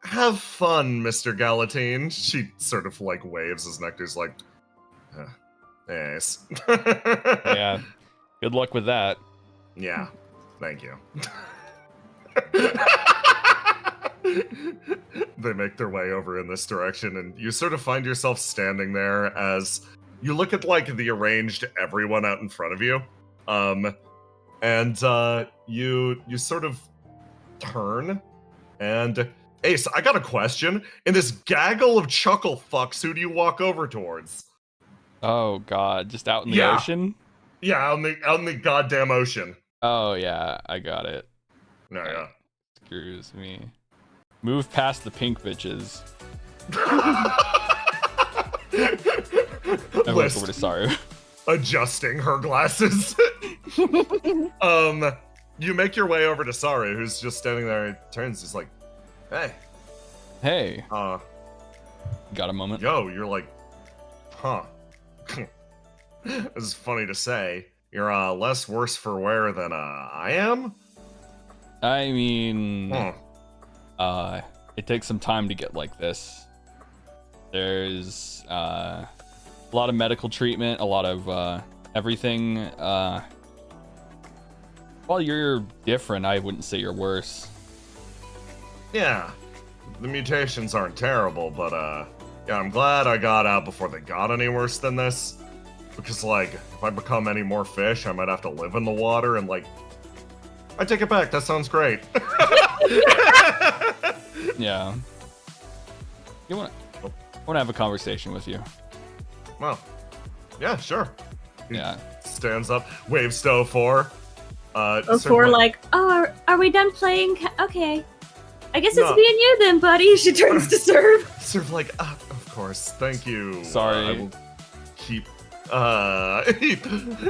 Have fun, Mr. Galatine. She sort of like waves as Nectar's like, yes. Yeah. Good luck with that. Yeah, thank you. They make their way over in this direction, and you sort of find yourself standing there as you look at like the arranged everyone out in front of you, and you sort of turn, and Ace, I got a question. In this gaggle of chuckle fucks, who do you walk over towards? Oh god, just out in the ocean? Yeah, out in the goddamn ocean. Oh yeah, I got it. No, yeah. Screws me. Move past the pink bitches. I went over to Saru. Adjusting her glasses. You make your way over to Saru, who's just standing there and turns, just like, hey. Hey. Got a moment? Yo, you're like, huh. This is funny to say. You're less worse for wear than I am? I mean, it takes some time to get like this. There's a lot of medical treatment, a lot of everything. While you're different, I wouldn't say you're worse. Yeah, the mutations aren't terrible, but yeah, I'm glad I got out before they got any worse than this. Because, like, if I become any more fish, I might have to live in the water, and, like, I take it back, that sounds great. Yeah. You want to have a conversation with you. Well, yeah, sure. Yeah. Stands up, waves to 04. Before, like, oh, are we done playing? Okay. I guess it's No. me and you then, buddy. She turns to serve. Sort of like, of course, thank you. Sorry. I will keep.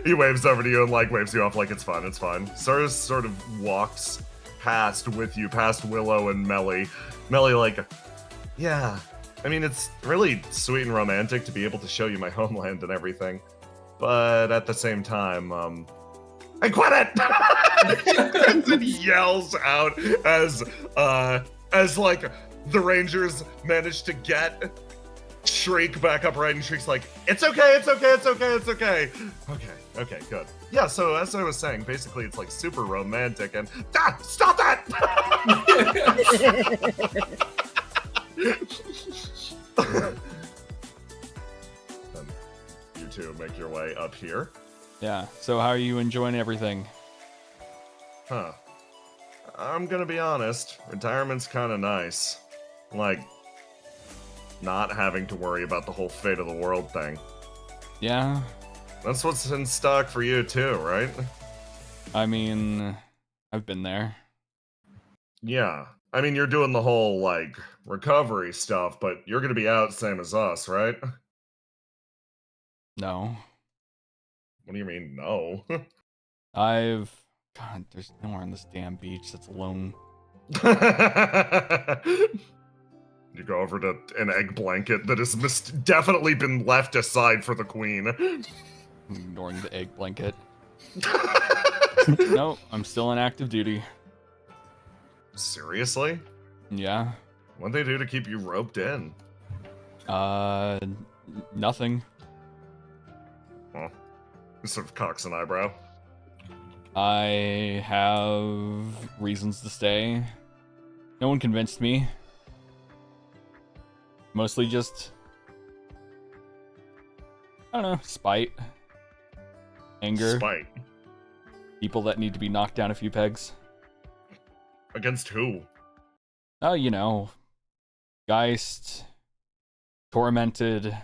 He waves over to you and like waves you off like it's fine, it's fine. Sarah sort of walks past with you, past Willow and Melly. Melly like, yeah. I mean, it's really sweet and romantic to be able to show you my homeland and everything, but at the same time, I quit it! And yells out as like the Rangers manage to get Shriek back upright, and Shriek's like, it's okay, it's okay, it's okay, it's okay. Okay, good. Yeah, so as I was saying, basically it's like super romantic and stop that! And you two make your way up here. Yeah. So how are you enjoying everything? Huh. I'm gonna be honest, retirement's kinda nice. Like, not having to worry about the whole fate of the world thing. Yeah. That's what's in stock for you too, right? I mean, I've been there. Yeah. I mean, you're doing the whole, like, recovery stuff, but you're gonna be out same as us, right? No. What do you mean, no? God, there's nowhere on this damn beach that's alone. You go over to an egg blanket that has definitely been left aside for the queen. I'm ignoring the egg blanket. No, I'm still on active duty. Seriously? Yeah. What'd they do to keep you roped in? Nothing. Well, he sort of cocks an eyebrow. I have reasons to stay. No one convinced me. Mostly just, I don't know, spite. Anger. Spite. People that need to be knocked down a few pegs. Against who? Oh, you know. Geist. Tormented.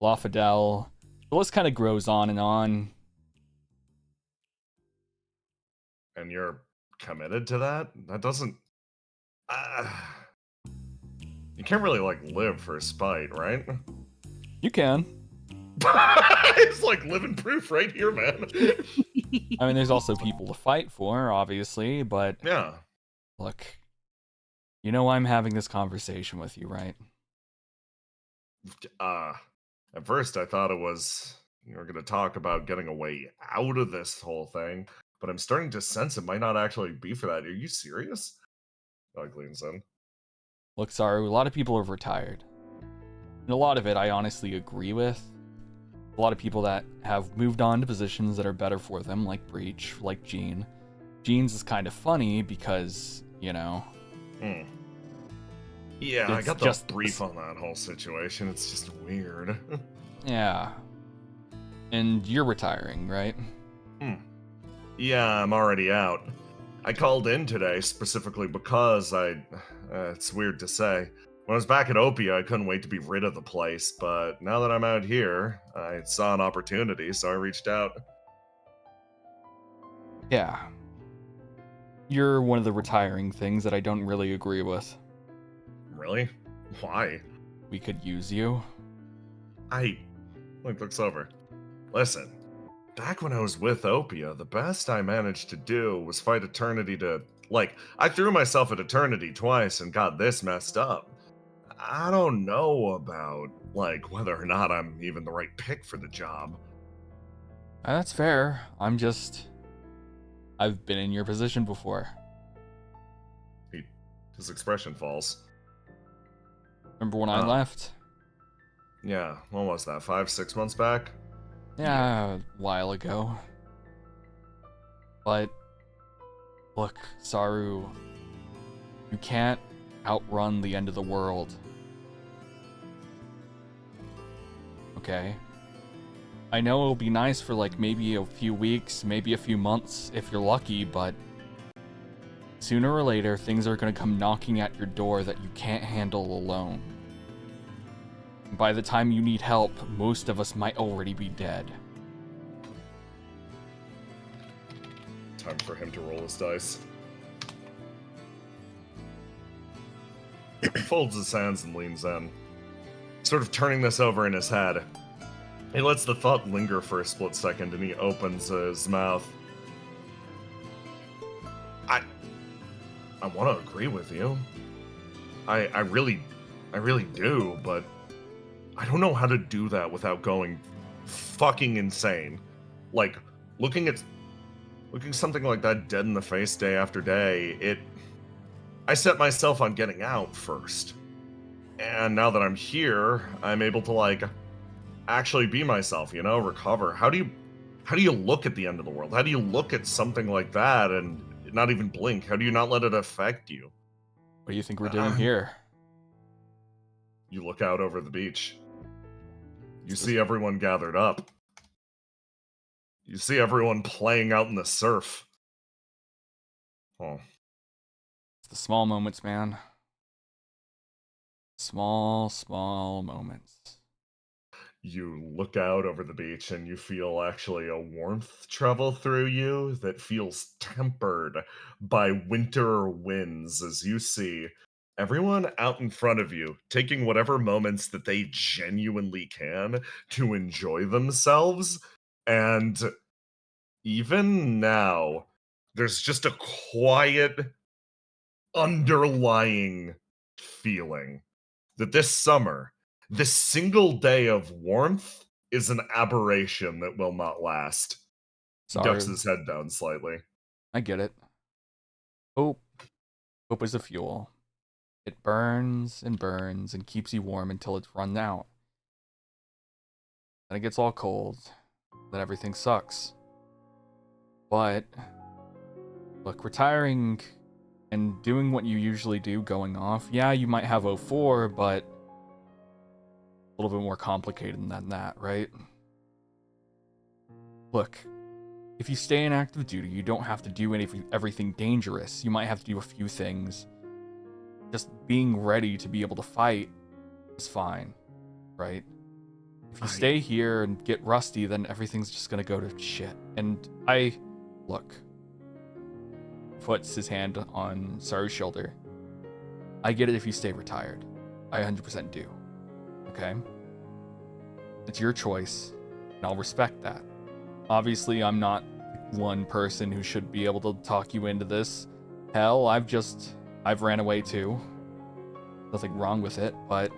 Lafadel. The list kind of grows on and on. And you're committed to that? That doesn't... you can't really, like, live for spite, right? You can. It's like living proof right here, man. I mean, there's also people to fight for, obviously, but... Yeah. Look, you know I'm having this conversation with you, right? At first I thought it was... you were gonna talk about getting a way out of this whole thing, but I'm starting to sense it might not actually be for that. Are you serious? Doug leans in. Look, Saru, a lot of people have retired. And a lot of it I honestly agree with. A lot of people that have moved on to positions that are better for them, like Breach, like Jean. Jean's is kind of funny because, you know... Yeah, I It's got the just- brief on that whole situation. It's just weird. Yeah. And you're retiring, right? Yeah, I'm already out. I called in today specifically because it's weird to say. When I was back at OPIA, I couldn't wait to be rid of the place, but now that I'm out here, I saw an opportunity, so I reached out. Yeah. You're one of the retiring things that I don't really agree with. Really? Why? We could use you. Looks over. Listen, back when I was with OPIA, the best I managed to do was fight Eternity to... I threw myself at Eternity twice and got this messed up. I don't know about, whether or not I'm even the right pick for the job. That's fair. I've been in your position before. His expression falls. Remember when I left? Yeah, when was that? 5-6 months back? Yeah, a while ago. But, look, Saru, you can't outrun the end of the world. Okay? I know it'll be nice for maybe a few weeks, maybe a few months if you're lucky, but sooner or later things are gonna come knocking at your door that you can't handle alone. By the time you need help, most of us might already be dead. Time for him to roll his dice. He folds his hands and leans in, sort of turning this over in his head. He lets the thought linger for a split second, and he opens his mouth. I want to agree with you. I really do, but I don't know how to do that without going fucking insane. Looking something like that dead in the face day after day, I set myself on getting out first. And now that I'm here, I'm able to actually be myself, recover. How do you look at the end of the world? How do you look at something like that and not even blink? How do you not let it affect you? What do you think we're doing here? You look out over the beach. You see everyone gathered up. You see everyone playing out in the surf. Oh. It's the small moments, man. Small, small moments. You look out over the beach and you feel actually a warmth travel through you that feels tempered by winter winds as you see everyone out in front of you taking whatever moments that they genuinely can to enjoy themselves. And even now, there's just a quiet underlying feeling that this summer, this single day of warmth is an aberration that will not last. He Sorry. ducks his head down slightly. I get it. Hope. Hope is a fuel. It burns and burns and keeps you warm until it's run out. Then it gets all cold. Then everything sucks. But, look, retiring and doing what you usually do, going off, yeah, you might have 04, but a little bit more complicated than that, right? Look, if you stay in active duty, you don't have to do everything dangerous. You might have to do a few things. Just being ready to be able to fight is fine, right? If you stay here and get rusty, then everything's just gonna go to shit. And look, puts his hand on Saru's shoulder. I get it if you stay retired. I 100% do. Okay? It's your choice, and I'll respect that. Obviously, I'm not one person who should be able to talk you into this. Hell, I've ran away too. Nothing wrong with it, but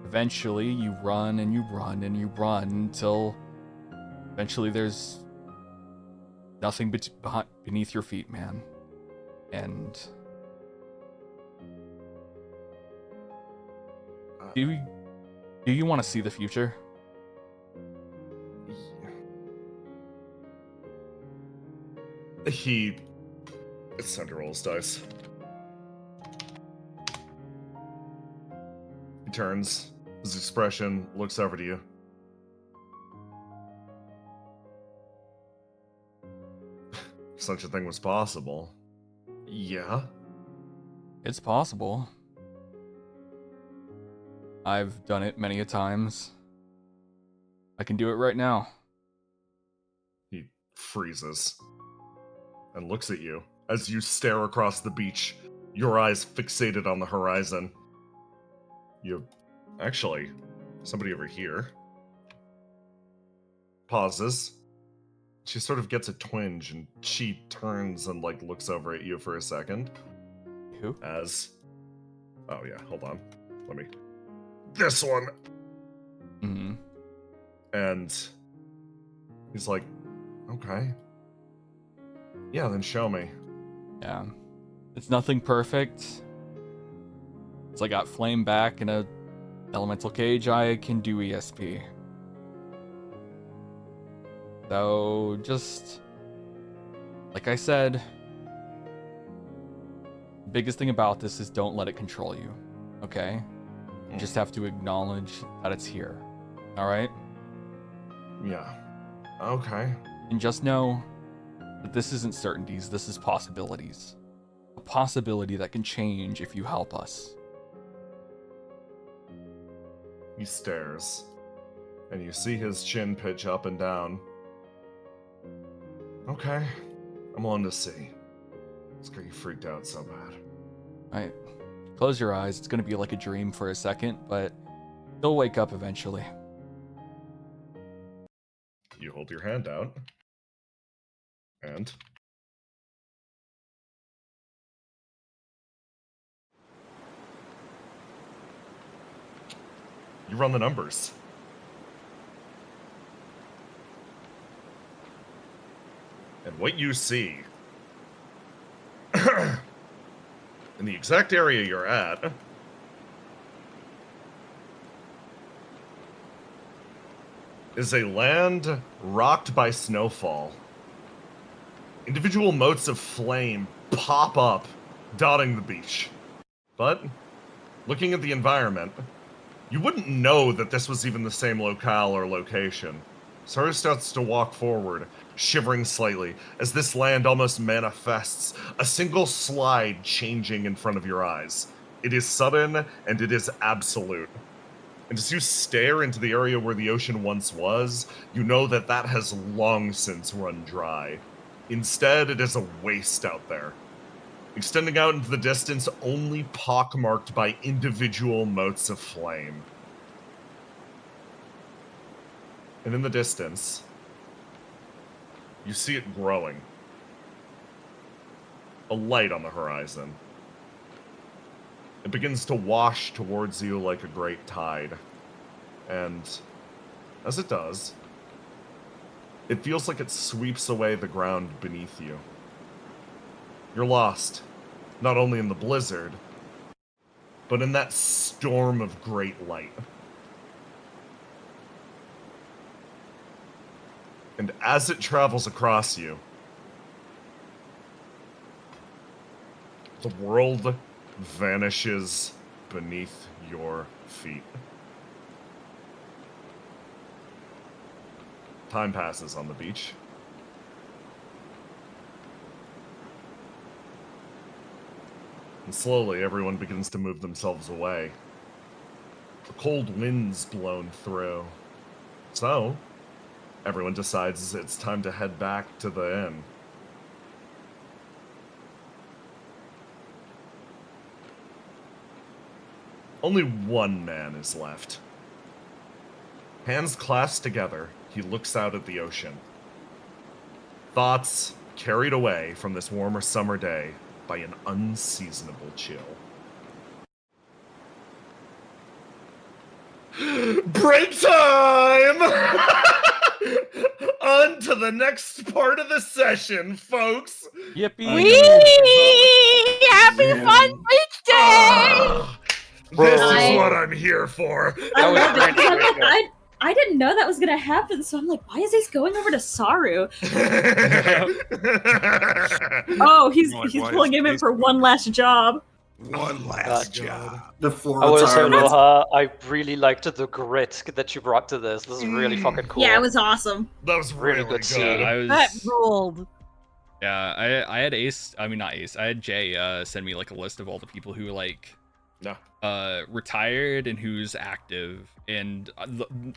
eventually you run and you run and you run until eventually there's nothing beneath your feet, man. And do you want to see the future? He center rolls dice. He turns. His expression looks over to you. Such a thing was possible. Yeah? It's possible. I've done it many a times. I can do it right now. He freezes and looks at you as you stare across the beach, your eyes fixated on the horizon. Actually, somebody over here pauses. She sort of gets a twinge and she turns and looks over at you for a second. Who? Oh yeah, hold on. This one. Mm-hmm. And he's like, okay. Yeah, then show me. Yeah. It's nothing perfect. It's I got flame back in a elemental cage. I can do ESP. So, just like I said, the biggest thing about this is don't let it control you, okay? You just have to acknowledge that it's here, alright? Yeah. Okay. And just know that this isn't certainties, this is possibilities. A possibility that can change if you help us. He stares, and you see his chin pitch up and down. Okay, I'm willing to see. It's got you freaked out so bad. Alright, close your eyes. It's gonna be like a dream for a second, but you'll wake up eventually. You hold your hand out, and you run the numbers. And what you see in the exact area you're at is a land rocked by snowfall. Individual motes of flame pop up, dotting the beach. But, looking at the environment, You wouldn't know that this was even the same locale or location. Saru starts to walk forward, shivering slightly, as this land almost manifests, a single slide changing in front of your eyes. It is sudden, and it is absolute. And as you stare into the area where the ocean once was, you know that that has long since run dry. Instead, it is a waste out there, extending out into the distance only pockmarked by individual motes of flame. And in the distance, you see it growing. A light on the horizon. It begins to wash towards you like a great tide. And as it does, it feels like it sweeps away the ground beneath you. You're lost, not only in the blizzard, but in that storm of great light. And as it travels across you, the world vanishes beneath your feet. Time passes on the beach. And slowly, everyone begins to move themselves away. The cold wind's blown through. So, everyone decides it's time to head back to the inn. Only one man is left. Hands clasped together, he looks out at the ocean. Thoughts carried away from this warmer summer day by an unseasonable chill. Break time! On to the next part of the session, folks. Yippee! Whee! Happy Fun Beach Day! This is what I'm here for. I love it. 'Cause I'm like, I didn't know that was gonna happen, so I'm like, why is he going over to Saru? Oh, he's pulling him in for one last job. One last job. Before I will say, retirement. Aloha, I really liked the grit that you brought to this. This is really fucking cool. Yeah, it was awesome. That was Really really good good. scene. I was. That ruled. Yeah, I had Ace. I mean, not Ace. I had Jay send me like a list of all the people who like No. retired and who's active. And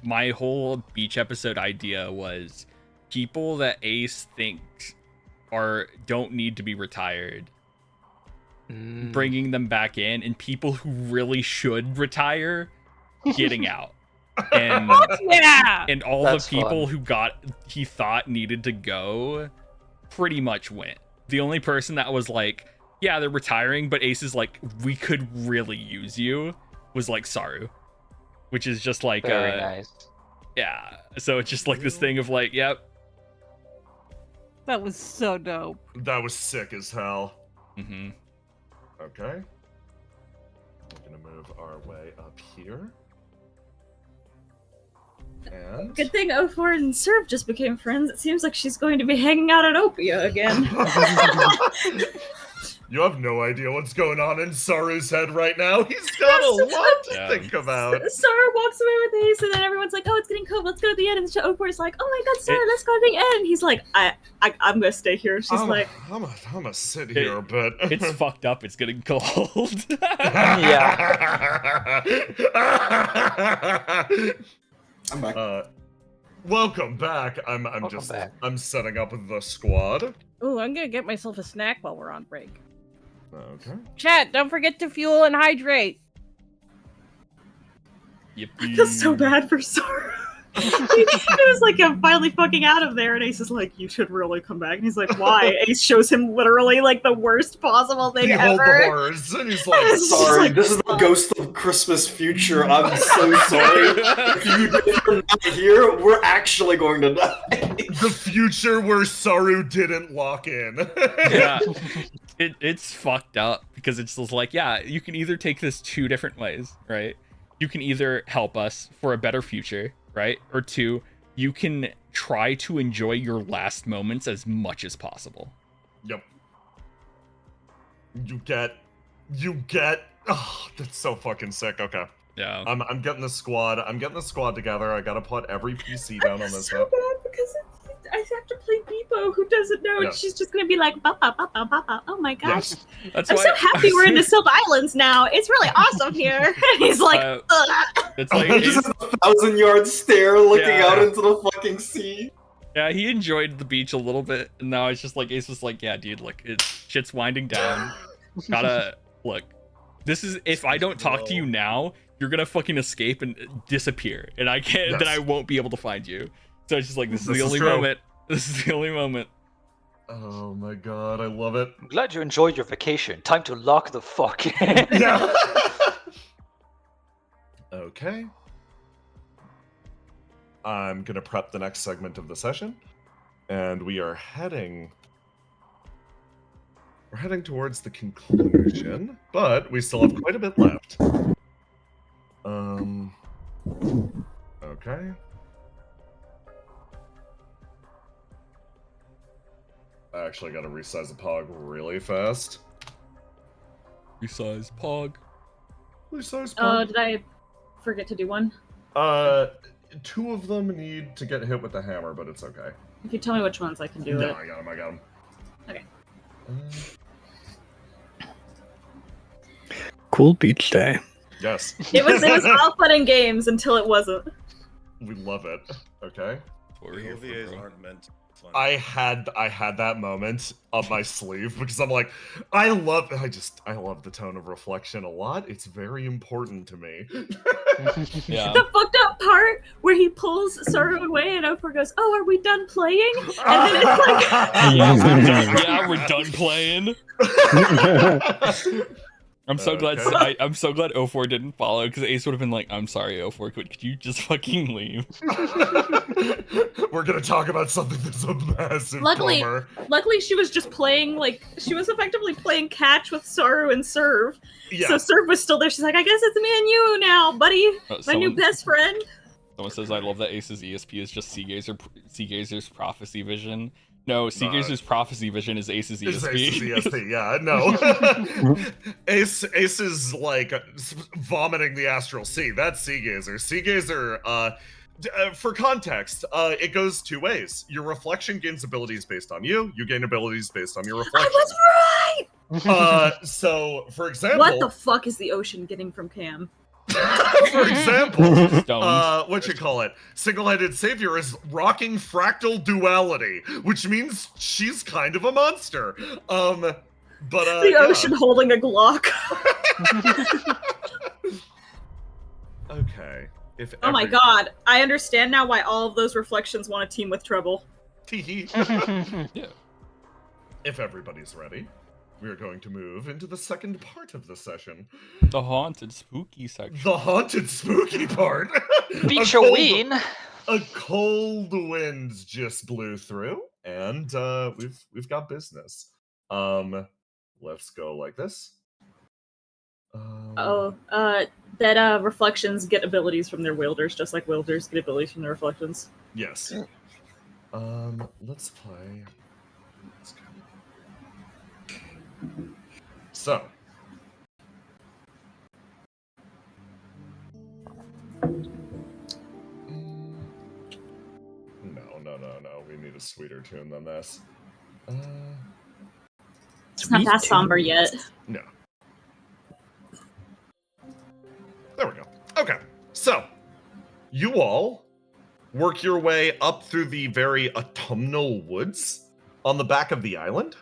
my whole beach episode idea was people that Ace thinks don't need to be retired, bringing them back in, and people who really should retire getting out. And Yeah. and all That's the people fun. he thought needed to go pretty much went. The only person that was like, yeah, they're retiring, but Ace is like, we could really use you, was like Saru, which is just like Very nice. yeah, so it's just like this thing of like, yep. That was so dope. That was sick as hell. Mm-hmm. Okay. We're gonna move our way up here. And Good thing 04 and Serve just became friends. It seems like she's going to be hanging out at OPIA again. you have no idea what's going on in Saru's head right now. He's got a lot to Yeah. think about. Saru walks away with Ace, and then everyone's like, "Oh, it's getting cold. Let's go to the end." And 04's like, "Oh my God, Saru, let's go to the end." He's like, "I'm gonna stay here." She's like, I'm gonna sit here, but It's fucked up. It's getting cold. I'm back. Welcome back. I'm Welcome back. I'm setting up the squad. Ooh, I'm gonna get myself a snack while we're on break. Okay. Chat, don't forget to fuel and hydrate. Yippee. I feel so bad for Saru. It was like, I'm finally fucking out of there, and Ace is like, "You should really come back." And he's like, "Why?" Ace shows him literally like the worst possible thing Behold ever. the horrors, and he's like, It's just Sorry, like, this is the ghost of Christmas future. I'm so sorry. If you're not here, we're actually going to die. the future where Saru didn't lock in. Yeah. It's fucked up because it's just like, yeah, you can either take this two different ways, right? You can either help us for a better future, right? Or two, you can try to enjoy your last moments as much as possible. Yep. You get. Oh, that's so fucking sick. Okay. Yeah. I'm getting the squad. I'm getting the squad together. I gotta put every PC down on this. So bad because I have to play Beepo, who doesn't know, and Yes. she's just gonna be like, "Ba ba ba ba ba ba." Oh my gosh! That's I'm why so happy we're into Silk Islands now. It's really awesome here. And he's like, "Ugh." It's like Just a 1,000-yard stare looking Yeah. out into the fucking sea. yeah, he enjoyed the beach a little bit, and now it's just like Ace was like, yeah, dude, look, shit's winding down. Gotta look. This is if I don't talk to you now, you're gonna fucking escape and disappear, and I can't. Yes. Then I won't be able to find you. So it's just like this is This the is only true. moment. This is the only moment. Oh my god, I love it. I'm glad you enjoyed your vacation. Time to lock the fuck in. Yeah. Okay. I'm gonna prep the next segment of the session, and we are heading. We're heading towards the conclusion, but we still have quite a bit left. Okay. I actually gotta resize the pog really fast. Resize Pog. Resize Oh, pog. did I forget to do one? Two of them need to get hit with the hammer, but it's okay. If you tell me which ones, I can do No, it. I got him. I got him. Okay. Cool beach day. Yes. It was all fun and games until it wasn't. We love it. Okay. That's what we're here for, OVAs bro. aren't meant to be fun. I had that moment up my sleeve because I'm like, I love the tone of reflection a lot. It's very important to me. Yeah. The fucked up part where he pulls Saru away and Oprah goes, "Oh, are we done playing?" And then it's like, Yeah, we're done playing. I'm so glad. Okay. I'm so glad 04 didn't follow because Ace would have been like, "I'm sorry, 04. Could you just fucking leave?" We're gonna talk about something that's a massive Luckily- bummer. luckily she was just playing, like, she was effectively playing catch with Saru and Serve. Yeah. So Serve was still there. She's like, "I guess it's me and you now, buddy. My new best friend." Someone says, "I love that Ace's ESP is just Seagazer's prophecy vision." No, Seagazer's prophecy vision is Ace's It's ESP. Ace's ESP, yeah, no. Ace is like vomiting the astral sea. That's Seagazer. Seagazer, for context, it goes two ways. Your reflection gains abilities based on you. You gain abilities based on your reflection. I was right! So, for example, What the fuck is the ocean getting from Cam? for example, Stoned. what you call it? Single-handed savior is rocking fractal duality, which means she's kind of a monster. But The ocean holding a Glock. Okay. If Oh my god, I understand now why all of those reflections want to team with Trouble. Yeah. If everybody's ready, we are going to move into the second part of the session. The haunted, spooky section. The haunted spooky part. Beach A cold- Ween. A cold wind just blew through, and we've got business. Let's go like this. That reflections get abilities from their wielders, just like wielders get abilities from their reflections. Yes. Let's play. Let's go. So. No. We need a sweeter tune than this. It's not that somber yet. No. There we go. Okay. So, you all work your way up through the very autumnal woods on the back of the island.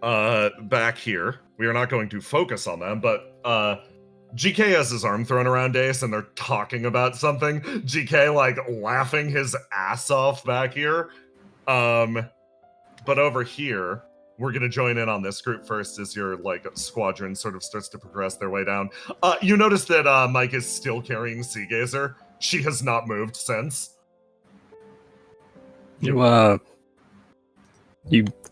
Back here. We are not going to focus on them, but GK has his arm thrown around Ace and they're talking about something. GK like laughing his ass off back here. But over here, we're gonna join in on this group first as your like squadron sort of starts to progress their way down. You notice that Mike is still carrying Seagazer. She has not moved since. You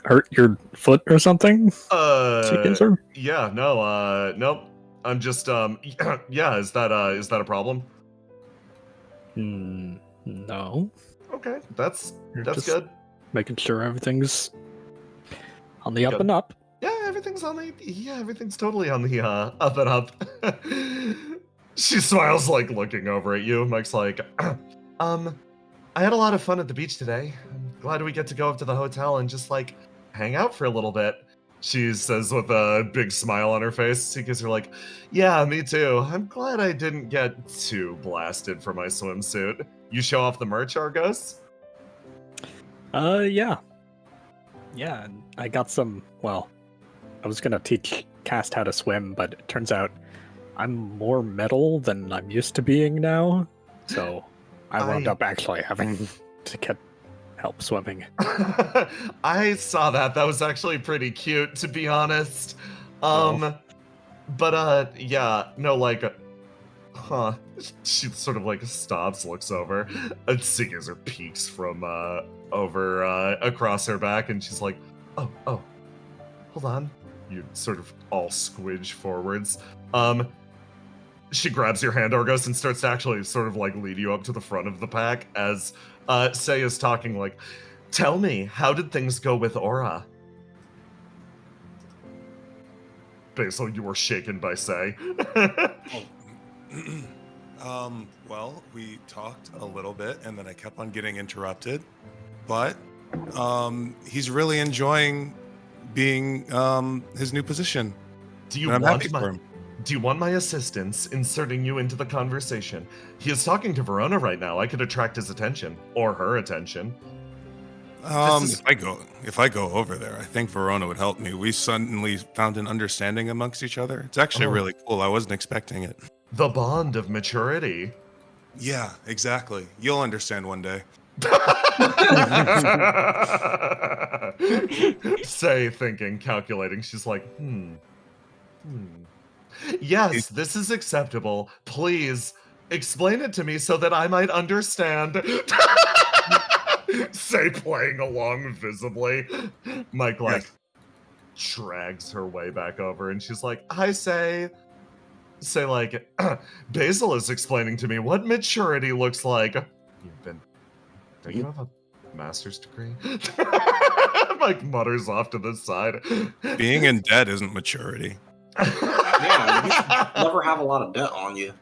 hurt your foot or something? Seagazer? Yeah, no, nope. I'm just yeah, is that a problem? No. Okay, that's Just good. Making sure everything's on the up Good. and up. Yeah, everything's totally on the up and up. She smiles, like, looking over at you. Mike's like, I had a lot of fun at the beach today. I'm glad we get to go up to the hotel and just, like, hang out for a little bit. She says with a big smile on her face, because you're like, yeah, me too. I'm glad I didn't get too blasted for my swimsuit. You show off the merch, Argos? Yeah. Yeah, and I got some, well, I was gonna teach Cast how to swim, but it turns out I'm more metal than I'm used to being now, so I wound up actually having to get help swimming. I saw that. That was actually pretty cute, to be honest. Oh. But yeah, no, like, huh. She sort of like stops, looks over, and seeing as her peeks from over across her back, and she's like, oh, hold on. You sort of all squidge forwards. She grabs your hand, Argos, and starts to actually sort of like lead you up to the front of the pack as Say is talking, like, tell me, how did things go with Aura? Basil, you were shaken by Say. Well, we talked a little bit, and then I kept on getting interrupted. But he's really enjoying being his new position. Do you want my assistance inserting you into the conversation? He is talking to Verona right now. I could attract his attention, or her attention. If I go over there, I think Verona would help me. We suddenly found an understanding amongst each other. It's actually really cool. I wasn't expecting it. The bond of maturity. Yeah, exactly. You'll understand one day. Say, thinking, calculating. She's like, Yes, this is acceptable. Please, explain it to me so that I might understand. Say, playing along visibly. Mike, like, drags her way back over, and she's like, hi, Say. Say, like, Basil is explaining to me what maturity looks like. Don't you have a master's degree? Mike mutters off to the side. Being in debt isn't maturity. Yeah, you should never have a lot of debt on you.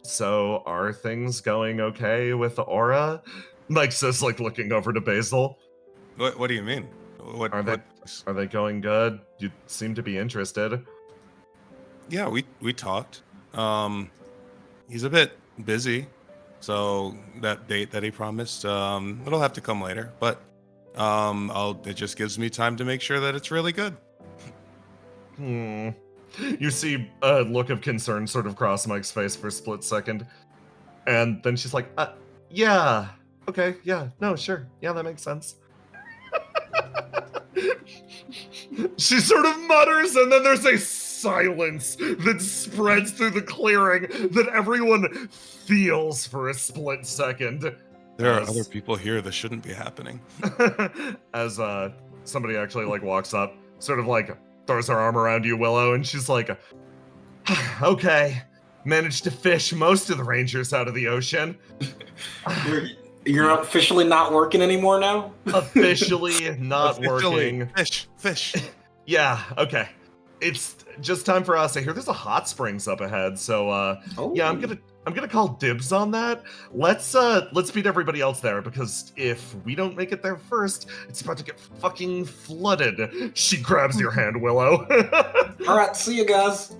So are things going okay with Aura? Mike says, like, looking over to Basil. What do you mean? Are they going good? You seem to be interested. Yeah, we talked. He's a bit busy, so that date that he promised, it'll have to come later. But it just gives me time to make sure that it's really good. You see a look of concern sort of cross Mike's face for a split second, and then she's like, yeah, okay, yeah, no, sure, yeah, that makes sense. She sort of mutters, and then there's a silence that spreads through the clearing that everyone feels for a split second. There are other people here that shouldn't be happening. As somebody actually like walks up, sort of like throws her arm around you, Willow, and she's like, okay, managed to fish most of the rangers out of the ocean. You're officially not working anymore now? Officially not working. Fish. Yeah, okay. It's just time for us. I hear there's a hot springs up ahead, so yeah, I'm gonna call dibs on that. Let's beat everybody else there, because if we don't make it there first, it's about to get fucking flooded. She grabs your hand, Willow. Alright, see you guys.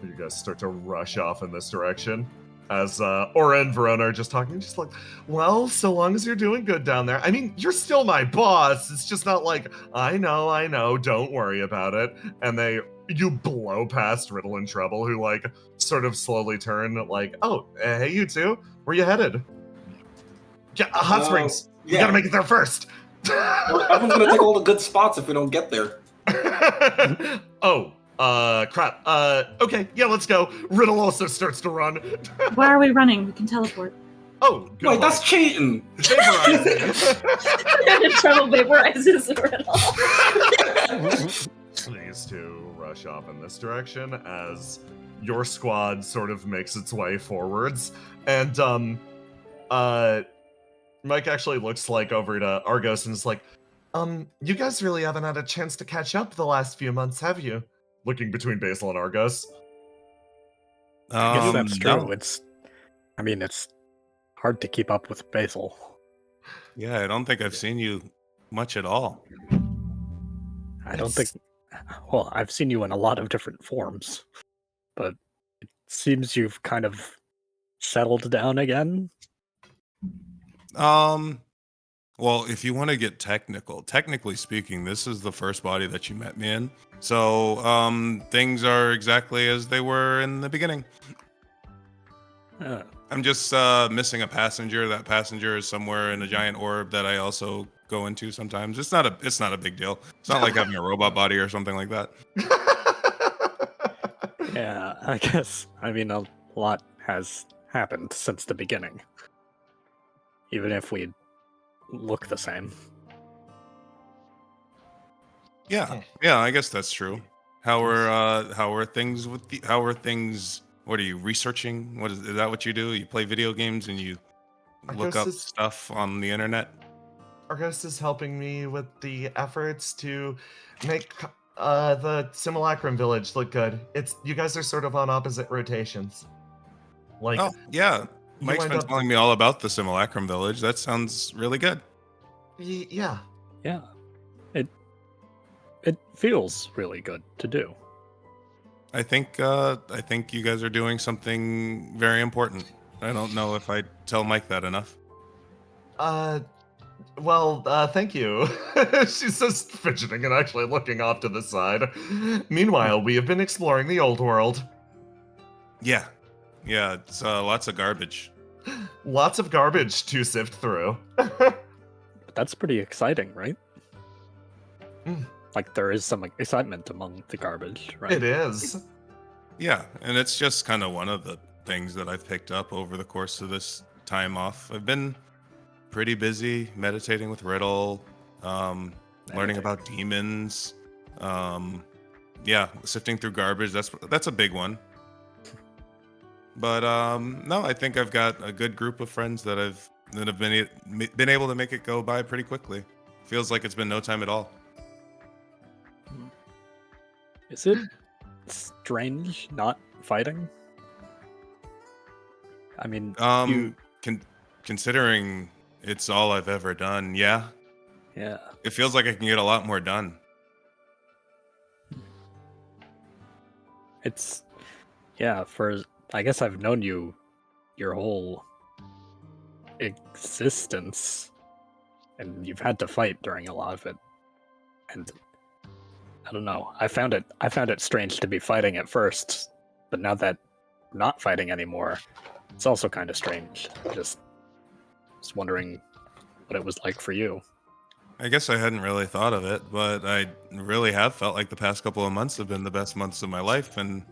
You guys start to rush off in this direction. As Aura and Verona are just talking, just like, well, so long as you're doing good down there. I mean, you're still my boss. It's just not like, I know, don't worry about it. And you blow past Riddle and Trouble, who like sort of slowly turn, like, oh, hey, you two, where you headed? Yeah, Hot Springs. You gotta make it there first. Everyone's gonna take all the good spots if we don't get there. Crap. Okay, yeah, let's go. Riddle also starts to run. Why are we running? We can teleport. Oh, good. Wait, that's cheating. And Trouble vaporizes Riddle. These two rush off in this direction as your squad sort of makes its way forwards. And Mike actually looks like over to Argos and is like, You guys really haven't had a chance to catch up the last few months, have you? Looking between Basil and Argos. I guess that's true. No. It's hard to keep up with Basil. Yeah, I don't think I've seen you much at all. I don't think. Well, I've seen you in a lot of different forms, but it seems you've kind of settled down again. Well, if you want to get technically speaking, this is the first body that you met me in. So, things are exactly as they were in the beginning. I'm just missing a passenger. That passenger is somewhere in a giant orb that I also go into sometimes. It's not a big deal. It's not like having a robot body or something like that. Yeah, I guess. I mean, a lot has happened since the beginning. Even if we look the same. Yeah, I guess that's true. How are things with the? How are things? What are you researching? Is that what you do? You play video games and you look up stuff on the internet? Argos is helping me with the efforts to make the Simulacrum Village look good. You guys are sort of on opposite rotations. Like, oh yeah, Mike's wind been up- telling me all about the Simulacrum Village. That sounds really good. Yeah. Yeah. It feels really good to do. I think you guys are doing something very important. I don't know if I tell Mike that enough. Well, thank you. She's just fidgeting and actually looking off to the side. Meanwhile, we have been exploring the old world. Yeah, it's lots of garbage. Lots of garbage to sift through. But that's pretty exciting, right? Mm. Like, there is some excitement among the garbage, right? It is. Yeah, and it's just kind of one of the things that I've picked up over the course of this time off. I've been pretty busy meditating with Riddle, learning about demons, sifting through garbage. That's a big one. But no, I think I've got a good group of friends that have been able to make it go by pretty quickly. Feels like it's been no time at all. Is it strange not fighting? I mean, considering it's all I've ever done, yeah. It feels like I can get a lot more done. It's I guess I've known you your whole existence, and you've had to fight during a lot of it. And I don't know. I found it strange to be fighting at first, but now that I'm not fighting anymore, it's also kind of strange. Just wondering what it was like for you. I guess I hadn't really thought of it, but I really have felt like the past couple of months have been the best months of my life, and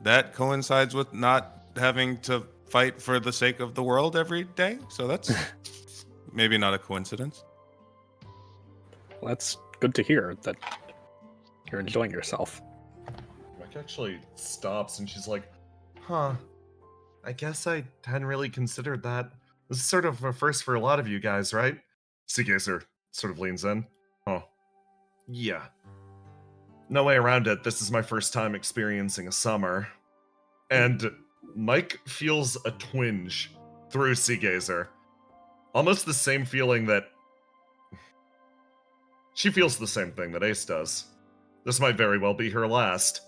that coincides with not having to fight for the sake of the world every day. So that's maybe not a coincidence. Well, that's good to hear that you're enjoying yourself. Mike actually stops and she's like, huh, I guess I hadn't really considered that. This is sort of a first for a lot of you guys, right? Seagazer sort of leans in. Oh, yeah. No way around it. This is my first time experiencing a summer. And Mike feels a twinge through Seagazer. Almost the same feeling that... She feels the same thing that Ace does. This might very well be her last.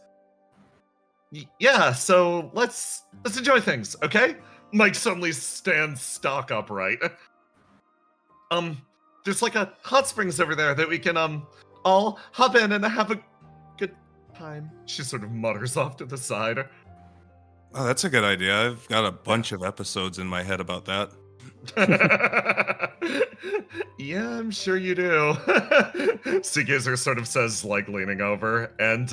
Yeah, so let's enjoy things, okay? Mike suddenly stands stock upright. There's like a hot springs over there that we can all hop in and have a good time. She sort of mutters off to the side. Oh, that's a good idea. I've got a bunch of episodes in my head about that. Yeah, I'm sure you do. Seagazer sort of says, like, leaning over, and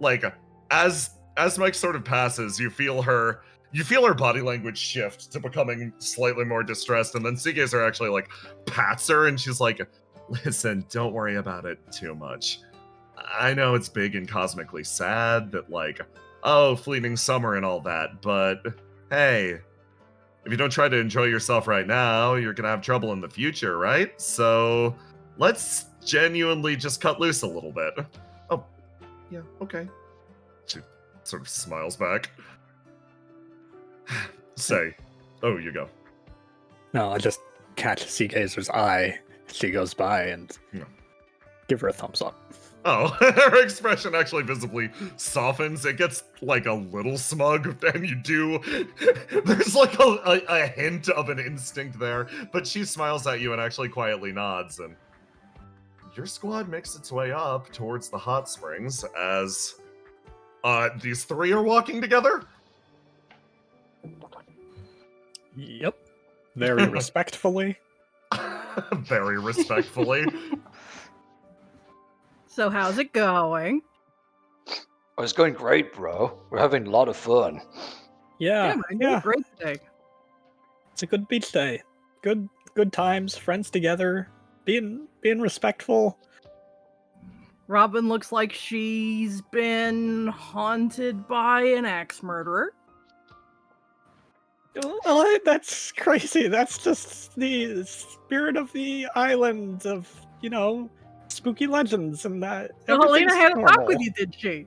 like as Mike sort of passes, you feel her body language shift to becoming slightly more distressed, and then Seagazer actually like pats her, and she's like, "Listen, don't worry about it too much. I know it's big and cosmically sad that like, oh, fleeting summer and all that, but hey, if you don't try to enjoy yourself right now, you're gonna have trouble in the future, right? So let's genuinely just cut loose a little bit. Oh, yeah, okay. She sort of smiles back. Say, oh, you go. No, I just catch Seagazer's eye as she goes by and Yeah. give her a thumbs up. Oh, her expression actually visibly softens. It gets like a little smug, and you do. There's like a hint of an instinct there, but she smiles at you and actually quietly nods. And your squad makes its way up towards the hot springs as these three are walking together. Yep. Very respectfully. Very respectfully. So how's it going? Oh, it's going great, bro. We're having a lot of fun. Yeah, Man, yeah. great day. It's a good beach day. Good times, friends together, being respectful. Robin looks like she's been haunted by an axe murderer. Well, that's crazy. That's just the spirit of the island of, spooky legends and that. So Helena had a talk normal. with you, did she?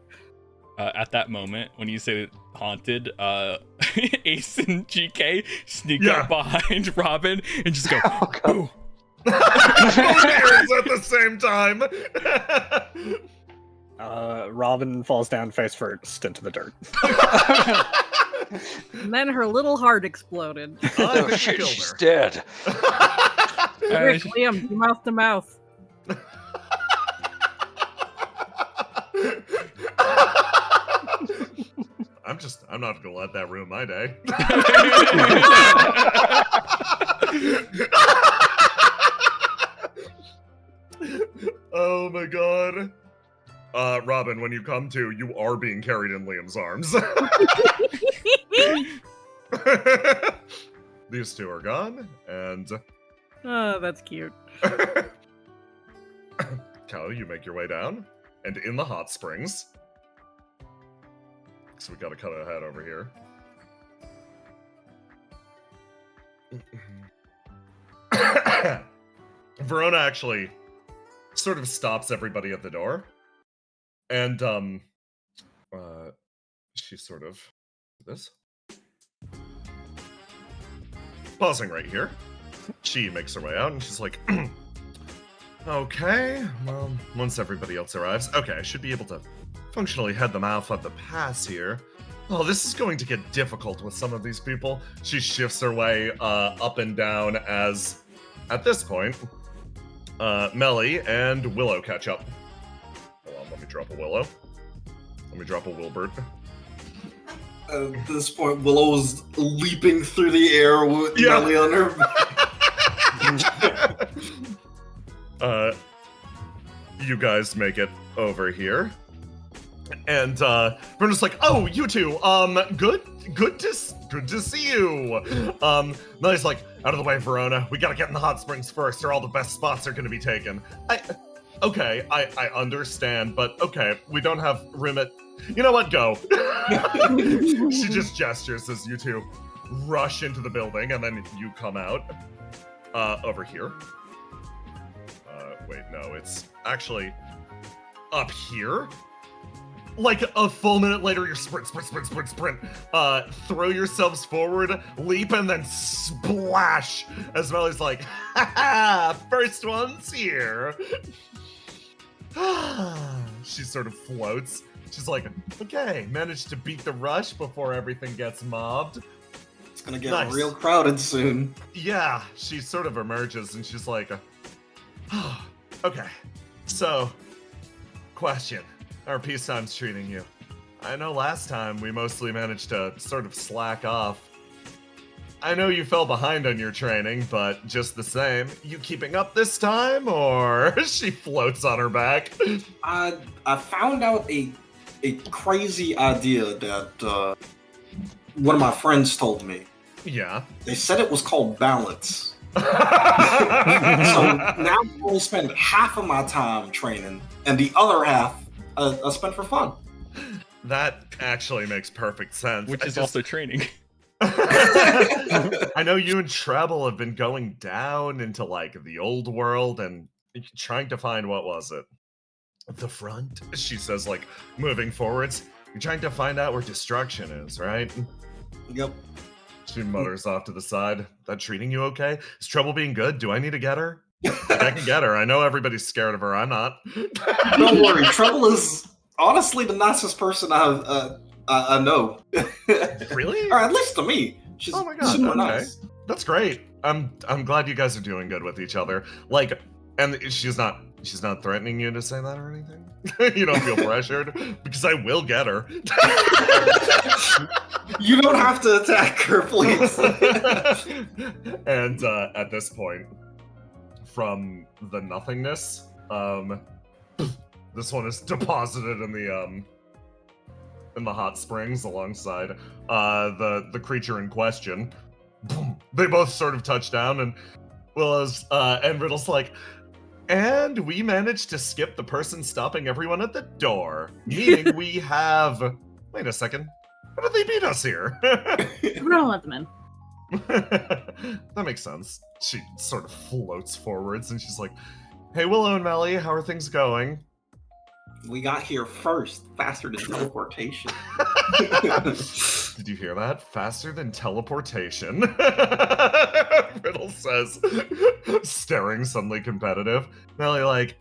At that moment, when you say haunted, Ace and GK sneak Yeah. up behind Robin and just go, Oh, "Boo." Ears at the same time. Robin falls down face first into the dirt. And then her little heart exploded. I Oh think you shit, killed she's her. dead. Quick, Liam, do mouth to mouth. I'm not gonna let that ruin my day. Oh my god. Robin, when you come to, you are being carried in Liam's arms. These two are gone, and Oh, that's cute. Cal, you make your way down, and in the hot springs. So we gotta cut ahead over here. Verona actually sort of stops everybody at the door. And she sort of this. Pausing right here. She makes her way out and she's like, okay, well, once everybody else arrives, okay, I should be able to functionally head them off at the pass here. Oh, this is going to get difficult with some of these people. She shifts her way up and down as, at this point, Melly and Willow catch up. Hold on, let me drop a Willow. Let me drop a Wilbert. At this point, Willow's leaping through the air with Yeah. Melly on her back. You guys make it over here. And Bruno's like, oh, you two, good to see you. Melly's like, out of the way, Verona. We gotta get in the hot springs first, or all the best spots are gonna be taken. I understand, but okay, we don't have room at. You know what? Go. She just gestures as you two rush into the building, and then you come out over here. Wait, no, it's actually up here. Like a full minute later, you're sprint. Throw yourselves forward, leap, and then splash. As Melly's like, ha ha, first one's here. She sort of floats. She's like, okay, managed to beat the rush before everything gets mobbed. It's gonna get Nice. real crowded soon. Yeah, she sort of emerges and she's like, okay, so, question. How are peace times treating you? I know last time we mostly managed to sort of slack off. I know you fell behind on your training, but just the same, you keeping up this time, or she floats on her back? I found out a crazy idea that one of my friends told me. Yeah. They said it was called balance. So now I only spend half of my time training, and the other half I spend for fun. That actually makes perfect sense. Which is also training. I know you and Treble have been going down into like the old world and trying to find, what was it? The front? She says, like, moving forwards. You're trying to find out where destruction is, right? Yep. She mutters off to the side. That treating you okay? Is trouble being good? Do I need to get her? Like, I can get her. I know everybody's scared of her. I'm not. Don't worry. Trouble is honestly the nicest person I know. Really? Or at least to me. She's Oh my god. super Okay. nice. That's great. I'm glad you guys are doing good with each other. Like, and she's not threatening you to say that or anything. You don't feel pressured because I will get her. You don't have to attack her, please. And at this point, from the nothingness, this one is deposited in the hot springs alongside the creature in question. Boom. They both sort of touch down, and Willow's and Riddle's like, and we managed to skip the person stopping everyone at the door. Meaning we have. Wait a second. How did they beat us here? We're gonna let them in. That makes sense. She sort of floats forwards and she's like, hey, Willow and Melly, how are things going? We got here first, faster than teleportation. Did you hear that? Faster than teleportation. Riddle says, staring suddenly competitive. Melly like,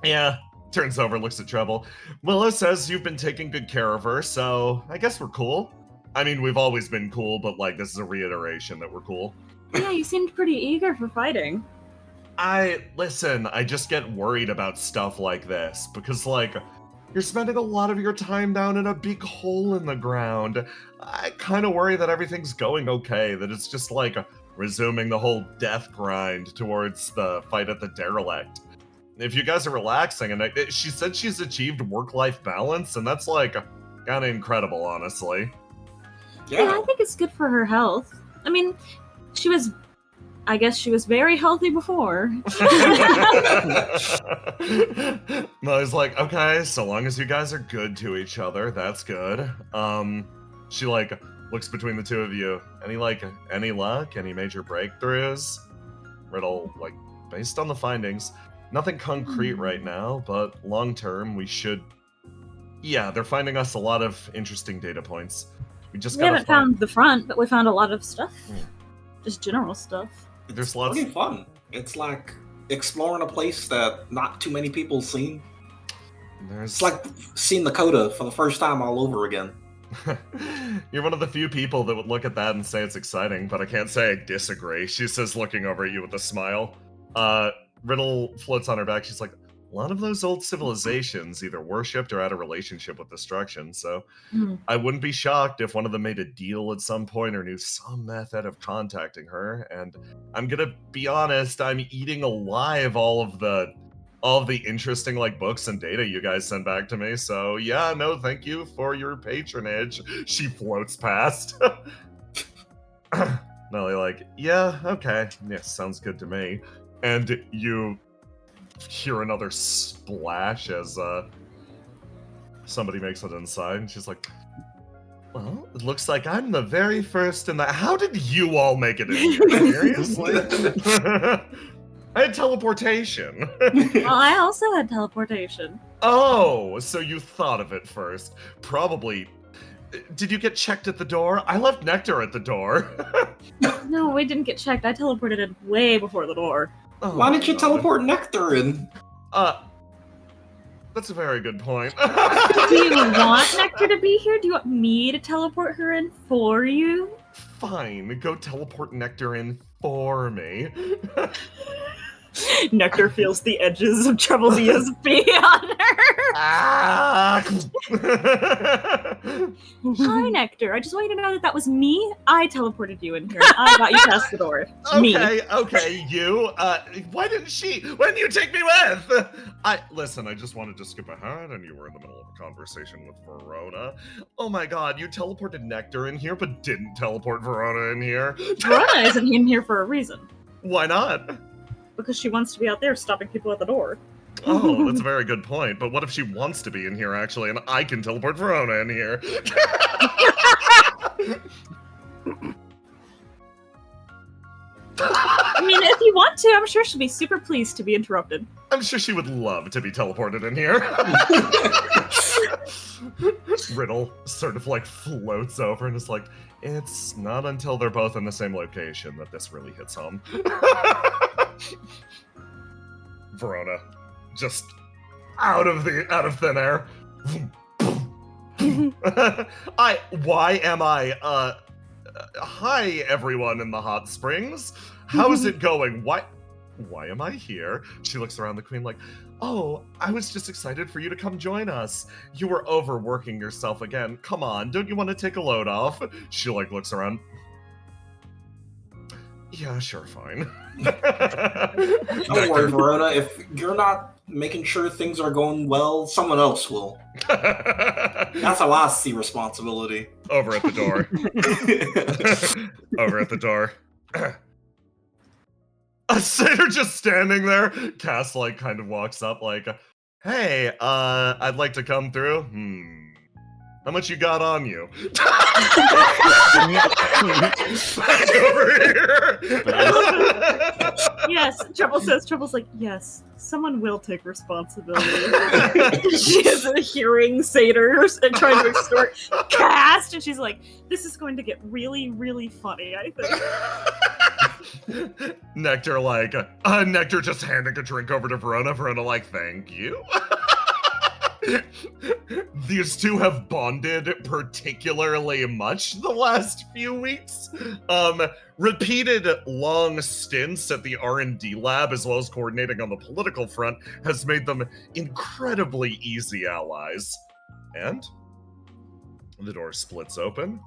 yeah. Turns over, looks at Treble. Willow says you've been taking good care of her, so I guess we're cool. I mean, we've always been cool, but like this is a reiteration that we're cool. Yeah, you seemed pretty eager for fighting. Listen, I just get worried about stuff like this because like you're spending a lot of your time down in a big hole in the ground. I kind of worry that everything's going okay, that it's just like resuming the whole death grind towards the fight at the derelict. If you guys are relaxing, and she said she's achieved work-life balance, and that's like kind of incredible, honestly. Yeah, I think it's good for her health. I mean, I guess she was very healthy before. Molly's like, okay, so long as you guys are good to each other, that's good. She like looks between the two of you. Any luck? Any major breakthroughs? Riddle, like, based on the findings, nothing concrete right now, but long term we should. Yeah, they're finding us a lot of interesting data points. We haven't found the front, but we found a lot of stuff. Just general stuff. There's lots. It's fun. It's like exploring a place that not too many people seen. It's like seeing the coda for the first time all over again. You're one of the few people that would look at that and say it's exciting, but I can't say I disagree. She says, looking over at you with a smile. Riddle floats on her back. She's like, a lot of those old civilizations either worshipped or had a relationship with destruction, so I wouldn't be shocked if one of them made a deal at some point or knew some method of contacting her. And I'm gonna be honest, I'm eating alive all of the interesting like books and data you guys send back to me. So yeah, no, thank you for your patronage. She floats past. Nelly like, yeah, okay, yeah, sounds good to me. And you hear another splash as somebody makes it inside, and she's like, well, it looks like I'm the very first in the. How did you all make it in here? Seriously? I had teleportation. Well, I also had teleportation. Oh, so you thought of it first. Probably. Did you get checked at the door? I left Nectar at the door. No, we didn't get checked. I teleported it way before the door. Oh, why didn't you teleport Nectar in? That's a very good point. Do you want Nectar to be here? Do you want me to teleport her in for you? Fine, go teleport Nectar in for me. Nectar feels the edges of Treble's ESP on her. Hi, Nectar. I just want you to know that was me. I teleported you in here. I got you past the door. Okay, you. Why didn't she? When did you take me with? Listen, I just wanted to skip ahead, and you were in the middle of a conversation with Verona. Oh my god, you teleported Nectar in here, but didn't teleport Verona in here. Verona isn't in here for a reason. Why not? Because she wants to be out there stopping people at the door. Oh, that's a very good point. But what if she wants to be in here, actually, and I can teleport Verona in here? I mean, if you want to, I'm sure she'll be super pleased to be interrupted. I'm sure she would love to be teleported in here. Riddle sort of like floats over and is like, it's not until they're both in the same location that this really hits home. Verona, just out of thin air. Why am I? Hi everyone in the hot springs. How's it going? Why am I here? She looks around the queen like, oh, I was just excited for you to come join us. You were overworking yourself again. Come on, don't you want to take a load off? She like looks around. Yeah, sure, fine. Don't worry, Verona. If you're not making sure things are going well, someone else will. That's how I see responsibility. Over at the door. Over at the door. A satyr just standing there. Cass like kind of walks up like, hey, I'd like to come through. How much you got on you? Back over here. Yes, Trouble's like, yes, someone will take responsibility. She is a hearing satyr and trying to extort Cast, and she's like, this is going to get really, really funny, I think. Nectar like, Nectar just handing a drink over to Verona. Verona like, thank you. These two have bonded particularly much the last few weeks. Repeated long stints at the R&D lab, as well as coordinating on the political front, has made them incredibly easy allies. And the door splits open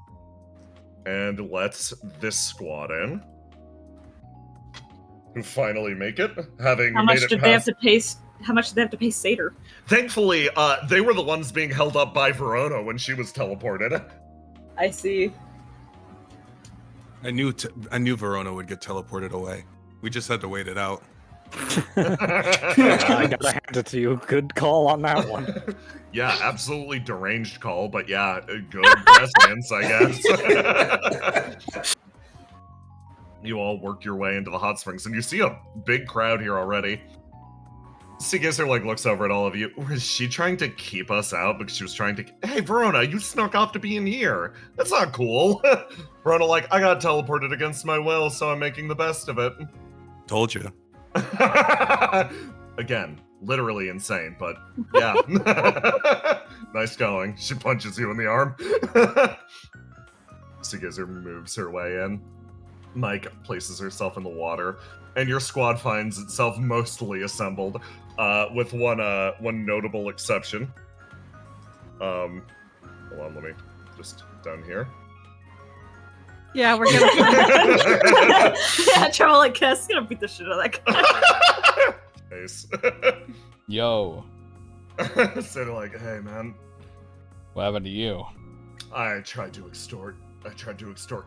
and lets this squad in, who finally make it, having How much made it did they have to pay? How much did they have to pay Satyr? Thankfully, they were the ones being held up by Verona when she was teleported. I see. I knew Verona would get teleported away. We just had to wait it out. I gotta hand it to you. Good call on that one. Yeah, absolutely deranged call, but yeah, good prescience, I guess. You all work your way into the hot springs, and you see a big crowd here already. Seagizer like looks over at all of you. Was she trying to keep us out because she was trying to? Hey, Verona, you snuck off to be in here. That's not cool. Verona like, I got teleported against my will, so I'm making the best of it. Told you. Again, literally insane, but yeah. Nice going. She punches you in the arm. Seagizer moves her way in. Mike places herself in the water, and your squad finds itself mostly assembled, with one notable exception. Hold on, let me just down here. Yeah, we're gonna. Yeah, Trouble like Cass is gonna beat the shit out of that guy. Nice. Yo, So like, hey man, what happened to you? I tried to extort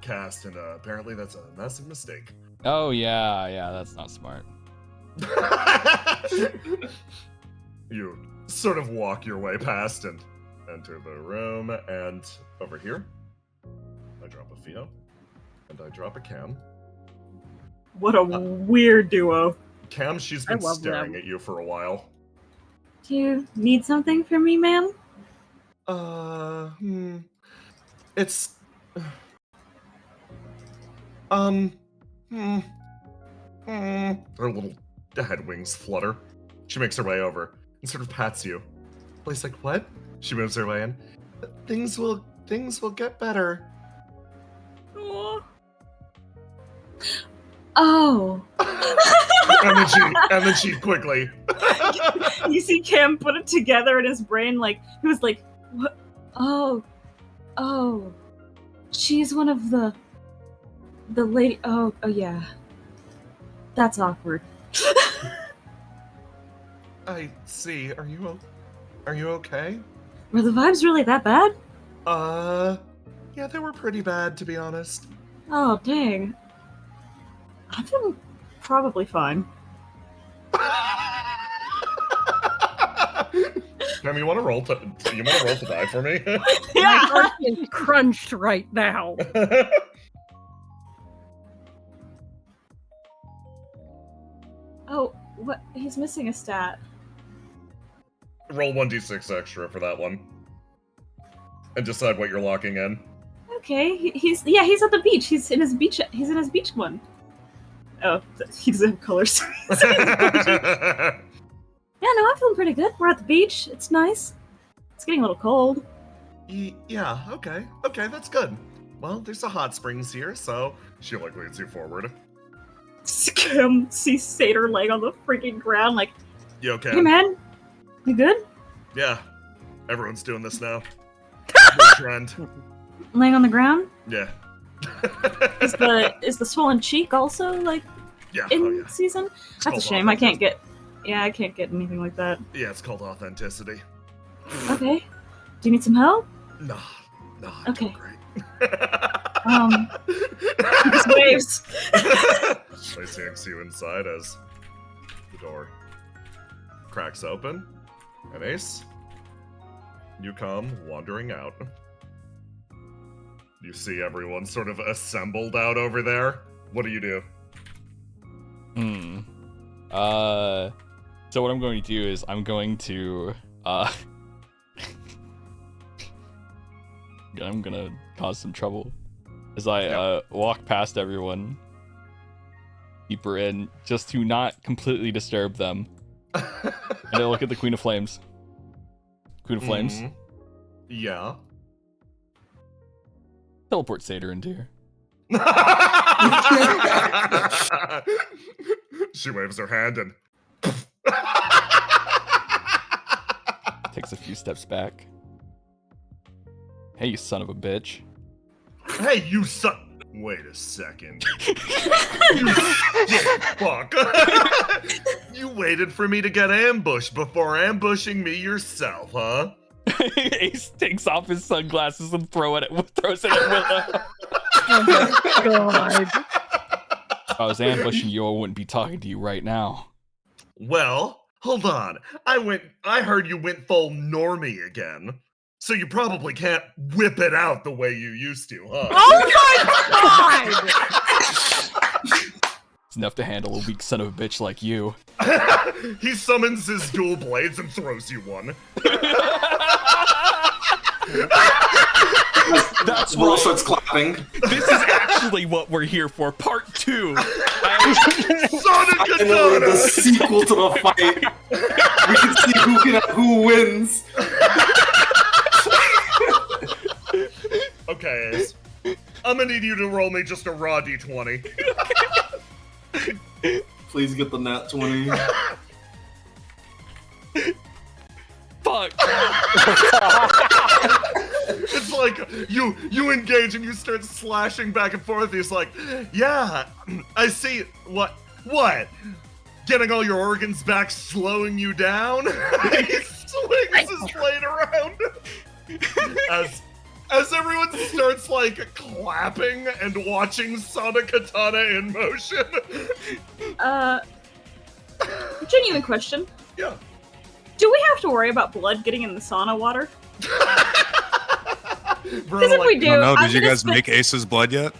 Cast, and apparently that's a massive mistake. Oh yeah, that's not smart. You sort of walk your way past and enter the room, and over here, I drop a Fio, and I drop a Cam. What a weird duo. Cam, she's been love staring them. at you for a while. Do you need something from me, ma'am? It's... Her little head wings flutter. She makes her way over and sort of pats you. Blaze like, what? She moves her way in. Things will get better. Oh. and then she quickly. You see Cam put it together in his brain, like, he was like, what? Oh. She's one of the lady. Oh, yeah. That's awkward. I see. Are you okay? Were the vibes really that bad? Yeah, they were pretty bad, to be honest. Oh, dang. I feel probably fine. Cam, you want to roll to die for me? My Yeah. heart is crunched right now. He's missing a stat. Roll 1d6 extra for that one. And decide what you're locking in. Okay, he's at the beach. He's in his beach one. Oh, he doesn't have colors. Yeah, no, I'm feeling pretty good. We're at the beach. It's nice. It's getting a little cold. Yeah, okay. Okay, that's good. Well, there's a hot springs here, so she like leads you forward. See Satyr laying on the freaking ground like, You okay? hey man, you good? Yeah. Everyone's doing this now. Good trend. Laying on the ground? Yeah. Is the swollen cheek also like Yeah, in oh yeah. season? It's That's a called shame. I can't get anything like that. Yeah, it's called authenticity. Okay. Do you need some help? Nah, I'm Okay. doing great. He just waves. Lacey yanks you inside as the door cracks open. And Ace, you come wandering out. You see everyone sort of assembled out over there. What do you do? So what I'm going to do is I'm going to I'm gonna cause some trouble as I walk past everyone deeper in, just to not completely disturb them. And I look at the Queen of Flames. Queen of Flames. Mhm. Yeah. Teleport Satyr into here. She waves her hand and Takes a few steps back. Hey, you son of a bitch. hey, you son. Wait a second. You fuck. You waited for me to get ambushed before ambushing me yourself, huh? Ace takes off his sunglasses and throws it at Willow. Oh my god. If I was ambushing you, I wouldn't be talking to you right now. Well, hold on. I heard you went full normie again. So you probably can't whip it out the way you used to, huh? Oh my god! It's enough to handle a weak son of a bitch like you. He summons his dual blades and throws you one. That's Will right. starts clapping. This is actually what we're here for. Part 2. Sonic Finally, the Katana! sequel to the fight. We can see who wins. Okay, Ace. I'm gonna need you to roll me just a raw d20. Please get the nat 20. Fuck. It's like you engage and you start slashing back and forth. He's like, yeah, I see. What? Getting all your organs back slowing you down? He swings his blade around. As everyone starts like clapping and watching Sonic Katana in motion. Genuine question. Yeah. Do we have to worry about blood getting in the sauna water? Bro, Because if we I do, don't know. I'm Did you gonna guys spend- make Ace's blood yet?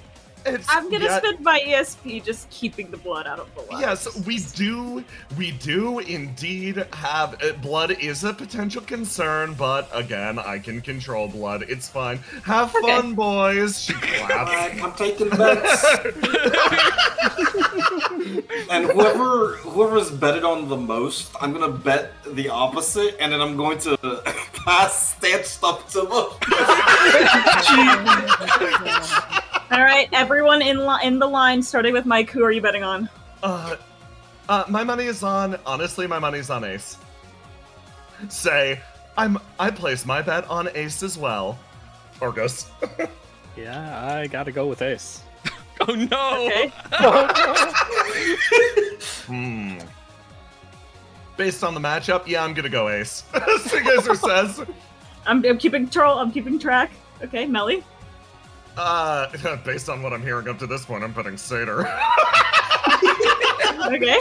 I'm gonna spend my ESP just keeping the blood out of the water. Yes, we do indeed have blood is a potential concern, but again, I can control blood. It's fine. Have fun, boys. She claps. I'm taking bets. And whoever's betted on the most, I'm gonna bet the opposite, and then I'm going to pass stat stuff to them. All right, everyone in the line, starting with Mike. Who are you betting on? My money is on. Honestly, my money's on Ace. I place my bet on Ace as well. Orgos. Yeah, I gotta go with Ace. Oh no! Okay. Based on the matchup, yeah, I'm gonna go Ace. Sigazor says. I'm keeping control. I'm keeping track. Okay, Melly. Based on what I'm hearing up to this point, I'm betting Satyr. Okay.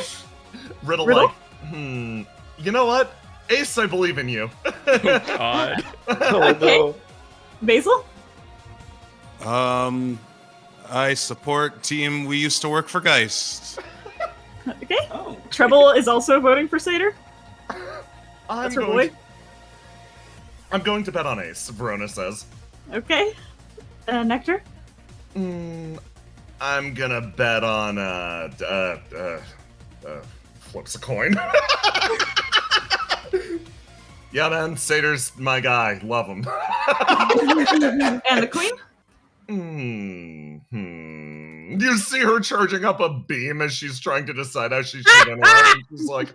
Riddle? Riddle? Like, you know what? Ace, I believe in you. God. Oh no. Basil. I support team we used to work for Geist. Okay. Oh. Treble is also voting for Satyr. I'm That's her going boy. I'm going to bet on Ace, Verona says. Okay. Nectar? I'm gonna bet on flips a coin. Yeah, man, Satyr's my guy. Love him. And the queen? You see her charging up a beam as she's trying to decide how she should interact. And she's like,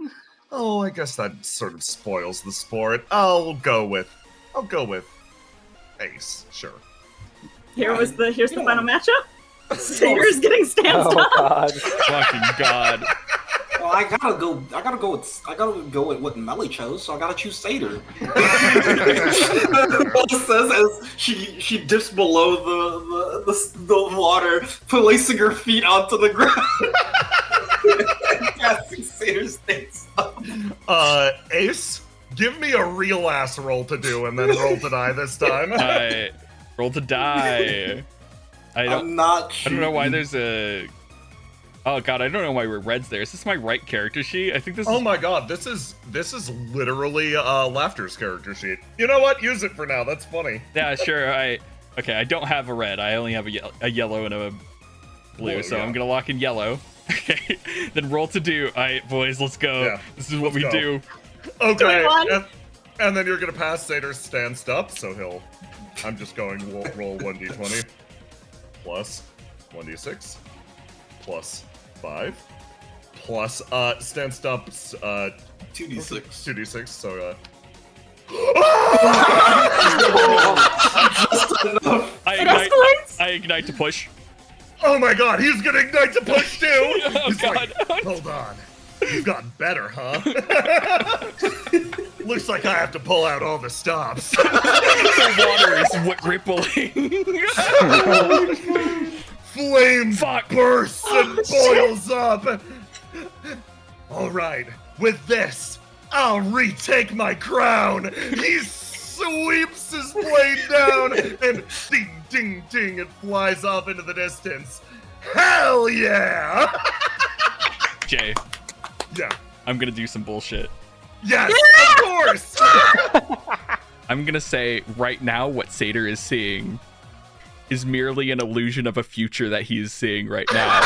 "Oh, I guess that sort of spoils the sport. I'll go with Ace. Sure." Here's the final matchup. Satyr's getting stanced Oh up. god. Fucking god. Well, I gotta go with what Melly chose, so I gotta choose Satyr. What it says as she dips below the water, placing her feet onto the ground. Casting Satyr stays up. Ace, give me a real ass roll to do, and then roll to die this time. I roll to die. I don't know why there's a. Oh god, I don't know why red's there. Is this my right character sheet? I think this. Oh my god, this is literally Laughter's character sheet. You know what? Use it for now. That's funny. Yeah, sure. Okay. I don't have a red. I only have a yellow and a blue. So yeah. I'm gonna lock in yellow. Okay. Then roll to do. All right, boys, let's go. Yeah, This is what we do. Okay. 21. And then you're gonna pass Satyr's stance up, so he'll. I'm just going roll 1d20 plus 1d6 plus 5 plus stance up's 2d6. 2d6. So I ignite to push. oh my god, he's gonna ignite to push too. Oh He's god. like, hold on, you've gotten better, huh? Looks like I have to pull out all the stops. The water is rippling. Flames bursts and boils up. All right, with this, I'll retake my crown. He sweeps his blade down, and ding, ding, ding, it flies off into the distance. Hell yeah! Jay, Yeah. I'm gonna do some bullshit. Yes, of course. I'm gonna say right now what Satyr is seeing is merely an illusion of a future that he is seeing right now.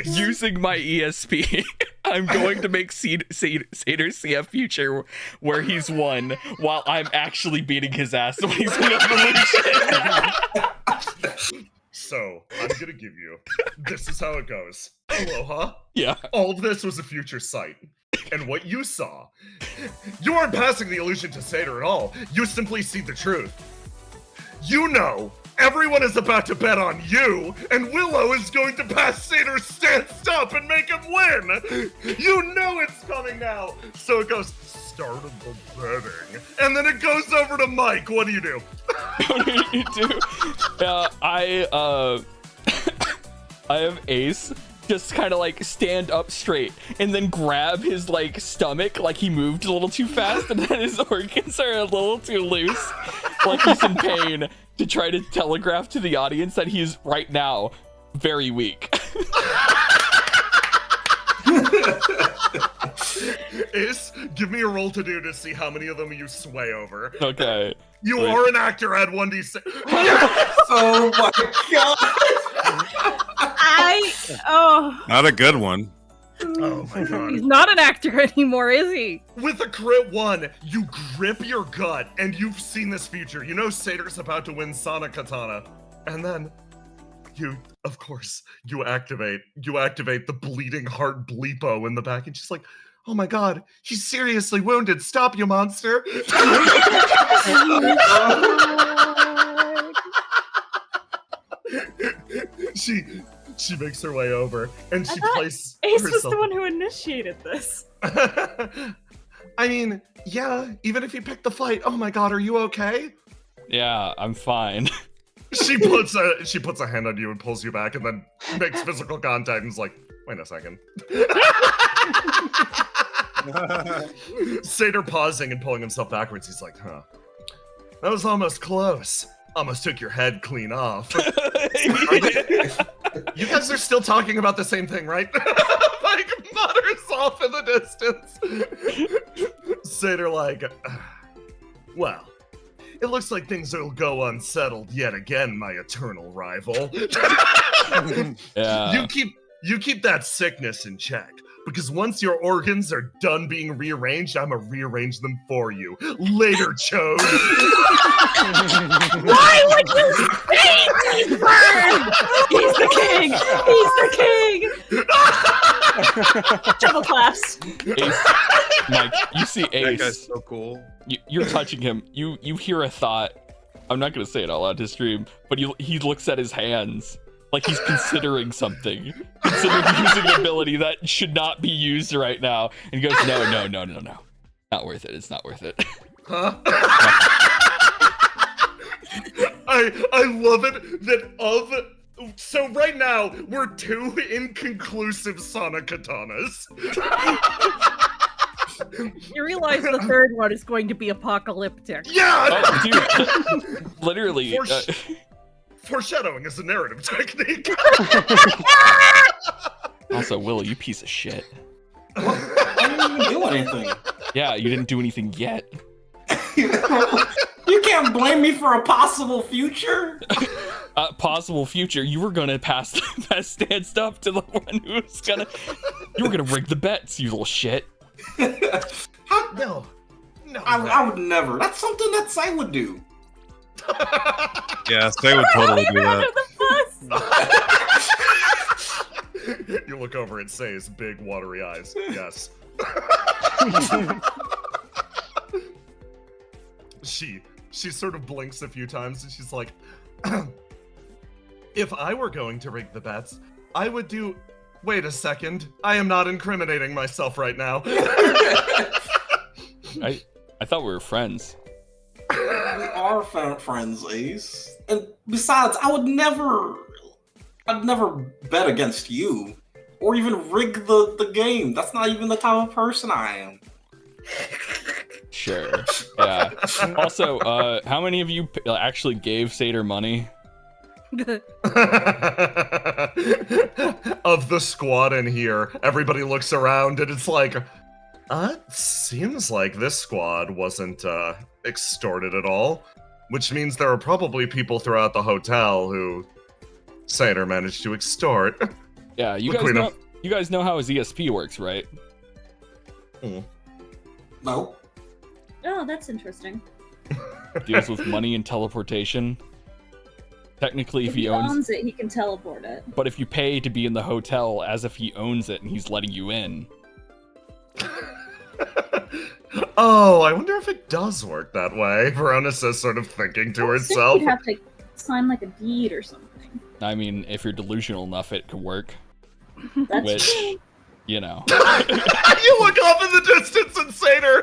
Using my ESP, I'm going to make Satyr see a future where he's won while I'm actually beating his ass when he's in a illusion. So, I'm gonna give you, this is how it goes. Aloha. Yeah. All of this was a future sight. And what you saw, you aren't passing the illusion to Satyr at all. You simply see the truth. You know, everyone is about to bet on you, and Willow is going to pass Satyr's stance up and make him win. You know it's coming now. So it goes, start of the betting. And then it goes over to Mike. What do you do? What do you do? I have Ace just kind of like stand up straight and then grab his like stomach like he moved a little too fast and then his organs are a little too loose, like he's in pain, to try to telegraph to the audience that he's right now very weak. Ace, give me a roll to do to see how many of them you sway over. Okay. You Wait. are an actor at 1d6. Oh my god! Not a good one. Oh my god. He's not an actor anymore, is he? With a crit 1, you grip your gut, and you've seen this future. You know Satyr's about to win Sonic Katana. And then, of course, you activate the bleeding heart bleepo in the back, and she's like, oh my god, he's seriously wounded. Stop, you monster. She makes her way over, and she places Ace was herself. the one who initiated this. I mean, yeah, even if you pick the fight, oh my god, are you okay? Yeah, I'm fine. She puts a hand on you and pulls you back and then makes physical contact and is like, wait a second. Satyr pausing and pulling himself backwards, he's like, huh. That was almost close. Almost took your head clean off. You guys are still talking about the same thing, right? Like, mutters off in the distance. Satyr like, well, it looks like things will go unsettled yet again, my eternal rival. Yeah. You keep that sickness in check. Because once your organs are done being rearranged, I'ma rearrange them for you. Later, Chode. Why would you say Reaper? He's the king! He's the king! Double claps. Ace, Mike, you see That guy's Ace. so cool. You're touching him. You hear a thought. I'm not gonna say it out loud to stream, but he looks at his hands like he's considering something, considering using an ability that should not be used right now, and he goes, no, not worth it. It's not worth it. Huh? I love it that so right now we're 2 inconclusive Sonic katanas. You realize the third one is going to be apocalyptic. Yeah! Oh, dude, literally. Foreshadowing is a narrative technique. Also, Willow, you piece of shit. I didn't even do anything. Yeah, you didn't do anything yet. You can't blame me for a possible future. Possible future. You were gonna pass stand stuff to the one who's gonna. You were gonna rig the bets, you little shit. No. I would never. That's something that Sai would do. Yeah, they would totally do that. You look over at Say's big watery eyes. Yes. She sort of blinks a few times and she's like, if I were going to rig the bets, I would do... Wait a second. I am not incriminating myself right now. I thought we were friends. We are friends, Ace. And besides, I'd never bet against you. Or even rig the game. That's not even the type of person I am. Sure. Yeah. Also, how many of you actually gave Satyr money? Of the squad in here, everybody looks around and it's like, it seems like this squad wasn't extorted at all, which means there are probably people throughout the hotel who Satyr managed to extort. Yeah, you guys know how his ESP works, right? No. Oh, that's interesting. Deals with money and teleportation. Technically, if he owns it, he can teleport it. But if you pay to be in the hotel as if he owns it and he's letting you in. Oh, I wonder if it does work that way. Verona's sort of thinking to herself. You'd have to sign like a deed or something. I mean, if you're delusional enough, it could work. That's Which, true. you know. You look off in the distance and Satyr!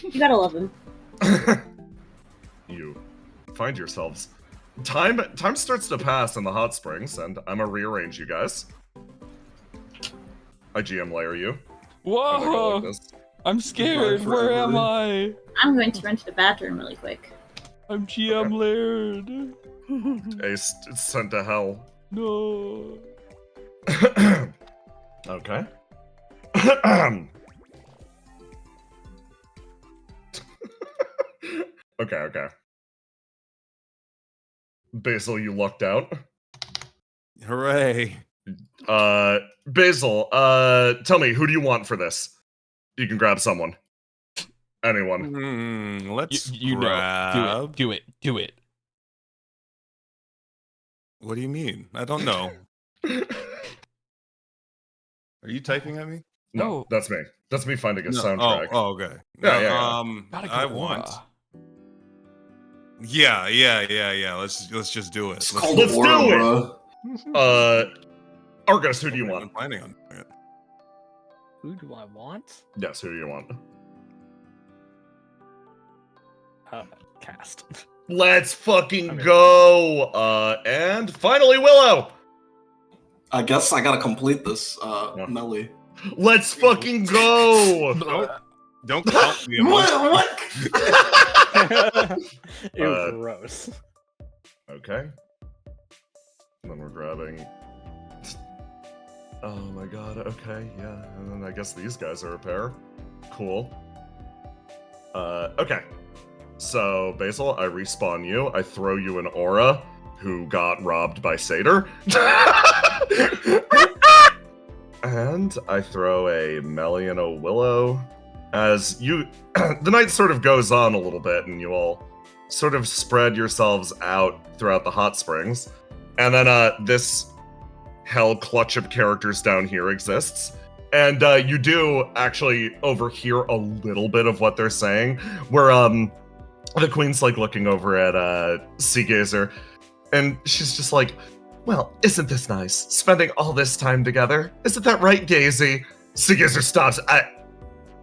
You gotta love him. You find yourselves. Time starts to pass in the hot springs, and I'm gonna rearrange you guys. I GM layer you. Whoa! Like I'm scared. Where am I? I'm going to rent the bathroom really quick. I'm GM layered. Ace sent to hell. No. Okay. Okay. Basil, you lucked out. Hooray. Basil, tell me, who do you want for this? You can grab someone. Anyone. Let's you grab... know. Do it. What do you mean? I don't know. Are you typing at me? No, that's me. That's me finding a No. soundtrack. Oh, okay. Yeah. I want... Yeah. Let's just do it. It's Let's called Let's do Aura, it! bro. Argus, who do you I'm want? planning on doing it. Who do I want? Yes, who do you want? Cast. Let's fucking go! And finally, Willow! I guess I gotta complete this, Melly. Let's fucking go! Don't count me. What? Ew, gross. Okay. And then we're grabbing. Oh my god, okay, yeah. And then I guess these guys are a pair. Cool. Okay. So, Basil, I respawn you. I throw you an aura who got robbed by Satyr. And I throw a Melly and a Willow. As you... the night sort of goes on a little bit, and you all sort of spread yourselves out throughout the hot springs. And then this hell clutch of characters down here exists. And you do actually overhear a little bit of what they're saying, where the queen's like looking over at Seagazer, and she's just like, well, isn't this nice, spending all this time together? Isn't that right, Gazy? Seagazer stops.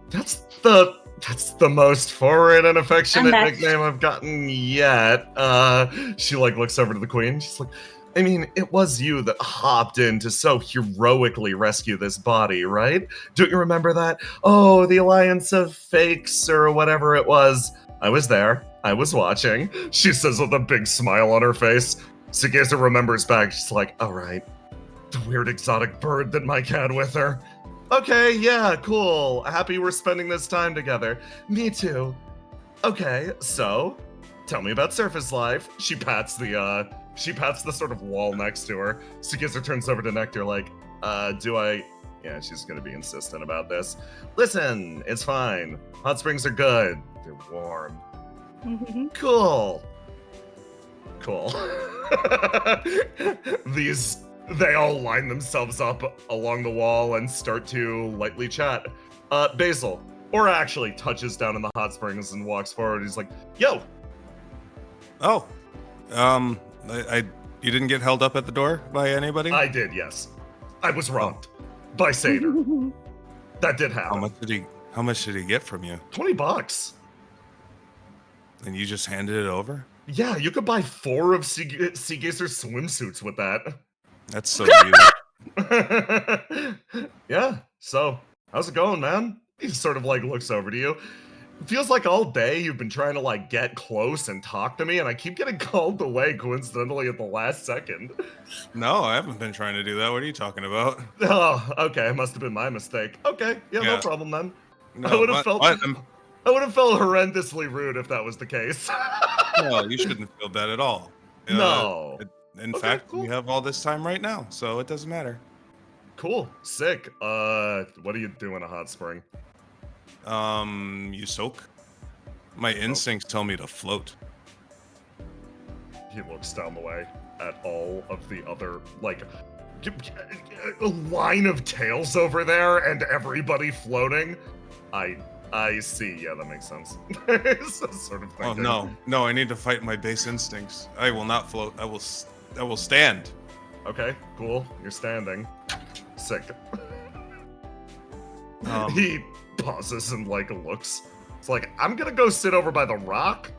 That's the most foreign and affectionate nickname I've gotten yet. She like looks over to the queen. She's like, I mean, it was you that hopped in to so heroically rescue this body, right? Don't you remember that? Oh, the Alliance of Fakes or whatever it was. I was there. I was watching. She says with a big smile on her face. Seagazer remembers back. She's like, all right. The weird exotic bird that Mike had with her. Okay, yeah, cool. Happy we're spending this time together. Me too. Okay, so tell me about surface life. She pats the sort of wall next to her. Seagazer turns over to Nectar like, do I... Yeah, she's gonna be insistent about this. Listen, it's fine. Hot springs are good. They're warm. Cool. They all line themselves up along the wall and start to lightly chat. Basil, or actually touches down in the hot springs and walks forward. He's like, yo! Oh, you didn't get held up at the door by anybody? I did, yes. I was robbed by Satyr. That did happen. How much did he get from you? $20. And you just handed it over? Yeah, you could buy 4 of Seagazer's swimsuits with that. That's so cute. Yeah, so, how's it going, man? He sort of like looks over to you. It feels like all day you've been trying to like get close and talk to me, and I keep getting called away coincidentally at the last second. No, I haven't been trying to do that. What are you talking about? Oh, okay, must have been my mistake. Okay, yeah. No problem then. No, I would have felt horrendously rude if that was the case. No, you shouldn't feel bad at all. No. In fact, cool. We have all this time right now, so it doesn't matter. Cool, sick. What do you do in a hot spring? You soak. My instincts tell me to float. He looks down the way at all of the other, like, a line of tails over there and everybody floating. I see. Yeah, that makes sense. Sort of thing. Oh no! I need to fight my base instincts. I will not float. I will stand. Okay, cool. You're standing. Sick. He pauses and like looks. It's like, I'm gonna go sit over by the rock.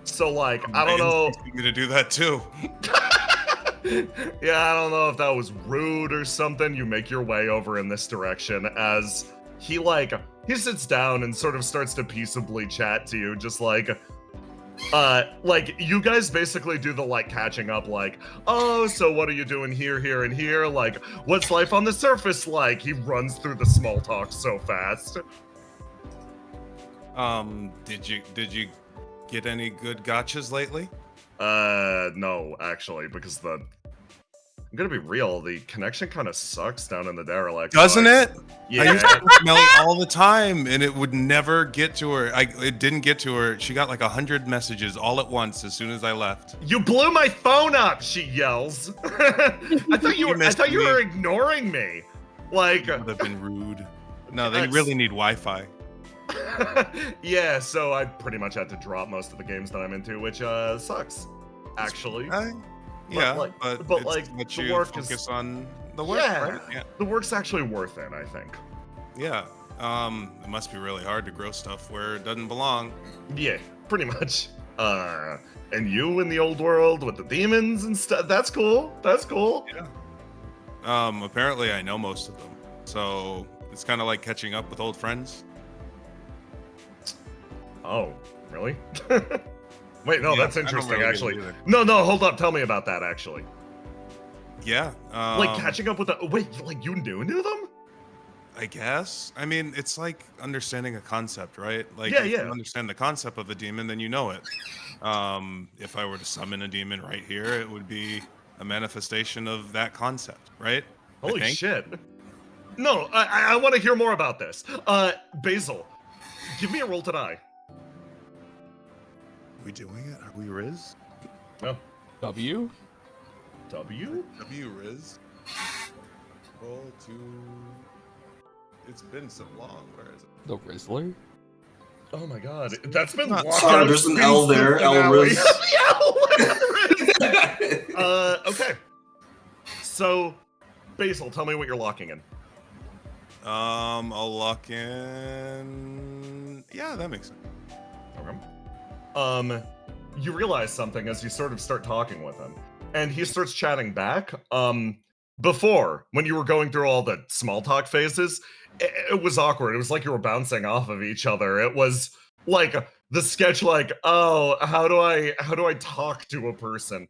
So like, I don't know. I'm gonna do that too. Yeah, I don't know if that was rude or something. You make your way over in this direction as he sits down and sort of starts to peaceably chat to you, just like you guys basically do the like catching up, like, oh, so what are you doing here, and here? Like, what's life on the surface like? He runs through the small talk so fast. Did you get any good gotchas lately? No, actually, because I'm gonna be real, the connection kind of sucks down in the derelict. Doesn't it? Yeah. I used to talk to Melly all the time, and it would never get to her. It didn't get to her. She got like 100 messages all at once as soon as I left. You blew my phone up, she yells. I thought you were ignoring me. Like, that would have been rude. No, they really need Wi-Fi. Yeah, so I pretty much had to drop most of the games that I'm into, which sucks, actually. But the work focus on the work, right? Yeah. The work's actually worth it, I think. Yeah. It must be really hard to grow stuff where it doesn't belong. Yeah, pretty much. And you in the old world with the demons and stuff, that's cool. That's cool. Yeah. Apparently I know most of them. So it's kind of like catching up with old friends. Oh, really? Wait, no, Yeah, that's I don't interesting, really get it actually. either. No, hold up. Tell me about that, actually. Yeah. Like, catching up with the... Wait, like, you knew them? I guess. I mean, it's like understanding a concept, right? Like, Yeah, if yeah. you understand the concept of a demon, then you know it. If I were to summon a demon right here, it would be a manifestation of that concept, right? I Holy think. shit. No, I want to hear more about this. Basil, give me a roll to die. Are we doing it? Are we Riz? No. W? W? W Riz? Roll to... It's been so long. Where is it? The Rizzler? Oh my god, that's been Not- locked Sorry, out there's an since L the there, L finale. Riz. The L Riz. Okay. So, Basil, tell me what you're locking in. I'll lock in... Yeah, that makes sense. Okay. You realize something as you sort of start talking with him, and he starts chatting back. Before, when you were going through all the small talk phases, it was awkward. It was like you were bouncing off of each other. It was like the sketch, like, oh, how do I talk to a person?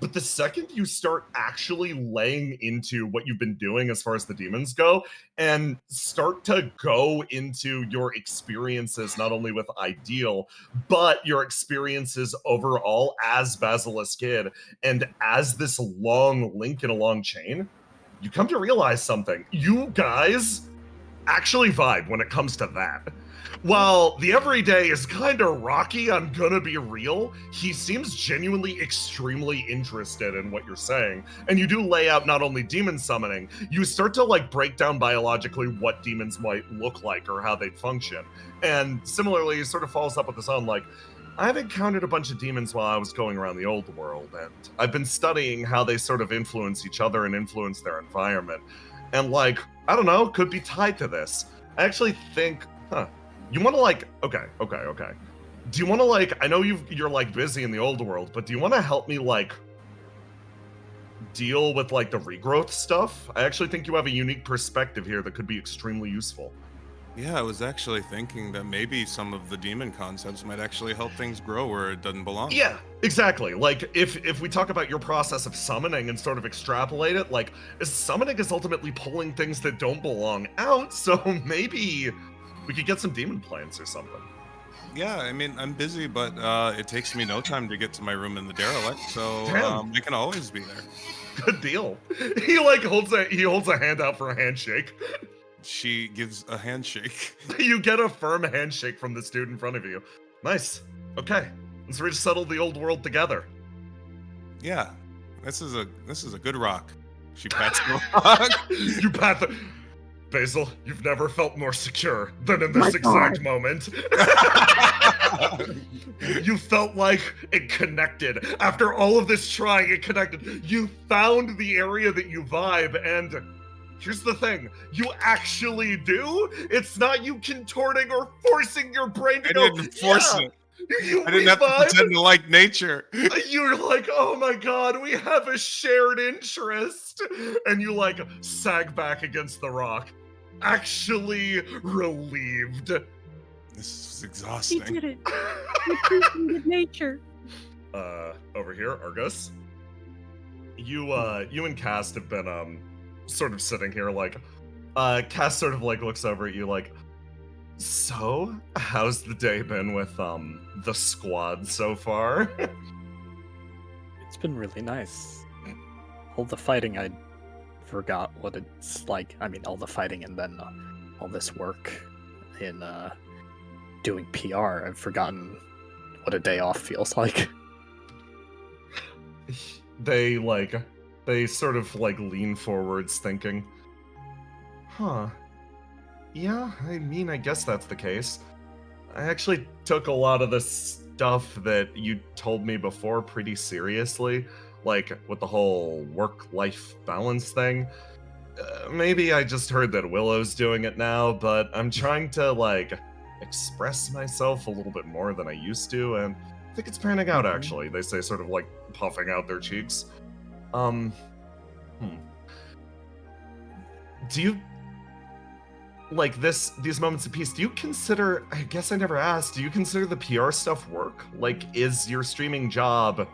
But the second you start actually laying into what you've been doing as far as the demons go, and start to go into your experiences, not only with Ideal, but your experiences overall as Basilisk Kid, and as this long link in a long chain, you come to realize something. You guys actually vibe when it comes to that. While the everyday is kind of rocky, I'm gonna be real, he seems genuinely extremely interested in what you're saying. And you do lay out not only demon summoning, you start to like break down biologically what demons might look like or how they'd function. And similarly, he sort of follows up with this on like, I've encountered a bunch of demons while I was going around the old world, and I've been studying how they sort of influence each other and influence their environment. And like, I don't know, could be tied to this. I actually think, you want to like, okay. Do you want to like, I know you're like busy in the old world, but do you want to help me like deal with like the regrowth stuff? I actually think you have a unique perspective here that could be extremely useful. Yeah, I was actually thinking that maybe some of the demon concepts might actually help things grow where it doesn't belong. Yeah, exactly. Like, if we talk about your process of summoning and sort of extrapolate it, like, summoning is ultimately pulling things that don't belong out, so maybe we could get some demon plants or something. Yeah, I mean, I'm busy, but it takes me no time to get to my room in the derelict, so Damn. I can always be there. Good deal. He like holds a hand out for a handshake. She gives a handshake. You get a firm handshake from this dude in front of you. Nice. Okay, let's resettle the old world together. Yeah, this is a good rock. She pats the rock. You pat the... Basil, you've never felt more secure than in this exact moment. You felt like it connected. After all of this trying, it connected. You found the area that you vibe, and here's the thing. You actually do. It's not you contorting or forcing your brain to I go, didn't force yeah, it. You I didn't have to vibe. pretend to like nature. You're like, oh my god, we have a shared interest. And you like sag back against the rock. Actually relieved. This is He exhausting. did it. He appreciated nature. Over here, Argus. You and Cass have been sort of sitting here like Cass sort of like looks over at you like, so how's the day been with the squad so far? It's been really nice. All the fighting, I forgot what it's like. I mean, all the fighting and then all this work in doing PR. I've forgotten what a day off feels like. They sort of like lean forwards thinking, yeah, I mean, I guess that's the case. I actually took a lot of the stuff that you told me before pretty seriously, like with the whole work-life balance thing. Maybe I just heard that Willow's doing it now, but I'm trying to like express myself a little bit more than I used to, and I think it's panning out actually. They say, sort of like puffing out their cheeks. Do like these moments of peace, do you consider, I guess I never asked, do you consider the PR stuff work? Like, is your streaming job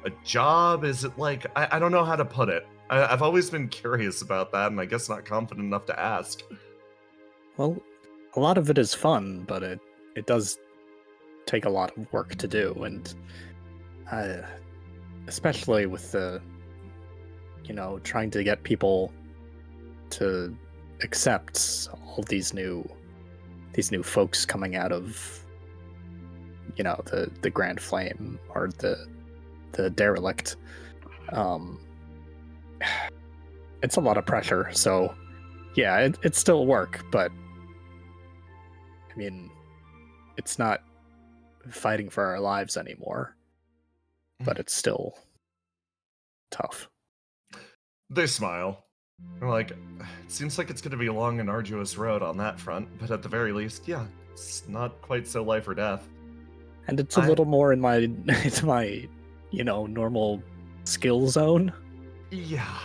a job? Is it like, I don't know how to put it. I've always been curious about that, and I guess not confident enough to ask. Well, a lot of it is fun, but it does take a lot of work to do, and especially with the, trying to get people to accept all these new folks coming out of, the Grand Flame or the Derelict. It's a lot of pressure, so yeah, it's still work, but I mean, it's not fighting for our lives anymore, but it's still tough. They smile. They're like, it seems like it's going to be a long and arduous road on that front, but at the very least, yeah, it's not quite so life or death. And it's a little more in my normal skill zone. Yeah.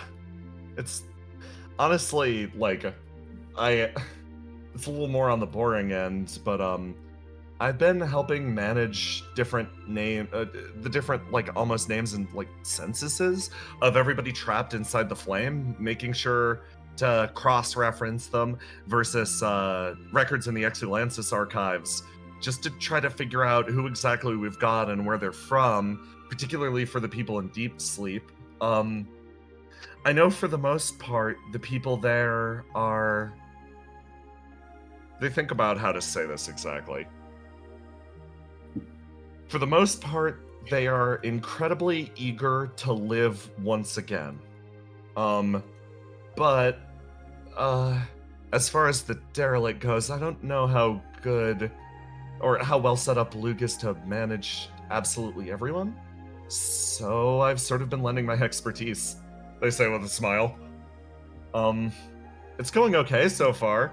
It's honestly like it's a little more on the boring end, but I've been helping manage different the different like almost names and like censuses of everybody trapped inside the flame, making sure to cross-reference them versus records in the Exulansis archives, just to try to figure out who exactly we've got and where they're from, particularly for the people in deep sleep. I know for the most part, the people there are... They think about how to say this exactly. For the most part, they are incredibly eager to live once again. But as far as the Derelict goes, I don't know how good or how well set up Luke is to manage absolutely everyone. So I've sort of been lending my expertise, they say with a smile. It's going okay so far.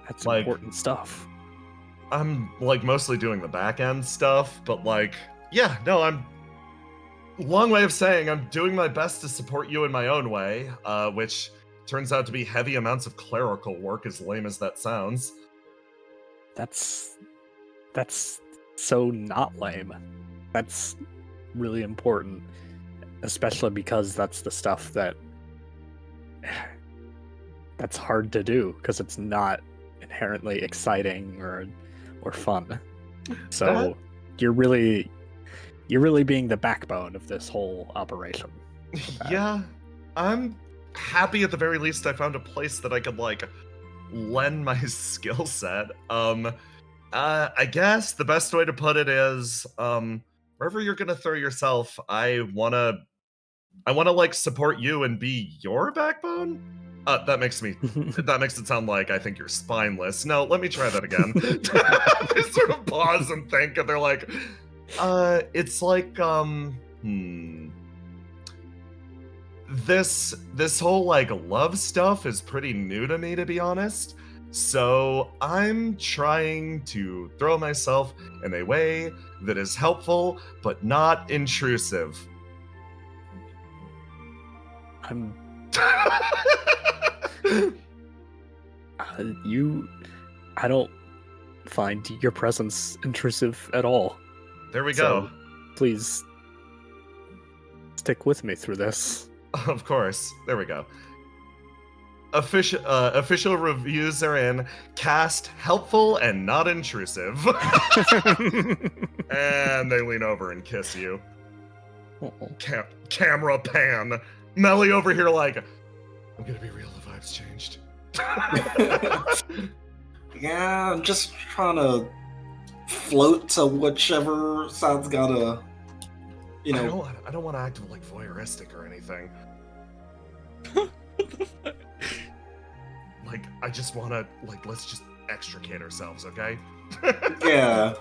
That's important stuff. I'm like mostly doing the back end stuff, but like, yeah, no, I'm long way of saying I'm doing my best to support you in my own way, which turns out to be heavy amounts of clerical work, as lame as that sounds. That's so not lame. That's really important, especially because that's the stuff that's hard to do because it's not inherently exciting or fun. So you're really being the backbone of this whole operation. Yeah, I'm happy at the very least I found a place that I could like lend my skill set. I guess the best way to put it is wherever you're gonna throw yourself, I wanna like support you and be your backbone. That makes it sound like I think you're spineless. No, let me try that again. They sort of pause and think, and they're like, it's like, this whole like love stuff is pretty new to me, to be honest. So I'm trying to throw myself in a way that is helpful but not intrusive. I don't find your presence intrusive at all. There we go. So please stick with me through this. Of course. There we go. Official reviews are in. Cast helpful and not intrusive. And they lean over and kiss you. Camera pan. Melly over here like, I'm gonna be real, the vibe's changed. Yeah, I'm just trying to float to whichever side's gotta, I don't want to act like voyeuristic or anything. Like, I just want to, like, let's just extricate ourselves, okay? Yeah.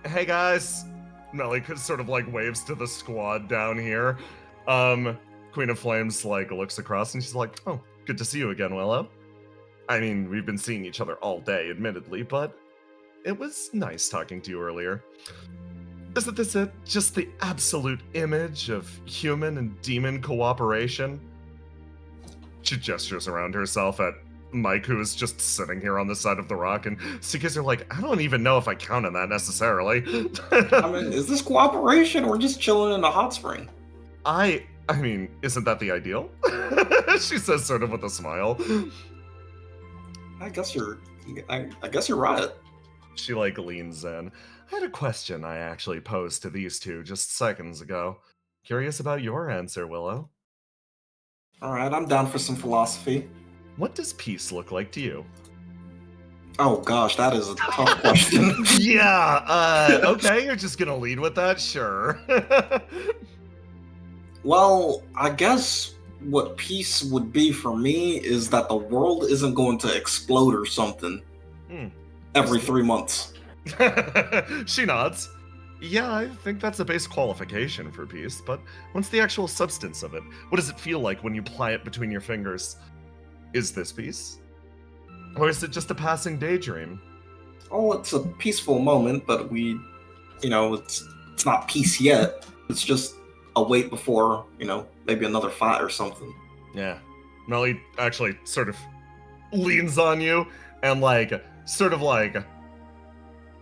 Hey guys. Melly sort of like waves to the squad down here. Queen of Flames like looks across and she's like, oh, good to see you again, Willow. I mean, we've been seeing each other all day, admittedly, but it was nice talking to you earlier. Isn't this it? Just the absolute image of human and demon cooperation? She gestures around herself at Mike, who is just sitting here on the side of the rock, and Seekers are like, I don't even know if I count on that necessarily. I mean, is this cooperation or just chilling in the hot spring? I mean, isn't that the ideal? She says, sort of with a smile. I guess you're right. She like leans in. I had a question I actually posed to these two just seconds ago. Curious about your answer, Willow. All right, I'm down for some philosophy. What does peace look like to you? Oh gosh, that is a tough question. Yeah, okay, you're just gonna lead with that? Sure. Well, I guess what peace would be for me is that the world isn't going to explode or something every 3 months. She nods. Yeah, I think that's a base qualification for peace, but what's the actual substance of it? What does it feel like when you ply it between your fingers? Is this peace? Or is it just a passing daydream? Oh, it's a peaceful moment, but it's not peace yet. It's just a wait before, maybe another fight or something. Yeah. Melly actually sort of leans on you and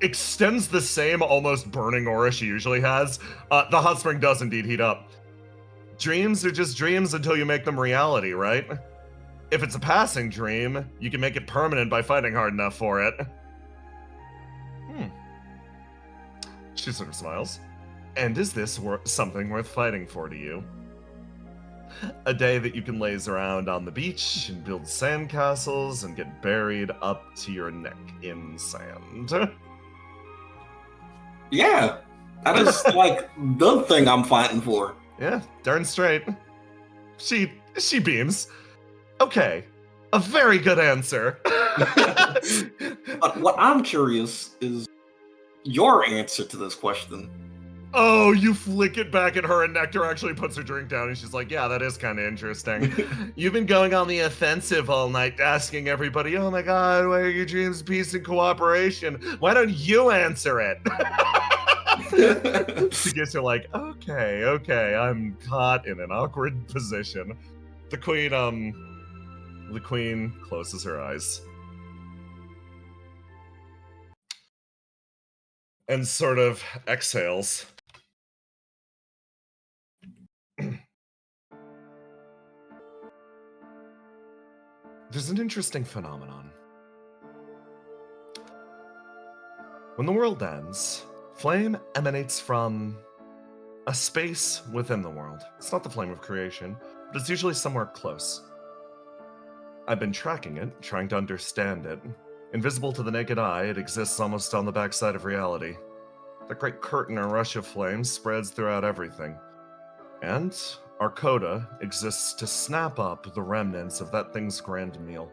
extends the same almost burning aura she usually has. The hot spring does indeed heat up. Dreams are just dreams until you make them reality, right? If it's a passing dream, you can make it permanent by fighting hard enough for it. She sort of smiles. And is this something worth fighting for to you? A day that you can laze around on the beach and build sandcastles and get buried up to your neck in sand. Yeah, that is like the thing I'm fighting for. Yeah, darn straight. She beams. Okay, a very good answer. But what I'm curious is your answer to this question. Oh, you flick it back at her, and Nectar actually puts her drink down, and she's like, yeah, that is kind of interesting. You've been going on the offensive all night, asking everybody, oh my god, why are your dreams peace and cooperation? Why don't you answer it? She gets her like, okay, I'm caught in an awkward position. The queen closes her eyes. And sort of exhales. There's an interesting phenomenon. When the world ends, flame emanates from a space within the world. It's not the flame of creation, but it's usually somewhere close. I've been tracking it, trying to understand it. Invisible to the naked eye, it exists almost on the backside of reality. The great curtain or rush of flame spreads throughout everything. And our coda exists to snap up the remnants of that thing's grand meal.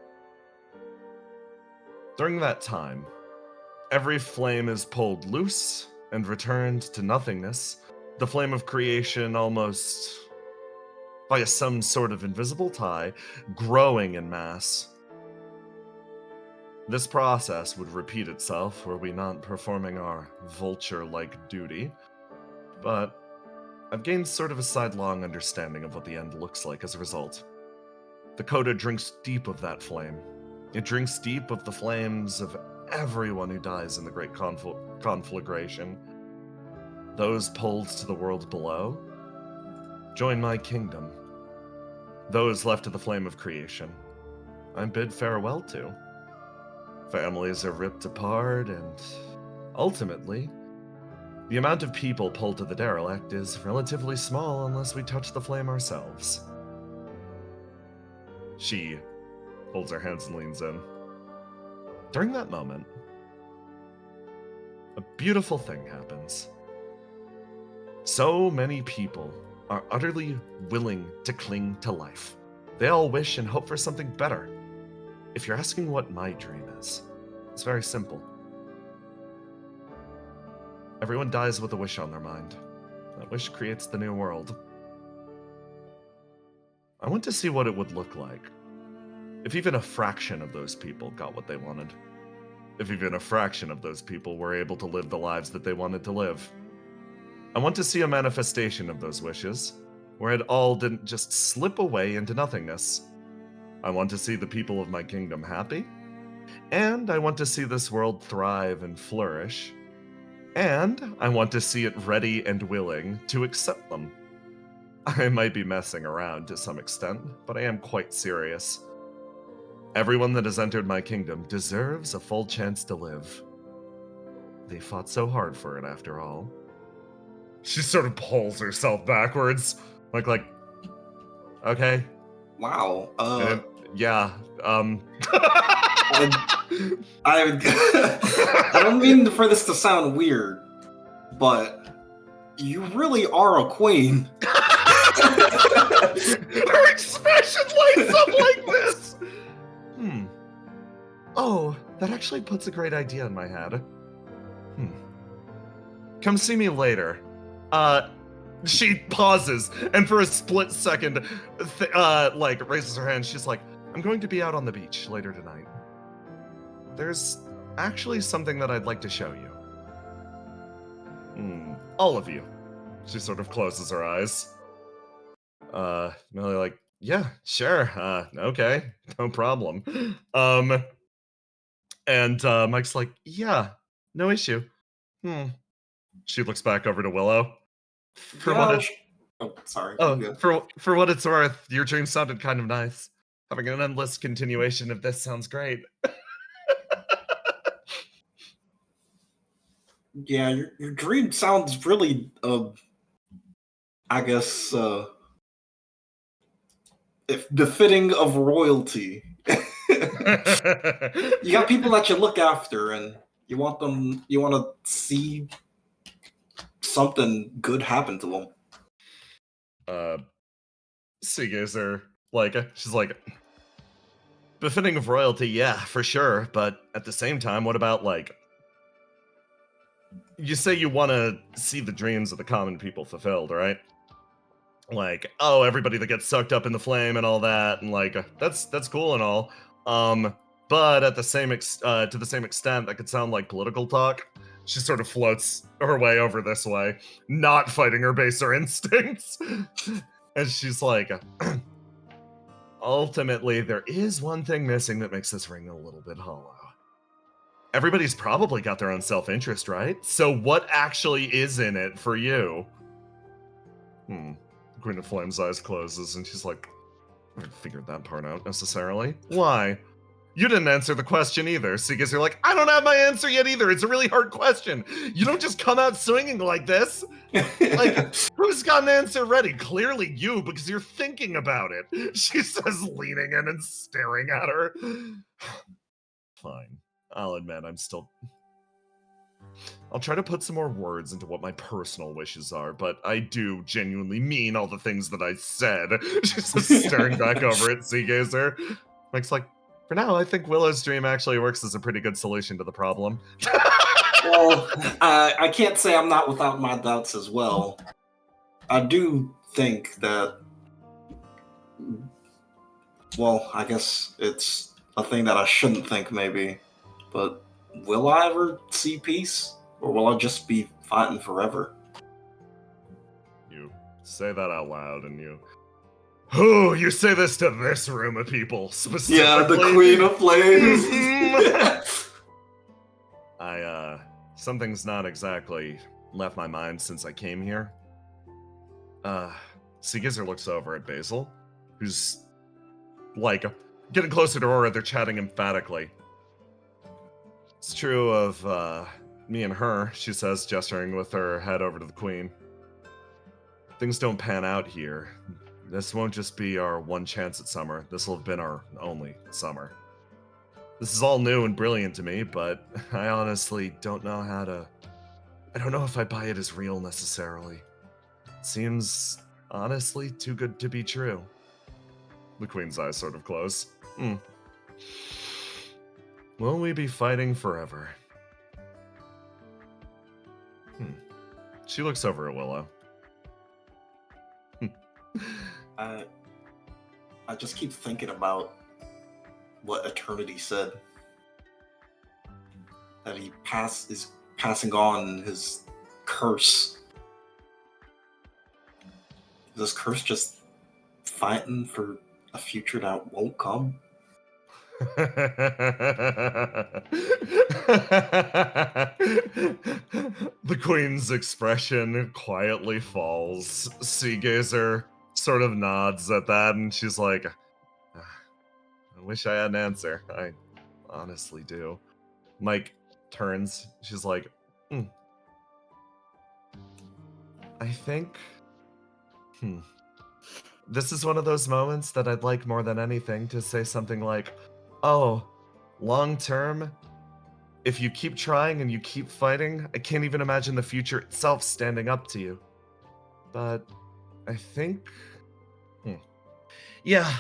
During that time, every flame is pulled loose and returned to nothingness, the flame of creation almost by some sort of invisible tie, growing in mass. This process would repeat itself were we not performing our vulture-like duty, but I've gained sort of a sidelong understanding of what the end looks like as a result. The coda drinks deep of that flame. It drinks deep of the flames of everyone who dies in the great conflagration. Those pulled to the world below join my kingdom. Those left to the flame of creation, I bid farewell to. Families are ripped apart, and ultimately, the amount of people pulled to the derelict is relatively small unless we touch the flame ourselves. She holds her hands and leans in. During that moment, a beautiful thing happens. So many people are utterly willing to cling to life. They all wish and hope for something better. If you're asking what my dream is, it's very simple. Everyone dies with a wish on their mind. That wish creates the new world. I want to see what it would look like if even a fraction of those people got what they wanted. If even a fraction of those people were able to live the lives that they wanted to live. I want to see a manifestation of those wishes, where it all didn't just slip away into nothingness, I want to see the people of my kingdom happy, and I want to see this world thrive and flourish, and I want to see it ready and willing to accept them. I might be messing around to some extent, but I am quite serious. Everyone that has entered my kingdom deserves a full chance to live. They fought so hard for it after all. She sort of pulls herself backwards, like, okay. Wow. Yeah. I don't mean for this to sound weird, but you really are a queen. Her expression lights up like this. Oh, that actually puts a great idea in my head. Come see me later. She pauses, and for a split second, raises her hand. She's like, I'm going to be out on the beach later tonight. There's actually something that I'd like to show you. All of you. She sort of closes her eyes. Millie like, yeah, sure, okay, no problem. And Mike's like, yeah, no issue. She looks back over to Willow. For what it's worth, your dream sounded kind of nice. Having an endless continuation of this sounds great. Yeah, your dream sounds really, I guess, if befitting of royalty. You got people that you look after, and you want to see something good happen to them. Seagazer, she's like, befitting of royalty, yeah, for sure, but at the same time, what about, you say you want to see the dreams of the common people fulfilled, right? Oh, everybody that gets sucked up in the flame and all that, and that's cool and all. But at the same to the same extent, that could sound like political talk. She sort of floats her way over this way, not fighting her baser instincts. And she's like, ultimately, there is one thing missing that makes this ring a little bit hollow. Everybody's probably got their own self-interest, right? So what actually is in it for you? Queen of Flame's eyes closes, and she's like, I haven't figured that part out necessarily. Why? You didn't answer the question either, because you're like, I don't have my answer yet either. It's a really hard question. You don't just come out swinging like this. Who's got an answer ready? Clearly you, because you're thinking about it. She says, leaning in and staring at her. Fine. I'll admit, I'll try to put some more words into what my personal wishes are, but I do genuinely mean all the things that I said. She's just staring back over at Seagazer. Mike's like, for now, I think Willow's dream actually works as a pretty good solution to the problem. Well, I can't say I'm not without my doubts as well. I do think that, well, I guess it's a thing that I shouldn't think maybe, but will I ever see peace? Or will I just be fighting forever? You say that out loud, and you say this to this room of people, specifically. Yeah, the Queen of Flames. Something's not exactly left my mind since I came here. Seagazer looks over at Basil, who's, getting closer to Aura. They're chatting emphatically. It's true of, me and her, she says, gesturing with her head over to the Queen. Things don't pan out here. This won't just be our one chance at summer. This will have been our only summer. This is all new and brilliant to me, but I honestly don't know I don't know if I buy it as real necessarily. It seems, honestly, too good to be true. The Queen's eyes sort of close. Will we be fighting forever? She looks over at Willow. I just keep thinking about what Eternity said. That he is passing on his curse. Is this curse just fighting for A future that won't come. The queen's expression quietly falls. Seagazer sort of nods at that, and she's like, I wish I had an answer. I honestly do. Mike turns. She's like, I think... This is one of those moments that I'd like more than anything to say something like, oh, long term, if you keep trying and you keep fighting, I can't even imagine the future itself standing up to you. But I think... Yeah,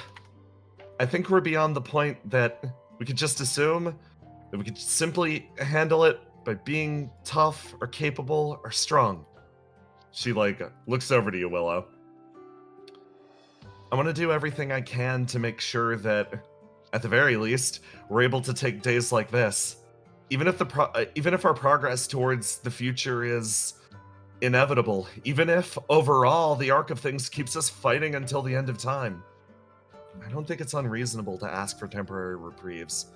I think we're beyond the point that we could just assume that we could simply handle it by being tough or capable or strong. She, looks over to you, Willow. I want to do everything I can to make sure that, at the very least, we're able to take days like this. Even if our progress towards the future is inevitable, even if, overall, the arc of things keeps us fighting until the end of time. I don't think it's unreasonable to ask for temporary reprieves.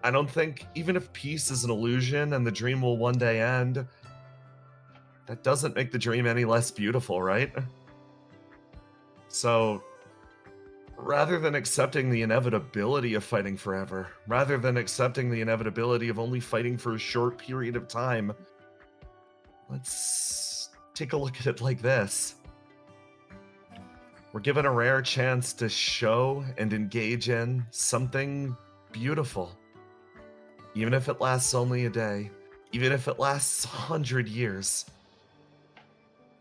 I don't think, even if peace is an illusion and the dream will one day end, that doesn't make the dream any less beautiful, right? So, rather than accepting the inevitability of fighting forever, rather than accepting the inevitability of only fighting for a short period of time, let's take a look at it like this. We're given a rare chance to show and engage in something beautiful. Even if it lasts only a day, even if it lasts 100 years.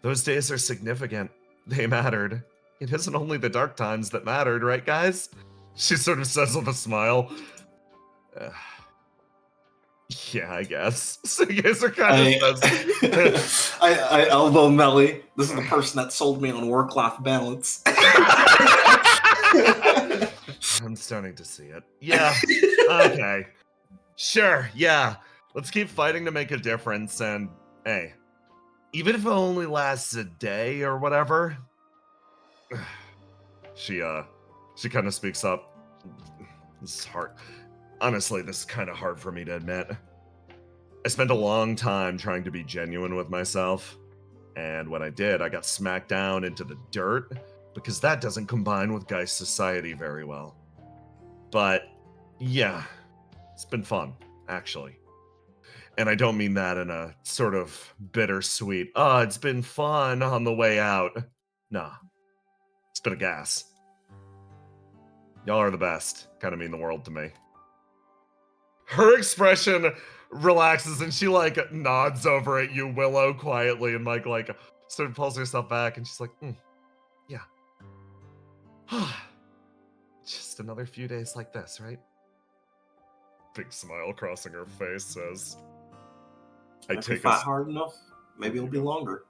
Those days are significant. They mattered. It isn't only the dark times that mattered, right, guys? She sort of says with a smile. Yeah, I guess. So you guys are kind of says. I elbow Melly. This is the person that sold me on work-life balance. I'm starting to see it. Yeah. Okay. Sure. Yeah. Let's keep fighting to make a difference. And hey, even if it only lasts a day or whatever. She kind of speaks up. This is hard. Honestly, this is kind of hard for me to admit. I spent a long time trying to be genuine with myself, and when I did, I got smacked down into the dirt, because that doesn't combine with Geist society very well. But, yeah, it's been fun, actually. And I don't mean that in a sort of bittersweet, it's been fun on the way out. Nah. It's been a gas. Y'all are the best. Kind of mean the world to me. Her expression relaxes and she nods over at you, Willow, quietly, and Mike sort of pulls herself back and she's like, yeah. Just another few days like this, right? Big smile crossing her face says, If you fight hard enough, maybe it'll be longer.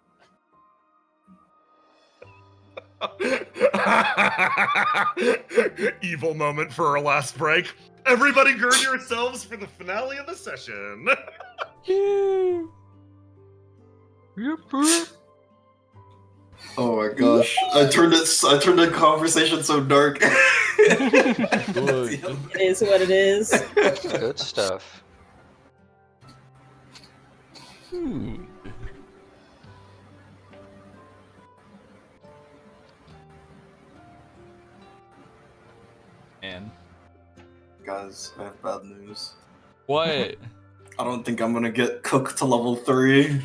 Evil moment for our last break. Everybody gird yourselves for the finale of the session. Oh my gosh. I turned the conversation so dark. It is what it is. Good stuff. And Guys, I have bad news. what? I don't think I'm gonna get cooked to level 3.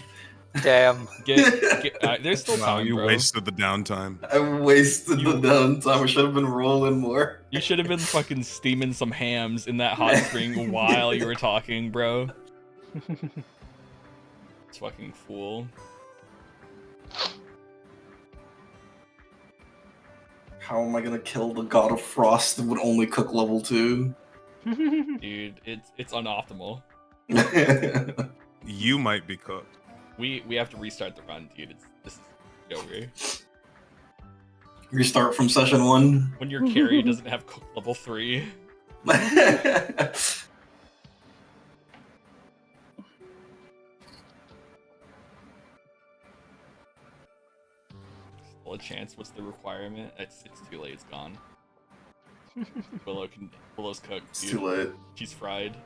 Damn. There's still Wow, time, you bro. wasted the downtime. I wasted the downtime. I should have been rolling more. You should have been fucking steaming some hams in that hot spring while you were talking, bro. It's fucking fool. How am I gonna kill the God of Frost that would only cook level 2? Dude, it's unoptimal. You might be cooked. We have to restart the run, dude. This is over. Restart from session 1. When your carry doesn't have cook level 3. Still a chance. What's the requirement? It's too late. It's gone. Willow's cooked. It's Dude. too late. She's fried.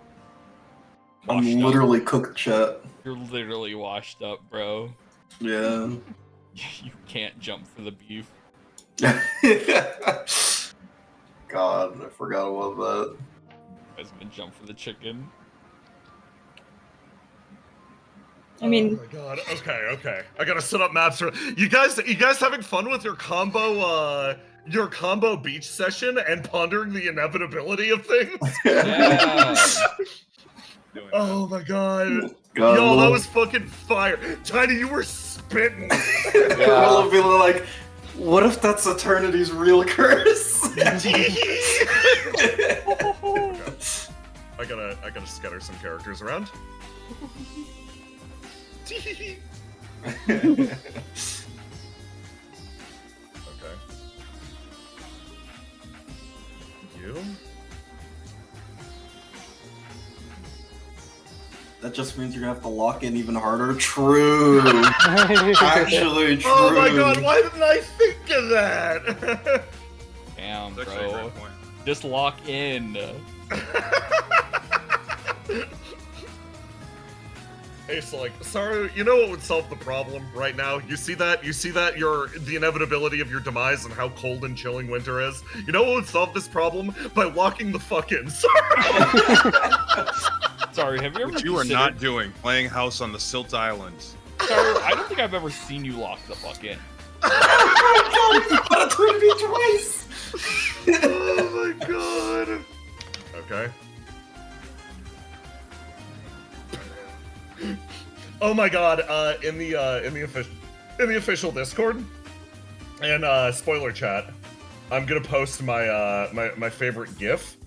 I'm Washed up. literally cooked, chat. You're literally washed up, bro. Yeah. You can't jump for the beef. God, I forgot about that. I was gonna jump for the chicken. I mean, oh my god. Okay. I gotta set up maps for you guys. You guys having fun with your combo beach session and pondering the inevitability of things? Yeah. Oh my god. God, Yo, that Will- was fucking fire. Tiny, you were spitting. Will be like, what if that's Eternity's real curse? I gotta scatter some characters around. Okay. You? That just means you're gonna have to lock in even harder. True. Actually, true. Oh my god, why didn't I think of that? Damn, That's actually a bro. great point. Just lock in. Hey, so like, sorry, you know what would solve the problem right now? You see that? The inevitability of your demise and how cold and chilling winter is? You know what would solve this problem? By locking the fuck in. Sorry, have you ever Which you are considered- not doing. Playing house on the Silt Islands. Sorry, I don't think I've ever seen you lock the fuck in. Gotta tweet me twice. Oh my god. Okay. Oh my god, in the official Discord and spoiler chat, I'm gonna post my my favorite GIF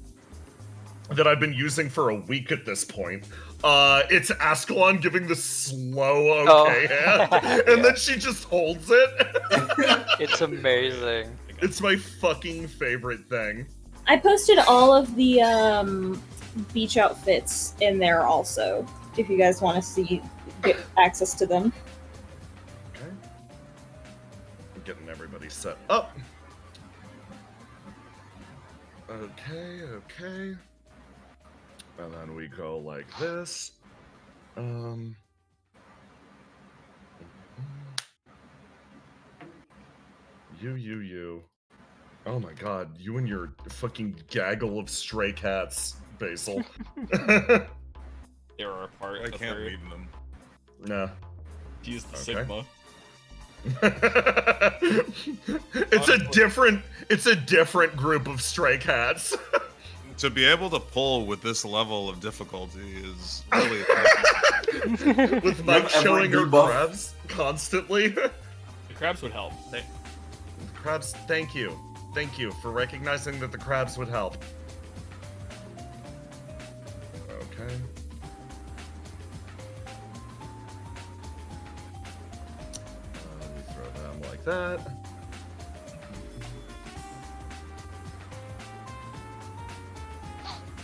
that I've been using for a week at this point. It's Ascalon giving the slow okay hand, and then she just holds it. It's amazing. It's my fucking favorite thing. I posted all of the beach outfits in there also, if you guys want to get access to them. Okay. I'm getting everybody set up. Okay. And then we go like this. You. Oh my god, you and your fucking gaggle of stray cats, Basil. They were a part I of can't her. lead them. Nah. She's the Okay. Sigma. It's a different group of stray cats. To be able to pull with this level of difficulty is really With Mike Every showing her debuff. crabs constantly. The crabs would help. Crabs, thank you. Thank you for recognizing that the crabs would help. Okay. We throw them like that.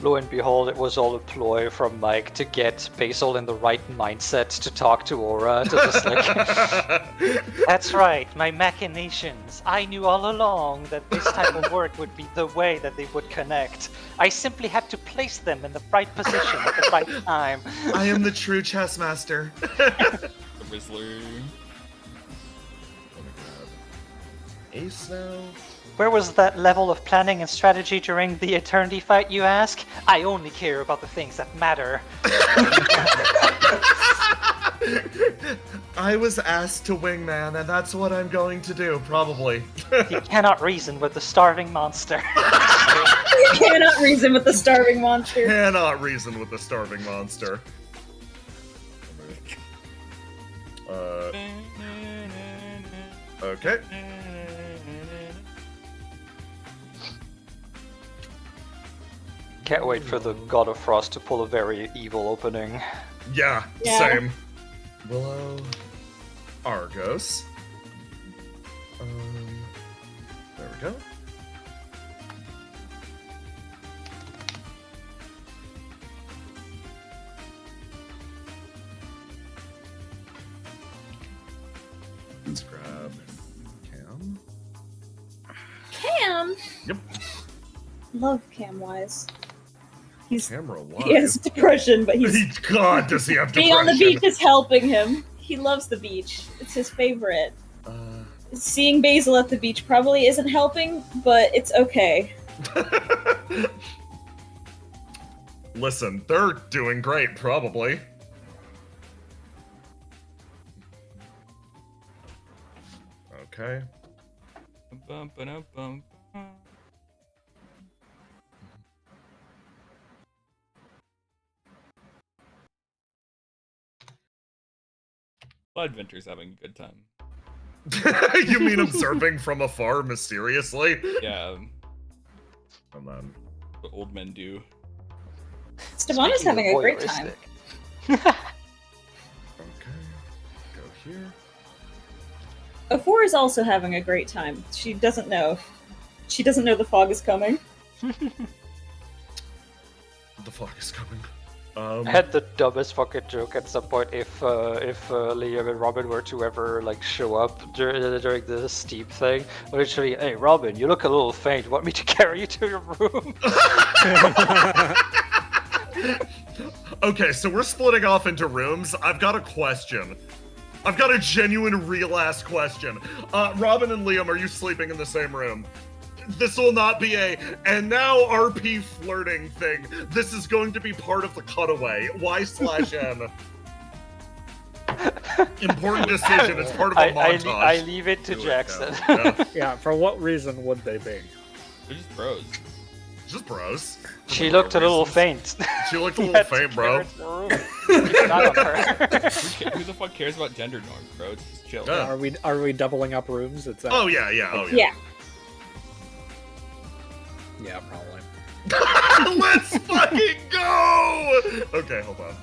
Lo and behold, it was all a ploy from Mike to get Basil in the right mindset to talk to Aura. To just like, that's right, my machinations. I knew all along that this type of work would be the way that they would connect. I simply had to place them in the right position at the right time. I am the true chess master. The Rizzler. Ace now. Where was that level of planning and strategy during the Eternity fight, you ask? I only care about the things that matter. I was asked to wingman, and that's what I'm going to do, probably. You cannot reason with the starving monster. You cannot reason with the starving monster. Cannot reason with the starving monster. Okay. Can't wait for the God of Frost to pull a very evil opening. Yeah, Yeah. same. Willow, Argos. There we go. Let's grab Cam. Cam? Yep. love Camwise. He Camera-wise. has depression, but he's God, does he have being depression? on the beach is helping him. He loves the beach. It's his favorite. Seeing Basil at the beach probably isn't helping, but it's okay. Listen, they're doing great, probably. Okay. Bum, ba-dum, bum, bum. Adventure's having a good time. You mean observing from afar mysteriously? Yeah, Come on. what old men do. Stevana's having a great time. Okay. Go here. Afor is also having a great time. She doesn't know. She doesn't know the fog is coming. The fog is coming. I had the dumbest fucking joke at some point if Liam and Robin were to ever like show up during the steep thing. Literally, hey Robin, you look a little faint. Want me to carry you to your room? Okay, so we're splitting off into rooms. I've got a question. I've got a genuine, real-ass question. Robin and Liam, are you sleeping in the same room? This will not be and now RP flirting thing. This is going to be part of the cutaway. Y/N. Important decision. It's part of a montage. I leave it to Jackson. Yeah. Yeah, for what reason would they be? They're just bros. Just bros. She looked a little faint. She looked a little faint, bro. Not on her. Who the fuck cares about gender norms, bro? It's just chill. Yeah. Are we doubling up rooms? It's Oh yeah, yeah, oh yeah. Yeah. Yeah, probably. Let's fucking go! Okay, hold on.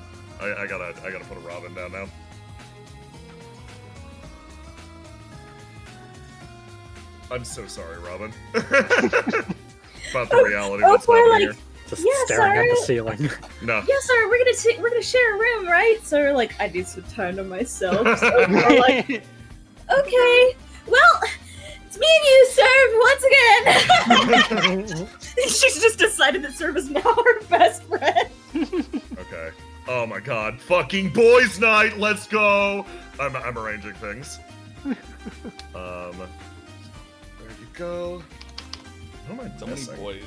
I gotta put a Robin down now. I'm so sorry, Robin. About the reality of what's we're happening like- here. Just Yeah, staring at the sorry. ceiling. No. Yeah, sorry, we're gonna share a room, right? So we're like, I need some time to myself. So we're like, okay, well, it's me and you, Serve, once again. She's just decided that Serve is now her best friend. Okay. Oh my god. Fucking boys' night. Let's go. I'm arranging things. There you go. What am I So many missing? boys.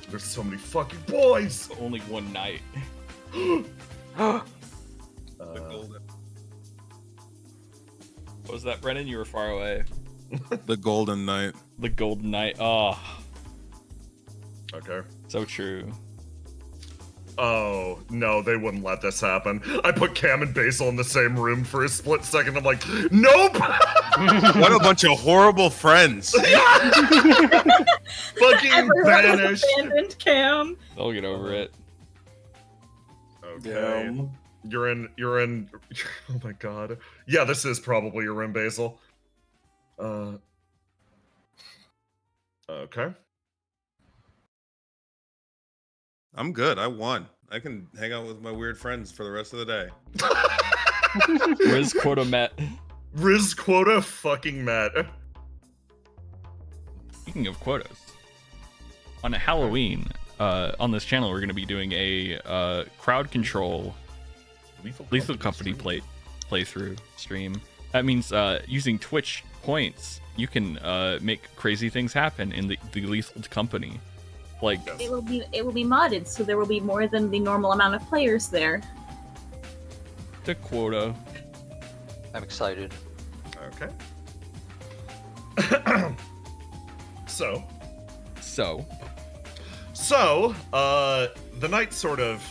There's so many fucking boys. But only one night. The golden, What was that, Brennan? You were far away. the golden night. The golden night. Oh, Okay. so true. Oh, no, they wouldn't let this happen. I put Cam and Basil in the same room for a split second. I'm like, nope! What a bunch of horrible friends. Fucking Everyone has vanished. abandoned Cam. They'll get over it. Okay. You're in, oh my god. Yeah, this is probably your room, Basil. Okay. I'm good. I won. I can hang out with my weird friends for the rest of the day. Riz quota met. Riz quota fucking met. Speaking of quotas, on Halloween, on this channel, we're going to be doing a crowd control Lethal Company playthrough stream. That means using Twitch points, you can make crazy things happen in the Lethal Company. Like, It will be modded, so there will be more than the normal amount of players there. the quota. I'm excited. Okay. So, the night sort of...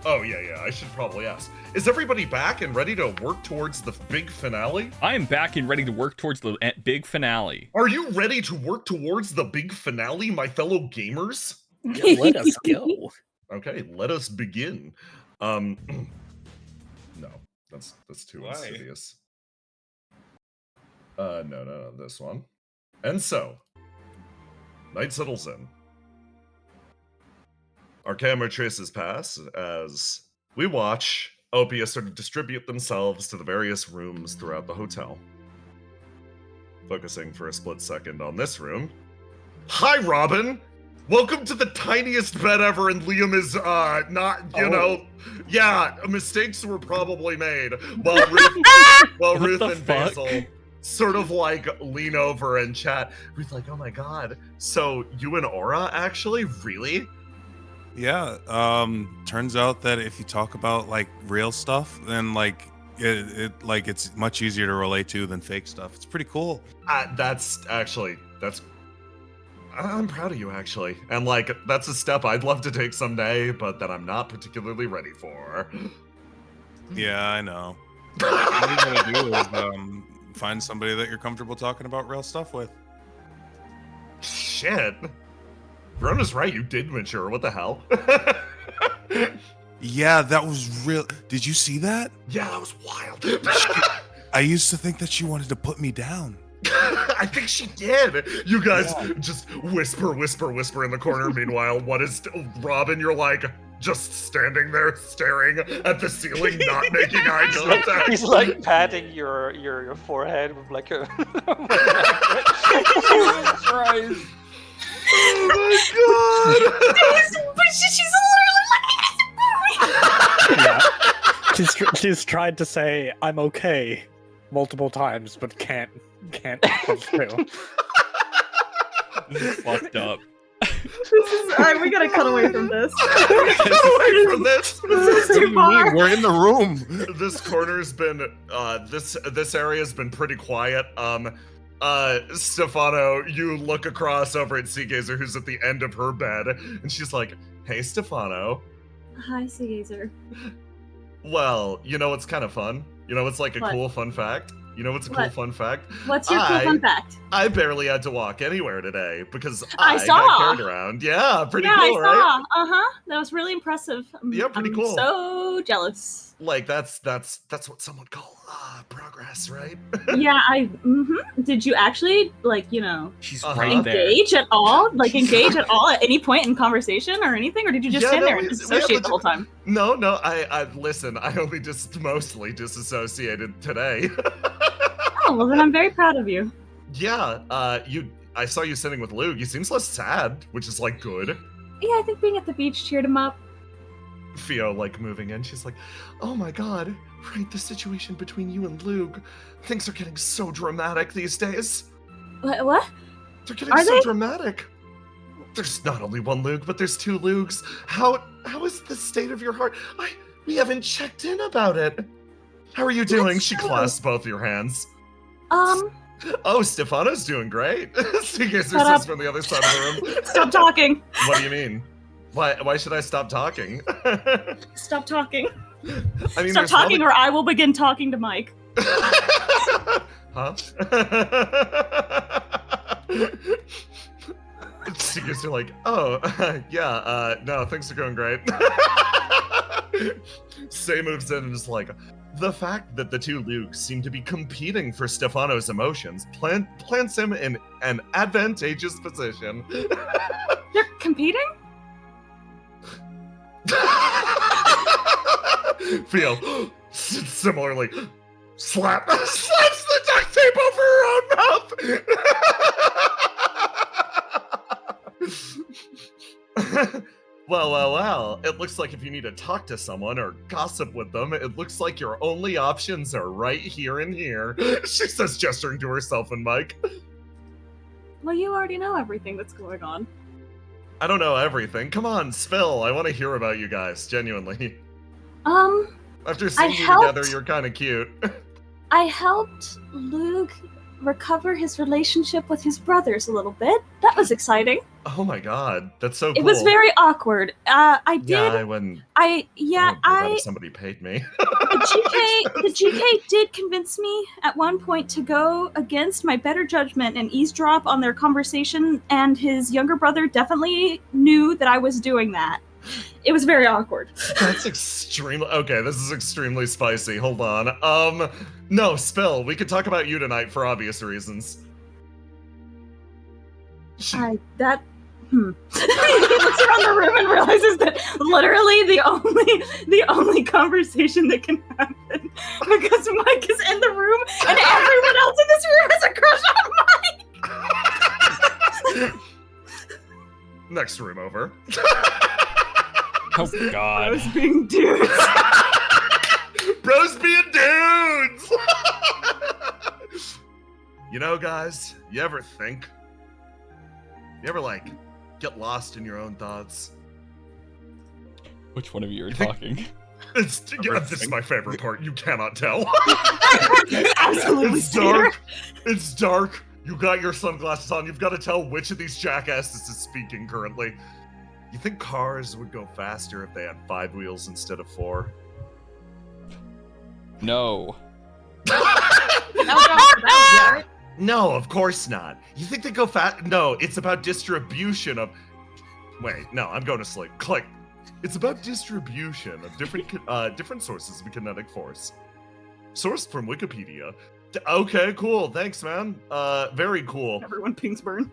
Oh, yeah, I should probably ask. Is everybody back and ready to work towards the big finale? I am back and ready to work towards the big finale. Are you ready to work towards the big finale, my fellow gamers? Yeah, let us go. Okay, let us begin. No, that's too Why? insidious. No, this one. And so, night settles in. Our camera traces past as we watch OPIA sort of distribute themselves to the various rooms throughout the hotel. Focusing for a split second on this room. Hi, Robin! Welcome to the tiniest bed ever, and Liam is not, you know, yeah, mistakes were probably made. While Ruth and Basil sort of like lean over and chat. Ruth like, oh my god, so you and Aura actually? Really? Yeah, turns out that if you talk about like real stuff, then like it's much easier to relate to than fake stuff. It's pretty cool. I'm proud of you, actually. And, like, that's a step I'd love to take someday, but that I'm not particularly ready for. Yeah, I know. What you gotta do is find somebody that you're comfortable talking about real stuff with. Shit. Verona's right, you did mature. What the hell? Yeah, that was real. Did you see that? Yeah, that was wild. I used to think that she wanted to put me down. I think she did. You guys just whisper in the corner. Meanwhile, what is Robin? You're like just standing there staring at the ceiling, not making eye contact. He's like patting your forehead with like a. Jesus Christ. Oh my god! She's literally Yeah. She's tried to say I'm okay multiple times, but can't come through. This is fucked up. Alright, we gotta cut away from this. Away from this. This is too far. We're in the room. This corner's been this area's been pretty quiet. Stefano, you look across over at Seagazer, who's at the end of her bed, and she's like, "Hey, Stefano." Hi, Seagazer. Well, you know what's kind of fun? You know what's like a What? cool fun fact? You know what's a cool What? fun fact? What's your cool fun fact? I barely had to walk anywhere today because I I saw. got carried around. Yeah, pretty Yeah, cool, I right? saw. That was really impressive. Yeah, pretty I'm cool. So jealous. Like that's what some would call progress, right? Yeah, Did you actually She's Uh-huh. right there. engage at all? Like engage at all at any point in conversation or anything, or did you just Yeah, stand no, there and we- disassociate the whole time? No, I listen, I only just mostly disassociated today. Oh well, then I'm very proud of you. Yeah, I saw you sitting with Luke. He seems less sad, which is like good. Yeah, I think being at the beach cheered him up. Theo like moving in. She's like, "Oh my god, right, the situation between you and Luke. Things are getting so dramatic these days. What? They're getting Are so they? dramatic. There's not only one Luke, but there's two Lukes. How is the state of your heart? We haven't checked in about it. How are you doing?" That's She true. clasps both your hands. Oh, Stefano's doing great. Seagazer Shut up. says from the other side of the room. Stop talking. What do you mean? Why should I stop talking? Stop talking. I mean, Stop talking, or I will begin talking to Mike. Huh? Seekers are like, "Oh, yeah, no, things are going great." Say moves in and is like, "The fact that the two Lukes seem to be competing for Stefano's emotions plants him in an advantageous position." They're competing? Theo, similarly, slaps the duct tape over her own mouth. Well, it looks like if you need to talk to someone or gossip with them, it looks like your only options are right here and here. She says, gesturing to herself and Mike. Well, you already know everything that's going on. I don't know everything. Come on, spill. I want to hear about you guys, genuinely. After seeing you together, you're kind of cute. I helped Luke recover his relationship with his brothers a little bit. That was exciting. Oh my god, that's so cool. It was very awkward. Yeah, I wouldn't. I wouldn't do that if somebody paid me. The GK did convince me at one point to go against my better judgment and eavesdrop on their conversation, and his younger brother definitely knew that I was doing that. It was very awkward. That's extremely okay. This is extremely spicy. Hold on. No, spill. We could talk about you tonight for obvious reasons. He looks around the room and realizes that literally the only conversation that can happen, because Mike is in the room and everyone else in this room has a crush on Mike. Next room over. Oh God. Bros being dudes. Bros being dudes! You know, guys, you ever think? You ever, like, get lost in your own thoughts? Which one of you are You think- talking? This is my favorite part. You cannot tell. Absolutely It's dark. It's dark. You got your sunglasses on. You've got to tell which of these jackasses is speaking currently. You think cars would go faster if they had 5 wheels instead of 4? No. No, of course not. You think they go fast? No, it's about distribution of. Wait, no, I'm going to sleep. Click. It's about distribution of different sources of kinetic force. Sourced from Wikipedia. Okay, cool. Thanks, man. Very cool. Everyone pings burn.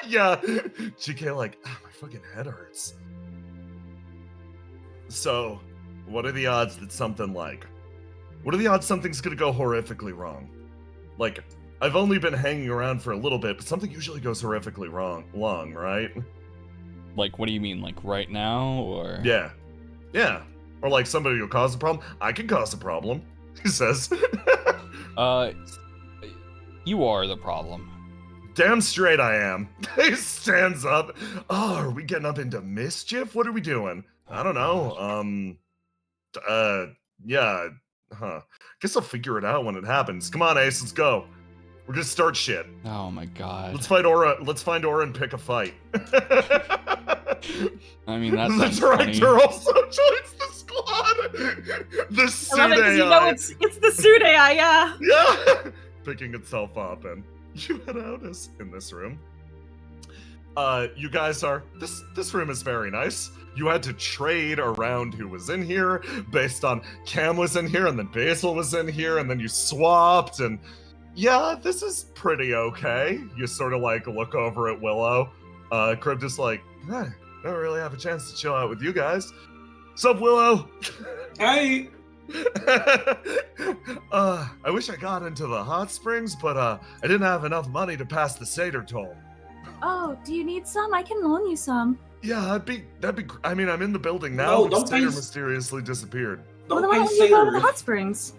Yeah. GK like, my fucking head hurts. So, what are the odds that what are the odds something's gonna go horrifically wrong? Like, I've only been hanging around for a little bit, but something usually goes horrifically wrong, right? Like, what do you mean? Like right now, or? Yeah. Yeah. Or like somebody will cause a problem. I can cause a problem, he says. You are the problem. Damn straight I am. He stands up. Oh, are we getting up into mischief? What are we doing? I don't know. Yeah. Huh. Guess I'll figure it out when it happens. Come on, Ace, let's go. We're gonna start shit. Oh my God. Let's fight Aura. Let's find Aura and pick a fight. I mean, that's the director also joins the squad. The I suit love it because you know AI. it's the suit AI, yeah. Yeah, picking itself up, and you head out as in this room. You guys are this room is very nice. You had to trade around who was in here based on Cam was in here, and then Basil was in here, and then you swapped, and yeah, this is pretty okay. You sort of like look over at Willow. Crib just like, hey, don't really have a chance to chill out with you guys. Sup, Willow? Hey. I wish I got into the hot springs, but I didn't have enough money to pass the Seder toll. Oh, do you need some? I can loan you some. Yeah, that'd be. I mean, I'm in the building now. No, but don't Seder pay- mysteriously disappeared. Well, then Don't why pay don't you go to the Seder. hot springs?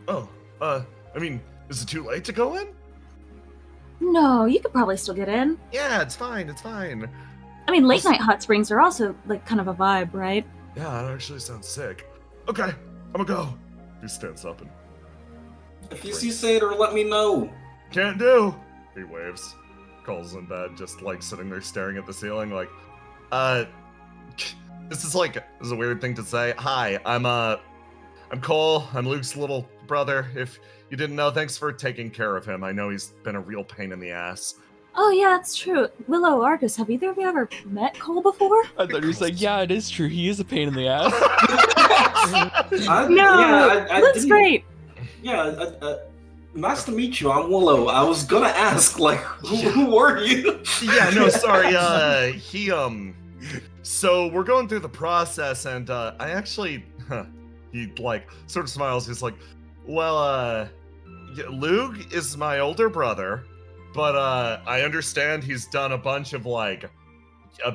Oh, I mean, is it too late to go in? No, you could probably still get in. Yeah, it's fine. It's fine. I mean, late night hot springs are also like kind of a vibe, right? Yeah, that actually sounds sick. Okay, I'm gonna go. He stands up and If you see Seder, let me know. can't do. He waves. Cole's in bed, just like sitting there staring at the ceiling, like, this is a weird thing to say. Hi, I'm Cole. I'm Luke's little brother. If you didn't know, thanks for taking care of him. I know he's been a real pain in the ass. Oh yeah, that's true. Willow, Argus, have either of you ever met Cole before? I thought he was like, yeah, it is true. He is a pain in the ass. Luke's didn't- great. Yeah, nice to meet you. I'm Willow. I was gonna ask, like, who were you? Yeah, no, sorry. So we're going through the process, and I actually, he like sort of smiles. He's like, well, yeah, Luke is my older brother, but I understand he's done a bunch of like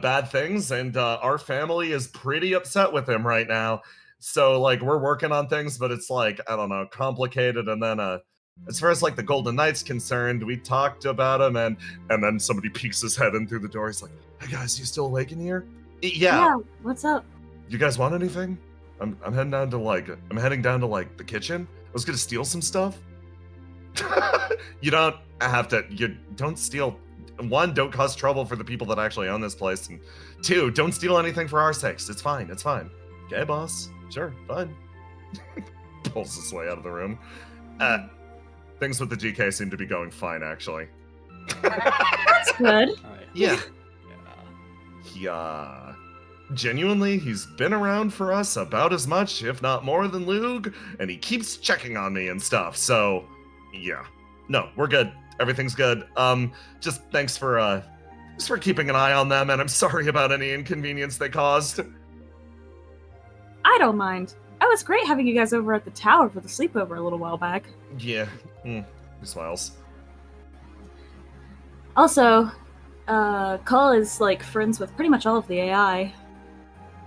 bad things, and our family is pretty upset with him right now. So like we're working on things, but it's like, I don't know, complicated. And then as far as like the Golden Knight's concerned, we talked about him, and then somebody peeks his head in through the door. He's like, "Hey guys, you still awake in here?" Yeah. What's up? You guys want anything? I'm heading down to like the kitchen. I was gonna steal some stuff. You don't have to. You don't steal. 1, don't cause trouble for the people that actually own this place, and 2, don't steal anything for our sakes. It's fine. It's fine. Okay, boss. Sure, fine. Pulls his way out of the room. Things with the GK seem to be going fine, actually. That's good. Yeah. Genuinely, he's been around for us about as much, if not more, than Luke, and he keeps checking on me and stuff, so, yeah. No, we're good. Everything's good. Just thanks for keeping an eye on them, and I'm sorry about any inconvenience they caused. I don't mind. It was great having you guys over at the tower for the sleepover a little while back. Yeah. He smiles. Also, Cull is like friends with pretty much all of the AI.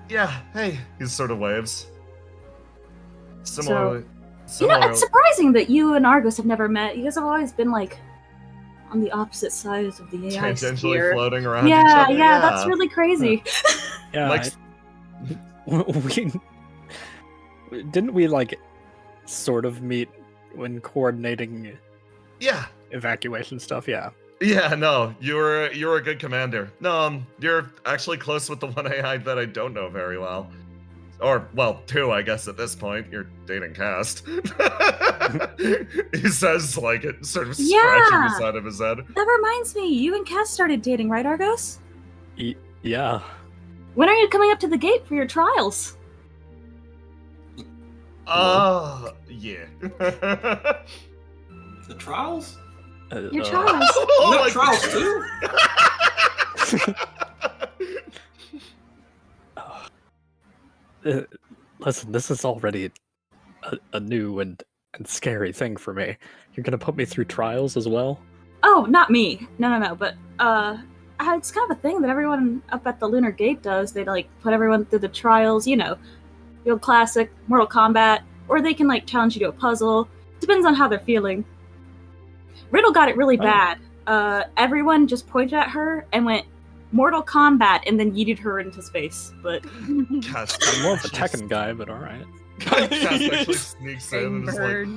Yeah, hey, he sort of waves. So, Similarly, it's surprising that you and Argos have never met. You guys have always been like on the opposite sides of the AI tangentially sphere. floating around each Yeah, other. yeah, that's really crazy. Yeah, Like- didn't we like sort of meet when coordinating Yeah. evacuation stuff? Yeah. Yeah, no, you're a good commander. No, you're actually close with the one AI that I don't know very well. Or, well, two, I guess, at this point. You're dating Cast. He says, like, it sort of scratching the side of his head. That reminds me, you and Cass started dating, right, Argos? Yeah. When are you coming up to the gate for your trials? Yeah. The trials? Your trials. You my have trials too? Listen, this is already a new and scary thing for me. You're gonna put me through trials as well? Oh, not me. No. But it's kind of a thing that everyone up at the Lunar Gate does. They like put everyone through the trials. You know, the old classic Mortal Kombat, or they can like challenge you to a puzzle. Depends on how they're feeling. Riddle got it really bad. Everyone just pointed at her and went Mortal Kombat, and then yeeted her into space. But Cass, I'm more of a Tekken guy, but alright. Cass actually sneaks in and is like,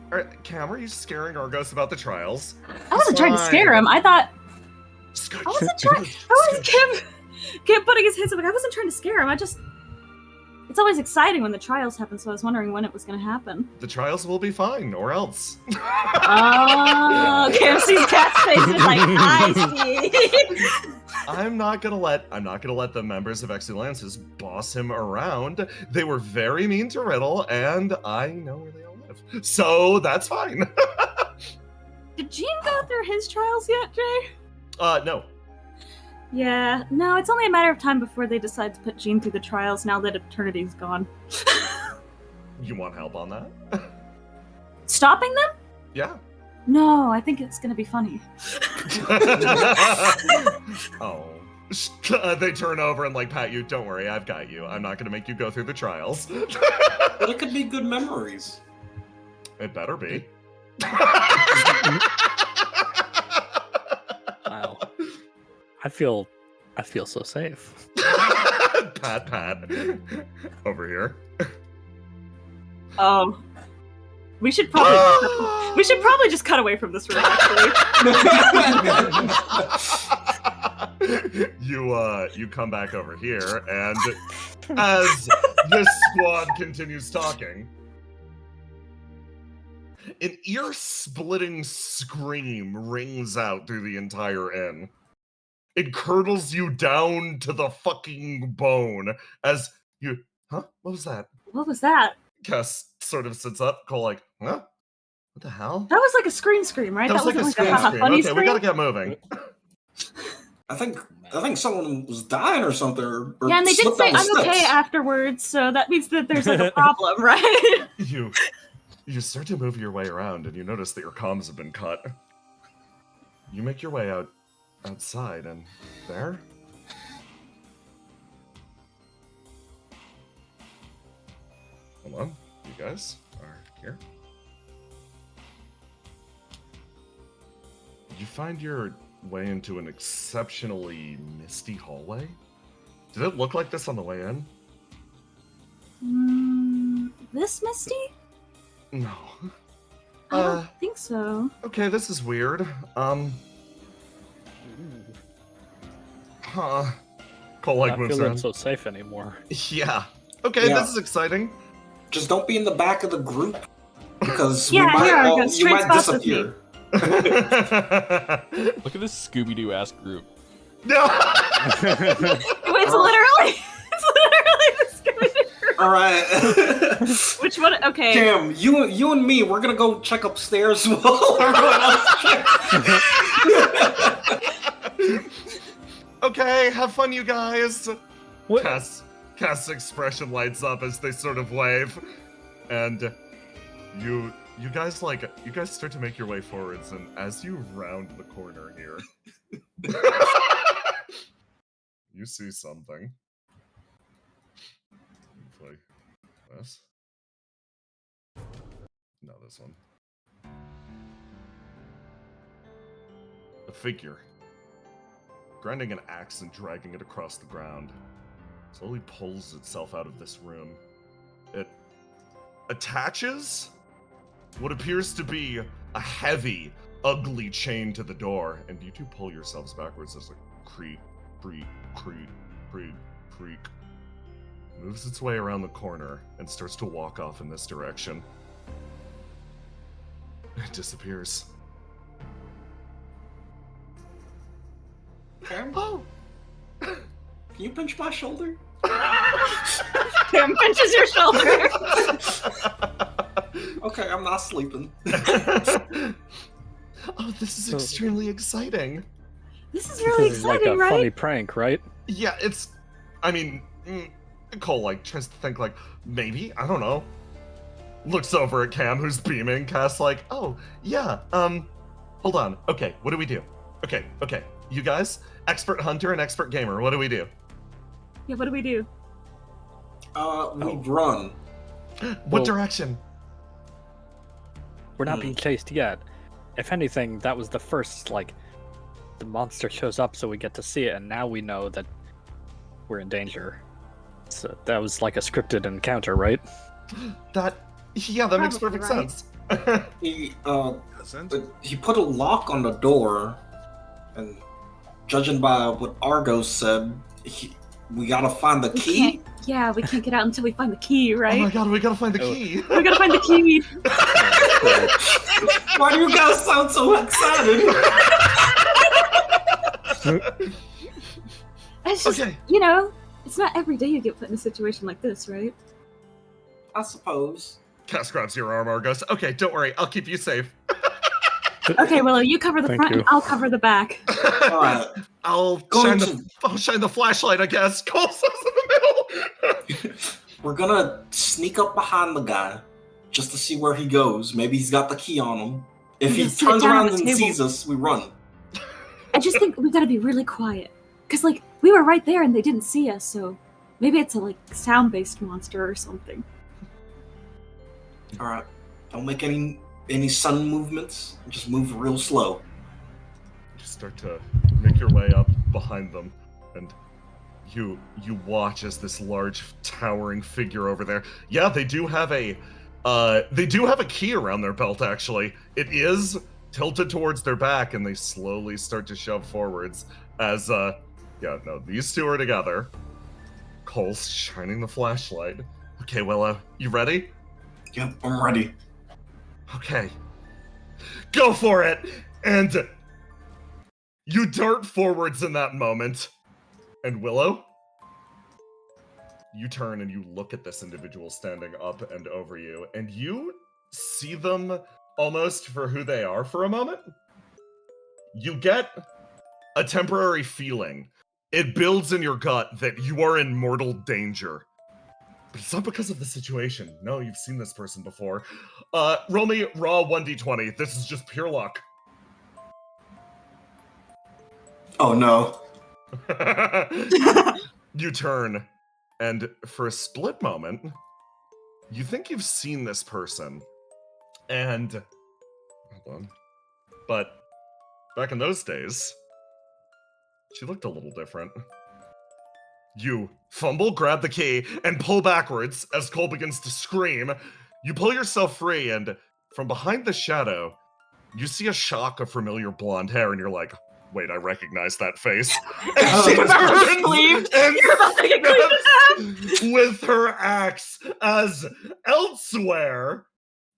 Bird. Cam, are you scaring Argos about the trials? I wasn't trying to scare him. I thought Scooch. I wasn't trying. Kept putting his hands up. Like, I wasn't trying to scare him. It's always exciting when the trials happen. So I was wondering when it was going to happen. The trials will be fine, or else. Oh, Cam sees Cat's face and like, I see. I'm not gonna let the members of Exulances boss him around. They were very mean to Riddle, and I know where they all live. So that's fine. Did Gene go through his trials yet, Jay? No. Yeah, no, it's only a matter of time before they decide to put Gene through the trials now that Eternity's gone. You want help on that? Stopping them? Yeah. No, I think it's gonna be funny. Oh. They turn over and like pat you. Don't worry, I've got you. I'm not gonna make you go through the trials. But it could be good memories. It better be. Wow. I feel so safe. Pat. Over here. We should probably just cut away from this room, actually. You come back over here, and as this squad continues talking, an ear-splitting scream rings out through the entire inn. It curdles you down to the fucking bone as you... Huh? What was that? What was that? Cass sort of sits up, Cole like, huh? What the hell? That was like a screen scream, right? That was like a wasn't scream haha scream. funny Okay, we scream? gotta get moving. I think someone was dying or something. Or Yeah, and they did slipped say down the I'm okay steps. afterwards, so that means that there's like a problem, right? You start to move your way around, and you notice that your comms have been cut. You make your way outside, and there. Hold on, you guys are here. You find your way into an exceptionally misty hallway. Did it look like this on the way in? This misty? No. I don't think so. Okay, this is weird. Huh. Cole like Not moves feeling around. so safe anymore. Yeah. Okay, Yeah. this is exciting. Just don't be in the back of the group because Yeah, here, I'll go you straight might spots with me. disappear. Look at this Scooby-Doo ass group. No. It's literally the Scooby-Doo group. All right. Which one? Okay. Cam, you and me, we're gonna go check upstairs while everyone else checks. Okay, have fun, you guys. What? Cass's expression lights up as they sort of wave, and you guys start to make your way forwards, and as you round the corner here, You see something. Hopefully this. No, this one. A figure. Grinding an axe and dragging it across the ground. Slowly pulls itself out of this room. It attaches what appears to be a heavy, ugly chain to the door, and you two pull yourselves backwards as a creak, creak, creak, creak, creak. Moves its way around the corner and starts to walk off in this direction. It disappears. Cam? Oh! Can you pinch my shoulder? Cam pinches your shoulder. Okay, I'm not sleeping. Oh, this is extremely exciting. This is really This is exciting, like a right? funny prank, right? Yeah, it's... I mean, Cole, like, tries to think, like, maybe? I don't know. Looks over at Cam, who's beaming. Cass, like, oh, yeah, hold on. Okay, what do we do? Okay. You guys, expert hunter and expert gamer, what do we do? Yeah, what do we do? We run. What direction? We're not being chased yet. If anything, that was the first, like, the monster shows up so we get to see it, and now we know that we're in danger. So that was like a scripted encounter, right? That makes perfect right. sense. He Doesn't? he put a lock on the door, and judging by what Argos said, we gotta find the key. We can't get out until we find the key, right? Oh my god, we gotta find the key. We gotta find the key. Why do you guys sound so excited? It's just, Okay. it's not every day you get put in a situation like this, right? I suppose. Cass grabs your arm, Argos. Okay, don't worry, I'll keep you safe. Okay, Willow, you cover the Thank front you. and I'll cover the back. Alright. I'll shine the flashlight, I guess. Cole says in the middle. We're gonna sneak up behind the guy just to see where he goes. Maybe he's got the key on him. If We he just sit turns down around at the and table. sees us, we run. I just think we gotta be really quiet. Because, we were right there and they didn't see us, so maybe it's a, sound-based monster or something. Alright. Don't make any sudden movements. Just move real slow. You start to make your way up behind them, and you watch as this large, towering figure over there. Yeah, they do have a key around their belt, actually. It is tilted towards their back, and they slowly start to shove forwards as, these two are together. Cole's shining the flashlight. Okay, Willow, you ready? Yep, I'm ready. Okay. Go for it! And you dart forwards in that moment. And Willow, you turn and you look at this individual standing up and over you, and you see them almost for who they are for a moment. You get a temporary feeling. It builds in your gut that you are in mortal danger. But it's not because of the situation. No, you've seen this person before. Roll me raw 1d20. This is just pure luck. Oh no. You turn, and for a split moment, you think you've seen this person. And hold on. But back in those days, she looked a little different. You fumble, grab the key, and pull backwards as Cole begins to scream. You pull yourself free, and from behind the shadow, you see a shock of familiar blonde hair, and you're like, wait, I recognize that face. And she turns and You're about to get cleaved in half! with her axe as elsewhere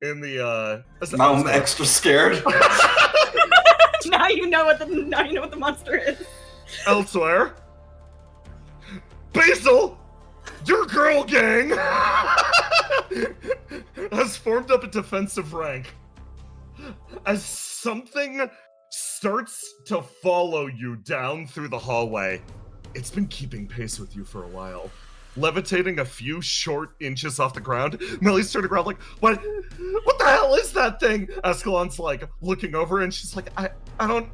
in the Now I'm extra scared. Now you know what the monster is. elsewhere. Basil, your girl gang has formed up a defensive rank as something starts to follow you down through the hallway. It's been keeping pace with you for a while, levitating a few short inches off the ground. Millie's turning around like, what the hell is that thing? Escalon's like looking over and she's like, I don't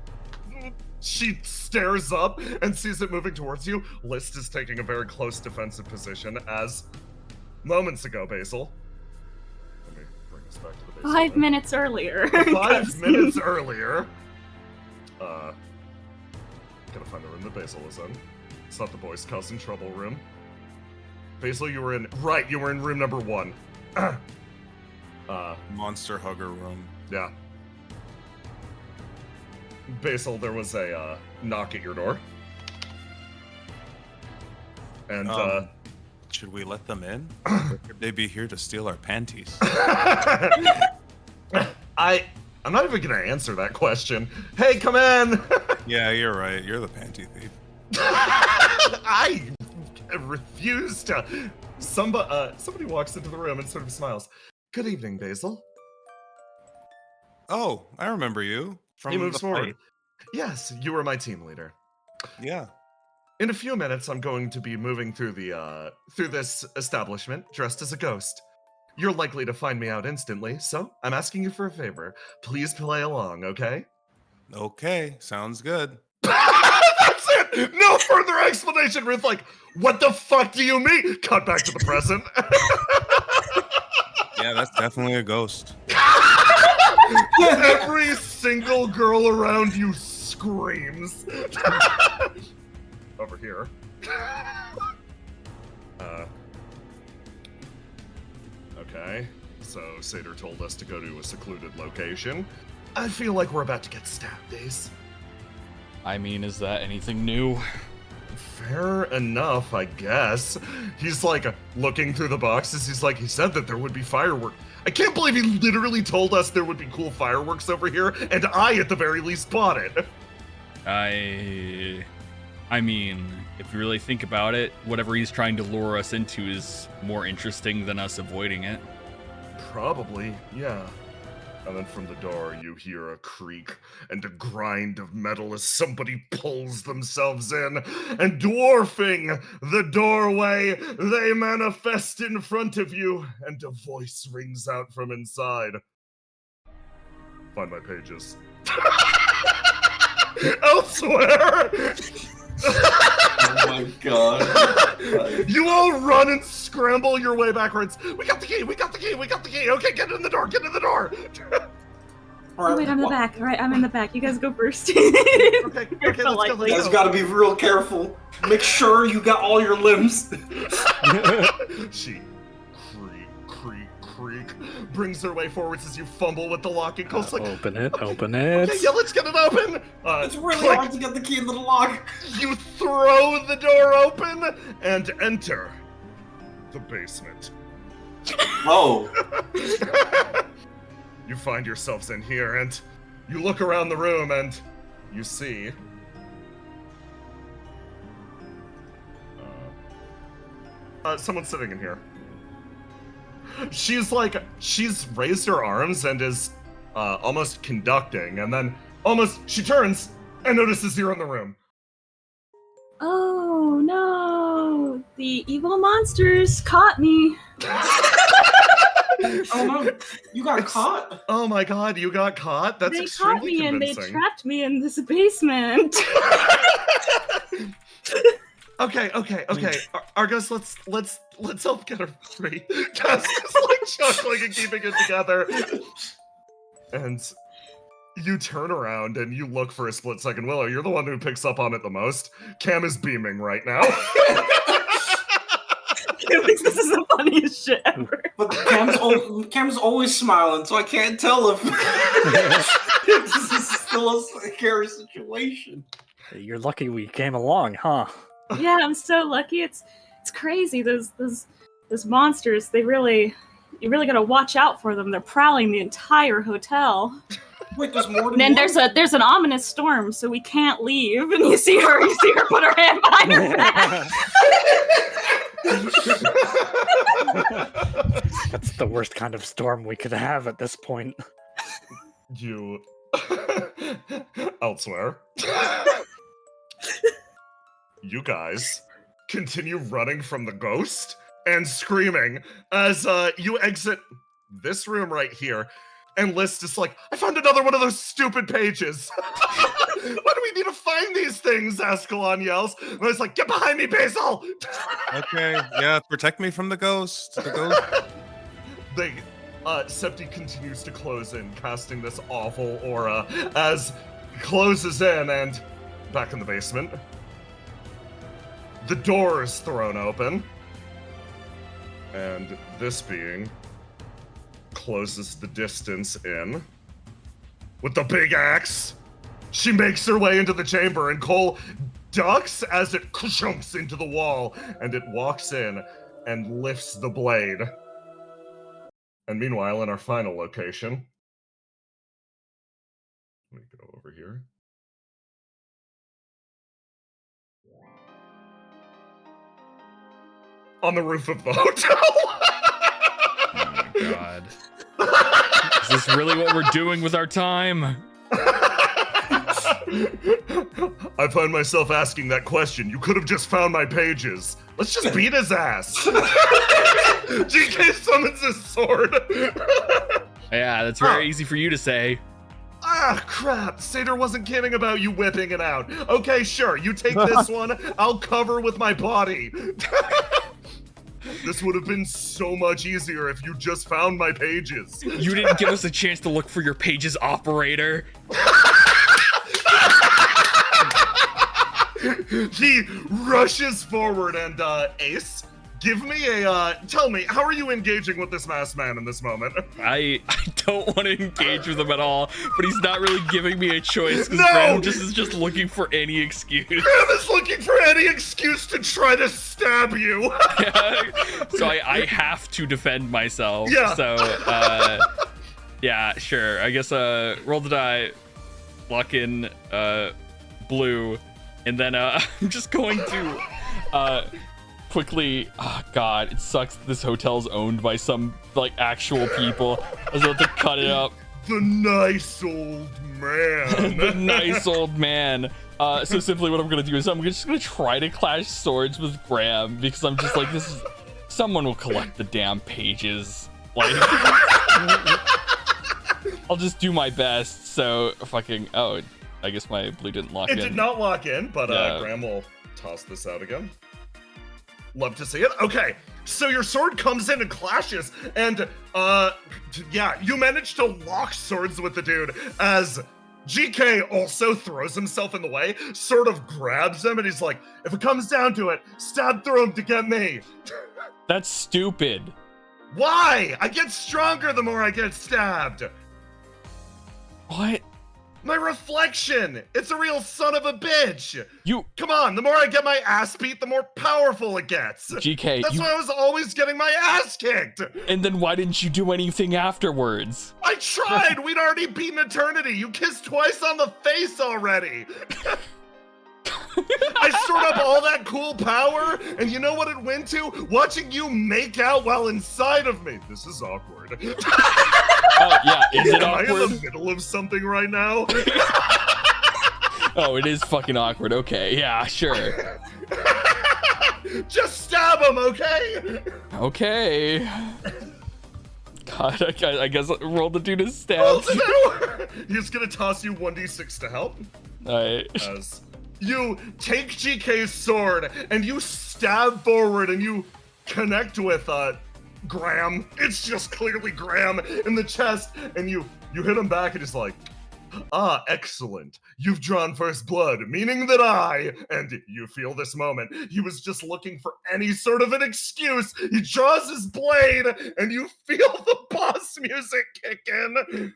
She stares up and sees it moving towards you. List is taking a very close defensive position as moments ago, Basil. Let me bring us back to the Basil. 5 minutes earlier. 5 minutes earlier. Gotta find the room that Basil was in. It's not the boys causing trouble room. Basil, you were in room number 1. Monster hugger room. Yeah. Basil, there was a knock at your door. And should we let them in? Or could they be here to steal our panties? I'm not even gonna answer that question. Hey, come in! Yeah, you're right. You're the panty thief. I refuse to. Somebody walks into the room and sort of smiles. Good evening, Basil. Oh, I remember you. From He moves the forward. fight. Yes, you were my team leader. Yeah. In a few minutes, I'm going to be moving through this establishment dressed as a ghost. You're likely to find me out instantly, so I'm asking you for a favor. Please play along, okay? Okay, sounds good. That's it! No further explanation, Ruth. Like, what the fuck do you mean? Cut back to the present. Yeah, that's definitely a ghost. Every single girl around you screams. Over here. Okay, so Satyr told us to go to a secluded location. I feel like we're about to get stabbed, Ace. I mean, is that anything new? Fair enough, I guess. He's like looking through the boxes. He's like, he said that there would be fireworks. I can't believe he literally told us there would be cool fireworks over here, and I, at the very least, bought it. I mean, if you really think about it, whatever he's trying to lure us into is more interesting than us avoiding it. Probably, yeah. And then from the door, you hear a creak and a grind of metal as somebody pulls themselves in, and dwarfing the doorway, they manifest in front of you, and a voice rings out from inside. Find my pages. Elsewhere! Oh my god. You all run and scramble your way backwards. We got the key, we got the key, we got the key. Okay, get in the door, get in the door. Oh, wait, I'm in the back. All right, I'm in the back. You guys go first. Okay, let's go. You guys gotta be real careful. Make sure you got all your limbs. She creak, brings her way forwards as you fumble with the lock and goes like, Open it. okay, yeah, let's get it open. It's really click. hard to get the key into the lock. You throw the door open and enter the basement. Oh. You find yourselves in here, and you look around the room, and you see someone sitting in here. She's raised her arms and is almost conducting, and then she turns and notices you're in the room. Oh no! The evil monsters caught me. Oh no, you got caught? Oh my god, you got caught? That's They extremely caught me and they convincing. trapped me in this basement. Okay. Argos, let's help get her free. Cass is like chuckling and keeping it together. And you turn around and you look for a split second. Willow, you're the one who picks up on it the most. Cam is beaming right now. Cam thinks this is the funniest shit ever. But Cam's always smiling, so I can't tell if this is still a scary situation. You're lucky we came along, huh? Yeah, I'm so lucky. It's crazy. Those monsters. You really gotta watch out for them. They're prowling the entire hotel. Wait, there's more than And then one? there's an ominous storm, so we can't leave. And you see her put her hand behind her back. That's the worst kind of storm we could have at this point. You elsewhere. You guys continue running from the ghost and screaming as you exit this room right here. And List is like, I found another one of those stupid pages. Why do we need to find these things? Ascalon yells. And it's like, get behind me, Basil! Okay, yeah, protect me from the ghost. The ghost. Septi continues to close in, casting this awful aura as he closes in, and back in the basement, the door is thrown open, and this being closes the distance in with the big axe. She makes her way into the chamber, and Cole ducks as it chunks into the wall, and it walks in and lifts the blade. And meanwhile, in our final location, let me go over here. On the roof of the hotel. Oh my god. Is this really what we're doing with our time? I find myself asking that question. You could have just found my pages. Let's just beat his ass. GK summons his sword. Yeah, that's very easy for you to say. Ah, crap. Satyr wasn't kidding about you whipping it out. Okay, sure. You take this one. I'll cover with my body. This would have been so much easier if you just found my pages. You didn't give us a chance to look for your pages, operator. He rushes forward and, Ace, give me a, tell me, how are you engaging with this masked man in this moment? I don't want to engage with him at all, but he's not really giving me a choice because No! Graham is just looking for any excuse. Graham is looking for any excuse to try to stab you. Yeah, so I have to defend myself. Yeah. So, yeah, sure. I guess, roll the die, lock in, blue, and then, I'm just going to, quickly, oh god, it sucks this hotel's owned by some, like, actual people. I was about to cut it up. The nice old man. The nice old man. So simply what I'm gonna do is I'm just gonna try to clash swords with Graham, because I'm just like, this is, someone will collect the damn pages. Like, I'll just do my best. So fucking, oh, I guess my blue didn't lock in. It did not lock in, but Yeah. Graham will toss this out again. Love to see it. Okay, so your sword comes in and clashes, and yeah, you manage to lock swords with the dude as GK also throws himself in the way, sort of grabs him, and he's like, if it comes down to it, stab through him to get me. That's stupid. Why? I get stronger the more I get stabbed. What? My reflection! It's a real son of a bitch! You, Come on, the more I get my ass beat, the more powerful it gets! GK, That's why I was always getting my ass kicked! and then why didn't you do anything afterwards? I tried! We'd already beaten Eternity! You kissed twice on the face already! I stored up all that cool power, and you know what it went to? Watching you make out while inside of me! This is awkward. Oh, yeah, is it Am I in awkward? the middle of something right now? Oh, it is fucking awkward. Okay, yeah, sure. Just stab him, okay? Okay. God, I guess roll the dude his Roll stats. to do. He's gonna toss you 1d6 to help. Alright. As you take GK's sword and you stab forward and you connect with Graham. It's just clearly Graham in the chest, and you hit him back, and he's like, ah, excellent. You've drawn first blood, meaning that and you feel this moment, he was just looking for any sort of an excuse. He draws his blade, and you feel the boss music kick in.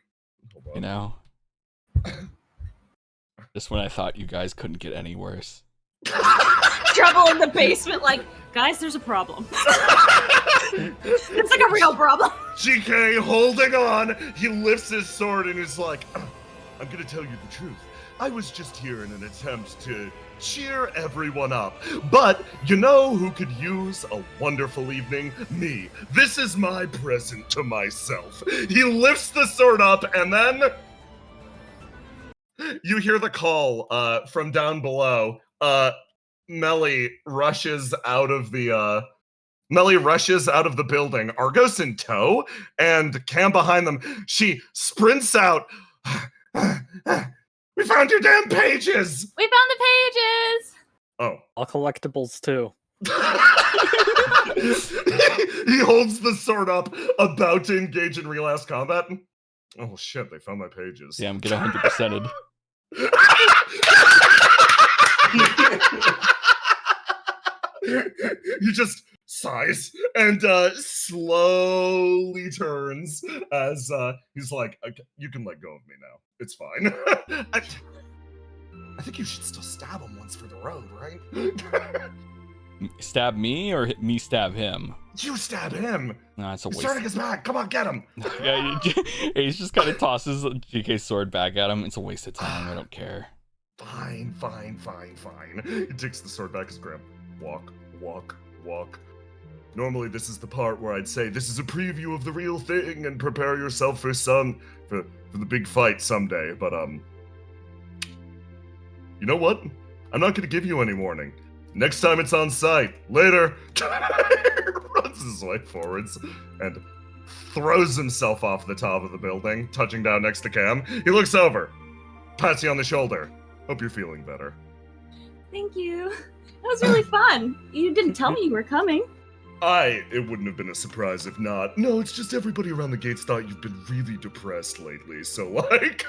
You know, just when I thought you guys couldn't get any worse. Trouble in the basement, like, guys, there's a problem. It's like a real problem. GK holding on, he lifts his sword and is like, I'm gonna tell you the truth. I was just here in an attempt to cheer everyone up. But you know who could use a wonderful evening? Me. This is my present to myself. He lifts the sword up, and then you hear the call from down below. Melly rushes out of the Melly rushes out of the building, Argos in tow, and Cam behind them. She sprints out. We found your damn pages! We found the pages! Oh. All collectibles too. He holds the sword up, about to engage in real-ass combat. Oh shit, they found my pages. Yeah, I'm getting 100%ed. He just sighs and slowly turns as he's like, okay, you can let go of me now. It's fine. I think you should still stab him once for the road, right? Stab me or me stab him? You stab him. Nah, it's a He's waste. turning his back. Come on, get him. Yeah, he's just kind of tosses GK's sword back at him. It's a waste of time. I don't care. Fine. He takes the sword back as Graham. Walk. Normally, this is the part where I'd say this is a preview of the real thing and prepare yourself for the big fight someday. But you know what? I'm not gonna give you any warning. Next time it's on site. Later. Runs his way forwards and throws himself off the top of the building, touching down next to Cam. He looks over, pats you on the shoulder. Hope you're feeling better. Thank you. That was really fun. You didn't tell me you were coming. It wouldn't have been a surprise if not. No, it's just everybody around the gates thought you've been really depressed lately, so like...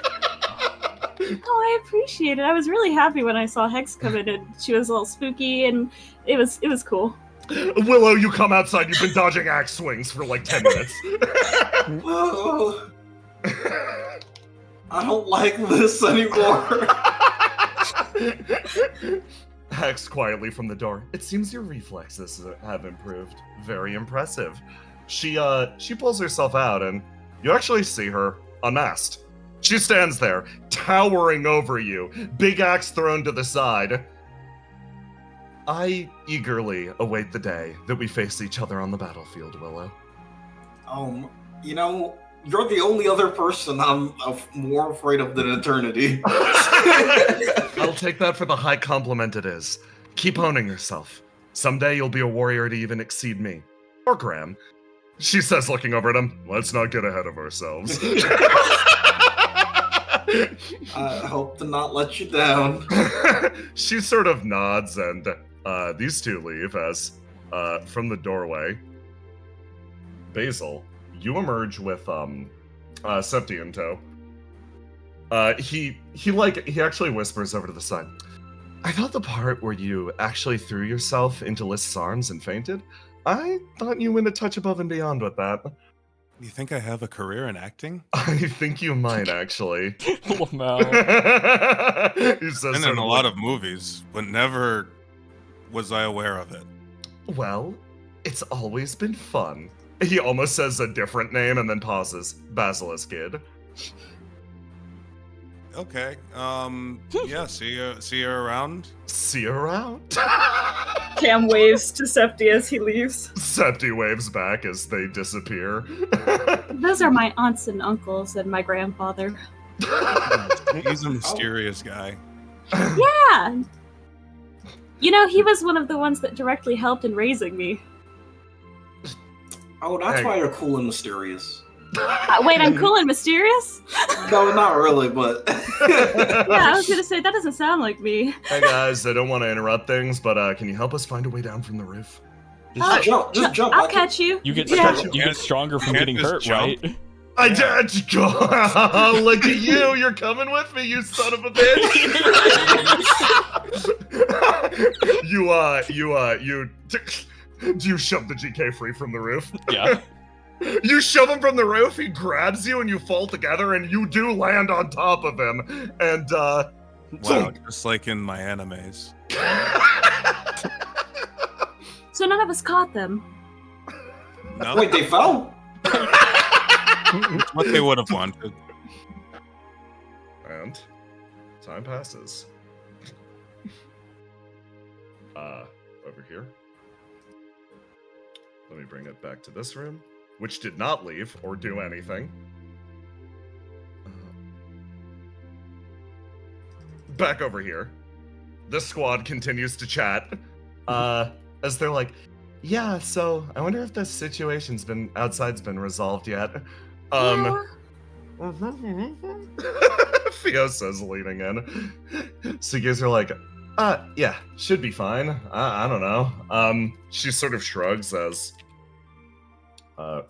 Oh, I appreciate it. I was really happy when I saw Hex come in and she was a little spooky and it was cool. Willow, you come outside. You've been dodging axe swings for like 10 minutes. Oh, I don't like this anymore. Hex quietly from the door. It seems your reflexes have improved. Very impressive. She pulls herself out and you actually see her unmasked. She stands there, towering over you, big axe thrown to the side. I eagerly await the day that we face each other on the battlefield, Willow. You know, you're the only other person I'm more afraid of than eternity. I'll take that for the high compliment it is. Keep honing yourself. Someday you'll be a warrior to even exceed me. Or Graham. She says, looking over at him, let's not get ahead of ourselves. I hope to not let you down. She sort of nods and these two leave as from the doorway. Basil, you emerge with Septi in tow. He actually whispers over to the side. I thought the part where you actually threw yourself into List's arms and fainted, I thought you went a touch above and beyond with that. You think I have a career in acting? I think you might, actually. Lamau. He says Been sort in a of lot like, of movies, but never was I aware of it. Well, it's always been fun. He almost says a different name and then pauses. Basilisk Kid. Okay. Yeah. See you around. See you around. Cam waves to Septi as he leaves. Septi waves back as they disappear. Those are my aunts and uncles and my grandfather. He's a mysterious guy. Yeah! You know, he was one of the ones that directly helped in raising me. Oh, that's why you're cool and mysterious. Wait, I'm cool and mysterious? No, not really, but... Yeah, I was gonna say, that doesn't sound like me. Hey guys, I don't want to interrupt things, but can you help us find a way down from the roof? Just jump. I'll catch you. You get Yeah. you get stronger from Can't getting just hurt, jump. right? I did. Go. Look at you. You're coming with me, you son of a bitch. You shove the GK free from the roof. Yeah. You shove him from the roof, he grabs you, and you fall together, and you do land on top of him. And, Wow, just like in my animes. So none of us caught them. No, Wait, they fell? it's what they would have wanted. And time passes. Over here. Let me bring it back to this room, which did not leave or do anything. Back over here. This squad continues to chat. As they're like, Yeah, so I wonder if the situation's been outside's been resolved yet. Yeah. Theo says, leaning in. So you guys are like, yeah, should be fine. I don't know. She sort of shrugs as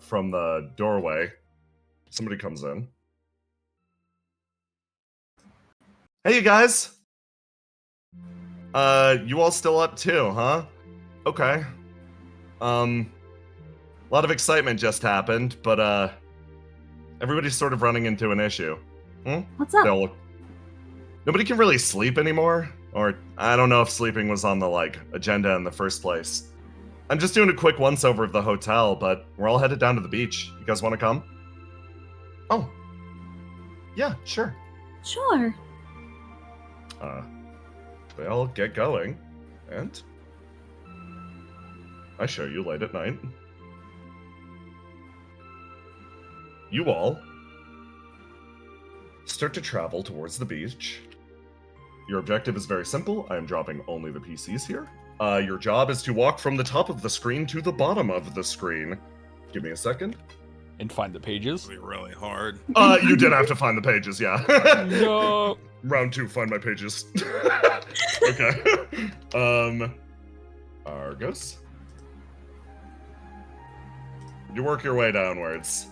from the doorway, somebody comes in. Hey, you guys. You all still up too, huh? Okay. A lot of excitement just happened, but everybody's sort of running into an issue. What's up? Nobody can really sleep anymore, or I don't know if sleeping was on the agenda in the first place. I'm just doing a quick once-over of the hotel, but we're all headed down to the beach. You guys want to come? Oh. Yeah, sure. Sure. They all get going, and I show you late at night. You all start to travel towards the beach. Your objective is very simple. I am dropping only the PCs here. Your job is to walk from the top of the screen to the bottom of the screen. Give me a second. And find the pages. It'll be really hard. You did have to find the pages, yeah. No. Round 2, find my pages. Okay. Argos. You work your way downwards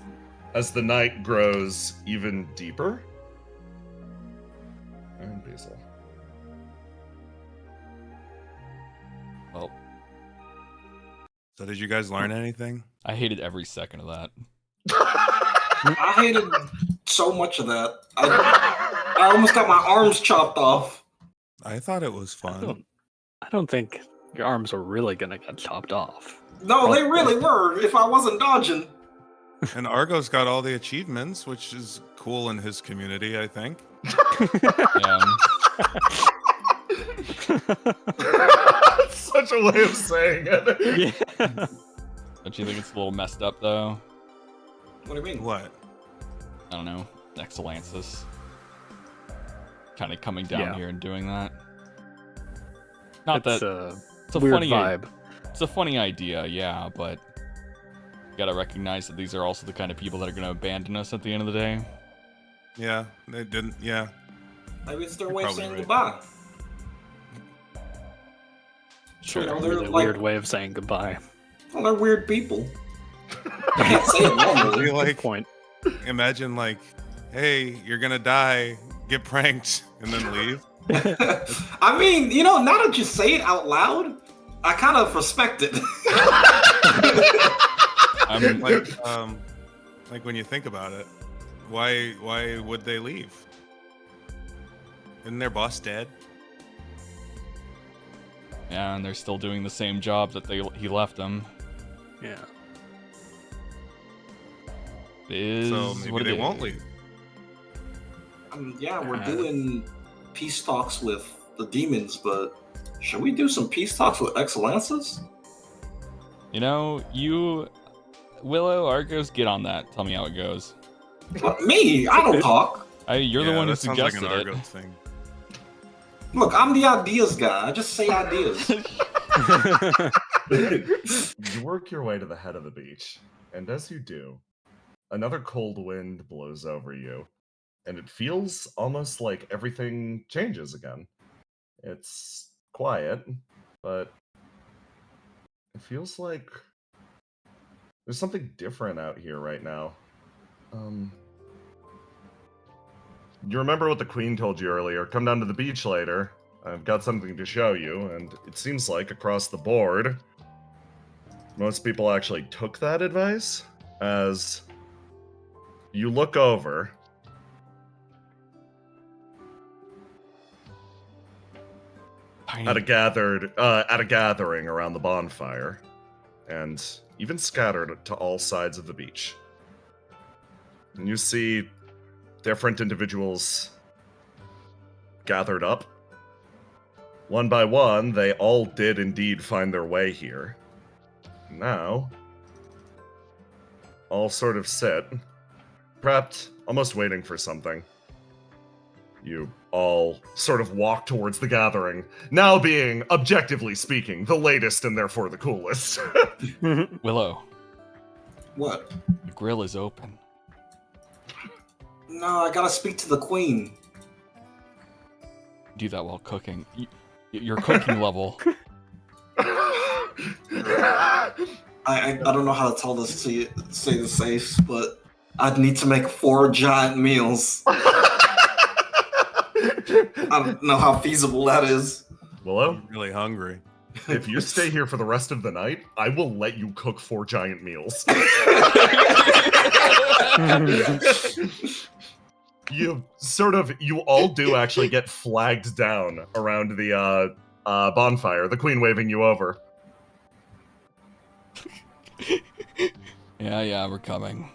as the night grows even deeper. And Basil. Well, So did you guys learn anything? I hated every second of that. I hated so much of that. I almost got my arms chopped off. I thought it was fun. I don't think your arms are really gonna get chopped off. No, they really were. If I wasn't dodging. And Argo's got all the achievements, which is cool in his community, I think. Yeah. Such a way of saying it. Yeah. Don't you think it's a little messed up though? What do you mean? What? I don't know. Excellensis. Kind of coming down here and doing that. Not It's that it's a weird funny vibe. It's a funny idea, yeah, but you gotta recognize that these are also the kind of people that are gonna abandon us at the end of the day. Yeah, they didn't. Yeah. Maybe it's their You're way of probably saying right. goodbye. Sure, You know, a they're really like- weird way of saying goodbye. Well, they're weird people. I can't say it normally. Be Good like, point. imagine like, hey, you're gonna die, get pranked, and then leave. I mean, now that you say it out loud, I kind of respect it. I'm Like when you think about it, why would they leave? Isn't their boss dead? yeah, and they're still doing the same job that he left them. Yeah. It is So maybe what it they is. won't leave. Yeah, we're doing peace talks with the demons, but should we do some peace talks with Excellences? You know, Willow, Argos, get on that. Tell me how it goes. Me? I don't talk. You're the Yeah, one who that sounds like suggested an it. Argos thing. Look, I'm the ideas guy. I just say ideas. You work your way to the head of the beach, and as you do, another cold wind blows over you, and it feels almost like everything changes again. It's quiet, but it feels like there's something different out here right now. You remember what the Queen told you earlier. Come down to the beach later. I've got something to show you, and it seems like across the board, most people actually took that advice. As you look over, at a gathering around the bonfire, and even scattered to all sides of the beach, and you see different individuals gathered up. One by one, they all did indeed find their way here. Now, all sort of sit, prepped, almost waiting for something. You all sort of walk towards the gathering, now being, objectively speaking, the latest and therefore the coolest. Willow, What? the grill is open. No, I gotta speak to the queen. Do that while cooking. Your cooking level. I don't know how to tell this to you, say this safe, but I'd need to make 4 giant meals. I don't know how feasible that is. Willow, I'm really hungry. if you stay here for the rest of the night, I will let you cook 4 giant meals. You all do actually get flagged down around the bonfire, the queen waving you over. Yeah, we're coming.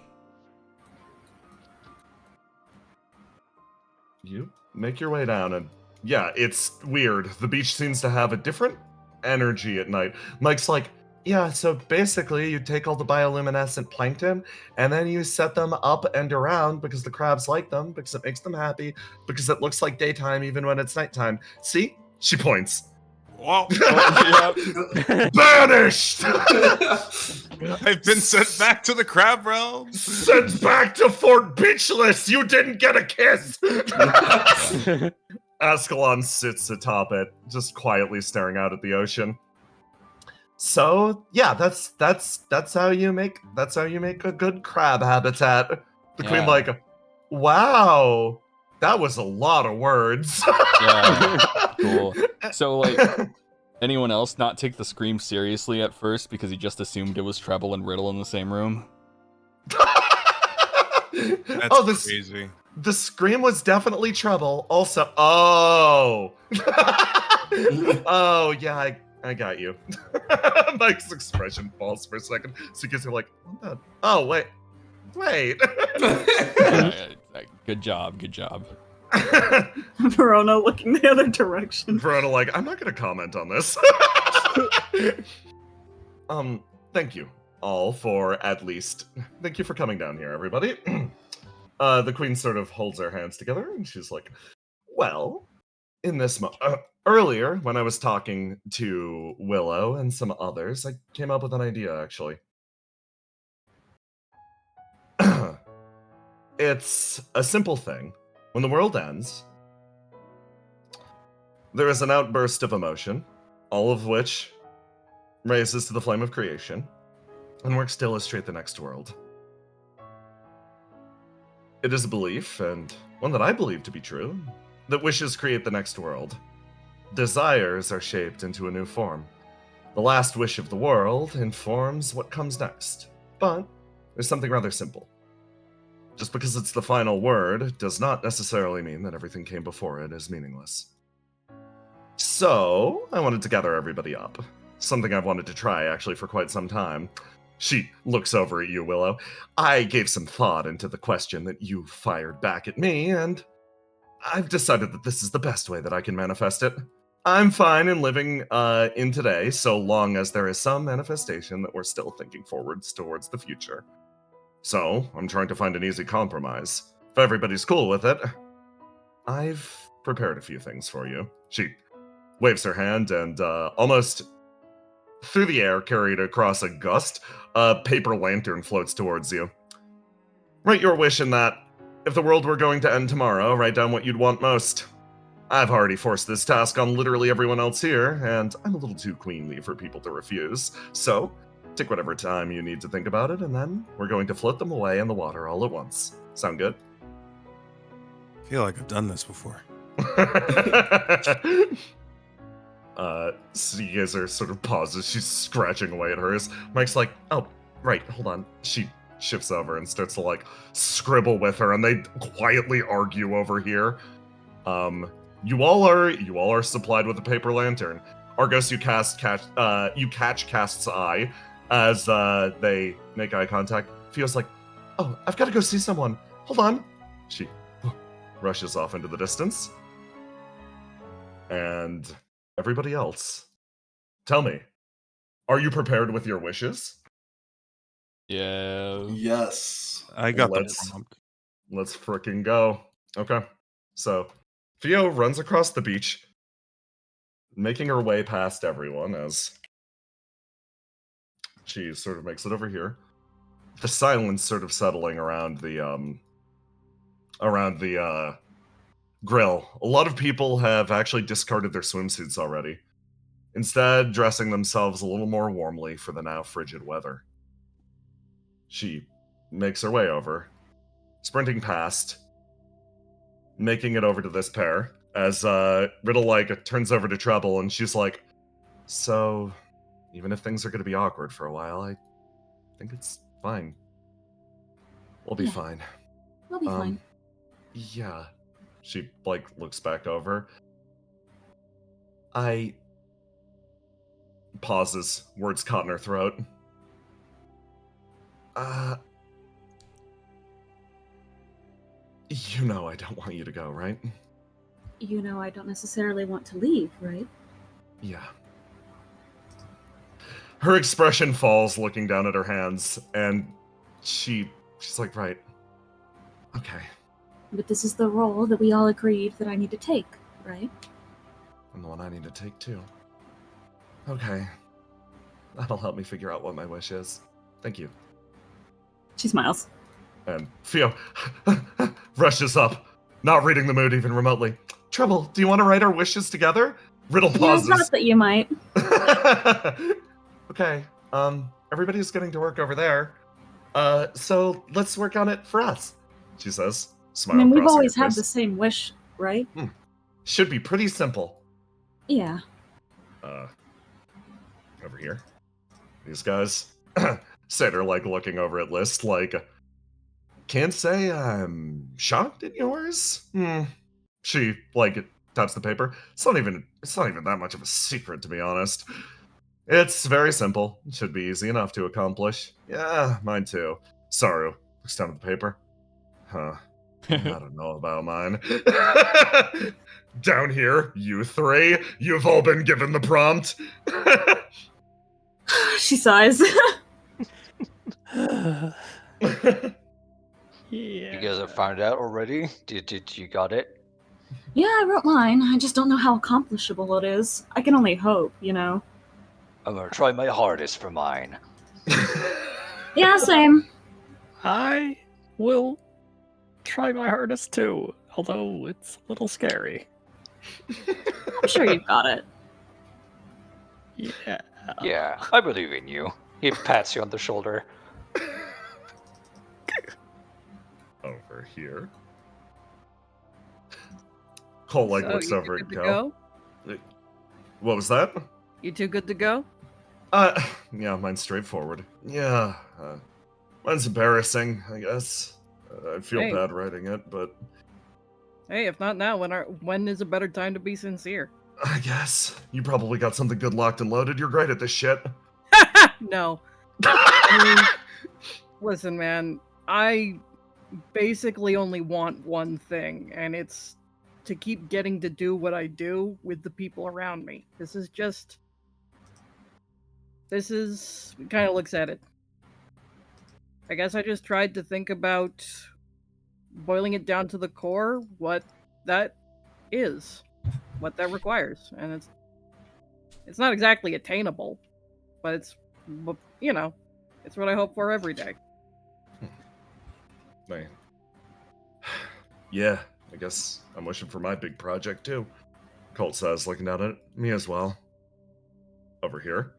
You make your way down, and yeah, it's weird. The beach seems to have a different energy at night. Mike's like, yeah, so basically you take all the bioluminescent plankton and then you set them up and around because the crabs like them, because it makes them happy, because it looks like daytime even when it's nighttime. See? She points. Well, Banished! I've been sent back to the crab realm. Sent back to Fort Beachless! You didn't get a kiss! Ascalon sits atop it, just quietly staring out at the ocean. So yeah, that's how you make a good crab habitat. The queen like, wow, that was a lot of words. Yeah, cool. So like, anyone else not take the scream seriously at first because he just assumed it was Treble and Riddle in the same room? That's crazy. The scream was definitely Treble. Also, oh yeah, I got you. Mike's expression falls for a second. So he gets like, oh, wait. Good job. Verona looking the other direction. Verona like, I'm not going to comment on this. Thank you all for thank you for coming down here, everybody. The queen sort of holds her hands together and she's like, well, in this earlier, when I was talking to Willow and some others, I came up with an idea, actually. It's a simple thing. When the world ends, there is an outburst of emotion, all of which raises to the flame of creation, and works to illustrate the next world. It is a belief, and one that I believe to be true, that wishes create the next world. Desires are shaped into a new form. The last wish of the world informs what comes next. But there's something rather simple. Just because it's the final word does not necessarily mean that everything came before it is meaningless. So, I wanted to gather everybody up. Something I've wanted to try, actually, for quite some time. She looks over at you, Willow. I gave some thought into the question that you fired back at me, and I've decided that this is the best way that I can manifest it. I'm fine in living in today, so long as there is some manifestation that we're still thinking forwards towards the future. So, I'm trying to find an easy compromise. If everybody's cool with it, I've prepared a few things for you. She waves her hand and almost through the air, carried across a gust, a paper lantern floats towards you. Write your wish in that. If the world were going to end tomorrow, write down what you'd want most. I've already forced this task on literally everyone else here, and I'm a little too queenly for people to refuse. So, take whatever time you need to think about it, and then we're going to float them away in the water all at once. Sound good? I feel like I've done this before. Caesar sort of pauses. She's scratching away at hers. Mike's like, oh, right, hold on. She shifts over and starts to, like, scribble with her, and they quietly argue over here. You all are supplied with a paper lantern. Argos, you catch Cast's eye as they make eye contact. Feels like, oh, I've got to go see someone. Hold on. She rushes off into the distance. And everybody else, tell me, are you prepared with your wishes? Yeah. Yes. I got Let's- the prompt. Let's frickin' go. Okay. So, Theo runs across the beach, making her way past everyone as she sort of makes it over here. The silence sort of settling around the grill. A lot of people have actually discarded their swimsuits already, instead dressing themselves a little more warmly for the now frigid weather. She makes her way over, sprinting past, making it over to this pair, as Riddle, like, turns over to Treble, and she's like, so, even if things are going to be awkward for a while, I think it's fine. We'll be fine. We'll be fine. Yeah. She, like, looks back over. I... Pauses, words caught in her throat. You know I don't want you to go, right? You know I don't necessarily want to leave, right? Yeah. Her expression falls, looking down at her hands, and she's like, right. Okay. But this is the role that we all agreed that I need to take, right? And the one I need to take, too. Okay. That'll help me figure out what my wish is. Thank you. She smiles. And Theo rushes up, not reading the mood even remotely. Treble, do you want to write our wishes together? Riddle pauses. Yeah, I thought that you might. Okay, everybody's getting to work over there. So let's work on it for us, she says. I mean, we've always had the same wish, right? Should be pretty simple. Yeah. Over here. These guys sit her, like, looking over at list, like, can't say I'm shocked at yours. She, like, taps the paper. It's not even that much of a secret, to be honest. It's very simple. It should be easy enough to accomplish. Yeah, mine too. Saru looks down at the paper. Huh. I don't know about mine. Down here, you three, you've all been given the prompt. She sighs. You guys have found out already? Did you got it? Yeah, I wrote mine. I just don't know how accomplishable it is. I can only hope, you know. I'm gonna try my hardest for mine. Yeah, same. I will try my hardest too, although it's a little scary. I'm sure you've got it. Yeah. Yeah, I believe in you. He pats you on the shoulder. Over here. Cole, like, So, looks you over two at good to Cal. go? What was that? You two good to go? Yeah, mine's straightforward. Yeah, mine's embarrassing, I guess. I feel Hey. bad writing it, but Hey, if not now, when is a better time to be sincere? I guess. You probably got something good locked and loaded. You're great at this shit. No. I mean, listen, man, I basically only want one thing, and it's to keep getting to do what I do with the people around me. This kind of looks at it. I guess I just tried to think about boiling it down to the core, what that is, what that requires, and it's not exactly attainable, but it's, you know, it's what I hope for every day. Man. Yeah, I guess I'm wishing for my big project too. Colt says, looking down at me as well. Over here.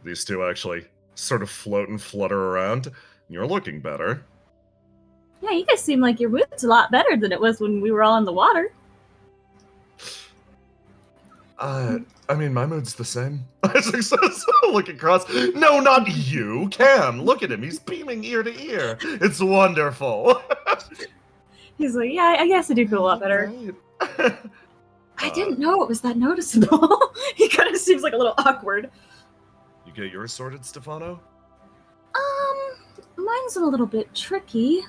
These two actually sort of float and flutter around. You're looking better. Yeah, you guys seem like your mood's a lot better than it was when we were all in the water. I mean, my mood's the same. Look across. No, not you, Cam. Look at him. He's beaming ear to ear. It's wonderful. He's like, yeah, I guess I do feel a lot better. Right. I didn't know it was that noticeable. He kind of seems like a little awkward. You get yours sorted, Stefano? Mine's a little bit tricky.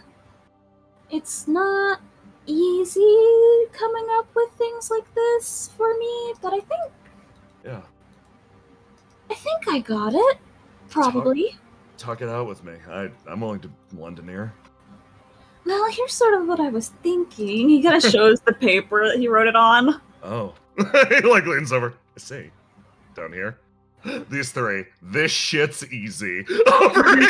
It's not easy coming up with things like this for me, but I think I got it. Probably. Talk it out with me. I'm willing to lend an ear. Well, here's sort of what I was thinking. He kind of shows the paper that he wrote it on. Oh. He like leans over. I see. Down here. These three. This shit's easy. Over here.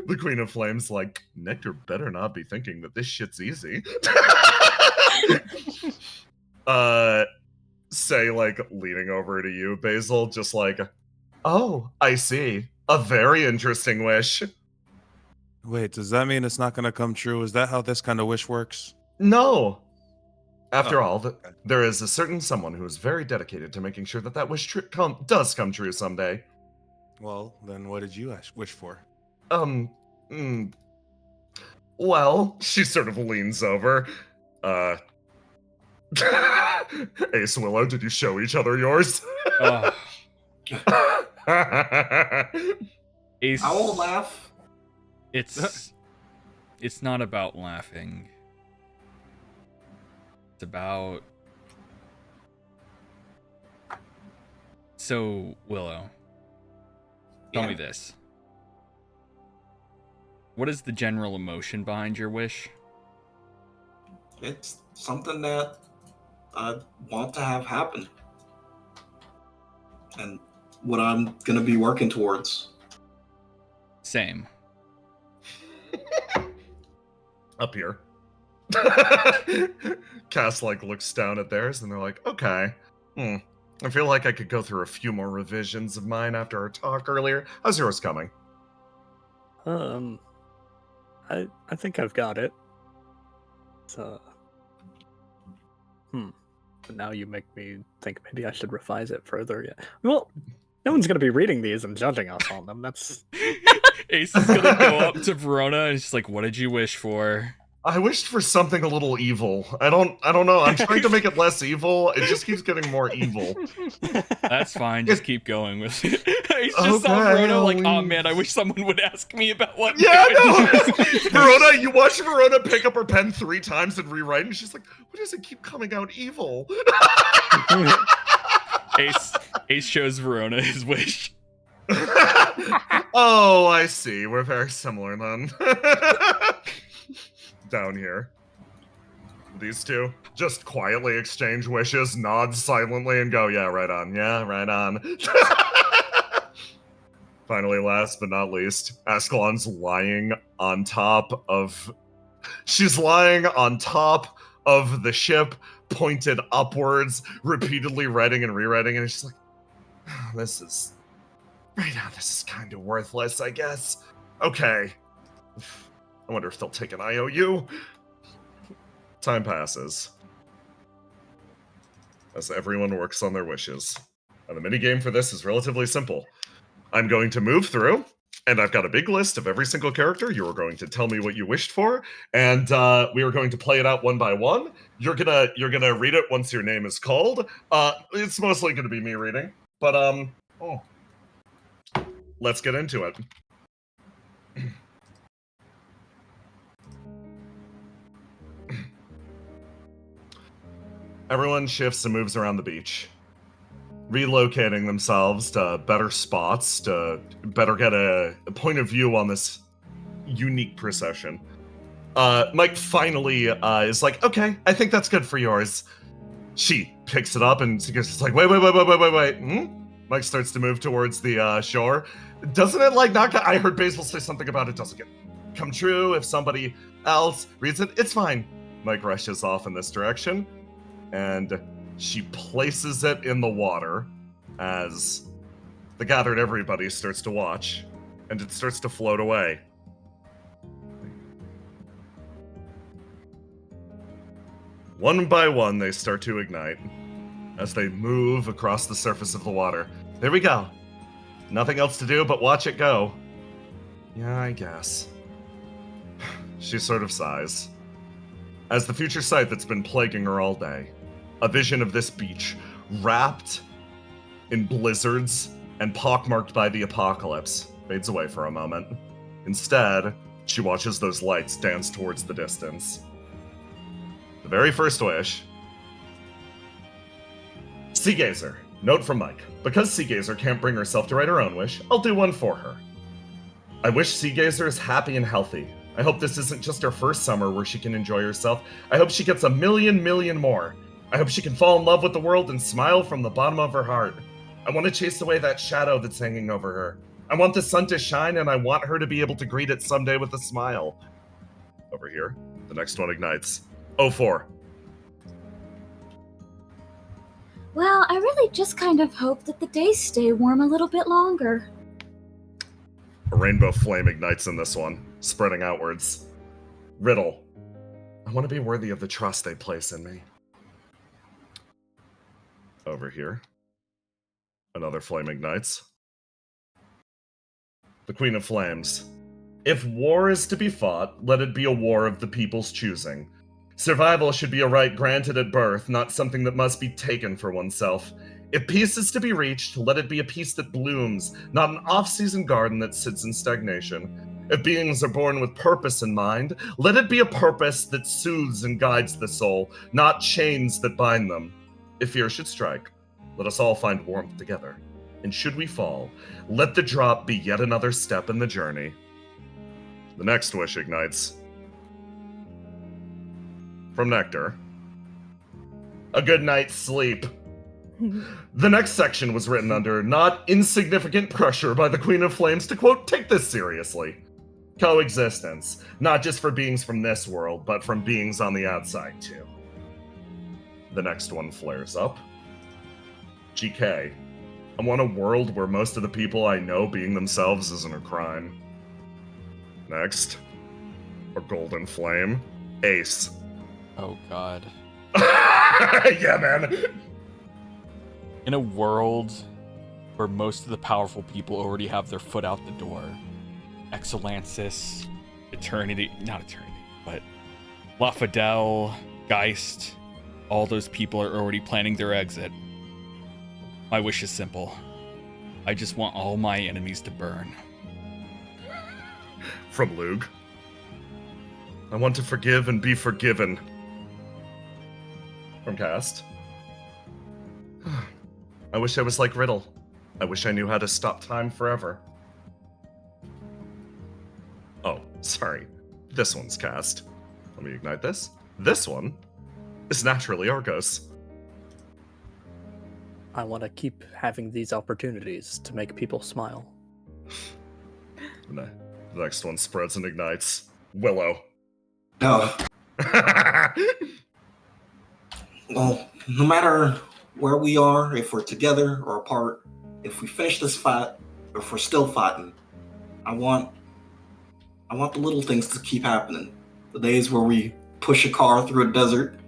The Queen of Flames like, Nectar better not be thinking that this shit's easy. Say like leaning over to you, Basil, just like, oh, I see. A very interesting wish. Wait, does that mean it's not going to come true? Is that how this kind of wish works? No. After Oh, all, okay. there is a certain someone who is very dedicated to making sure that that wish does come true someday. Well, then what did you wish for? Well, she sort of leans over. Ace Willow, did you show each other yours? Ace, I won't laugh. it's not about laughing. It's about... So, Willow, tell me this. What is the general emotion behind your wish? It's something that I want to have happen. And what I'm going to be working towards. Same. Up here. Cass like looks down at theirs and they're like, okay. I feel like I could go through a few more revisions of mine after our talk earlier. How's yours coming? I think I've got it. So, But now you make me think maybe I should revise it further. Yeah. Well, no one's gonna be reading these and judging us on them. That's Ace is gonna go up to Verona and she's like, "What did you wish for?" I wished for something a little evil. I don't know. I'm trying to make it less evil. It just keeps getting more evil. That's fine. Just keep going with it. Ace just saw Verona like, "Oh man, I wish someone would ask me about what." Yeah, no. Verona, you watch Verona pick up her pen 3 times and rewrite, and she's like, "Why does it keep coming out evil?" Ace shows Verona his wish. Oh, I see. We're very similar then. Down here. These two just quietly exchange wishes, nod silently, and go, yeah, right on. Yeah, right on. Finally, last but not least, Ascalon's lying on top of... She's lying on top of the ship, pointed upwards, repeatedly writing and rewriting, and she's like, oh, this is... Right now, this is kind of worthless, I guess. Okay. I wonder if they'll take an IOU. Time passes. As everyone works on their wishes. And the minigame for this is relatively simple. I'm going to move through, and I've got a big list of every single character. You are going to tell me what you wished for, and we are going to play it out one by one. You're gonna read it once your name is called. It's mostly gonna be me reading, but let's get into it. Everyone shifts and moves around the beach, relocating themselves to better spots to better get a point of view on this unique procession. Mike finally is like, okay, I think that's good for yours. She picks it up and it's like, wait. Mike starts to move towards the shore. Doesn't it like not? I heard Basil say something about it doesn't come true if somebody else reads it. It's fine. Mike rushes off in this direction. And she places it in the water as the gathered everybody starts to watch, and it starts to float away. One by one, they start to ignite as they move across the surface of the water. There we go. Nothing else to do but watch it go. Yeah, I guess. She sort of sighs. As the future sight that's been plaguing her all day, a vision of this beach, wrapped in blizzards and pockmarked by the apocalypse, fades away for a moment. Instead, she watches those lights dance towards the distance. The very first wish. Seagazer. Note from Mike. Because Seagazer can't bring herself to write her own wish, I'll do one for her. I wish Seagazer is happy and healthy. I hope this isn't just her first summer where she can enjoy herself. I hope she gets a million more. I hope she can fall in love with the world and smile from the bottom of her heart. I want to chase away that shadow that's hanging over her. I want the sun to shine, and I want her to be able to greet it someday with a smile. Over here, the next one ignites. 04. Well, I really just kind of hope that the days stay warm a little bit longer. A rainbow flame ignites in this one, spreading outwards. Riddle. I want to be worthy of the trust they place in me. Over here. Another flame ignites. The Queen of Flames. If war is to be fought, let it be a war of the people's choosing. Survival should be a right granted at birth, not something that must be taken for oneself. If peace is to be reached, let it be a peace that blooms, not an off-season garden that sits in stagnation. If beings are born with purpose in mind, let it be a purpose that soothes and guides the soul, not chains that bind them. If fear should strike, let us all find warmth together. And should we fall, let the drop be yet another step in the journey. The next wish ignites. From Nectar. A good night's sleep. The next section was written under not insignificant pressure by the Queen of Flames to, quote, take this seriously. Coexistence, not just for beings from this world, but from beings on the outside, too. The next one flares up. GK. I want a world where most of the people I know being themselves isn't a crime. Next. A golden flame. Ace. Oh god. Yeah, man. In a world where most of the powerful people already have their foot out the door, Excellensis, not Eternity, but La Fidel, Geist, all those people are already planning their exit. My wish is simple. I just want all my enemies to burn. From Lug. I want to forgive and be forgiven. From Cast. I wish I was like Riddle. I wish I knew how to stop time forever. Oh, sorry. This one's Cast. Let me ignite this. This one is naturally Argos. I want to keep having these opportunities to make people smile. The next one spreads and ignites. Willow. No. Well, no matter where we are, if we're together or apart, if we finish this fight, or if we're still fighting, I want the little things to keep happening. The days where we push a car through a desert,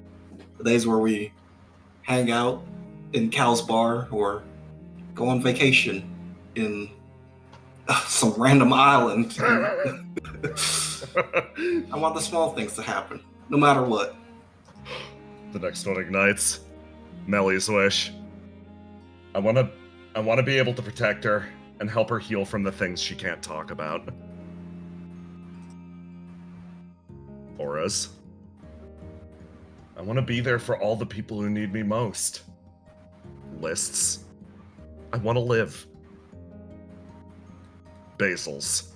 the days where we hang out in Cal's bar, or go on vacation in some random island. I want the small things to happen, no matter what. The next one ignites. Mellie's wish. I want to be able to protect her and help her heal from the things she can't talk about. Aura's. I want to be there for all the people who need me most. Lists. I want to live. Basil's.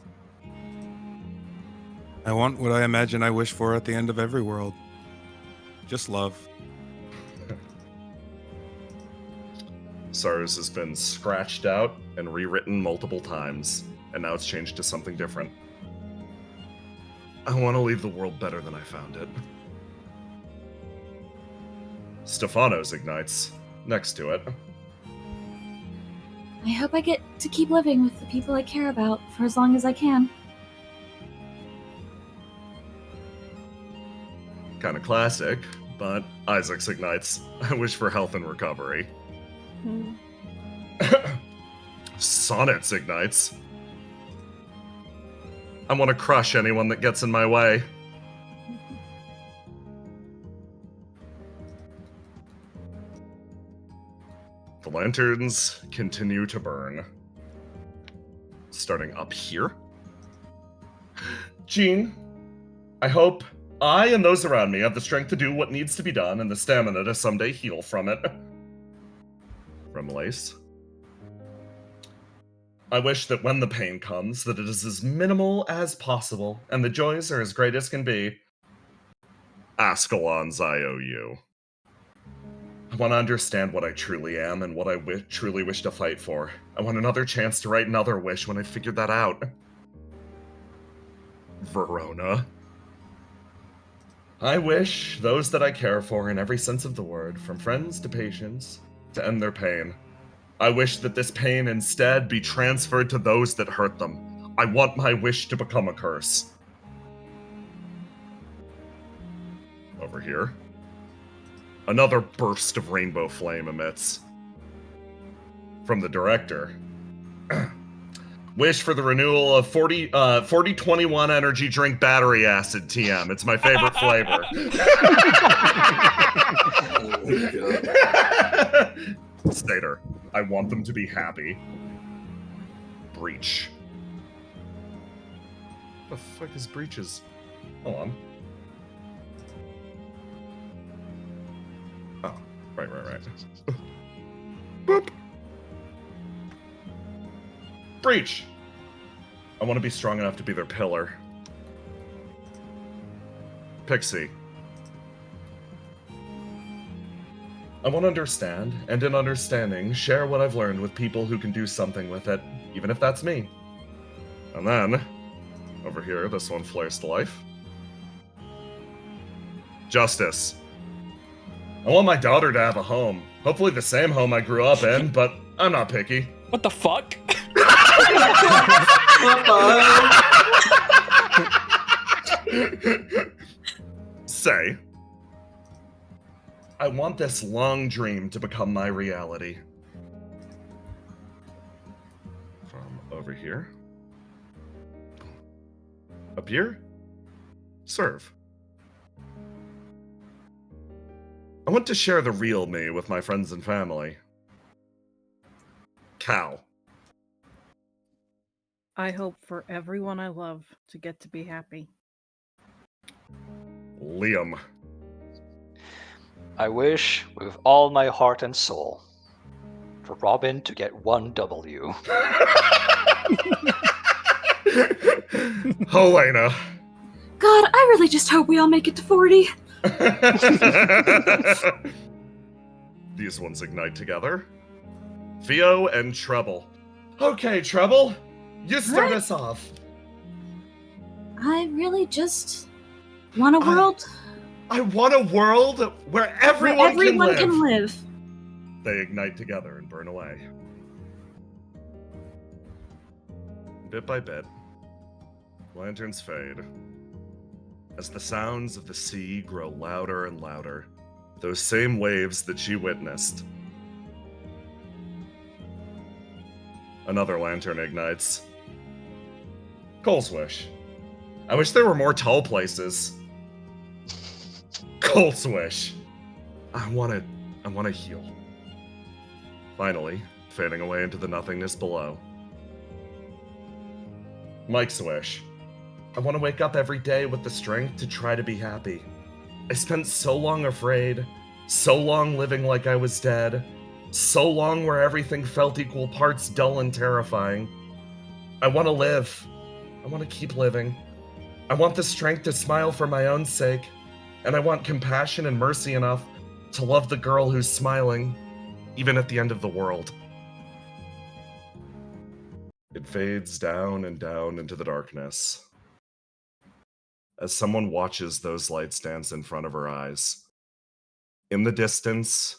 I want what I imagine I wish for at the end of every world. Just love. SARS has been scratched out and rewritten multiple times, and now it's changed to something different. I want to leave the world better than I found it. Stefano's ignites next to it. I hope I get to keep living with the people I care about for as long as I can. Kind of classic, but Isaac's ignites. I wish for health and recovery. Sonnet's ignites. I want to crush anyone that gets in my way. The lanterns continue to burn. Starting up here. Jean, I hope I and those around me have the strength to do what needs to be done and the stamina to someday heal from it. From Lace. I wish that when the pain comes, that it is as minimal as possible, and the joys are as great as can be. Ascalon's IOU. I want to understand what I truly am and what I truly wish to fight for. I want another chance to write another wish when I figured that out. Verona. I wish those that I care for in every sense of the word, from friends to patients, to end their pain. I wish that this pain instead be transferred to those that hurt them. I want my wish to become a curse. Over here. Another burst of rainbow flame emits. From the director. Wish for the renewal of 4021 energy drink battery acid TM. It's my favorite flavor. Oh my god. Stater, I want them to be happy. Breach. The fuck is breaches? Hold on. Oh, right. Boop. Breach. I want to be strong enough to be their pillar. Pixie. I want to understand, and in understanding, share what I've learned with people who can do something with it, even if that's me. And then, over here, this one flares to life. Justice. I want my daughter to have a home. Hopefully the same home I grew up in, but I'm not picky. What the fuck? Say, I want this long dream to become my reality. From over here. Up here? Serve. I want to share the real me with my friends and family. Cal. I hope for everyone I love to get to be happy. Liam. I wish with all my heart and soul for Robin to get 1 W. Helena. God, I really just hope we all make it to 40. These ones ignite together. Theo and Treble. Okay, Treble, you start us off. I really just want a world I want a world where where everyone, everyone can can live. They ignite together and burn away. Bit by bit, lanterns fade. As the sounds of the sea grow louder and louder, those same waves that she witnessed. Another lantern ignites. Cole's wish. I wish there were more tall places. Cole's wish. I want to heal. Finally, fading away into the nothingness below. Mike's wish. I want to wake up every day with the strength to try to be happy. I spent so long afraid, so long living like I was dead, so long where everything felt equal parts dull and terrifying. I want to live. I want to keep living. I want the strength to smile for my own sake, and I want compassion and mercy enough to love the girl who's smiling, even at the end of the world. It fades down and down into the darkness as someone watches those lights dance in front of her eyes. In the distance,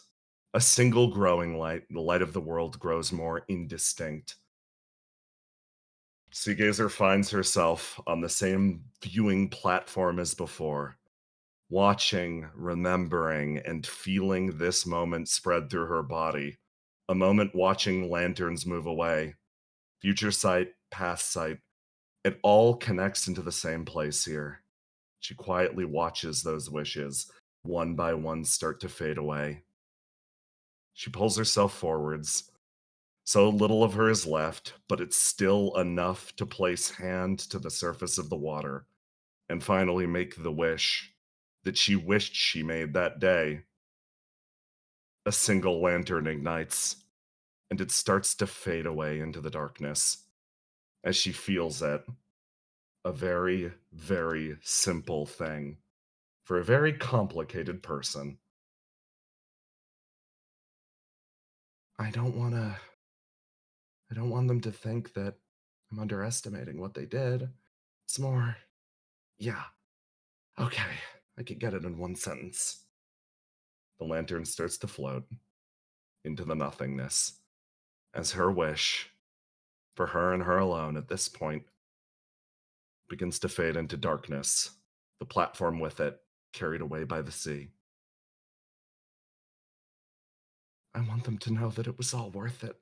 a single growing light, the light of the world, grows more indistinct. Seagazer finds herself on the same viewing platform as before, watching, remembering, and feeling this moment spread through her body. A moment watching lanterns move away. Future sight, past sight, it all connects into the same place here. She quietly watches those wishes, one by one, start to fade away. She pulls herself forwards. So little of her is left, but it's still enough to place hand to the surface of the water and finally make the wish that she wished she made that day. A single lantern ignites, and it starts to fade away into the darkness as she feels it. A very, very simple thing for a very complicated person. I don't want them to think that I'm underestimating what they did. It's more, yeah, okay, I could get it in one sentence. The lantern starts to float into the nothingness as her wish, for her and her alone at this point, begins to fade into darkness, the platform with it carried away by the sea. I want them to know that it was all worth it.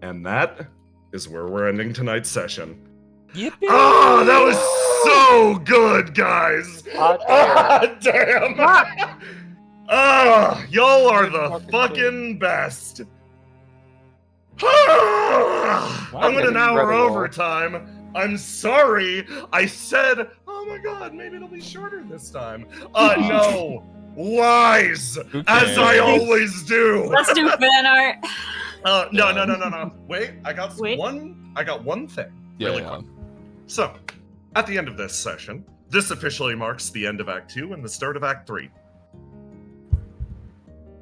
And that is where we're ending tonight's session. Yippee! Oh, that was so good, guys! Damn! Y'all are the fucking best. I'm gonna hour overtime. I'm sorry. I said, oh my god, maybe it'll be shorter this time. No. Lies! As I always do! Let's do fan art. No. Wait, I got one thing. Really quick. So, at the end of this session, this officially marks the end of Act 2 and the start of Act 3.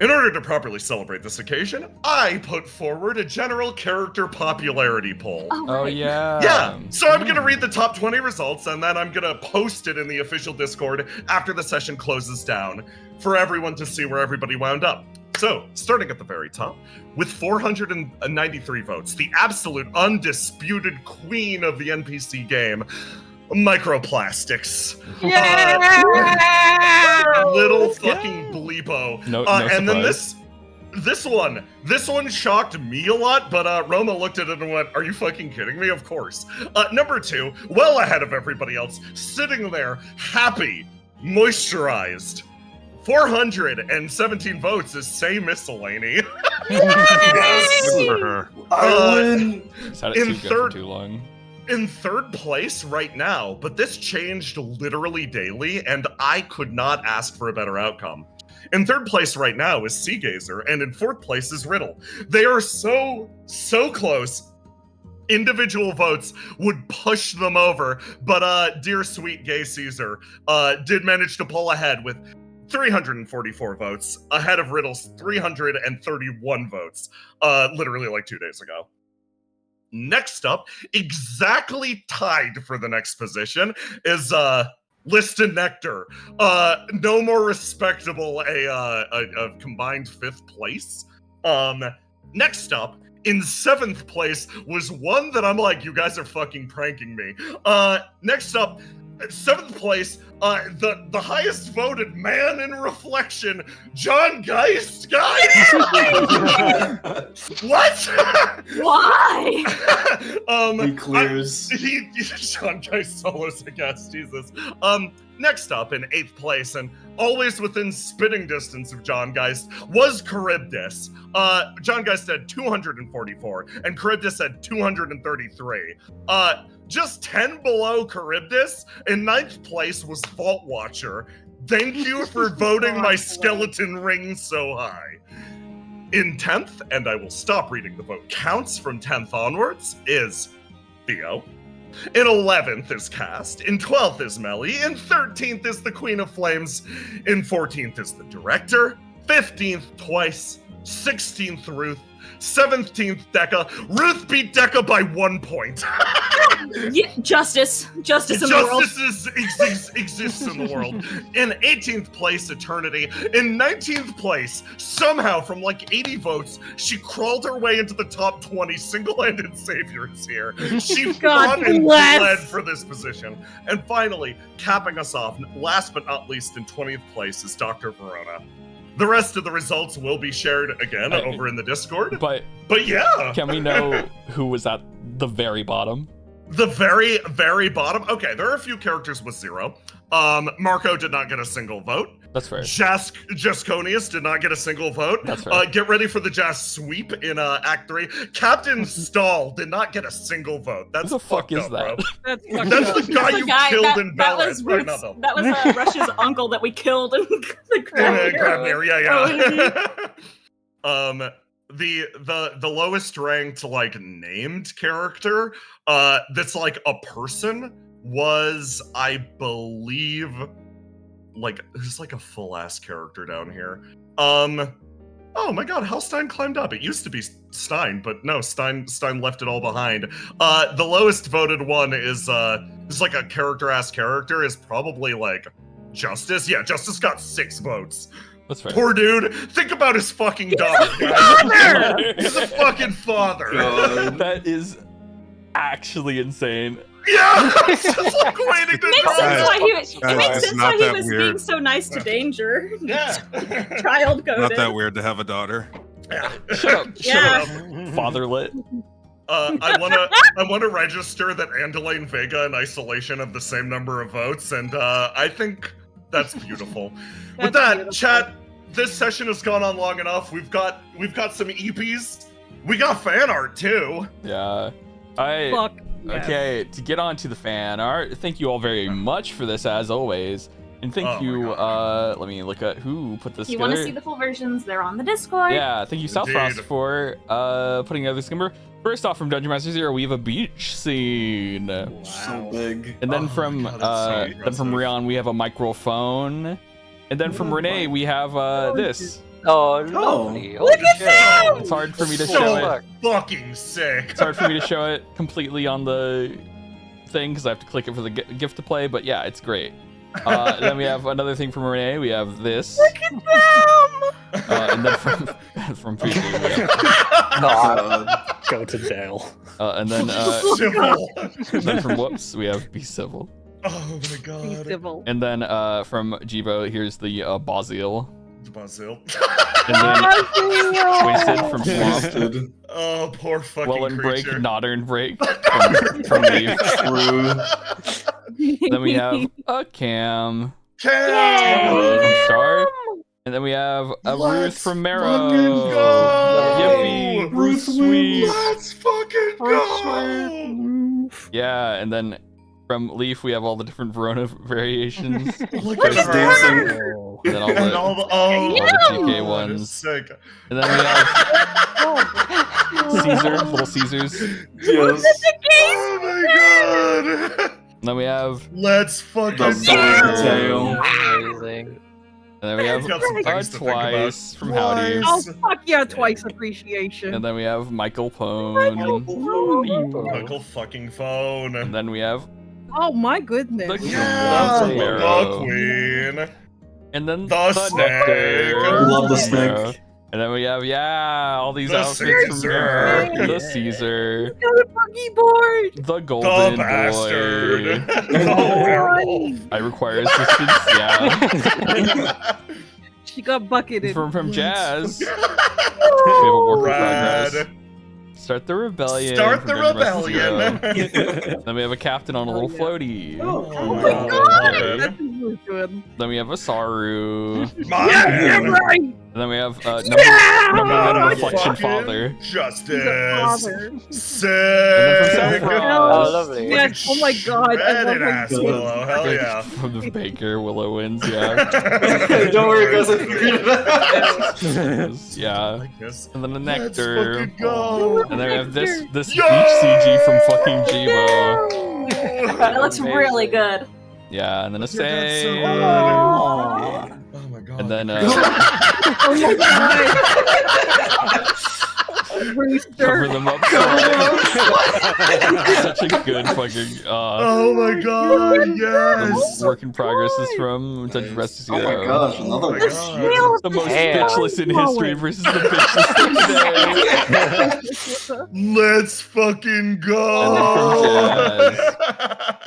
In order to properly celebrate this occasion, I put forward a general character popularity poll. Oh, yeah. Yeah, so I'm gonna read the top 20 results and then I'm gonna post it in the official Discord after the session closes down for everyone to see where everybody wound up. So, starting at the very top, with 493 votes, the absolute undisputed queen of the NPC game, Microplastics. Little fucking bleepo. No and then surprise. this one shocked me a lot, but Roma looked at it and went, are you fucking kidding me? Of course. Number 2, well ahead of everybody else, sitting there, happy, moisturized. 417 votes is Say Miscellany. Yes! Good for her. I win. Just had it too good for too long. In third place right now, but this changed literally daily, and I could not ask for a better outcome. In third place right now is Seagazer, and in fourth place is Riddle. They are so close. Individual votes would push them over, but dear sweet gay Caesar did manage to pull ahead with 344 votes, ahead of Riddle's 331 votes, literally like 2 days ago. Next up, exactly tied for the next position, is List and Nectar. No more respectable a combined 5th place. Next up, in 7th place, was one that I'm like, you guys are fucking pranking me. Next up, 7th place, the highest voted man in reflection, John Geist, guys! What? Why? He clears. John Geist solos a guest, Jesus. Next up, in 8th place, and always within spitting distance of John Geist, was Charybdis. John Geist had 244, and Charybdis had 233. Just 10 below Charybdis, in 9th place was Fault Watcher. Thank you for voting my skeleton ring so high. In 10th, and I will stop reading the vote counts from 10th onwards, is Theo. In 11th is Cast. In 12th is Melly. In 13th is the Queen of Flames. In 14th is the Director. 15th, Twice. 16th, Ruth. 17th, Decca. Ruth beat Decca by 1 point. Yeah, justice in the world. Justice exists in the world. In 18th place, Eternity. In 19th place, somehow from like 80 votes, she crawled her way into the top 20. Single-handed saviors here. She fought and bled for this position. And finally, capping us off, last but not least, in 20th place is Dr. Verona. The rest of the results will be shared again over in the Discord. But yeah. Can we know who was at the very bottom? The very, very bottom? Okay, there are a few characters with 0. Marco did not get a single vote. That's fair. Jasconius did not get a single vote. That's fair. Get ready for the Jas sweep in Act 3. Captain Stahl did not get a single vote. That's Who the fuck is up, that? bro. That's That's the guy you killed in that Bella. was Ruth's, that was Rush's uncle that we killed in the Grabmere, yeah. Oh, The lowest ranked like named character that's like a person was, I believe, like who's like a full ass character down here. Oh my god, Hellstein climbed up. It used to be Stein, but no, Stein left it all behind. The lowest voted one is like a character-ass character, is probably like Justice. Yeah, Justice got 6 votes. That's fair. Poor dude. Think about his fucking daughter, guys. He's a fucking father. That is actually insane. Yeah, it's just like waiting to makes sense why he was, it Guys, makes it's sense not why he that was weird. being so nice to Danger. Yeah. Child coded. Not that weird to have a daughter. Yeah. Shut up. Yeah. Shut up. Fatherlit. I wanna register that Andelaine Vega and Isolation have the same number of votes, and I think that's beautiful. With that, beautiful. chat, this session has gone on long enough. We've got some EPs. We got fan art too. Yeah. Fuck. Yes. Okay, to get on to the fan art, thank you all very much for this, as always. And thank Oh my you, God. let me look at who put this If you together. want to see the full versions, they're on the Discord. Yeah, thank you, Southfrost, Indeed. for putting together this number. First off, from Dungeon Master Zero, we have a beach scene. So big. And then Oh from my God, that's so then from impressive. Rion, we have a microphone. And then from Renee, we have this. Oh, lovely. Look Holy shit. It's hard for me to So show it. Fuck. fucking sick. It's hard for me to show it completely on the thing because I have to click it for the gift to play. But yeah, it's great. Then we have another thing from Renee. We have this. And then from Fuji, we have, Go to jail. and then Civil. then from Whoops, we have Be Civil. Oh my Be god. civil. And then from Jibo, here's the Basil. Basil. And then Wasted from Swamp. Wasted. Oh, poor fucking Well and Break, creature. Nodder Break from Leaf. Then we have a Cam Cam! from Star. And then we have a Ruth Let's from fucking Marrow. go! Yippee, Ruth Sweet. Let's fucking go! Yeah, and then from Leaf, we have all the different Verona variations. Look at Just her. dancing. And then all And the, all the, oh, the GK God, ones. sick. And then we have Caesar, Little Caesars. Yes. Oh my god! And then we have, Let's fucking The go! tail. Amazing. and then we have He's got some things to think about. Twice from Howdy. Oh fuck yeah, twice appreciation. And then we have Michael Pone. Michael fucking phone. And then we have Oh my goodness. the Yeah, from the Marrow. queen. And then The Nectar. snake. Love the from Marrow. snake. And then we have, all these The outfits from Caesar. Marrow. Yeah. The Caesar. Got a buggy board. The The Golden bastard. Boy. The werewolf. I require assistance, yeah. She got bucketed. From Jazz. We have a work in Rad. progress. Start the rebellion. Start from the Dungeon Master rebellion. Zero. Then we have a captain on a little yeah. floaty. Oh my god. God, that's really good. Then we have a Saru. My Yeah, man. right. And then we have Yeah! number one My reflection fucking father. Justice. Father. Sick. And then from Oh, Sephiroth. lovely. Yes, oh my god, I Shredded love ass him. Willow. Hell yeah. From the Baker, Willow wins, yeah. Don't worry, guys. I figured it out. Yeah. Like this. And then the Let's Nectar. fucking go. And then we have this Yo! beach CG from fucking Jibo. That looks really good. Yeah, and then a Yeah, that's so say. good. Oh my god. And then Oh my god. cover Rooster. them up. Such a good fucking Oh my god, yes! work in progress is from Dungeon Master Oh Zero. my gosh, another Oh my one. god. The most Damn. bitchless in history versus the bitchless today. Let's fucking go! And then from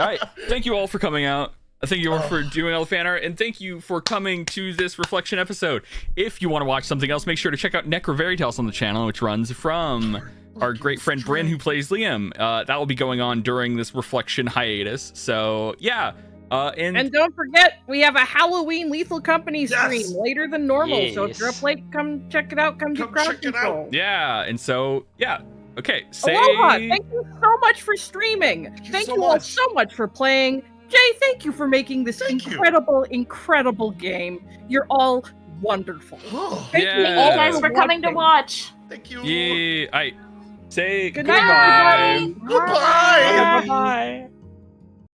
Alright, thank you all for coming out. Thank you all for doing all the fan art, and thank you for coming to this reflection episode. If you want to watch something else, make sure to check out Necro Veritas on the channel, which runs from our great friend Bryn, who plays Liam. That will be going on during this reflection hiatus. So yeah, And don't forget, we have a Halloween Lethal Company stream later than normal. So if you're up late, come check it out. Come do crowd control. Yeah, and so okay. Aloha! Thank you so much for streaming. Thank you all so much for playing. Jay, thank you for making this incredible game. You're all wonderful. Thank you all guys for coming to watch. Thank you. Yeah, say good night, everybody. Goodbye.